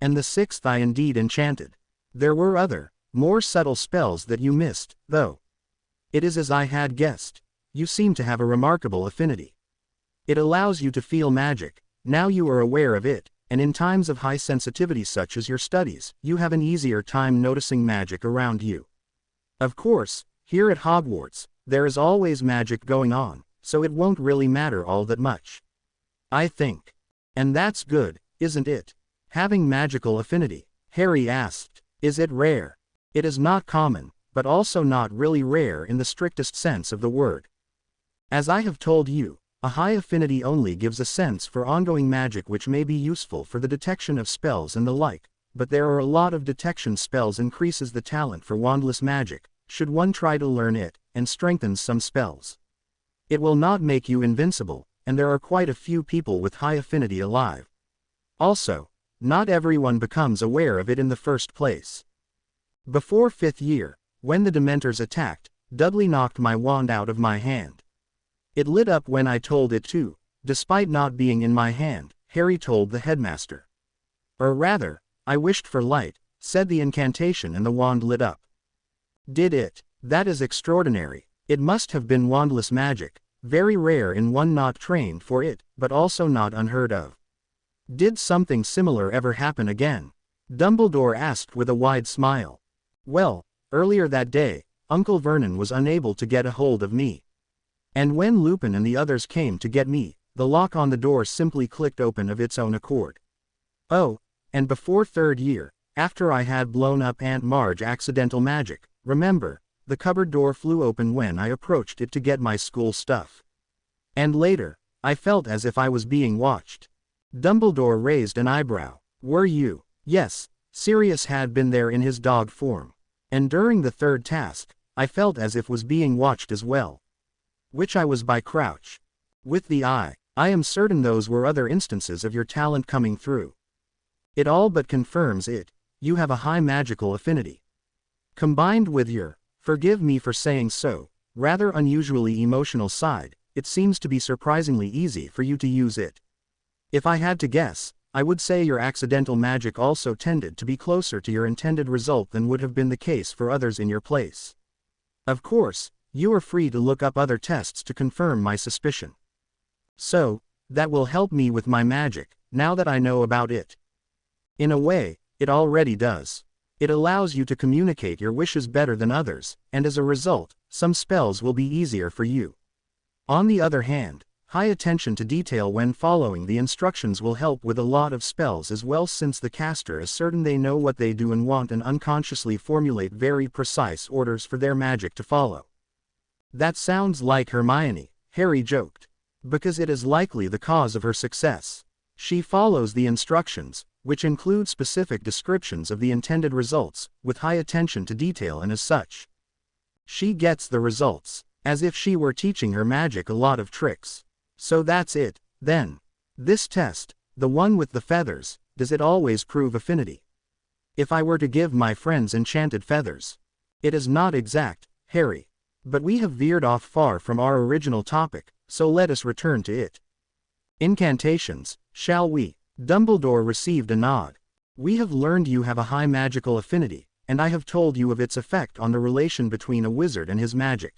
And the 6th I indeed enchanted. There were other, more subtle spells that you missed, though. It is as I had guessed. You seem to have a remarkable affinity. It allows you to feel magic, now you are aware of it, and in times of high sensitivity such as your studies, you have an easier time noticing magic around you. Of course, here at Hogwarts, there is always magic going on, so it won't really matter all that much. I think. And that's good, isn't it? Having magical affinity, Harry asked. Is it rare? It is not common, but also not really rare in the strictest sense of the word. As I have told you, a high affinity only gives a sense for ongoing magic which may be useful for the detection of spells and the like, but there are a lot of detection spells increases the talent for wandless magic, should one try to learn it, and strengthens some spells. It will not make you invincible, and there are quite a few people with high affinity alive. Also, not everyone becomes aware of it in the first place. Before 5th year, when the Dementors attacked, Dudley knocked my wand out of my hand. It lit up when I told it to, despite not being in my hand, Harry told the headmaster. Or rather, I wished for light, said the incantation and the wand lit up. Did it? That is extraordinary. It must have been wandless magic, very rare in one not trained for it, but also not unheard of. Did something similar ever happen again? Dumbledore asked with a wide smile. Well, earlier that day, Uncle Vernon was unable to get a hold of me. And when Lupin and the others came to get me, the lock on the door simply clicked open of its own accord. Oh, and before 3rd year, after I had blown up Aunt Marge accidental magic, remember, the cupboard door flew open when I approached it to get my school stuff. And later, I felt as if I was being watched. Dumbledore raised an eyebrow. Were you? Yes, Sirius had been there in his dog form. And during the 3rd task, I felt as if was being watched as well. Which I was by Crouch. With the eye, I am certain those were other instances of your talent coming through. It all but confirms it, you have a high magical affinity. Combined with your, forgive me for saying so, rather unusually emotional side, it seems to be surprisingly easy for you to use it. If I had to guess, I would say your accidental magic also tended to be closer to your intended result than would have been the case for others in your place. Of course, you are free to look up other tests to confirm my suspicion. So, that will help me with my magic, now that I know about it. In a way, it already does. It allows you to communicate your wishes better than others, and as a result, some spells will be easier for you. On the other hand, high attention to detail when following the instructions will help with a lot of spells as well, since the caster is certain they know what they do and want and unconsciously formulate very precise orders for their magic to follow. That sounds like Hermione, Harry joked. Because it is likely the cause of her success. She follows the instructions, which include specific descriptions of the intended results, with high attention to detail, and as such, she gets the results, as if she were teaching her magic a lot of tricks. So that's it, then. This test, the one with the feathers, does it always prove affinity? If I were to give my friends enchanted feathers. It is not exact, Harry. But we have veered off far from our original topic, so let us return to it. Incantations, shall we? Dumbledore received a nod. We have learned you have a high magical affinity, and I have told you of its effect on the relation between a wizard and his magic.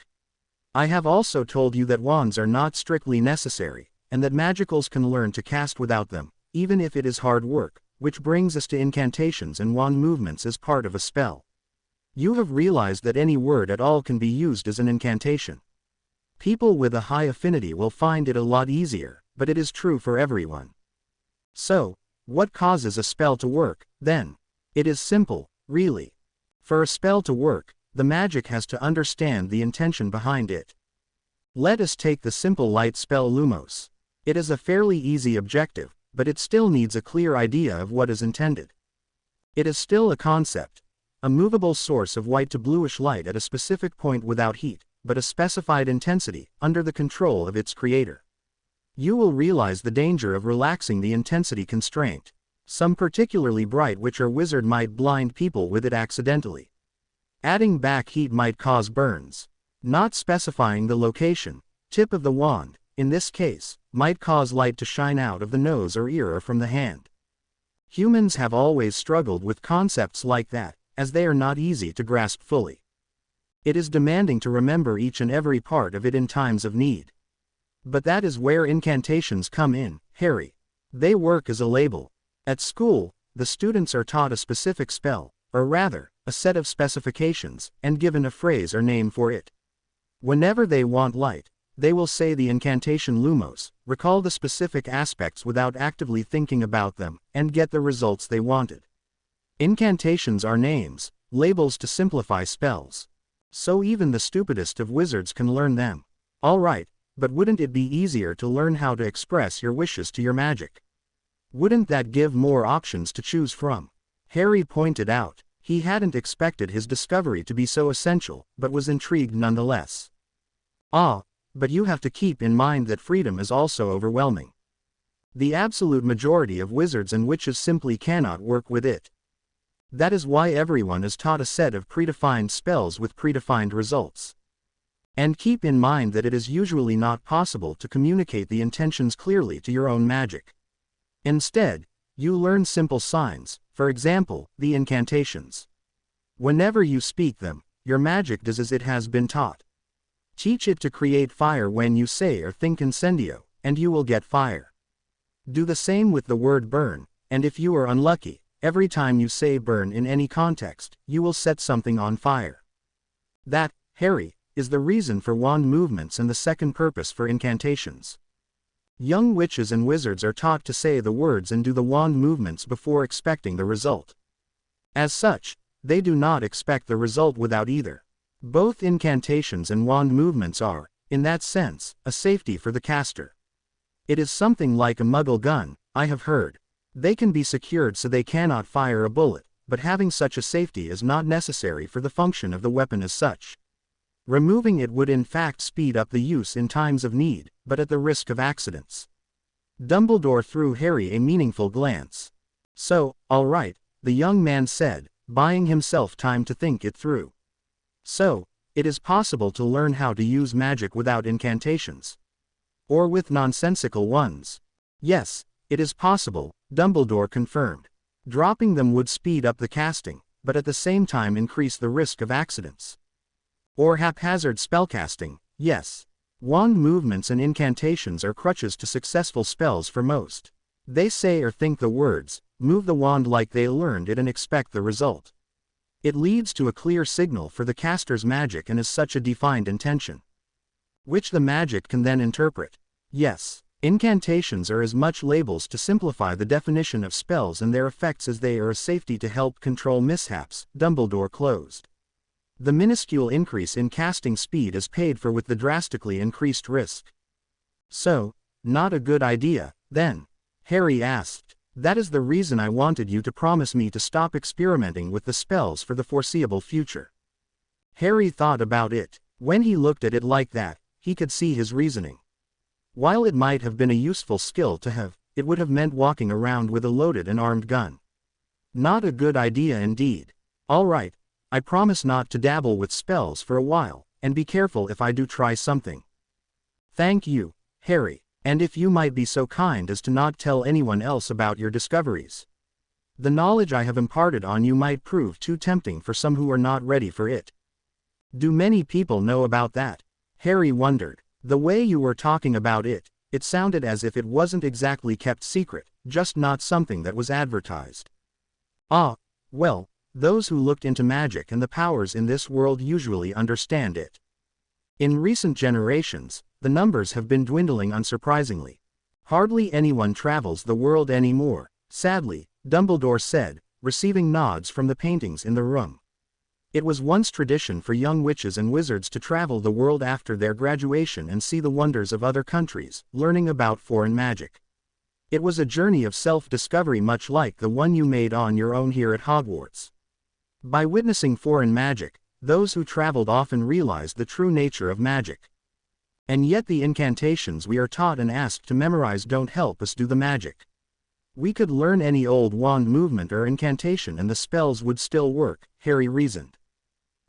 I have also told you that wands are not strictly necessary, and that magicals can learn to cast without them, even if it is hard work, which brings us to incantations and wand movements as part of a spell. You have realized that any word at all can be used as an incantation. People with a high affinity will find it a lot easier, but it is true for everyone. So, what causes a spell to work, then? It is simple, really. For a spell to work, the magic has to understand the intention behind it. Let us take the simple light spell Lumos. It is a fairly easy objective, but it still needs a clear idea of what is intended. It is still a concept, a movable source of white to bluish light at a specific point without heat, but a specified intensity, under the control of its creator. You will realize the danger of relaxing the intensity constraint. Some particularly bright witch or wizard might blind people with it accidentally. Adding back heat might cause burns. Not specifying the location, tip of the wand, in this case, might cause light to shine out of the nose or ear or from the hand. Humans have always struggled with concepts like that, as they are not easy to grasp fully. It is demanding to remember each and every part of it in times of need. But that is where incantations come in, Harry. They work as a label. At school, the students are taught a specific spell, or rather, a set of specifications, and given a phrase or name for it. Whenever they want light, they will say the incantation Lumos, recall the specific aspects without actively thinking about them, and get the results they wanted. Incantations are names, labels to simplify spells. So even the stupidest of wizards can learn them. Alright, but wouldn't it be easier to learn how to express your wishes to your magic? Wouldn't that give more options to choose from? Harry pointed out. He hadn't expected his discovery to be so essential, but was intrigued nonetheless. But you have to keep in mind that freedom is also overwhelming. The absolute majority of wizards and witches simply cannot work with it. That is why everyone is taught a set of predefined spells with predefined results. And keep in mind that it is usually not possible to communicate the intentions clearly to your own magic. Instead, you learn simple signs, for example, the incantations. Whenever you speak them, your magic does as it has been taught. Teach it to create fire when you say or think incendio, and you will get fire. Do the same with the word burn, and if you are unlucky, every time you say burn in any context, you will set something on fire. That, Harry, is the reason for wand movements and the second purpose for incantations. Young witches and wizards are taught to say the words and do the wand movements before expecting the result. As such, they do not expect the result without either. Both incantations and wand movements are, in that sense, a safety for the caster. It is something like a muggle gun, I have heard. They can be secured so they cannot fire a bullet, but having such a safety is not necessary for the function of the weapon as such. Removing it would in fact speed up the use in times of need, but at the risk of accidents. Dumbledore threw Harry a meaningful glance. So, all right, the young man said, buying himself time to think it through. So, it is possible to learn how to use magic without incantations. Or with nonsensical ones. Yes, it is possible, Dumbledore confirmed. Dropping them would speed up the casting, but at the same time increase the risk of accidents. Or haphazard spellcasting, yes. Wand movements and incantations are crutches to successful spells for most. They say or think the words, move the wand like they learned it and expect the result. It leads to a clear signal for the caster's magic and is such a defined intention, which the magic can then interpret. Yes, incantations are as much labels to simplify the definition of spells and their effects as they are a safety to help control mishaps, Dumbledore closed. The minuscule increase in casting speed is paid for with the drastically increased risk. So, not a good idea, then? Harry asked. That is the reason I wanted you to promise me to stop experimenting with the spells for the foreseeable future. Harry thought about it. When he looked at it like that, he could see his reasoning. While it might have been a useful skill to have, it would have meant walking around with a loaded and armed gun. Not a good idea indeed. All right. I promise not to dabble with spells for a while, and be careful if I do try something. Thank you, Harry, and if you might be so kind as to not tell anyone else about your discoveries. The knowledge I have imparted on you might prove too tempting for some who are not ready for it. Do many people know about that? Harry wondered. The way you were talking about it, it sounded as if it wasn't exactly kept secret, just not something that was advertised. Well, those who looked into magic and the powers in this world usually understand it. In recent generations, the numbers have been dwindling unsurprisingly. Hardly anyone travels the world anymore, sadly, Dumbledore said, receiving nods from the paintings in the room. It was once tradition for young witches and wizards to travel the world after their graduation and see the wonders of other countries, learning about foreign magic. It was a journey of self-discovery much like the one you made on your own here at Hogwarts. By witnessing foreign magic, those who traveled often realized the true nature of magic. And yet the incantations we are taught and asked to memorize don't help us do the magic. We could learn any old wand movement or incantation and the spells would still work, Harry reasoned.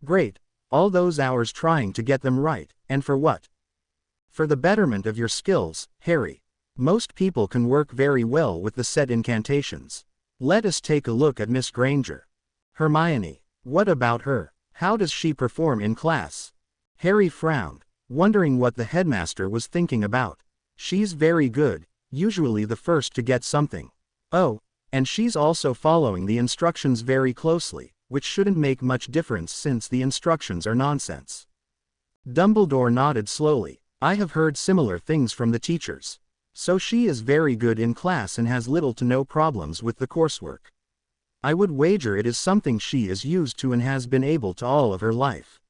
Great, all those hours trying to get them right, and for what? For the betterment of your skills, Harry. Most people can work very well with the set incantations. Let us take a look at Miss Granger. Hermione, what about her? How does she perform in class? Harry frowned, wondering what the headmaster was thinking about. She's very good, usually the first to get something. Oh, and she's also following the instructions very closely, which shouldn't make much difference since the instructions are nonsense. Dumbledore nodded slowly. I have heard similar things from the teachers. So she is very good in class and has little to no problems with the coursework. I would wager it is something she is used to and has been able to all of her life.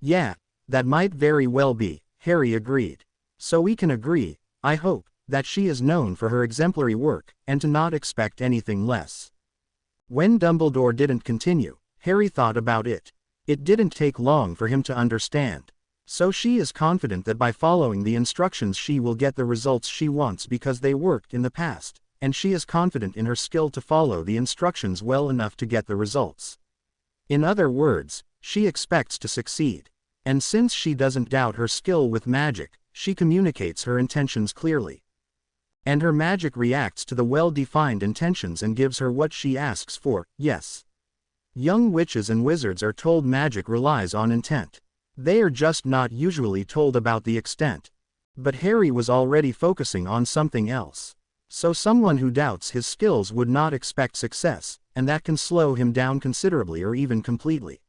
Yeah, that might very well be, Harry agreed. So we can agree, I hope, that she is known for her exemplary work, and to not expect anything less. When Dumbledore didn't continue, Harry thought about it. It didn't take long for him to understand. So she is confident that by following the instructions she will get the results she wants because they worked in the past, and she is confident in her skill to follow the instructions well enough to get the results. In other words, she expects to succeed. And since she doesn't doubt her skill with magic, she communicates her intentions clearly. And her magic reacts to the well-defined intentions and gives her what she asks for, yes. Young witches and wizards are told magic relies on intent. They are just not usually told about the extent. But Harry was already focusing on something else. So someone who doubts his skills would not expect success, and that can slow him down considerably or even completely.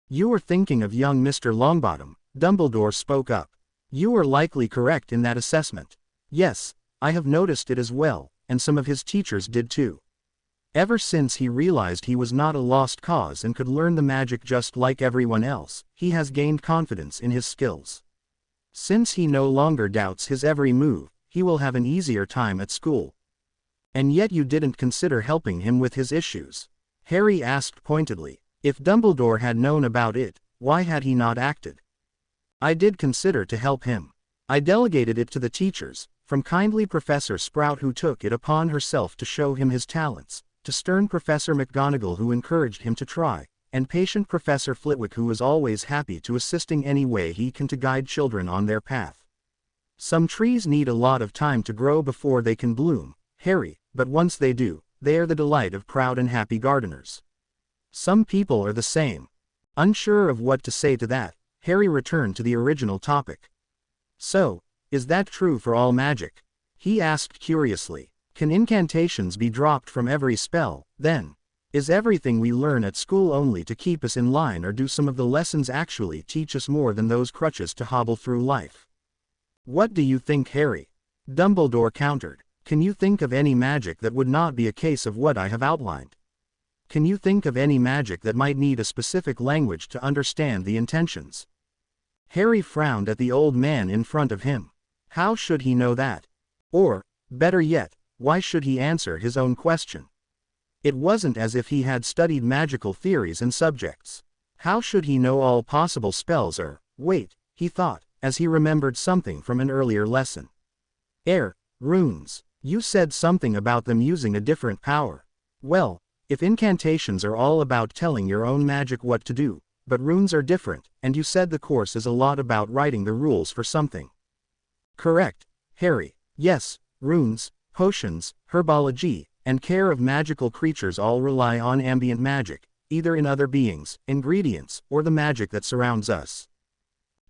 You are thinking of young Mr. Longbottom, Dumbledore spoke up. You are likely correct in that assessment. Yes, I have noticed it as well, and some of his teachers did too. Ever since he realized he was not a lost cause and could learn the magic just like everyone else, he has gained confidence in his skills. Since he no longer doubts his every move, he will have an easier time at school. And yet you didn't consider helping him with his issues? Harry asked pointedly. If Dumbledore had known about it, why had he not acted? I did consider to help him. I delegated it to the teachers, from kindly Professor Sprout who took it upon herself to show him his talents, to stern Professor McGonagall who encouraged him to try, and patient Professor Flitwick who was always happy to assisting any way he can to guide children on their path. Some trees need a lot of time to grow before they can bloom, Harry, but once they do, they are the delight of proud and happy gardeners. Some people are the same. Unsure of what to say to that, Harry returned to the original topic. So, is that true for all magic? He asked curiously. Can incantations be dropped from every spell, then? Is everything we learn at school only to keep us in line, or do some of the lessons actually teach us more than those crutches to hobble through life? What do you think, Harry? Dumbledore countered. Can you think of any magic that would not be a case of what I have outlined? Can you think of any magic that might need a specific language to understand the intentions? Harry frowned at the old man in front of him. How should he know that? Or, better yet, why should he answer his own question? It wasn't as if he had studied magical theories and subjects. How should he know all possible spells or, wait, he thought, as he remembered something from an earlier lesson. Runes. You said something about them using a different power. Well, if incantations are all about telling your own magic what to do, but runes are different, and you said the course is a lot about writing the rules for something. Correct, Harry. Yes, runes, potions, herbology, and care of magical creatures all rely on ambient magic, either in other beings, ingredients, or the magic that surrounds us.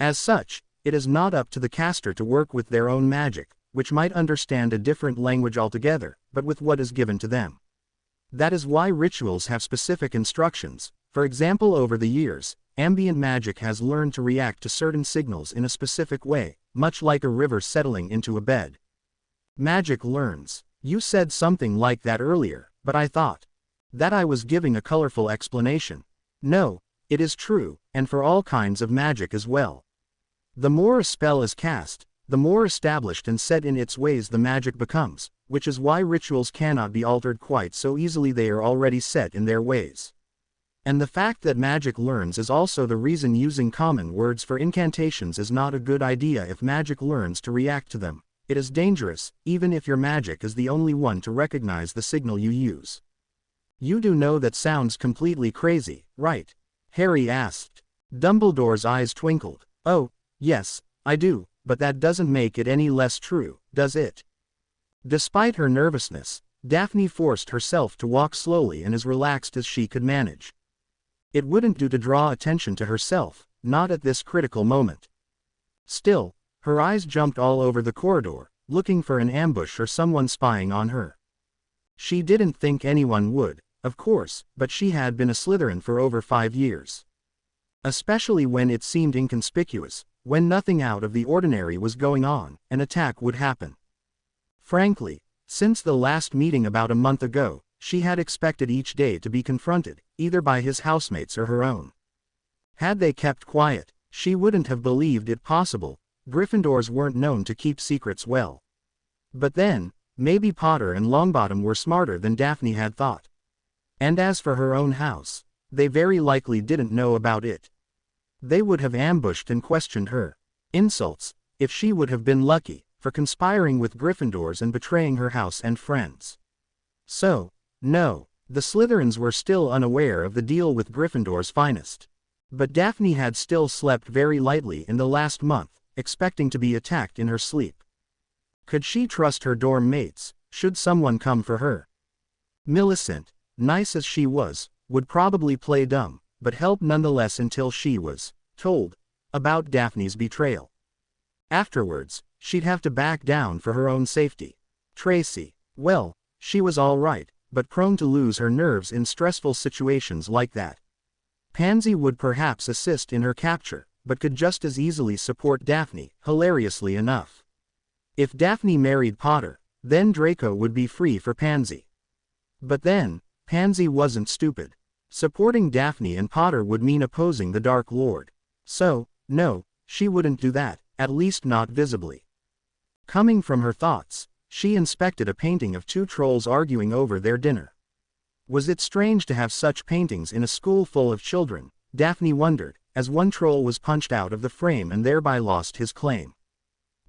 As such, it is not up to the caster to work with their own magic, which might understand a different language altogether, but with what is given to them. That is why rituals have specific instructions. For example, over the years, Ambient magic has learned to react to certain signals in a specific way, much like a river settling into a bed. Magic learns. You said something like that earlier, but I thought that I was giving a colorful explanation. No, it is true, and for all kinds of magic as well. The more a spell is cast, the more established and set in its ways the magic becomes, which is why rituals cannot be altered quite so easily, they are already set in their ways. And the fact that magic learns is also the reason using common words for incantations is not a good idea. If magic learns to react to them, it is dangerous, even if your magic is the only one to recognize the signal you use. You do know that sounds completely crazy, right? Harry asked. Dumbledore's eyes twinkled. Oh, yes, I do, but that doesn't make it any less true, does it? Despite her nervousness, Daphne forced herself to walk slowly and as relaxed as she could manage. It wouldn't do to draw attention to herself, not at this critical moment. Still, her eyes jumped all over the corridor, looking for an ambush or someone spying on her. She didn't think anyone would, of course, but she had been a Slytherin for over 5 years. Especially when it seemed inconspicuous, when nothing out of the ordinary was going on, an attack would happen. Frankly, since the last meeting about a month ago, she had expected each day to be confronted, either by his housemates or her own. Had they kept quiet, she wouldn't have believed it possible. Gryffindors weren't known to keep secrets well. But then, maybe Potter and Longbottom were smarter than Daphne had thought. And as for her own house, they very likely didn't know about it. They would have ambushed and questioned her. Insults, if she would have been lucky, for conspiring with Gryffindors and betraying her house and friends. So, no, the Slytherins were still unaware of the deal with Gryffindor's finest. But Daphne had still slept very lightly in the last month, expecting to be attacked in her sleep. Could she trust her dorm mates, should someone come for her? Millicent, nice as she was, would probably play dumb, but help nonetheless until she was told about Daphne's betrayal. Afterwards, she'd have to back down for her own safety. Tracy, well, she was all right, but prone to lose her nerves in stressful situations like that. Pansy would perhaps assist in her capture, but could just as easily support Daphne, hilariously enough. If Daphne married Potter, then Draco would be free for Pansy. But then, Pansy wasn't stupid. Supporting Daphne and Potter would mean opposing the Dark Lord. So, no, she wouldn't do that, at least not visibly. Coming from her thoughts, she inspected a painting of 2 trolls arguing over their dinner. Was it strange to have such paintings in a school full of children, Daphne wondered, as one troll was punched out of the frame and thereby lost his claim.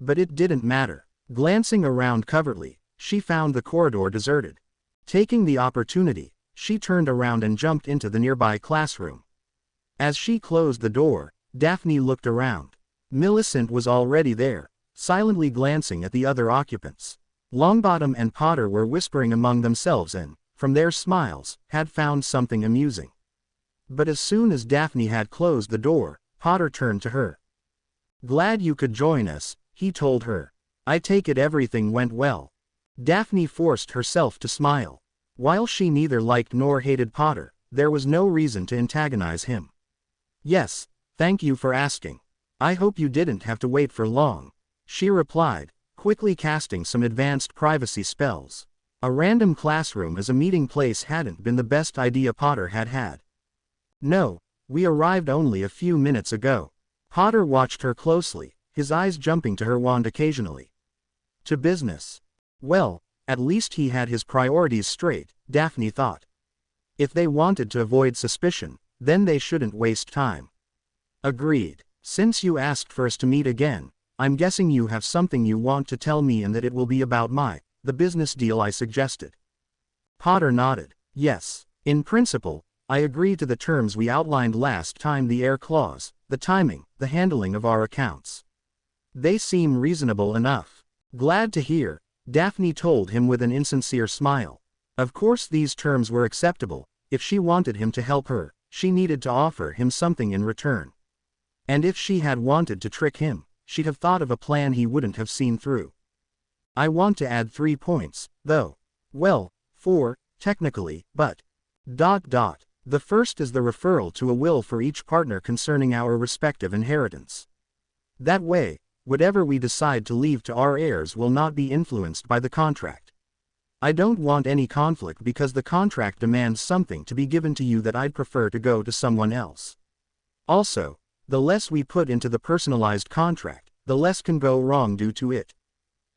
But it didn't matter. Glancing around covertly, she found the corridor deserted. Taking the opportunity, she turned around and jumped into the nearby classroom. As she closed the door, Daphne looked around. Millicent was already there, silently glancing at the other occupants. Longbottom and Potter were whispering among themselves and, from their smiles, had found something amusing. But as soon as Daphne had closed the door, Potter turned to her. "Glad you could join us," he told her. "I take it everything went well." Daphne forced herself to smile. While she neither liked nor hated Potter, there was no reason to antagonize him. "Yes, thank you for asking. I hope you didn't have to wait for long," she replied, quickly casting some advanced privacy spells. A random classroom as a meeting place hadn't been the best idea Potter had had. "No, we arrived only a few minutes ago." Potter watched her closely, his eyes jumping to her wand occasionally. "To business." Well, at least he had his priorities straight, Daphne thought. If they wanted to avoid suspicion, then they shouldn't waste time. "Agreed. Since you asked for us to meet again, I'm guessing you have something you want to tell me and that it will be about the business deal I suggested." Potter nodded. "Yes, in principle, I agree to the terms we outlined last time, the air clause, the timing, the handling of our accounts. They seem reasonable enough." "Glad to hear," Daphne told him with an insincere smile. Of course these terms were acceptable. If she wanted him to help her, she needed to offer him something in return. And if she had wanted to trick him, she'd have thought of a plan he wouldn't have seen through. "I want to add 3 points, though. Well, 4, technically, but... The first is the referral to a will for each partner concerning our respective inheritance. That way, whatever we decide to leave to our heirs will not be influenced by the contract. I don't want any conflict because the contract demands something to be given to you that I'd prefer to go to someone else. Also, the less we put into the personalized contract, the less can go wrong due to it.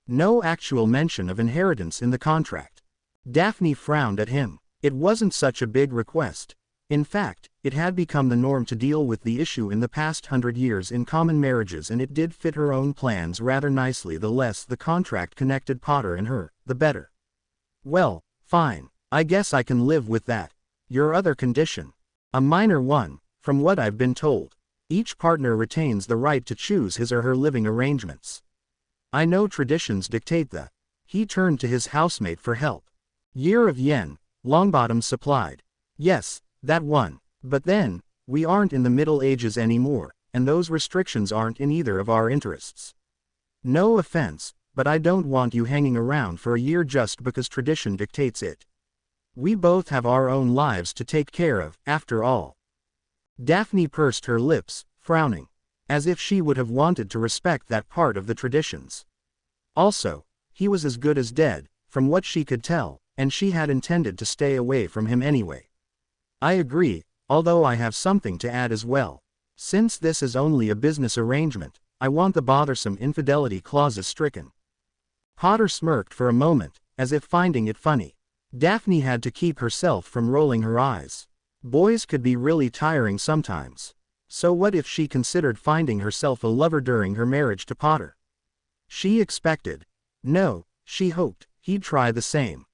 No actual mention of inheritance in the contract. Daphne frowned at him. It wasn't such a big request. In fact, it had become the norm to deal with the issue in the past 100 years in common marriages, and it did fit her own plans rather nicely. The less the contract connected Potter and her, the better. Well, fine, I guess I can live with that. Your other condition? A minor one, from what I've been told. Each partner retains the right to choose his or her living arrangements. I know traditions dictate the. He turned to his housemate for help. Year of Yen, Longbottom supplied. Yes, that one. But then, we aren't in the Middle Ages anymore, and those restrictions aren't in either of our interests. No offense, but I don't want you hanging around for a year just because tradition dictates it. We both have our own lives to take care of, after all. Daphne pursed her lips, frowning, as if she would have wanted to respect that part of the traditions. Also, he was as good as dead, from what she could tell, and she had intended to stay away from him anyway. I agree, although I have something to add as well. Since this is only a business arrangement, I want the bothersome infidelity clauses stricken. Potter smirked for a moment, as if finding it funny. Daphne had to keep herself from rolling her eyes. Boys could be really tiring sometimes. So what if she considered finding herself a lover during her marriage to Potter? She expected. No, she hoped, he'd try the same.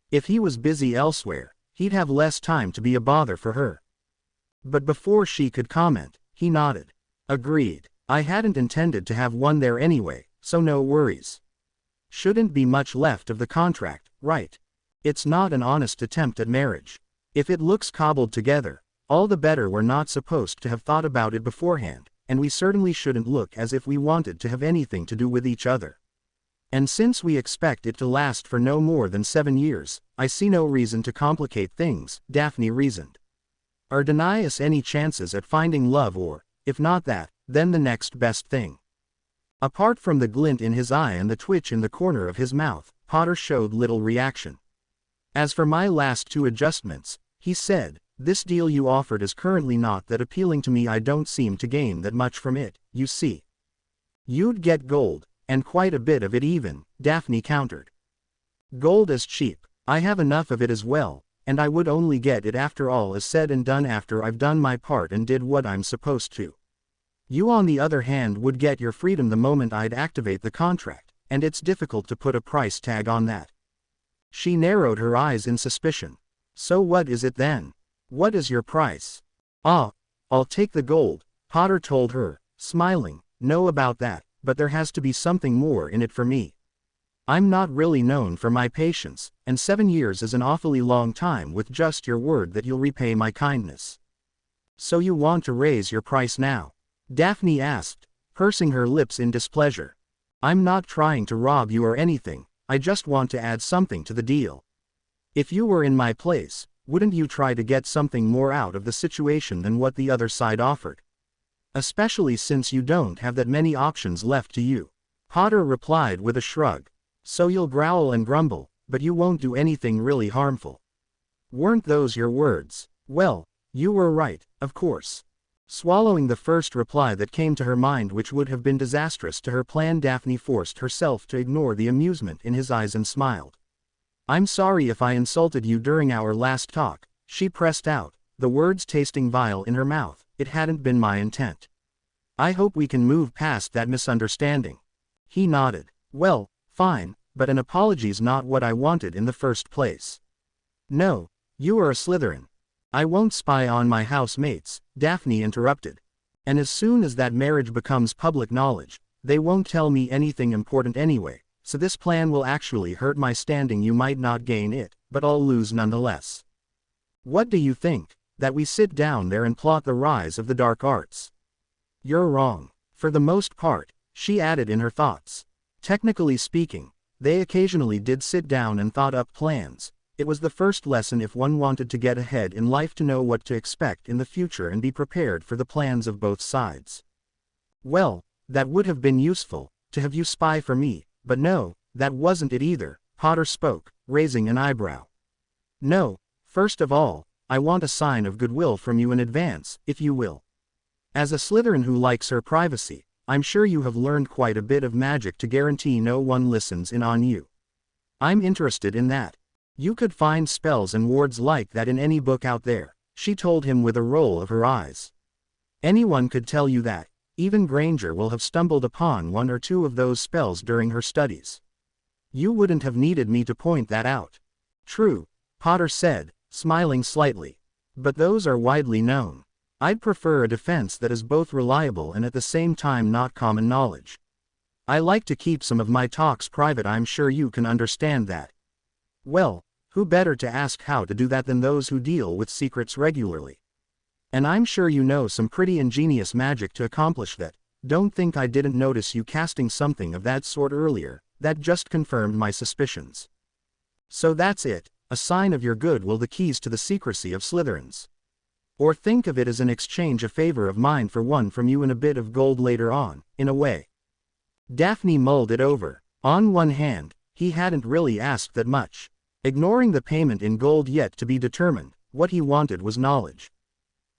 If he was busy elsewhere, he'd have less time to be a bother for her. But before she could comment, he nodded. Agreed. I hadn't intended to have one there anyway, so no worries. Shouldn't be much left of the contract, right? It's not an honest attempt at marriage. If it looks cobbled together, all the better. We're not supposed to have thought about it beforehand, and we certainly shouldn't look as if we wanted to have anything to do with each other. And since we expect it to last for no more than 7 years, I see no reason to complicate things, Daphne reasoned. Or deny us any chances at finding love, or, if not that, then the next best thing. Apart from the glint in his eye and the twitch in the corner of his mouth, Potter showed little reaction. As for my last 2 adjustments, he said, this deal you offered is currently not that appealing to me. I don't seem to gain that much from it, you see. You'd get gold, and quite a bit of it even, Daphne countered. Gold is cheap. I have enough of it as well, and I would only get it after all is said and done, after I've done my part and did what I'm supposed to. You on the other hand would get your freedom the moment I'd activate the contract, and it's difficult to put a price tag on that. She narrowed her eyes in suspicion. So what is it then? What is your price? I'll take the gold, Potter told her, smiling. Know about that, but there has to be something more in it for me. I'm not really known for my patience, and 7 years is an awfully long time with just your word that you'll repay my kindness. So you want to raise your price now? Daphne asked, pursing her lips in displeasure. I'm not trying to rob you or anything, I just want to add something to the deal. If you were in my place, wouldn't you try to get something more out of the situation than what the other side offered? Especially since you don't have that many options left to you. Potter replied with a shrug. So you'll growl and grumble, but you won't do anything really harmful. Weren't those your words? Well, you were right, of course. Swallowing the first reply that came to her mind, which would have been disastrous to her plan, Daphne forced herself to ignore the amusement in his eyes and smiled. I'm sorry if I insulted you during our last talk, she pressed out, the words tasting vile in her mouth. It hadn't been my intent. I hope we can move past that misunderstanding. He nodded. Well, fine, but an apology's not what I wanted in the first place. No, you are a Slytherin. I won't spy on my housemates, Daphne interrupted. And as soon as that marriage becomes public knowledge, they won't tell me anything important anyway, so this plan will actually hurt my standing. You might not gain it, but I'll lose nonetheless. What do you think, that we sit down there and plot the rise of the dark arts? You're wrong. For the most part, she added in her thoughts. Technically speaking, they occasionally did sit down and thought up plans, It was the first lesson if one wanted to get ahead in life, to know what to expect in the future and be prepared for the plans of both sides. Well, that would have been useful, to have you spy for me, but no, that wasn't it either, Potter spoke, raising an eyebrow. No, first of all, I want a sign of goodwill from you in advance, if you will. As a Slytherin who likes her privacy, I'm sure you have learned quite a bit of magic to guarantee no one listens in on you. I'm interested in that. You could find spells and wards like that in any book out there, she told him with a roll of her eyes. Anyone could tell you that. Even Granger will have stumbled upon one or two of those spells during her studies. You wouldn't have needed me to point that out. True, Potter said, smiling slightly. But those are widely known. I'd prefer a defense that is both reliable and at the same time not common knowledge. I like to keep some of my talks private. I'm sure you can understand that. Well, who better to ask how to do that than those who deal with secrets regularly? And I'm sure you know some pretty ingenious magic to accomplish that. Don't think I didn't notice you casting something of that sort earlier. That just confirmed my suspicions. So that's it, a sign of your goodwill, the keys to the secrecy of Slytherins. Or think of it as an exchange, a favor of mine for one from you and a bit of gold later on, in a way. Daphne mulled it over. On one hand, he hadn't really asked that much. Ignoring the payment in gold yet to be determined, what he wanted was knowledge.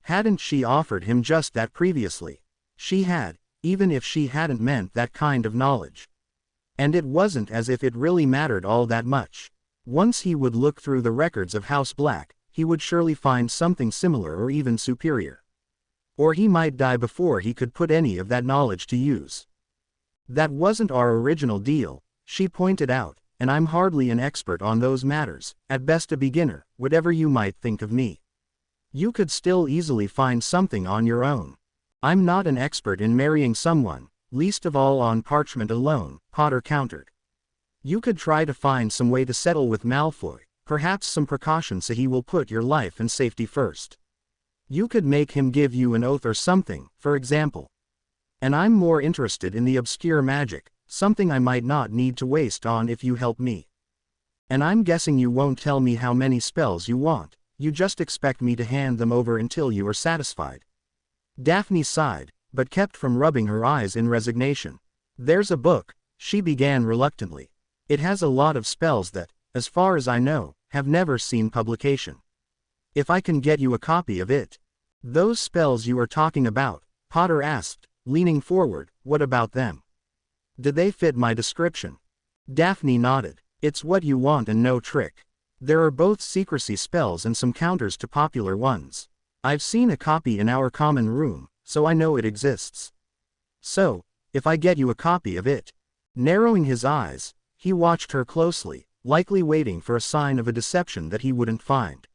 Hadn't she offered him just that previously? She had, even if she hadn't meant that kind of knowledge. And it wasn't as if it really mattered all that much. Once he would look through the records of House Black, he would surely find something similar or even superior. Or he might die before he could put any of that knowledge to use. That wasn't our original deal, she pointed out, and I'm hardly an expert on those matters, at best a beginner, whatever you might think of me. You could still easily find something on your own. I'm not an expert in marrying someone, least of all on parchment alone, Potter countered. You could try to find some way to settle with Malfoy, perhaps some precaution so he will put your life and safety first. You could make him give you an oath or something, for example. And I'm more interested in the obscure magic, something I might not need to waste on if you help me. And I'm guessing you won't tell me how many spells you want, you just expect me to hand them over until you are satisfied. Daphne sighed, but kept from rubbing her eyes in resignation. There's a book, she began reluctantly. It has a lot of spells that, as far as I know, have never seen publication. If I can get you a copy of it. Those spells you are talking about, Potter asked, leaning forward, what about them? Did they fit my description? Daphne nodded. It's what you want and no trick. There are both secrecy spells and some counters to popular ones. I've seen a copy in our common room, so I know it exists. So, if I get you a copy of it. Narrowing his eyes, he watched her closely, likely waiting for a sign of a deception that he wouldn't find.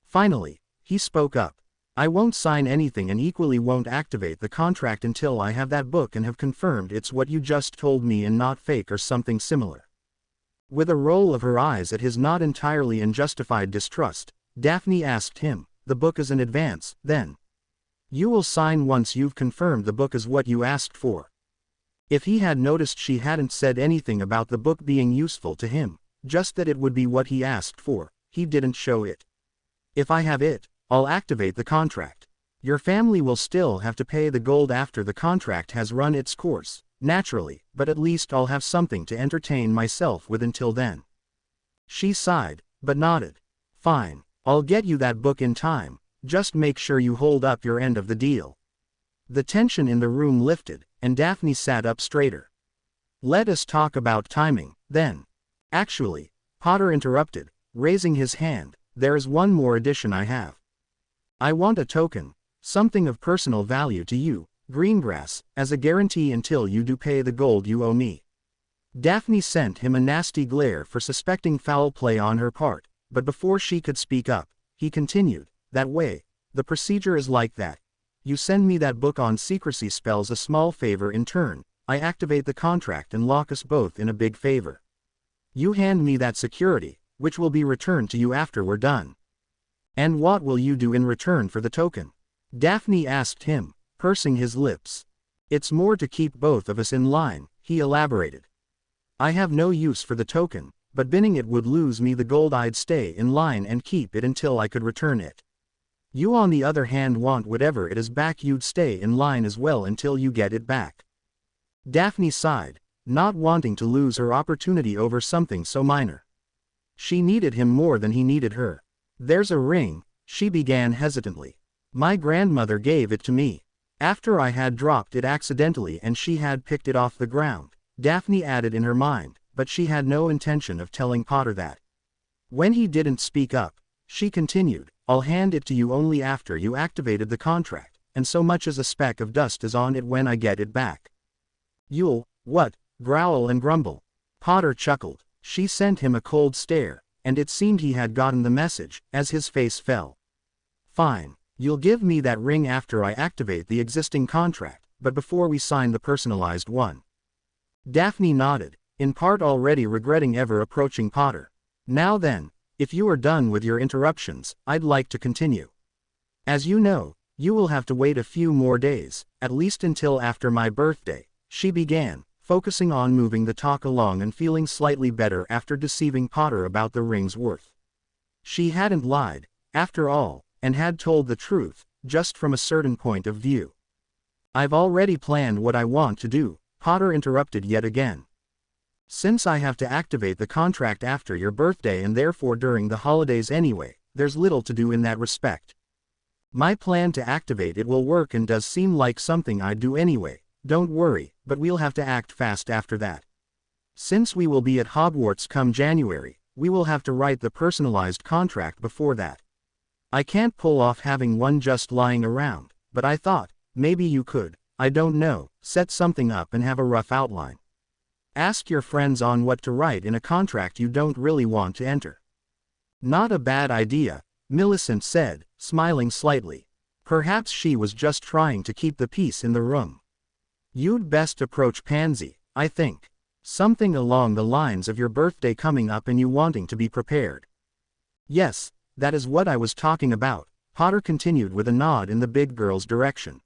Finally, he spoke up. I won't sign anything and equally won't activate the contract until I have that book and have confirmed it's what you just told me and not fake or something similar. With a roll of her eyes at his not entirely unjustified distrust, Daphne asked him, the book is in advance, then? You will sign once you've confirmed the book is what you asked for. If he had noticed she hadn't said anything about the book being useful to him, just that it would be what he asked for, he didn't show it. If I have it, I'll activate the contract. Your family will still have to pay the gold after the contract has run its course, naturally, but at least I'll have something to entertain myself with until then. She sighed, but nodded. Fine, I'll get you that book in time, just make sure you hold up your end of the deal. The tension in the room lifted, and Daphne sat up straighter. Let us talk about timing, then. Actually, Potter interrupted, raising his hand, there is one more addition I have. I want a token, something of personal value to you, Greengrass, as a guarantee until you do pay the gold you owe me. Daphne sent him a nasty glare for suspecting foul play on her part, but before she could speak up, he continued, that way, the procedure is like that. You send me that book on secrecy spells, a small favor in turn, I activate the contract and lock us both in a big favor. You hand me that security, which will be returned to you after we're done. And what will you do in return for the token? Daphne asked him, pursing his lips. It's more to keep both of us in line, he elaborated. I have no use for the token, but binning it would lose me the gold. I'd stay in line and keep it until I could return it. You on the other hand want whatever it is back. You'd stay in line as well until you get it back. Daphne sighed, not wanting to lose her opportunity over something so minor. She needed him more than he needed her. There's a ring, she began hesitantly. My grandmother gave it to me. After I had dropped it accidentally and she had picked it off the ground, Daphne added in her mind, but she had no intention of telling Potter that. When he didn't speak up, she continued, I'll hand it to you only after you activated the contract, and so much as a speck of dust is on it when I get it back. You'll, what, growl and grumble? Potter chuckled. She sent him a cold stare, and it seemed he had gotten the message, as his face fell. Fine, you'll give me that ring after I activate the existing contract, but before we sign the personalized one. Daphne nodded, in part already regretting ever approaching Potter. Now then, if you are done with your interruptions, I'd like to continue. As you know, you will have to wait a few more days, at least until after my birthday, she began, focusing on moving the talk along and feeling slightly better after deceiving Potter about the ring's worth. She hadn't lied, after all, and had told the truth, just from a certain point of view. I've already planned what I want to do, Potter interrupted yet again. Since I have to activate the contract after your birthday and therefore during the holidays anyway, there's little to do in that respect. My plan to activate it will work and does seem like something I'd do anyway, don't worry, but we'll have to act fast after that. Since we will be at Hogwarts come January, we will have to write the personalized contract before that. I can't pull off having one just lying around, but I thought, maybe you could, I don't know, set something up and have a rough outline. Ask your friends on what to write in a contract you don't really want to enter. Not a bad idea, Millicent said, smiling slightly. Perhaps she was just trying to keep the peace in the room. You'd best approach Pansy, I think. Something along the lines of your birthday coming up and you wanting to be prepared. Yes, that is what I was talking about, Potter continued with a nod in the big girl's direction.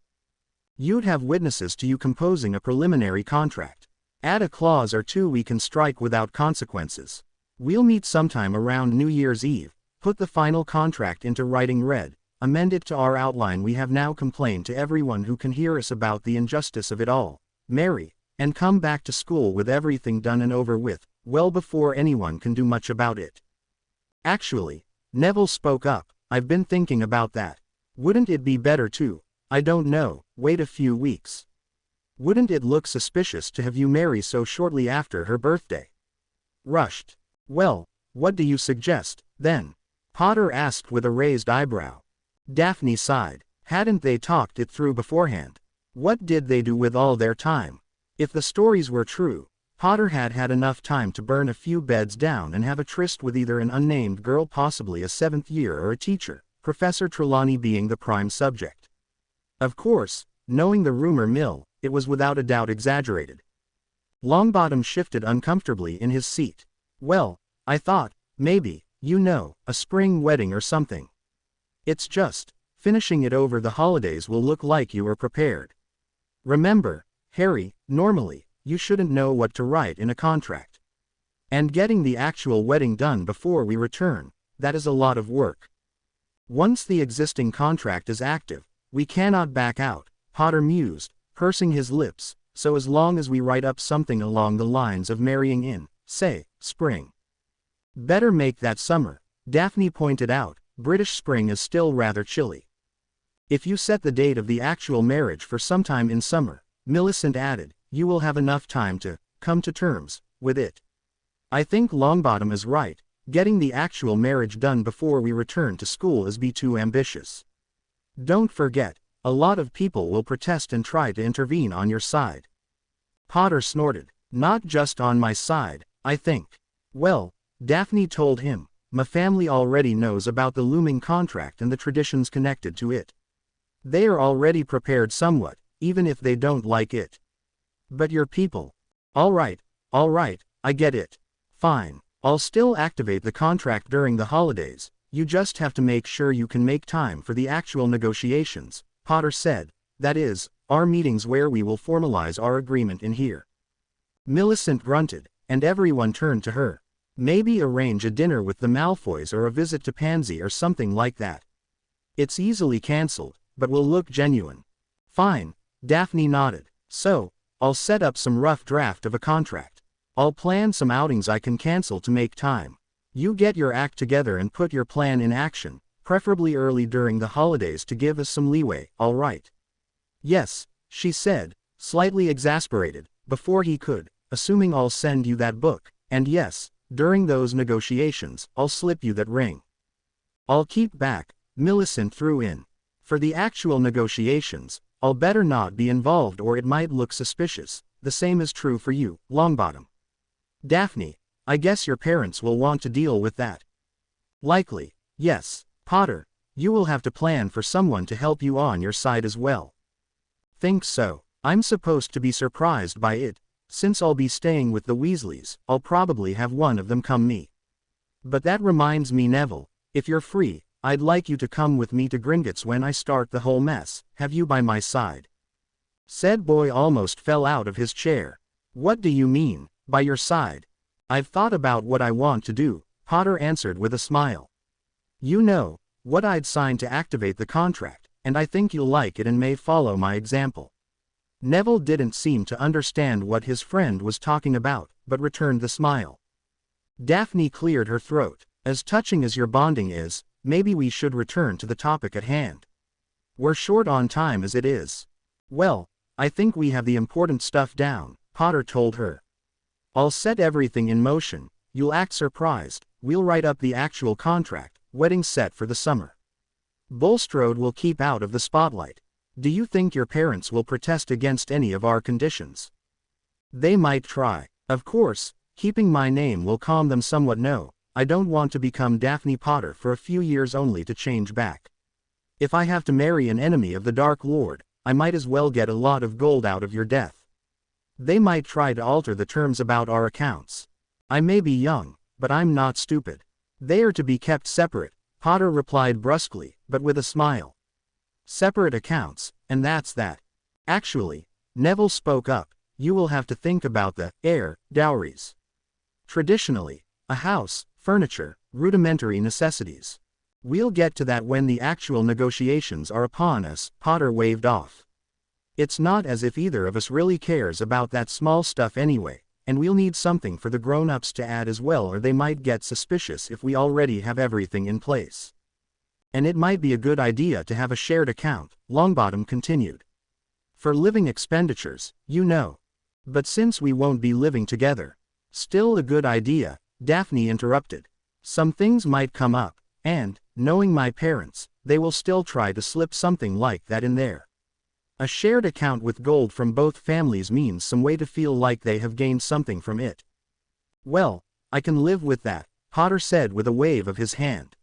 You'd have witnesses to you composing a preliminary contract. Add a clause or two we can strike without consequences. We'll meet sometime around New Year's Eve, put the final contract into writing red, amend it to our outline we have now complained to everyone who can hear us about the injustice of it all, marry, and come back to school with everything done and over with, well before anyone can do much about it. Actually, Neville spoke up, I've been thinking about that. Wouldn't it be better to, I don't know, wait a few weeks? Wouldn't it look suspicious to have you marry so shortly after her birthday? Rushed. Well, what do you suggest, then? Potter asked with a raised eyebrow. Daphne sighed. Hadn't they talked it through beforehand? What did they do with all their time? If the stories were true, Potter had had enough time to burn a few beds down and have a tryst with either an unnamed girl, possibly a 7th year, or a teacher, Professor Trelawney being the prime subject. Of course, knowing the rumor mill, it was without a doubt exaggerated. Longbottom shifted uncomfortably in his seat. Well, I thought, maybe, you know, a spring wedding or something. It's just, finishing it over the holidays will look like you were prepared. Remember, Harry, normally, you shouldn't know what to write in a contract. And getting the actual wedding done before we return, that is a lot of work. Once the existing contract is active, we cannot back out, Potter mused, pursing his lips, so as long as we write up something along the lines of marrying in, say, spring. Better make that summer, Daphne pointed out, British spring is still rather chilly. If you set the date of the actual marriage for sometime in summer, Millicent added, you will have enough time to come to terms with it. I think Longbottom is right, getting the actual marriage done before we return to school is too ambitious. Don't forget, a lot of people will protest and try to intervene on your side. Potter snorted. Not just on my side, I think. Well, Daphne told him, my family already knows about the looming contract and the traditions connected to it. They are already prepared somewhat, even if they don't like it. But your people. All right, I get it. Fine, I'll still activate the contract during the holidays, you just have to make sure you can make time for the actual negotiations, Potter said, that is, our meetings where we will formalize our agreement in here. Millicent grunted, and everyone turned to her. Maybe arrange a dinner with the Malfoys or a visit to Pansy or something like that. It's easily cancelled, but will look genuine. Fine, Daphne nodded. So, I'll set up some rough draft of a contract. I'll plan some outings I can cancel to make time. You get your act together and put your plan in action, preferably early during the holidays to give us some leeway, all right? Yes, she said, slightly exasperated, before he could, assuming I'll send you that book, and yes, during those negotiations, I'll slip you that ring. I'll keep back, Millicent threw in. For the actual negotiations, I'll better not be involved or it might look suspicious. The same is true for you, Longbottom. Daphne, I guess your parents will want to deal with that. Likely, yes. Potter, you will have to plan for someone to help you on your side as well. Think so. I'm supposed to be surprised by it. Since I'll be staying with the Weasleys, I'll probably have one of them come me. But that reminds me, Neville, if you're free, I'd like you to come with me to Gringotts when I start the whole mess. Have you by my side? Said boy almost fell out of his chair. What do you mean, by your side? I've thought about what I want to do, Potter answered with a smile. You know, what I'd sign to activate the contract, and I think you'll like it and may follow my example. Neville didn't seem to understand what his friend was talking about, but returned the smile. Daphne cleared her throat. As touching as your bonding is, maybe we should return to the topic at hand. We're short on time as it is. Well, I think we have the important stuff down, Potter told her. I'll set everything in motion, you'll act surprised, we'll write up the actual contract, wedding set for the summer. Bulstrode will keep out of the spotlight. Do you think your parents will protest against any of our conditions? They might try. Of course, keeping my name will calm them somewhat. No, I don't want to become Daphne Potter for a few years only to change back. If I have to marry an enemy of the Dark Lord, I might as well get a lot of gold out of your death. They might try to alter the terms about our accounts. I may be young, but I'm not stupid. They are to be kept separate, Potter replied brusquely, but with a smile. Separate accounts, and that's that. Actually, Neville spoke up, you will have to think about the heir dowries. Traditionally, a house, furniture, rudimentary necessities. We'll get to that when the actual negotiations are upon us, Potter waved off. It's not as if either of us really cares about that small stuff anyway, and we'll need something for the grown-ups to add as well, or they might get suspicious if we already have everything in place. And it might be a good idea to have a shared account, Longbottom continued. For living expenditures, you know. But since we won't be living together. Still a good idea, Daphne interrupted. Some things might come up, and, knowing my parents, they will still try to slip something like that in there. A shared account with gold from both families means some way to feel like they have gained something from it. Well, I can live with that, Potter said with a wave of his hand.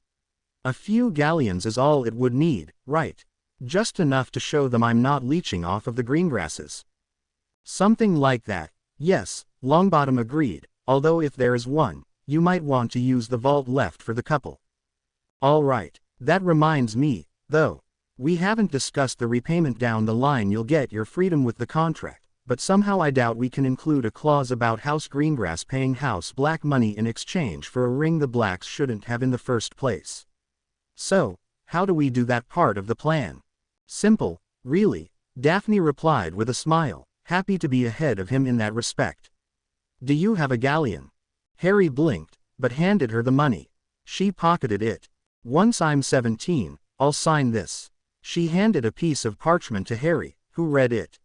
A few galleons is all it would need, right? Just enough to show them I'm not leeching off of the greengrasses. Something like that, yes, Longbottom agreed, although if there is one, you might want to use the vault left for the couple. All right, that reminds me, though. We haven't discussed the repayment down the line. You'll get your freedom with the contract, but somehow I doubt we can include a clause about House Greengrass paying House Black money in exchange for a ring the Blacks shouldn't have in the first place. So, how do we do that part of the plan? Simple, really, Daphne replied with a smile, happy to be ahead of him in that respect. Do you have a galleon? Harry blinked, but handed her the money. She pocketed it. Once I'm 17, I'll sign this. She handed a piece of parchment to Harry, who read it.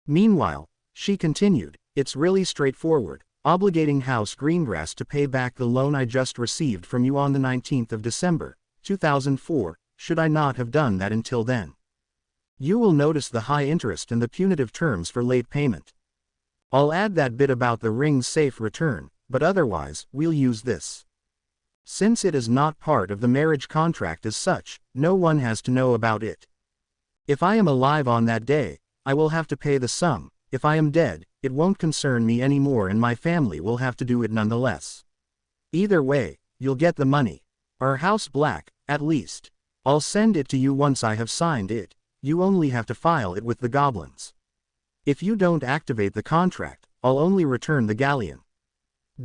Meanwhile, she continued, it's really straightforward, obligating House Greengrass to pay back the loan I just received from you on the 19th of December, 2004, should I not have done that until then. You will notice the high interest and the punitive terms for late payment. I'll add that bit about the ring's safe return, but otherwise, we'll use this. Since it is not part of the marriage contract as such, no one has to know about it. If I am alive on that day, I will have to pay the sum. If I am dead, it won't concern me anymore and my family will have to do it nonetheless. Either way, you'll get the money. Or House Black, at least. I'll send it to you once I have signed it. You only have to file it with the goblins. If you don't activate the contract, I'll only return the galleon.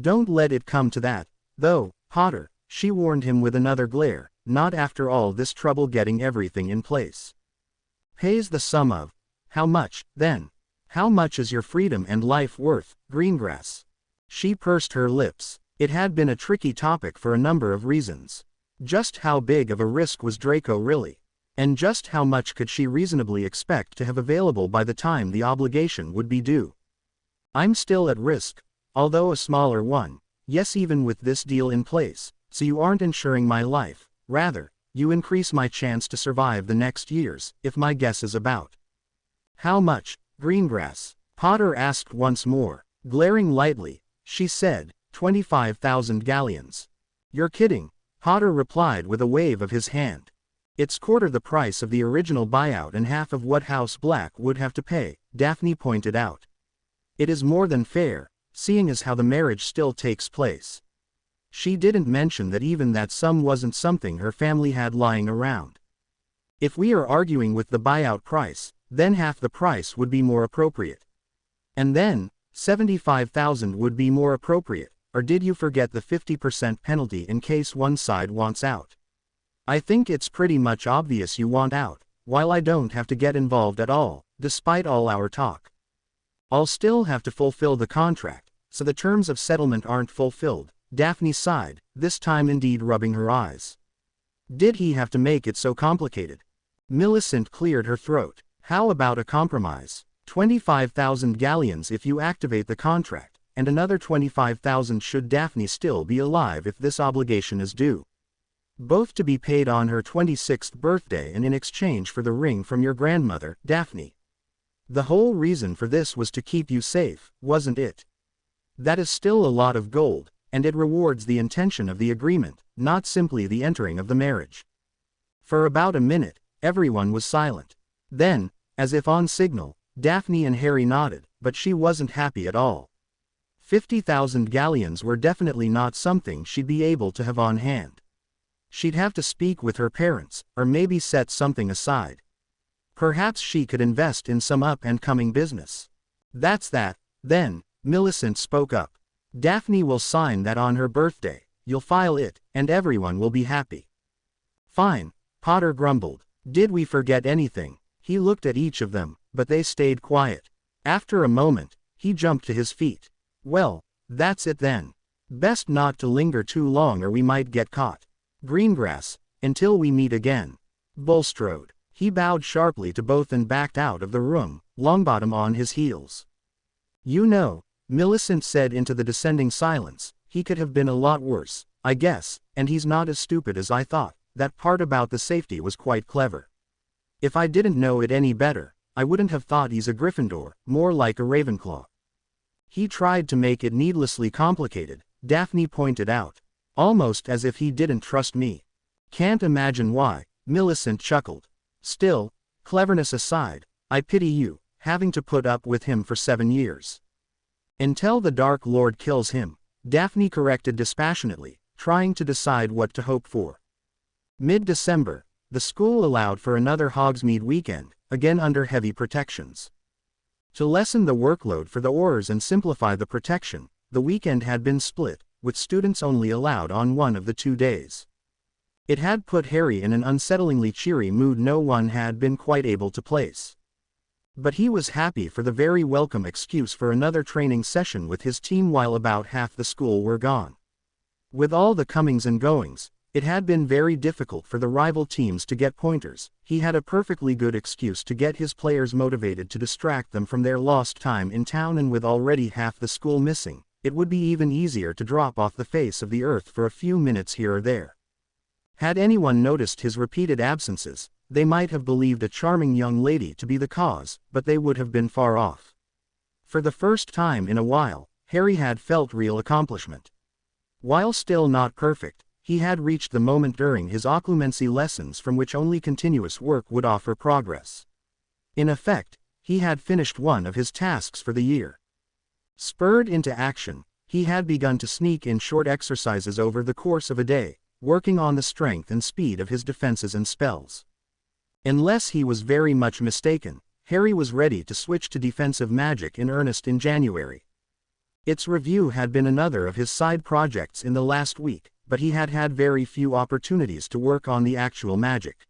Don't let it come to that, though, Potter, she warned him with another glare, not after all this trouble getting everything in place. Pays the sum of. How much, then? How much is your freedom and life worth, Greengrass? She pursed her lips. It had been a tricky topic for a number of reasons. Just how big of a risk was Draco really? And just how much could she reasonably expect to have available by the time the obligation would be due? I'm still at risk, although a smaller one. Yes, even with this deal in place, so you aren't insuring my life, rather, you increase my chance to survive the next years, if my guess is about. How much, Greengrass? Potter asked once more. Glaring lightly, she said, 25,000 galleons. You're kidding, Potter replied with a wave of his hand. It's quarter the price of the original buyout and half of what House Black would have to pay, Daphne pointed out. It is more than fair, seeing as how the marriage still takes place. She didn't mention that even that sum wasn't something her family had lying around. If we are arguing with the buyout price, then half the price would be more appropriate. And then, 75,000 would be more appropriate, or did you forget the 50% penalty in case one side wants out? I think it's pretty much obvious you want out, while I don't have to get involved at all, despite all our talk. I'll still have to fulfill the contract, so the terms of settlement aren't fulfilled, Daphne sighed, this time indeed rubbing her eyes. Did he have to make it so complicated? Millicent cleared her throat. How about a compromise? 25,000 galleons if you activate the contract, and another 25,000 should Daphne still be alive if this obligation is due. Both to be paid on her 26th birthday and in exchange for the ring from your grandmother, Daphne. The whole reason for this was to keep you safe, wasn't it? That is still a lot of gold, and it rewards the intention of the agreement, not simply the entering of the marriage. For about a minute, everyone was silent. Then, as if on signal, Daphne and Harry nodded, but she wasn't happy at all. 50,000 galleons were definitely not something she'd be able to have on hand. She'd have to speak with her parents, or maybe set something aside. Perhaps she could invest in some up-and-coming business. That's that, then, Millicent spoke up. Daphne will sign that on her birthday, you'll file it, and everyone will be happy. Fine, Potter grumbled. Did we forget anything? He looked at each of them, but they stayed quiet. After a moment, he jumped to his feet. Well, that's it then. Best not to linger too long or we might get caught. Greengrass, until we meet again. Bulstrode. He bowed sharply to both and backed out of the room, Longbottom on his heels. You know, Millicent said into the descending silence, he could have been a lot worse, I guess, and he's not as stupid as I thought. That part about the safety was quite clever. If I didn't know it any better, I wouldn't have thought he's a Gryffindor, more like a Ravenclaw. He tried to make it needlessly complicated, Daphne pointed out. Almost as if he didn't trust me. Can't imagine why, Millicent chuckled. Still, cleverness aside, I pity you, having to put up with him for 7 years. Until the Dark Lord kills him, Daphne corrected dispassionately, trying to decide what to hope for. Mid-December, the school allowed for another Hogsmeade weekend, again under heavy protections. To lessen the workload for the Aurors and simplify the protection, the weekend had been split, with students only allowed on one of the 2 days. It had put Harry in an unsettlingly cheery mood no one had been quite able to place. But he was happy for the very welcome excuse for another training session with his team while about half the school were gone. With all the comings and goings, it had been very difficult for the rival teams to get pointers. He had a perfectly good excuse to get his players motivated to distract them from their lost time in town, and with already half the school missing, it would be even easier to drop off the face of the earth for a few minutes here or there. Had anyone noticed his repeated absences, they might have believed a charming young lady to be the cause, but they would have been far off. For the first time in a while, Harry had felt real accomplishment. While still not perfect, he had reached the moment during his occlumency lessons from which only continuous work would offer progress. In effect, he had finished one of his tasks for the year. Spurred into action, he had begun to sneak in short exercises over the course of a day, working on the strength and speed of his defenses and spells. Unless he was very much mistaken, Harry was ready to switch to defensive magic in earnest in January. Its review had been another of his side projects in the last week, but he had had very few opportunities to work on the actual magic.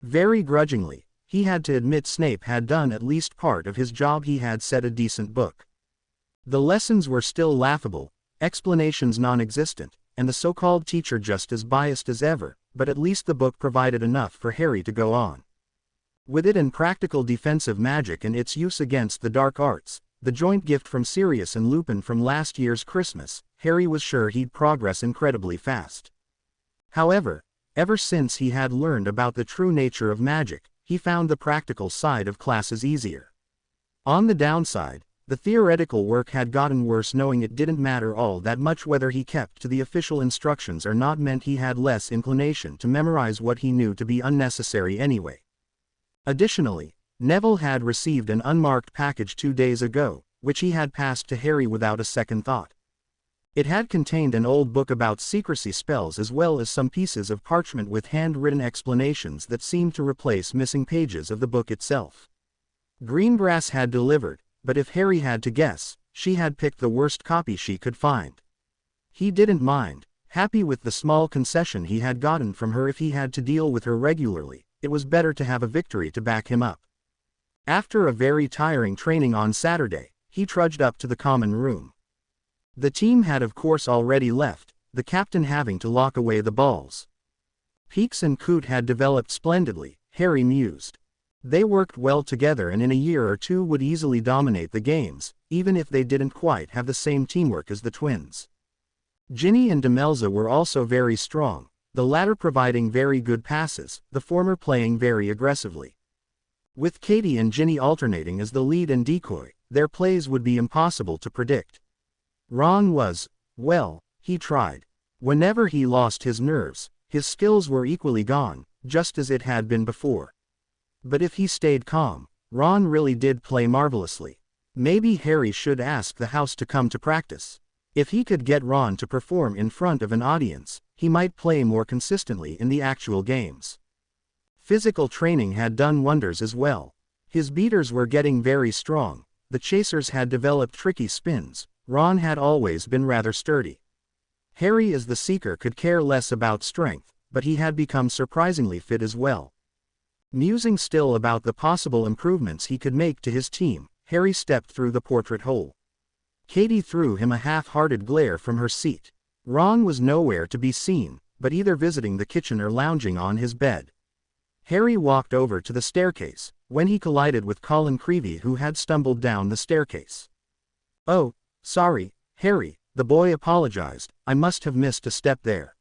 Very grudgingly, he had to admit Snape had done at least part of his job. He had set a decent book. The lessons were still laughable, explanations non-existent, and the so-called teacher just as biased as ever, but at least the book provided enough for Harry to go on. With it and practical defensive magic and its use against the dark arts, the joint gift from Sirius and Lupin from last year's Christmas, Harry was sure he'd progress incredibly fast. However, ever since he had learned about the true nature of magic, he found the practical side of classes easier. On the downside, the theoretical work had gotten worse. Knowing it didn't matter all that much whether he kept to the official instructions or not meant he had less inclination to memorize what he knew to be unnecessary anyway. Additionally, Neville had received an unmarked package 2 days ago, which he had passed to Harry without a second thought. It had contained an old book about secrecy spells as well as some pieces of parchment with handwritten explanations that seemed to replace missing pages of the book itself. Greengrass had delivered, but if Harry had to guess, she had picked the worst copy she could find. He didn't mind, happy with the small concession he had gotten from her. If he had to deal with her regularly, it was better to have a victory to back him up. After a very tiring training on Saturday, he trudged up to the common room. The team had of course already left, the captain having to lock away the balls. Peeks and Coot had developed splendidly, Harry mused. They worked well together and in a year or two would easily dominate the games, even if they didn't quite have the same teamwork as the twins. Ginny and Demelza were also very strong, the latter providing very good passes, the former playing very aggressively. With Katie and Ginny alternating as the lead and decoy, their plays would be impossible to predict. Ron was, well, he tried. Whenever he lost his nerves, his skills were equally gone, just as it had been before. But if he stayed calm, Ron really did play marvelously. Maybe Harry should ask the house to come to practice. If he could get Ron to perform in front of an audience, he might play more consistently in the actual games. Physical training had done wonders as well. His beaters were getting very strong, the chasers had developed tricky spins, Ron had always been rather sturdy. Harry as the seeker could care less about strength, but he had become surprisingly fit as well. Musing still about the possible improvements he could make to his team, Harry stepped through the portrait hole. Katie threw him a half-hearted glare from her seat. Ron was nowhere to be seen, but either visiting the kitchen or lounging on his bed. Harry walked over to the staircase, when he collided with Colin Creevey who had stumbled down the staircase. "Oh, sorry, Harry," the boy apologized, "I must have missed a step there."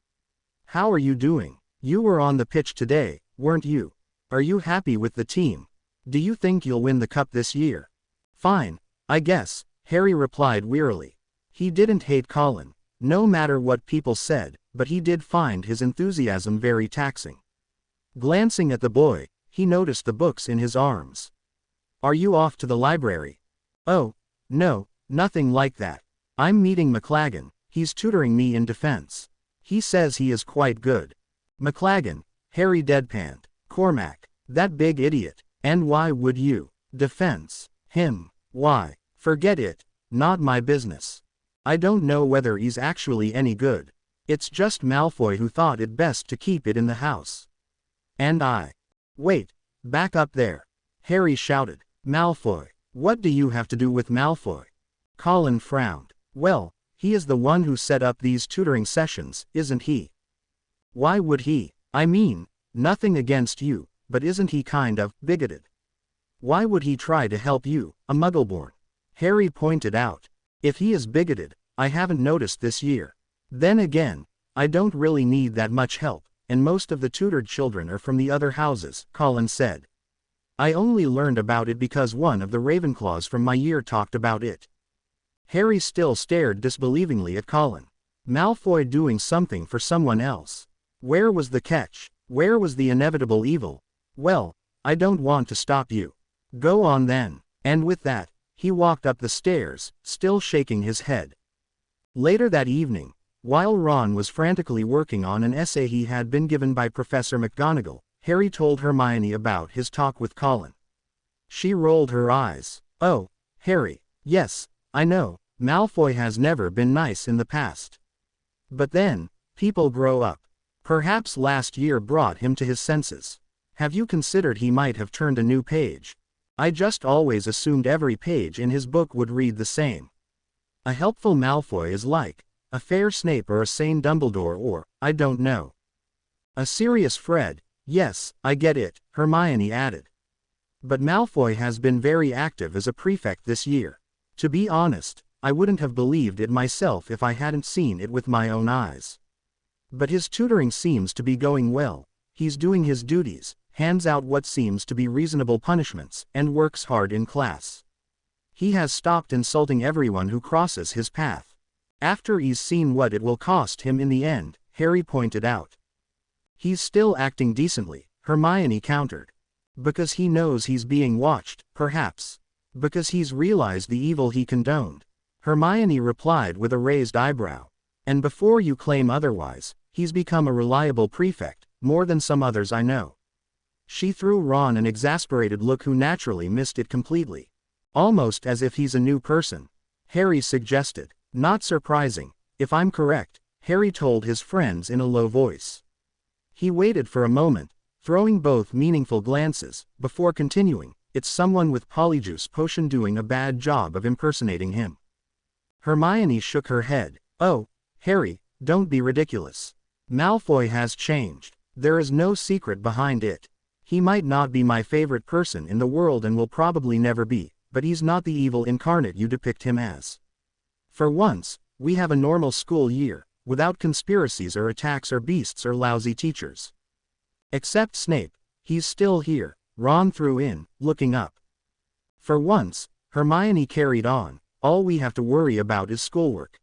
"How are you doing? You were on the pitch today, weren't you? Are you happy with the team? Do you think you'll win the cup this year?" "Fine, I guess," Harry replied wearily. He didn't hate Colin, no matter what people said, but he did find his enthusiasm very taxing. Glancing at the boy, he noticed the books in his arms. "Are you off to the library?" "Oh, no, nothing like that. I'm meeting McLaggen, he's tutoring me in defense. He says he is quite good." "McLaggen," Harry deadpanned. "Cormac, that big idiot, and why would you? Defense, him, why? Forget it, not my business. I don't know whether he's actually any good. It's just Malfoy who thought it best to keep it in the house. And I..." "Wait, back up there," Harry shouted. "Malfoy, what do you have to do with Malfoy?" Colin frowned. "Well, he is the one who set up these tutoring sessions, isn't he?" "Why would he? I mean, nothing against you, but isn't he kind of bigoted? Why would he try to help you, a Muggleborn?" Harry pointed out. "If he is bigoted, I haven't noticed this year. Then again, I don't really need that much help, and most of the tutored children are from the other houses," Colin said. "I only learned about it because one of the Ravenclaws from my year talked about it." Harry still stared disbelievingly at Colin. Malfoy doing something for someone else. Where was the catch? Where was the inevitable evil? "Well, I don't want to stop you. Go on then." And with that, he walked up the stairs, still shaking his head. Later that evening, while Ron was frantically working on an essay he had been given by Professor McGonagall, Harry told Hermione about his talk with Colin. She rolled her eyes. "Oh, Harry, yes, I know, Malfoy has never been nice in the past. But then, people grow up. Perhaps last year brought him to his senses. Have you considered he might have turned a new page? I just always assumed every page in his book would read the same. A helpful Malfoy is like a fair Snape or a sane Dumbledore or, I don't know. A serious Fred. Yes, I get it, Hermione added. But Malfoy has been very active as a prefect this year. To be honest, I wouldn't have believed it myself if I hadn't seen it with my own eyes. But his tutoring seems to be going well. He's doing his duties, hands out what seems to be reasonable punishments, and works hard in class. He has stopped insulting everyone who crosses his path. After he's seen what it will cost him in the end, Harry pointed out. He's still acting decently, Hermione countered. Because he knows he's being watched, perhaps. Because he's realized the evil he condoned. Hermione replied with a raised eyebrow. And before you claim otherwise, he's become a reliable prefect, more than some others I know. She threw Ron an exasperated look who naturally missed it completely. Almost as if he's a new person. Harry suggested. Not surprising, if I'm correct, Harry told his friends in a low voice. He waited for a moment, throwing both meaningful glances, before continuing, it's someone with Polyjuice Potion doing a bad job of impersonating him. Hermione shook her head. Oh, Harry, don't be ridiculous. Malfoy has changed. There is no secret behind it. He might not be my favorite person in the world and will probably never be, but he's not the evil incarnate you depict him as. For once, we have a normal school year, without conspiracies or attacks or beasts or lousy teachers. Except Snape, he's still here, Ron threw in, looking up. For once, Hermione carried on, all we have to worry about is schoolwork.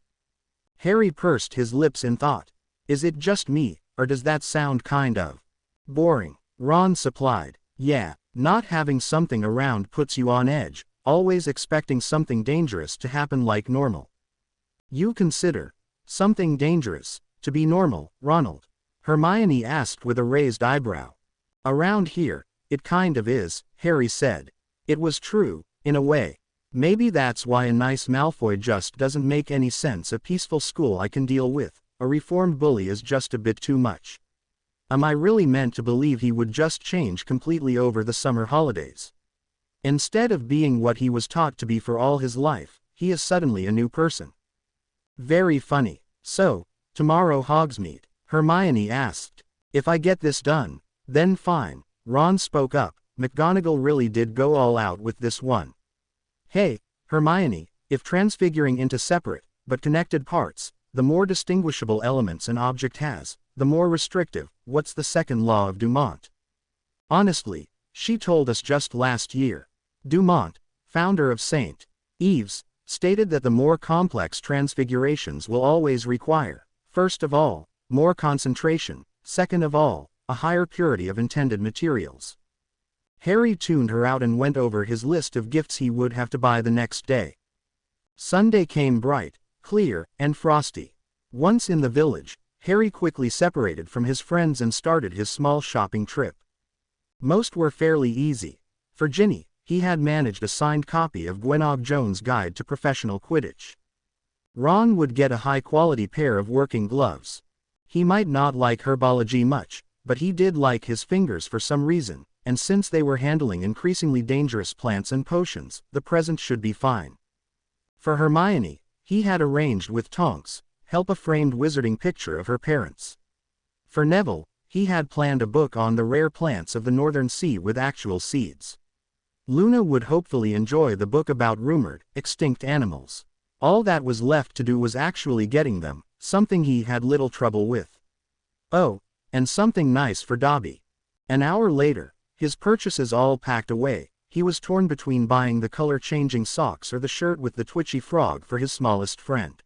Harry pursed his lips in thought. Is it just me, or does that sound kind of boring? Ron supplied. Yeah, not having something around puts you on edge, always expecting something dangerous to happen like normal. You consider something dangerous to be normal, Ronald? Hermione asked with a raised eyebrow. Around here, it kind of is, Harry said. It was true, in a way. Maybe that's why a nice Malfoy just doesn't make any sense. A peaceful school I can deal with, a reformed bully is just a bit too much. Am I really meant to believe he would just change completely over the summer holidays? Instead of being what he was taught to be for all his life, he is suddenly a new person. Very funny. So, tomorrow Hogsmeade? Hermione asked. If I get this done, then fine, Ron spoke up. McGonagall really did go all out with this one. Hey, Hermione, if transfiguring into separate, but connected parts, the more distinguishable elements an object has, the more restrictive, what's the second law of Dumont? Honestly, she told us just last year. Dumont, founder of St. Ives, stated that the more complex transfigurations will always require, first of all, more concentration, second of all, a higher purity of intended materials. Harry tuned her out and went over his list of gifts he would have to buy the next day. Sunday came bright, clear, and frosty. Once in the village, Harry quickly separated from his friends and started his small shopping trip. Most were fairly easy. For Ginny, he had managed a signed copy of Gwenog Jones' Guide to Professional Quidditch. Ron would get a high-quality pair of working gloves. He might not like herbology much, but he did like his fingers for some reason, and since they were handling increasingly dangerous plants and potions, the present should be fine. For Hermione, he had arranged with Tonks, help a framed wizarding picture of her parents. For Neville, he had planned a book on the rare plants of the Northern Sea with actual seeds. Luna would hopefully enjoy the book about rumored, extinct animals. All that was left to do was actually getting them, something he had little trouble with. Oh, and something nice for Dobby. An hour later, his purchases all packed away, he was torn between buying the color-changing socks or the shirt with the twitchy frog for his smallest friend.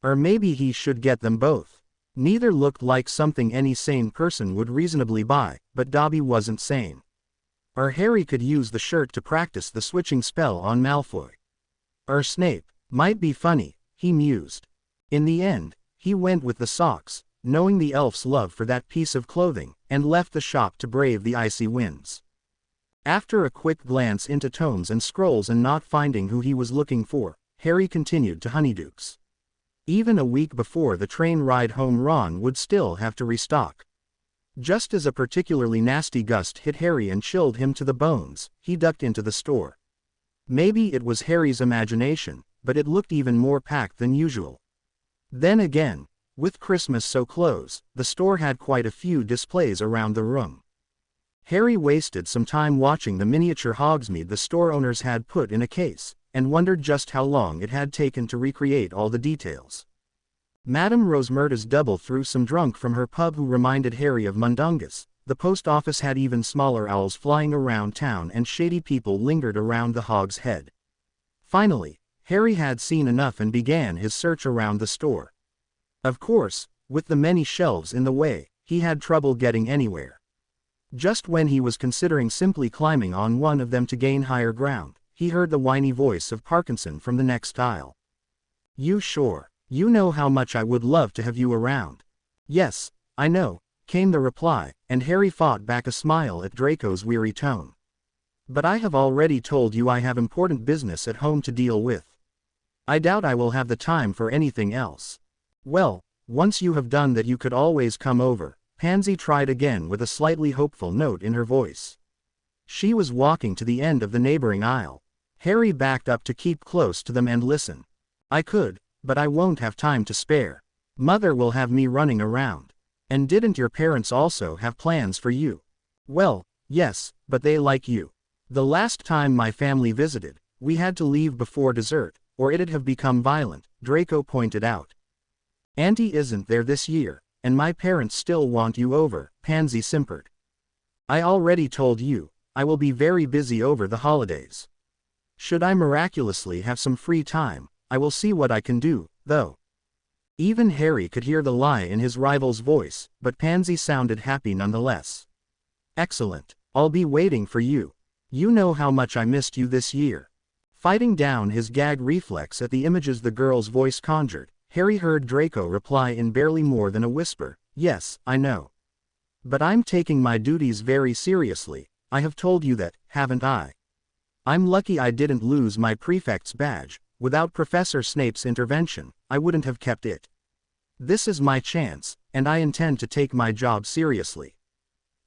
Or maybe he should get them both. Neither looked like something any sane person would reasonably buy, but Dobby wasn't sane. Or Harry could use the shirt to practice the switching spell on Malfoy. Or Snape, might be funny, he mused. In the end, he went with the socks, knowing the elf's love for that piece of clothing, and left the shop to brave the icy winds. After a quick glance into tomes and scrolls and not finding who he was looking for, Harry continued to Honeydukes. Even a week before the train ride home, Ron would still have to restock. Just as a particularly nasty gust hit Harry and chilled him to the bones, he ducked into the store. Maybe it was Harry's imagination, but it looked even more packed than usual. Then again, with Christmas so close, the store had quite a few displays around the room. Harry wasted some time watching the miniature Hogsmeade the store owners had put in a case, and wondered just how long it had taken to recreate all the details. Madame Rosmerta's double threw some drunk from her pub who reminded Harry of Mundungus. The post office had even smaller owls flying around town, and shady people lingered around the Hog's Head. Finally, Harry had seen enough and began his search around the store. Of course, with the many shelves in the way, he had trouble getting anywhere. Just when he was considering simply climbing on one of them to gain higher ground, he heard the whiny voice of Parkinson from the next aisle. "You sure? You know how much I would love to have you around." "Yes, I know," came the reply, and Harry fought back a smile at Draco's weary tone. "But I have already told you I have important business at home to deal with. I doubt I will have the time for anything else." "Well, once you have done that you could always come over," Pansy tried again with a slightly hopeful note in her voice. She was walking to the end of the neighboring aisle. Harry backed up to keep close to them and listen. "I could, but I won't have time to spare. Mother will have me running around. And didn't your parents also have plans for you?" "Well, yes, but they like you. The last time my family visited, we had to leave before dessert, or it'd have become violent," Draco pointed out. "Auntie isn't there this year, and my parents still want you over," Pansy simpered. "I already told you, I will be very busy over the holidays. Should I miraculously have some free time, I will see what I can do, though." Even Harry could hear the lie in his rival's voice, but Pansy sounded happy nonetheless. "Excellent. I'll be waiting for you. You know how much I missed you this year." Fighting down his gag reflex at the images the girl's voice conjured, Harry heard Draco reply in barely more than a whisper, "Yes, I know. But I'm taking my duties very seriously. I have told you that, haven't I? I'm lucky I didn't lose my prefect's badge. Without Professor Snape's intervention, I wouldn't have kept it. This is my chance, and I intend to take my job seriously."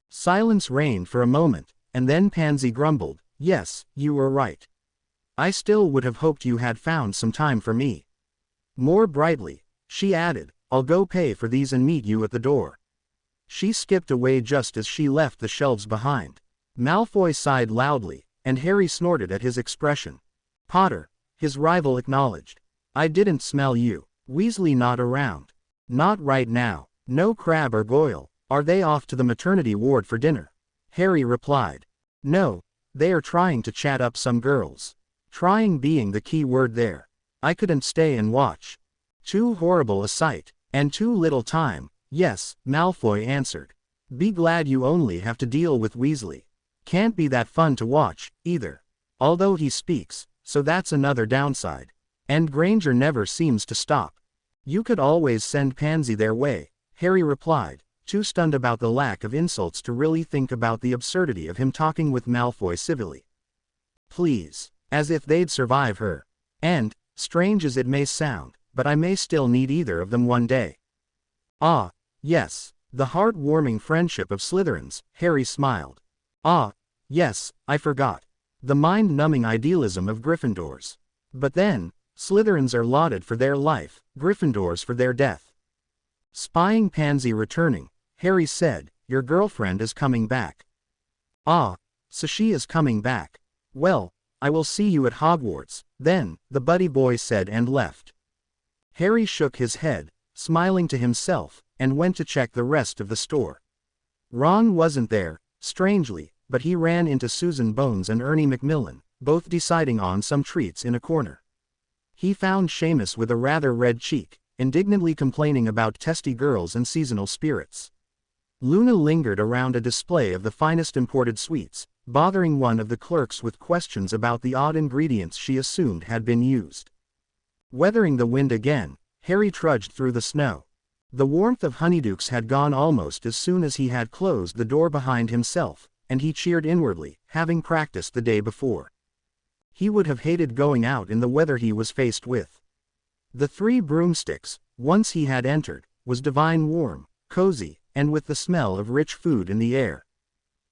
Silence reigned for a moment, and then Pansy grumbled, "Yes, you were right. I still would have hoped you had found some time for me." More brightly, she added, "I'll go pay for these and meet you at the door." She skipped away just as she left the shelves behind. Malfoy sighed loudly, and Harry snorted at his expression. "Potter," his rival acknowledged. "I didn't smell you. Weasley not around?" "Not right now. No Crabbe or Goyle. Are they off to the maternity ward for dinner?" Harry replied. "No, they are trying to chat up some girls." Trying being the key word there. "I couldn't stay and watch. Too horrible a sight, and too little time." "Yes," Malfoy answered. "Be glad you only have to deal with Weasley. Can't be that fun to watch, either. Although he speaks, so that's another downside. And Granger never seems to stop." "You could always send Pansy their way," Harry replied, too stunned about the lack of insults to really think about the absurdity of him talking with Malfoy civilly. "Please. As if they'd survive her. And, strange as it may sound, but I may still need either of them one day." "Ah, yes, the heart-warming friendship of Slytherins," Harry smiled. "Ah, yes, I forgot. The mind-numbing idealism of Gryffindors. But then, Slytherins are lauded for their life, Gryffindors for their death." Spying Pansy returning, Harry said, "Your girlfriend is coming back." "Ah, so she is coming back. Well, I will see you at Hogwarts, then," the buddy boy said and left. Harry shook his head, smiling to himself, and went to check the rest of the store. Ron wasn't there, strangely, but he ran into Susan Bones and Ernie Macmillan, both deciding on some treats in a corner. He found Seamus with a rather red cheek, indignantly complaining about testy girls and seasonal spirits. Luna lingered around a display of the finest imported sweets, bothering one of the clerks with questions about the odd ingredients she assumed had been used. Weathering the wind again, Harry trudged through the snow. The warmth of Honeydukes had gone almost as soon as he had closed the door behind himself, and he cheered inwardly, having practiced the day before. He would have hated going out in the weather he was faced with. The 3 broomsticks, once he had entered, was divine warm, cozy, and with the smell of rich food in the air.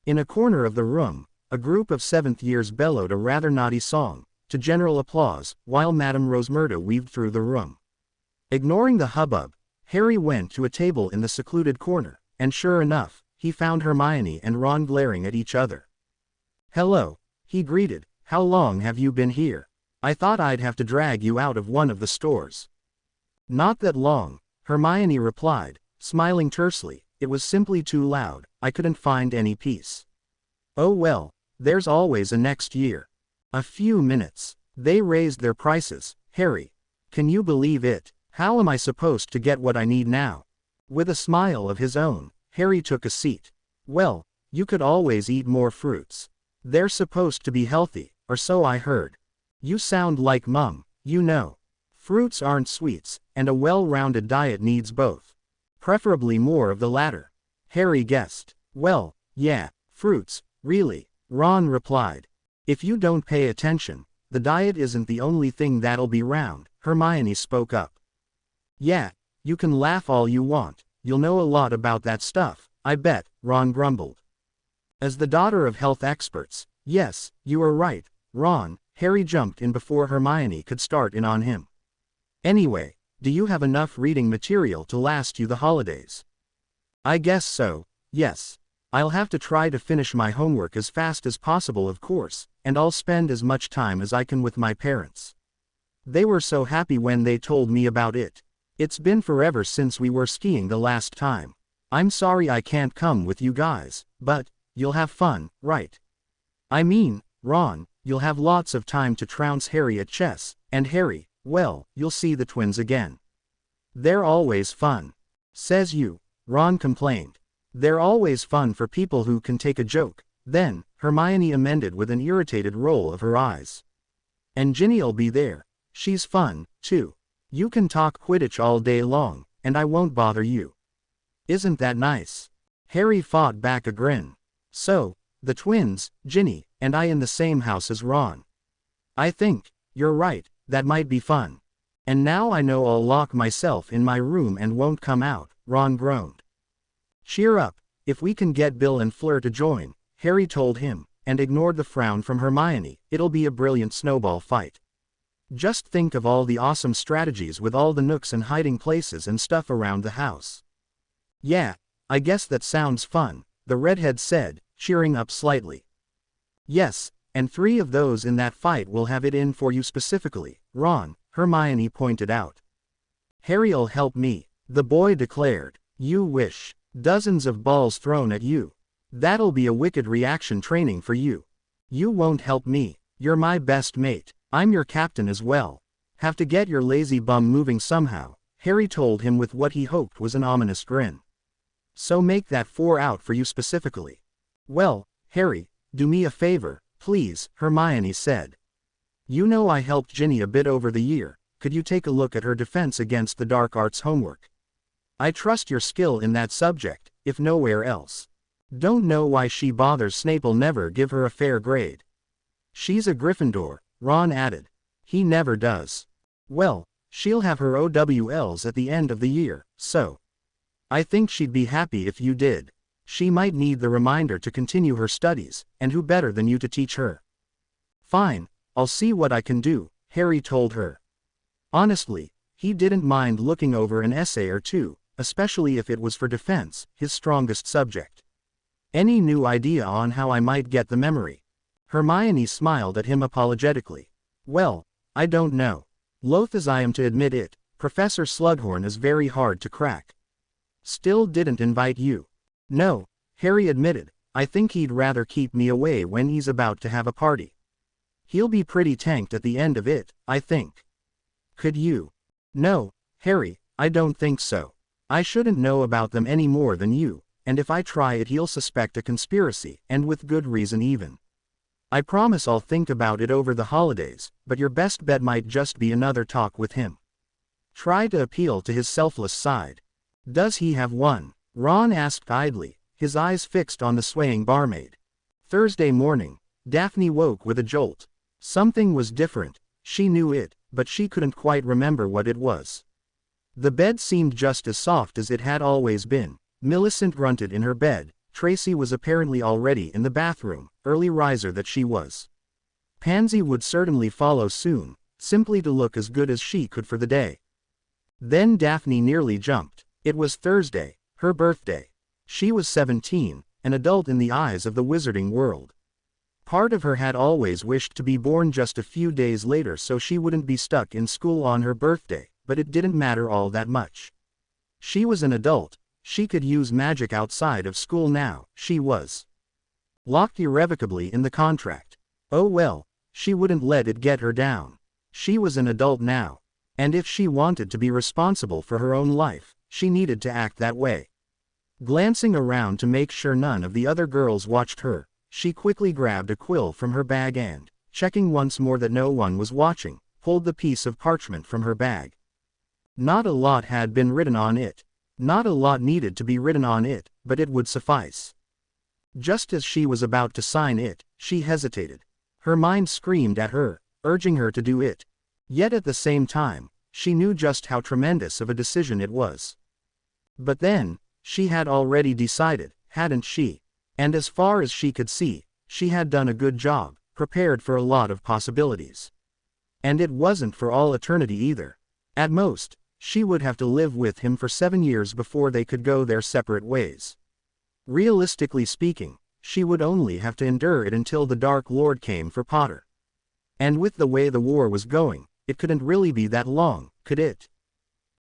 In a corner of the room, a group of 7th years bellowed a rather naughty song, to general applause, while Madame Rosmerta weaved through the room. Ignoring the hubbub, Harry went to a table in the secluded corner, and sure enough, he found Hermione and Ron glaring at each other. "Hello," he greeted, "how long have you been here? I thought I'd have to drag you out of one of the stores." "Not that long," Hermione replied, smiling tersely, "it was simply too loud, I couldn't find any peace." "Oh well, there's always a next year." A few minutes. They raised their prices. "Harry, can you believe it? How am I supposed to get what I need now?" With a smile of his own, Harry took a seat. "Well, you could always eat more fruits. They're supposed to be healthy, or so I heard. You sound like Mum, you know. Fruits aren't sweets, and a well-rounded diet needs both. Preferably more of the latter." Harry guessed. "Well, yeah, fruits, really," Ron replied. "If you don't pay attention, the diet isn't the only thing that'll be round," Hermione spoke up. "Yeah, you can laugh all you want, you'll know a lot about that stuff, I bet," Ron grumbled. As the daughter of health experts, "Yes, you are right, Ron," Harry jumped in before Hermione could start in on him. "Anyway, do you have enough reading material to last you the holidays?" "I guess so, yes. I'll have to try to finish my homework as fast as possible, of course, and I'll spend as much time as I can with my parents. They were so happy when they told me about it. It's been forever since we were skiing the last time. I'm sorry I can't come with you guys, but you'll have fun, right? I mean, Ron, you'll have lots of time to trounce Harry at chess, and Harry, well, you'll see the twins again. They're always fun." "Says you," Ron complained. "They're always fun for people who can take a joke." Then, Hermione amended with an irritated roll of her eyes. "And Ginny'll be there. She's fun, too. You can talk Quidditch all day long, and I won't bother you. Isn't that nice?" Harry fought back a grin. "So, the twins, Ginny, and I in the same house as Ron. I think, you're right, that might be fun. And now I know I'll lock myself in my room and won't come out," Ron groaned. "Cheer up, if we can get Bill and Fleur to join," Harry told him, and ignored the frown from Hermione. "It'll be a brilliant snowball fight. Just think of all the awesome strategies with all the nooks and hiding places and stuff around the house." "Yeah, I guess that sounds fun," the redhead said, cheering up slightly. "Yes, and 3 of those in that fight will have it in for you specifically, Ron," Hermione pointed out. "Harry'll help me," the boy declared. "You wish. Dozens of balls thrown at you. That'll be a wicked reaction training for you." "You won't help me, you're my best mate. I'm your captain as well. Have to get your lazy bum moving somehow," Harry told him with what he hoped was an ominous grin. "So make that 4 out for you specifically." "Well, Harry, do me a favor, please," Hermione said. "You know I helped Ginny a bit over the year, could you take a look at her defense against the dark arts homework? I trust your skill in that subject, if nowhere else. Don't know why she bothers Snape'll never give her a fair grade." "She's a Gryffindor," Ron added. "He never does." "Well, she'll have her OWLs at the end of the year, so I think she'd be happy if you did. She might need the reminder to continue her studies, and who better than you to teach her?" "Fine, I'll see what I can do," Harry told her. Honestly, he didn't mind looking over an essay or two, especially if it was for defense, his strongest subject. "Any new idea on how I might get the memory?" Hermione smiled at him apologetically. "Well, I don't know. Loath as I am to admit it, Professor Slughorn is very hard to crack." "Still didn't invite you?" "No," Harry admitted, "I think he'd rather keep me away when he's about to have a party. He'll be pretty tanked at the end of it, I think." "Could you?" "No, Harry, I don't think so. I shouldn't know about them any more than you, and if I try it he'll suspect a conspiracy, and with good reason even. I promise I'll think about it over the holidays, but your best bet might just be another talk with him. Try to appeal to his selfless side." "Does he have one?" Ron asked idly, his eyes fixed on the swaying barmaid. Thursday morning, Daphne woke with a jolt. Something was different, she knew it, but she couldn't quite remember what it was. The bed seemed just as soft as it had always been. Millicent grunted in her bed. Tracy was apparently already in the bathroom, early riser that she was. Pansy would certainly follow soon, simply to look as good as she could for the day. Then Daphne nearly jumped. It was Thursday, her birthday. She was 17, an adult in the eyes of the wizarding world. Part of her had always wished to be born just a few days later so she wouldn't be stuck in school on her birthday, but it didn't matter all that much. She was an adult, she could use magic outside of school now, she was locked irrevocably in the contract. Oh well, she wouldn't let it get her down. She was an adult now. And if she wanted to be responsible for her own life, she needed to act that way. Glancing around to make sure none of the other girls watched her, she quickly grabbed a quill from her bag and, checking once more that no one was watching, pulled the piece of parchment from her bag. Not a lot had been written on it. Not a lot needed to be written on it, but it would suffice. Just as she was about to sign it, she hesitated. Her mind screamed at her, urging her to do it. Yet at the same time, she knew just how tremendous of a decision it was. But then, she had already decided, hadn't she? And as far as she could see, she had done a good job, prepared for a lot of possibilities. And it wasn't for all eternity either. At most, she would have to live with him for 7 years before they could go their separate ways. Realistically speaking, she would only have to endure it until the Dark Lord came for Potter. And with the way the war was going, it couldn't really be that long, could it?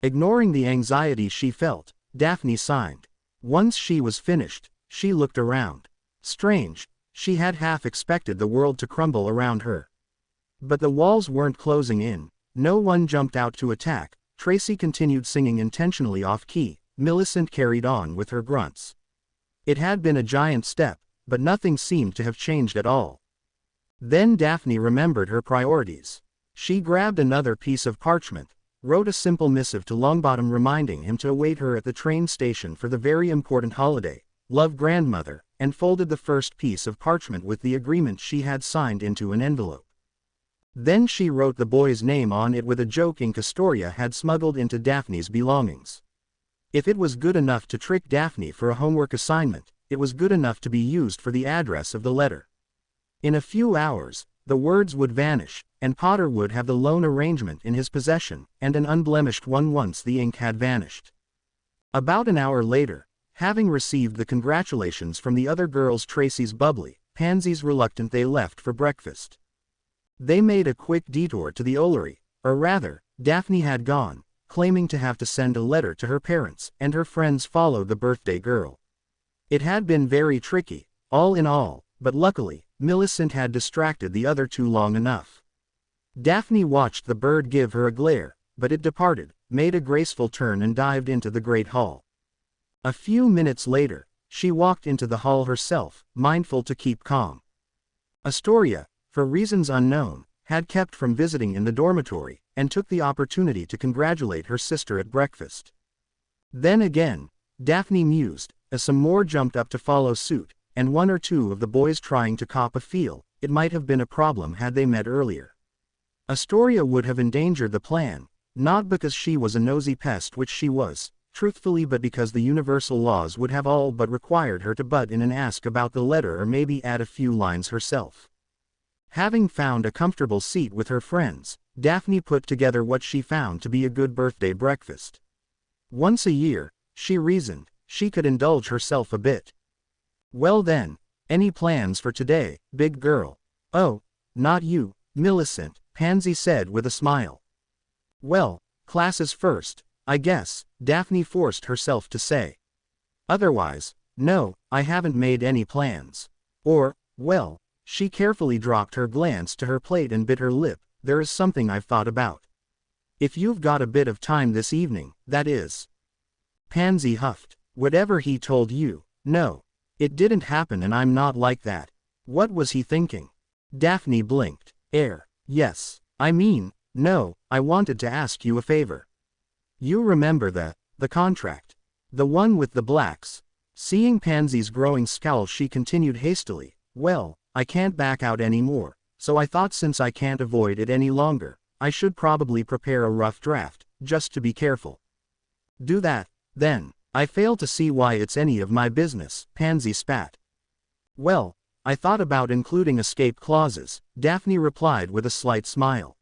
Ignoring the anxiety she felt, Daphne signed. Once she was finished, she looked around. Strange, she had half expected the world to crumble around her. But the walls weren't closing in, no one jumped out to attack. Tracy continued singing intentionally off-key, Millicent carried on with her grunts. It had been a giant step, but nothing seemed to have changed at all. Then Daphne remembered her priorities. She grabbed another piece of parchment, wrote a simple missive to Longbottom reminding him to await her at the train station for the very important holiday, love grandmother, and folded the first piece of parchment with the agreement she had signed into an envelope. Then she wrote the boy's name on it with a joke Ink Astoria had smuggled into Daphne's belongings. If it was good enough to trick Daphne for a homework assignment, it was good enough to be used for the address of the letter. In a few hours, the words would vanish, and Potter would have the loan arrangement in his possession, and an unblemished one once the ink had vanished. About an hour later, having received the congratulations from the other girls, Tracy's bubbly, Pansy's reluctant, they left for breakfast. They made a quick detour to the Ollery, or rather, Daphne had gone, claiming to have to send a letter to her parents, and her friends followed the birthday girl. It had been very tricky, all in all, but luckily, Millicent had distracted the other two long enough. Daphne watched the bird give her a glare, but it departed, made a graceful turn and dived into the great hall. A few minutes later, she walked into the hall herself, mindful to keep calm. Astoria, for reasons unknown, had kept from visiting in the dormitory, and took the opportunity to congratulate her sister at breakfast. Then again, Daphne mused, as some more jumped up to follow suit, and one or two of the boys trying to cop a feel, it might have been a problem had they met earlier. Astoria would have endangered the plan, not because she was a nosy pest, which she was, truthfully, but because the universal laws would have all but required her to butt in and ask about the letter or maybe add a few lines herself. Having found a comfortable seat with her friends, Daphne put together what she found to be a good birthday breakfast. Once a year, she reasoned, she could indulge herself a bit. Well then, any plans for today, big girl? Oh, not you, Millicent, Pansy said with a smile. Well, classes first, I guess, Daphne forced herself to say. Otherwise, no, I haven't made any plans. Or, well, she carefully dropped her glance to her plate and bit her lip, there is something I've thought about. If you've got a bit of time this evening, that is. Pansy huffed. Whatever he told you, no. It didn't happen and I'm not like that. What was he thinking? Daphne blinked. Yes. I mean, no, I wanted to ask you a favor. You remember the contract. The one with the blacks. Seeing Pansy's growing scowl, she continued hastily, well, I can't back out anymore, so I thought since I can't avoid it any longer, I should probably prepare a rough draft, just to be careful. Do that, then. I fail to see why it's any of my business, Pansy spat. Well, I thought about including escape clauses, Daphne replied with a slight smile.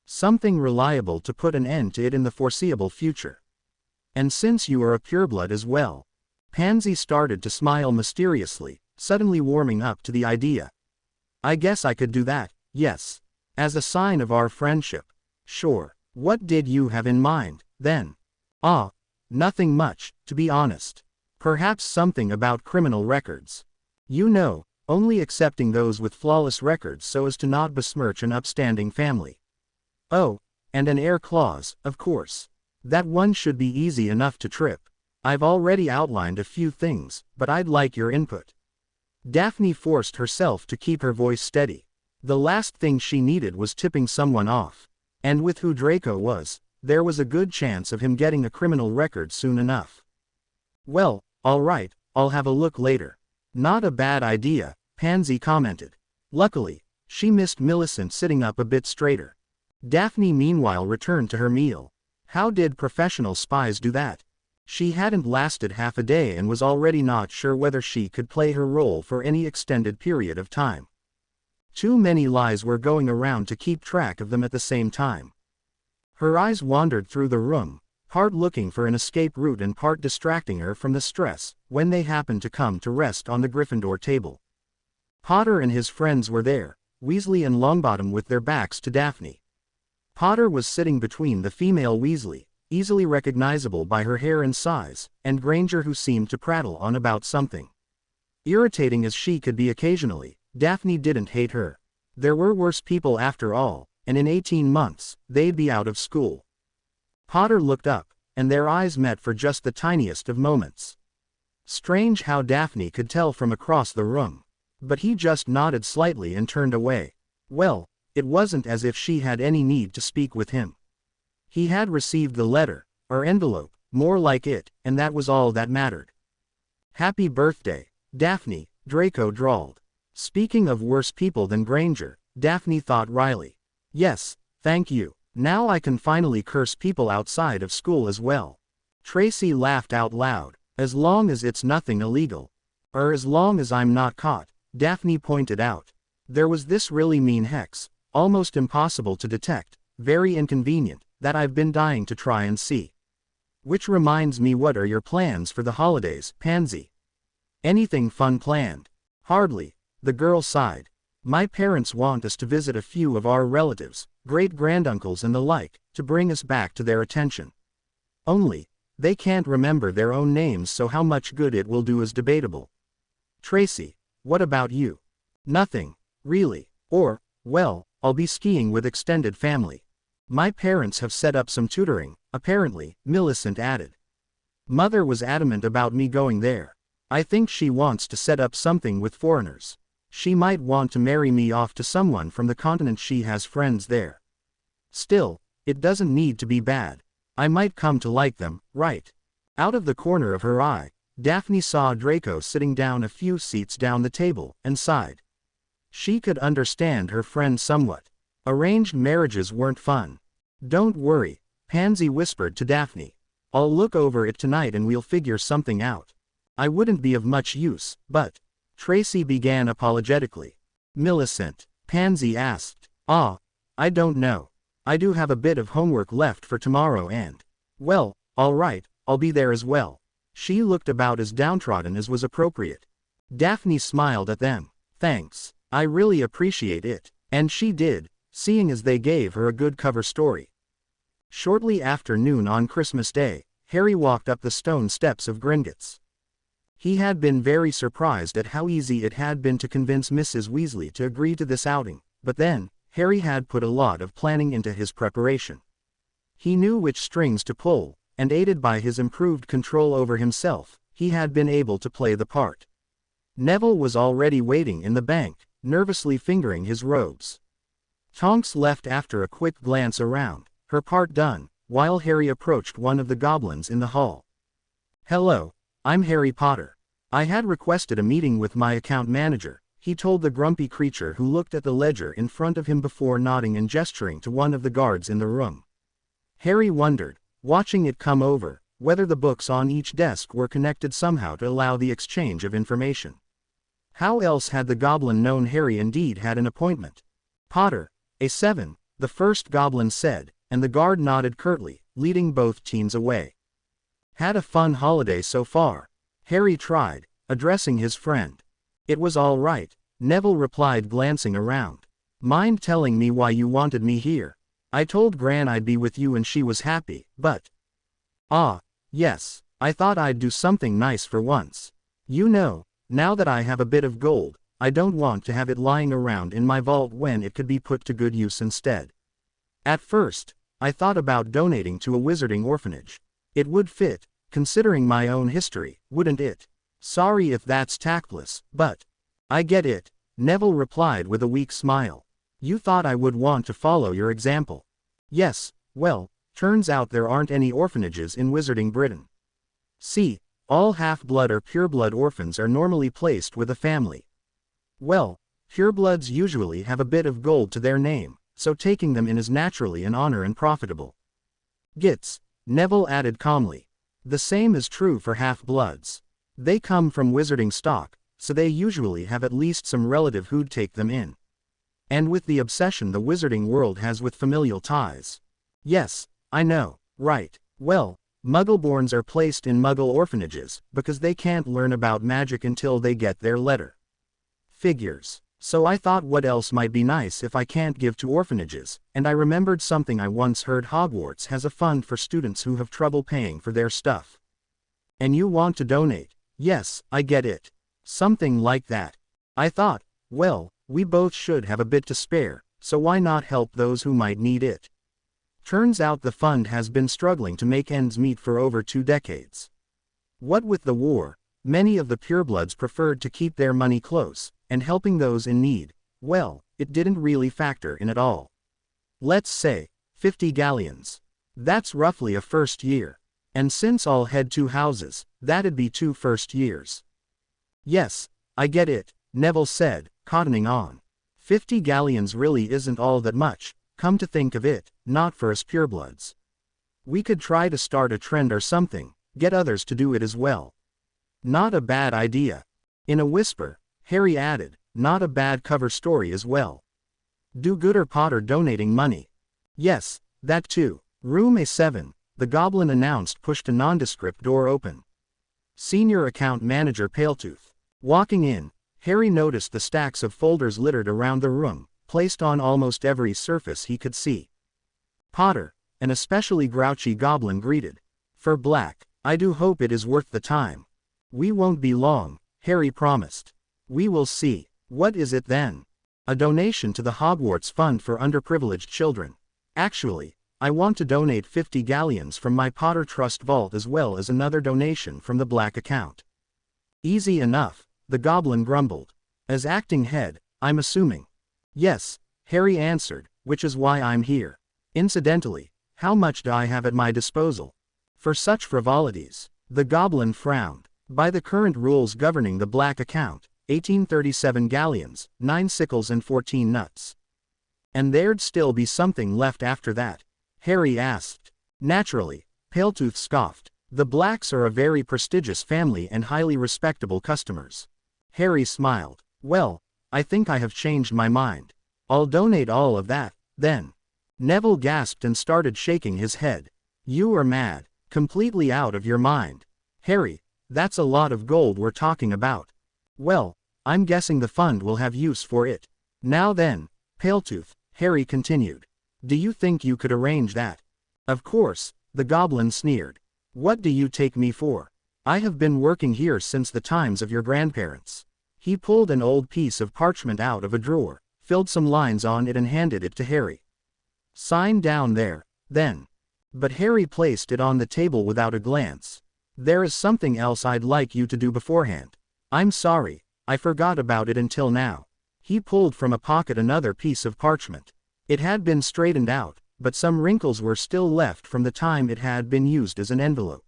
Something reliable to put an end to it in the foreseeable future. And since you are a pureblood as well. Pansy started to smile mysteriously, suddenly warming up to the idea. I guess I could do that, yes. As a sign of our friendship. Sure. What did you have in mind, then? Ah, nothing much, to be honest. Perhaps something about criminal records. You know, only accepting those with flawless records so as to not besmirch an upstanding family. Oh, and an heir clause, of course. That one should be easy enough to trip. I've already outlined a few things, but I'd like your input. Daphne forced herself to keep her voice steady. The last thing she needed was tipping someone off. And with who Draco was, there was a good chance of him getting a criminal record soon enough. Well, all right, I'll have a look later. Not a bad idea, Pansy commented. Luckily, she missed Millicent sitting up a bit straighter. Daphne meanwhile returned to her meal. How did professional spies do that? She hadn't lasted half a day and was already not sure whether she could play her role for any extended period of time. Too many lies were going around to keep track of them at the same time. Her eyes wandered through the room, part looking for an escape route and part distracting her from the stress, when they happened to come to rest on the Gryffindor table. Potter and his friends were there, Weasley and Longbottom with their backs to Daphne. Potter was sitting between the female Weasley, easily recognizable by her hair and size, and Granger who seemed to prattle on about something. Irritating as she could be occasionally, Daphne didn't hate her. There were worse people after all, and in 18 months, they'd be out of school. Potter looked up, and their eyes met for just the tiniest of moments. Strange how Daphne could tell from across the room. But he just nodded slightly and turned away. Well, it wasn't as if she had any need to speak with him. He had received the letter, or envelope, more like it, and that was all that mattered. Happy birthday, Daphne, Draco drawled. Speaking of worse people than Granger, Daphne thought wryly. Yes, thank you. Now I can finally curse people outside of school as well. Tracy laughed out loud. As long as it's nothing illegal. Or as long as I'm not caught, Daphne pointed out. There was this really mean hex, almost impossible to detect, very inconvenient, that I've been dying to try and see. Which reminds me, what are your plans for the holidays, Pansy? Anything fun planned? Hardly, the girl sighed. My parents want us to visit a few of our relatives, great-granduncles and the like, to bring us back to their attention. Only, they can't remember their own names, so how much good it will do is debatable. Tracy, what about you? Nothing, really. Or, well, I'll be skiing with extended family. My parents have set up some tutoring, apparently, Millicent added. Mother was adamant about me going there. I think she wants to set up something with foreigners. She might want to marry me off to someone from the continent, she has friends there. Still, it doesn't need to be bad. I might come to like them, right? Out of the corner of her eye, Daphne saw Draco sitting down a few seats down the table, and sighed. She could understand her friend somewhat. Arranged marriages weren't fun. Don't worry, Pansy whispered to Daphne. I'll look over it tonight and we'll figure something out. I wouldn't be of much use, but... Tracy began apologetically. Millicent, Pansy asked. I don't know. I do have a bit of homework left for tomorrow and... Well, all right, I'll be there as well. She looked about as downtrodden as was appropriate. Daphne smiled at them. Thanks, I really appreciate it. And she did, seeing as they gave her a good cover story. Shortly after noon on Christmas Day, Harry walked up the stone steps of Gringotts. He had been very surprised at how easy it had been to convince Mrs. Weasley to agree to this outing, but then, Harry had put a lot of planning into his preparation. He knew which strings to pull, and aided by his improved control over himself, he had been able to play the part. Neville was already waiting in the bank, nervously fingering his robes. Tonks left after a quick glance around, her part done, while Harry approached one of the goblins in the hall. Hello. I'm Harry Potter. I had requested a meeting with my account manager, he told the grumpy creature who looked at the ledger in front of him before nodding and gesturing to one of the guards in the room. Harry wondered, watching it come over, whether the books on each desk were connected somehow to allow the exchange of information. How else had the goblin known Harry indeed had an appointment? "Potter, A7, the first goblin said, and the guard nodded curtly, leading both teens away. "Had a fun holiday so far?" Harry tried, addressing his friend. "It was all right," Neville replied, glancing around. "Mind telling me why you wanted me here? I told Gran I'd be with you and she was happy, but—" "Ah, yes, I thought I'd do something nice for once. You know, now that I have a bit of gold, I don't want to have it lying around in my vault when it could be put to good use instead. At first, I thought about donating to a wizarding orphanage. It would fit, considering my own history, wouldn't it? Sorry if that's tactless, but—" "I get it," Neville replied with a weak smile. "You thought I would want to follow your example." "Yes, well, turns out there aren't any orphanages in Wizarding Britain. See, all half-blood or pureblood orphans are normally placed with a family. Well, purebloods usually have a bit of gold to their name, so taking them in is naturally an honor and profitable." "Gits," Neville added calmly. "The same is true for half-bloods. They come from wizarding stock, so they usually have at least some relative who'd take them in. And with the obsession the wizarding world has with familial ties." "Yes, I know, right. Well, Muggleborns are placed in Muggle orphanages, because they can't learn about magic until they get their letter. Figures. So I thought what else might be nice if I can't give to orphanages, and I remembered something I once heard Hogwarts has a fund for students who have trouble paying for their stuff." "And you want to donate?" "Yes, I get it. Something like that. I thought, well, we both should have a bit to spare, so why not help those who might need it? Turns out the fund has been struggling to make ends meet for over 2 decades. What with the war, many of the purebloods preferred to keep their money close, and helping those in need, well, it didn't really factor in at all. Let's say, 50 galleons. That's roughly a first year. And since all had 2 houses, that'd be 2 first years." "Yes, I get it," Neville said, cottoning on. 50 galleons really isn't all that much, come to think of it, not for us purebloods. We could try to start a trend or something, get others to do it as well." "Not a bad idea." In a whisper, Harry added, "Not a bad cover story as well. Do-gooder Potter donating money." "Yes, that too." "Room A7, the goblin announced, pushed a nondescript door open. "Senior Account Manager Paletooth." Walking in, Harry noticed the stacks of folders littered around the room, placed on almost every surface he could see. "Potter," an especially grouchy goblin greeted. "For black, I do hope it is worth the time." "We won't be long," Harry promised. "We will see." "What is it then?" "A donation to the Hogwarts Fund for Underprivileged Children. Actually, I want to donate 50 galleons from my Potter Trust vault as well as another donation from the black account." "Easy enough," the goblin grumbled. "As acting head, I'm assuming." "Yes," Harry answered, "which is why I'm here. Incidentally, how much do I have at my disposal for such frivolities?" The goblin frowned. "By the current rules governing the black account, 1837 galleons, 9 sickles and 14 nuts." "And there'd still be something left after that?" Harry asked. "Naturally," Paletooth scoffed. "The Blacks are a very prestigious family and highly respectable customers." Harry smiled. "Well, I think I have changed my mind. I'll donate all of that, then." Neville gasped and started shaking his head. "You are mad. Completely out of your mind. Harry, that's a lot of gold we're talking about." "Well, I'm guessing the fund will have use for it. Now then, Paletooth," Harry continued. "Do you think you could arrange that?" "Of course," the goblin sneered. "What do you take me for? I have been working here since the times of your grandparents." He pulled an old piece of parchment out of a drawer, filled some lines on it and handed it to Harry. "Sign down there, then." But Harry placed it on the table without a glance. "There is something else I'd like you to do beforehand. I'm sorry, I forgot about it until now." He pulled from a pocket another piece of parchment. It had been straightened out, but some wrinkles were still left from the time it had been used as an envelope.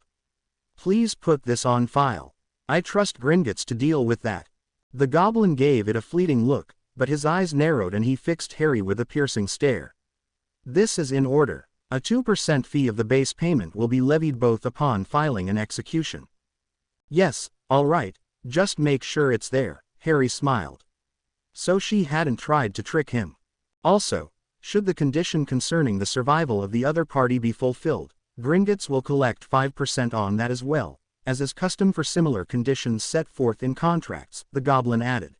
"Please put this on file. I trust Gringotts to deal with that." The goblin gave it a fleeting look, but his eyes narrowed and he fixed Harry with a piercing stare. This is in order. A 2% fee of the base payment will be levied both upon filing and execution. Yes, all right, just make sure it's there, Harry smiled. So she hadn't tried to trick him. Also, should the condition concerning the survival of the other party be fulfilled, Gringotts will collect 5% on that as well, as is custom for similar conditions set forth in contracts, the goblin added.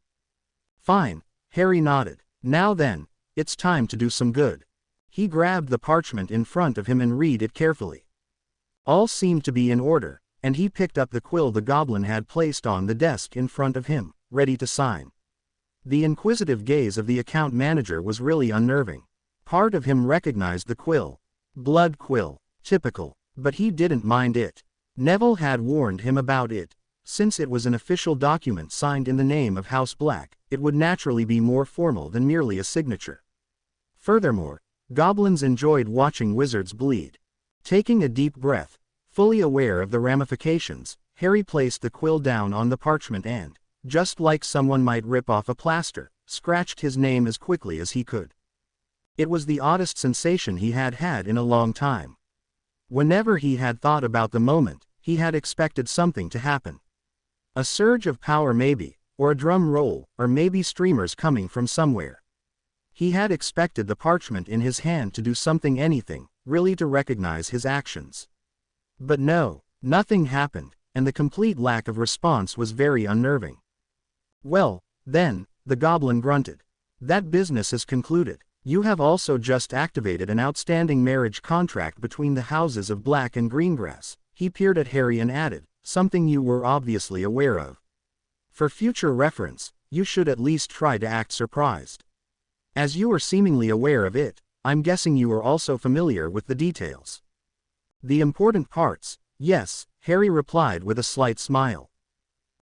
Fine, Harry nodded. Now then, it's time to do some good. He grabbed the parchment in front of him and read it carefully. All seemed to be in order, and he picked up the quill the goblin had placed on the desk in front of him, ready to sign. The inquisitive gaze of the account manager was really unnerving. Part of him recognized the quill. Blood quill, typical, but he didn't mind it. Neville had warned him about it. Since it was an official document signed in the name of House Black, it would naturally be more formal than merely a signature. Furthermore, goblins enjoyed watching wizards bleed. Taking a deep breath, fully aware of the ramifications, Harry placed the quill down on the parchment and, just like someone might rip off a plaster, scratched his name as quickly as he could. It was the oddest sensation he had had in a long time. Whenever he had thought about the moment, he had expected something to happen. A surge of power maybe, or a drum roll, or maybe streamers coming from somewhere. He had expected the parchment in his hand to do something, anything, really to recognize his actions. But no, nothing happened, and the complete lack of response was very unnerving. Well, then, the goblin grunted. That business is concluded. You have also just activated an outstanding marriage contract between the houses of Black and Greengrass. He peered at Harry and added, something you were obviously aware of. For future reference, you should at least try to act surprised. As you are seemingly aware of it, I'm guessing you are also familiar with the details. The important parts, yes, Harry replied with a slight smile.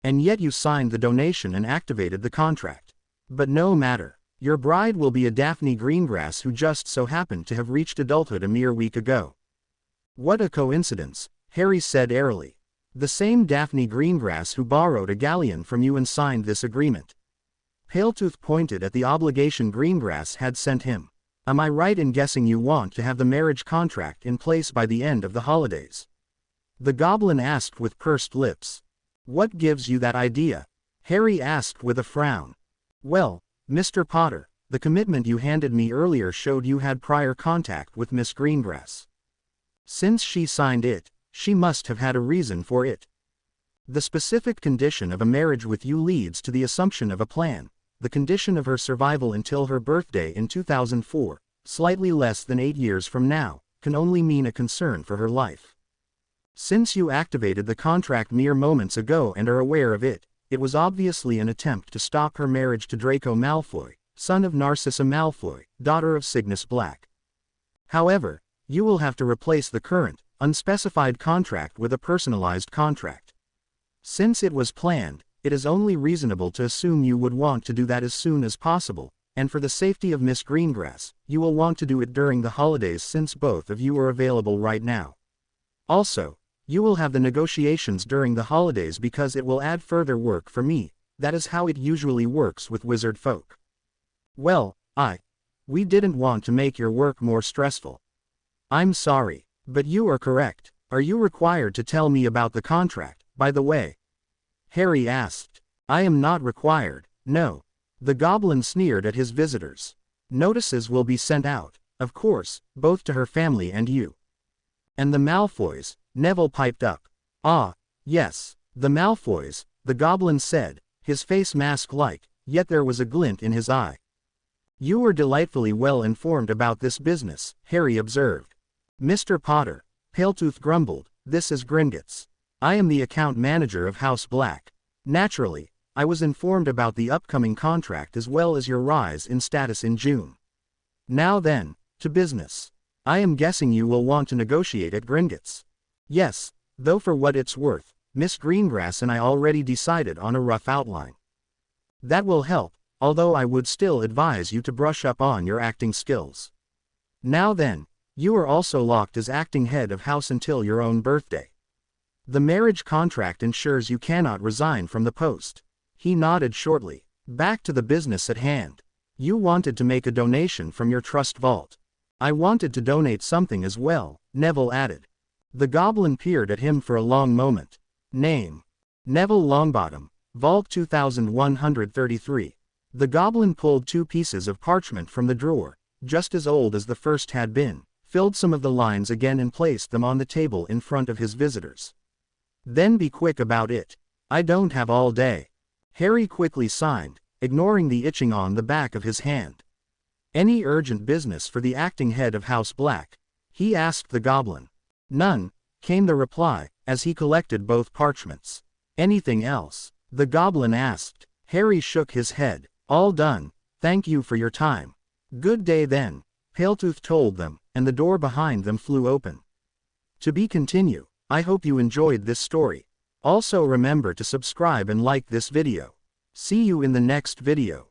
And yet you signed the donation and activated the contract. But no matter, your bride will be a Daphne Greengrass who just so happened to have reached adulthood a mere week ago. What a coincidence, Harry said airily. The same Daphne Greengrass who borrowed a galleon from you and signed this agreement. Paletooth pointed at the obligation Greengrass had sent him. Am I right in guessing you want to have the marriage contract in place by the end of the holidays? The goblin asked with pursed lips. What gives you that idea? Harry asked with a frown. Well, Mr. Potter, the commitment you handed me earlier showed you had prior contact with Miss Greengrass. Since she signed it, she must have had a reason for it. The specific condition of a marriage with you leads to the assumption of a plan. The condition of her survival until her birthday in 2004, slightly less than 8 years from now, can only mean a concern for her life. Since you activated the contract mere moments ago and are aware of it, it was obviously an attempt to stop her marriage to Draco Malfoy, son of Narcissa Malfoy, daughter of Cygnus Black. However, you will have to replace the current, unspecified contract with a personalized contract. Since it was planned, it is only reasonable to assume you would want to do that as soon as possible, and for the safety of Miss Greengrass, you will want to do it during the holidays since both of you are available right now. Also, you will have the negotiations during the holidays because it will add further work for me. That is how it usually works with wizard folk. Well, we didn't want to make your work more stressful. I'm sorry, but you are correct. Are you required to tell me about the contract, by the way? Harry asked. I am not required, no. The goblin sneered at his visitors. Notices will be sent out, of course, both to her family and you. And the Malfoys, Neville piped up. Ah, yes, the Malfoys, the goblin said, his face mask-like, yet there was a glint in his eye. You were delightfully well informed about this business, Harry observed. Mr. Potter, Paletooth grumbled, this is Gringotts. I am the account manager of House Black. Naturally, I was informed about the upcoming contract as well as your rise in status in June. Now then, to business. I am guessing you will want to negotiate at Gringotts. Yes, though for what it's worth, Miss Greengrass and I already decided on a rough outline. That will help, although I would still advise you to brush up on your acting skills. Now then, you are also locked as acting head of house until your own birthday. The marriage contract ensures you cannot resign from the post. He nodded shortly. Back to the business at hand. You wanted to make a donation from your trust vault. I wanted to donate something as well, Neville added. The goblin peered at him for a long moment. Name: Neville Longbottom, Vault 2133. The goblin pulled 2 pieces of parchment from the drawer, just as old as the first had been, filled some of the lines again and placed them on the table in front of his visitors. Then be quick about it. I don't have all day. Harry quickly signed, ignoring the itching on the back of his hand. Any urgent business for the acting head of House Black? He asked the goblin. None, came the reply, as he collected both parchments. Anything else? The goblin asked. Harry shook his head. All done, thank you for your time. Good day then, Paletooth told them, and the door behind them flew open. To be continued. I hope you enjoyed this story. Also remember to subscribe and like this video. See you in the next video.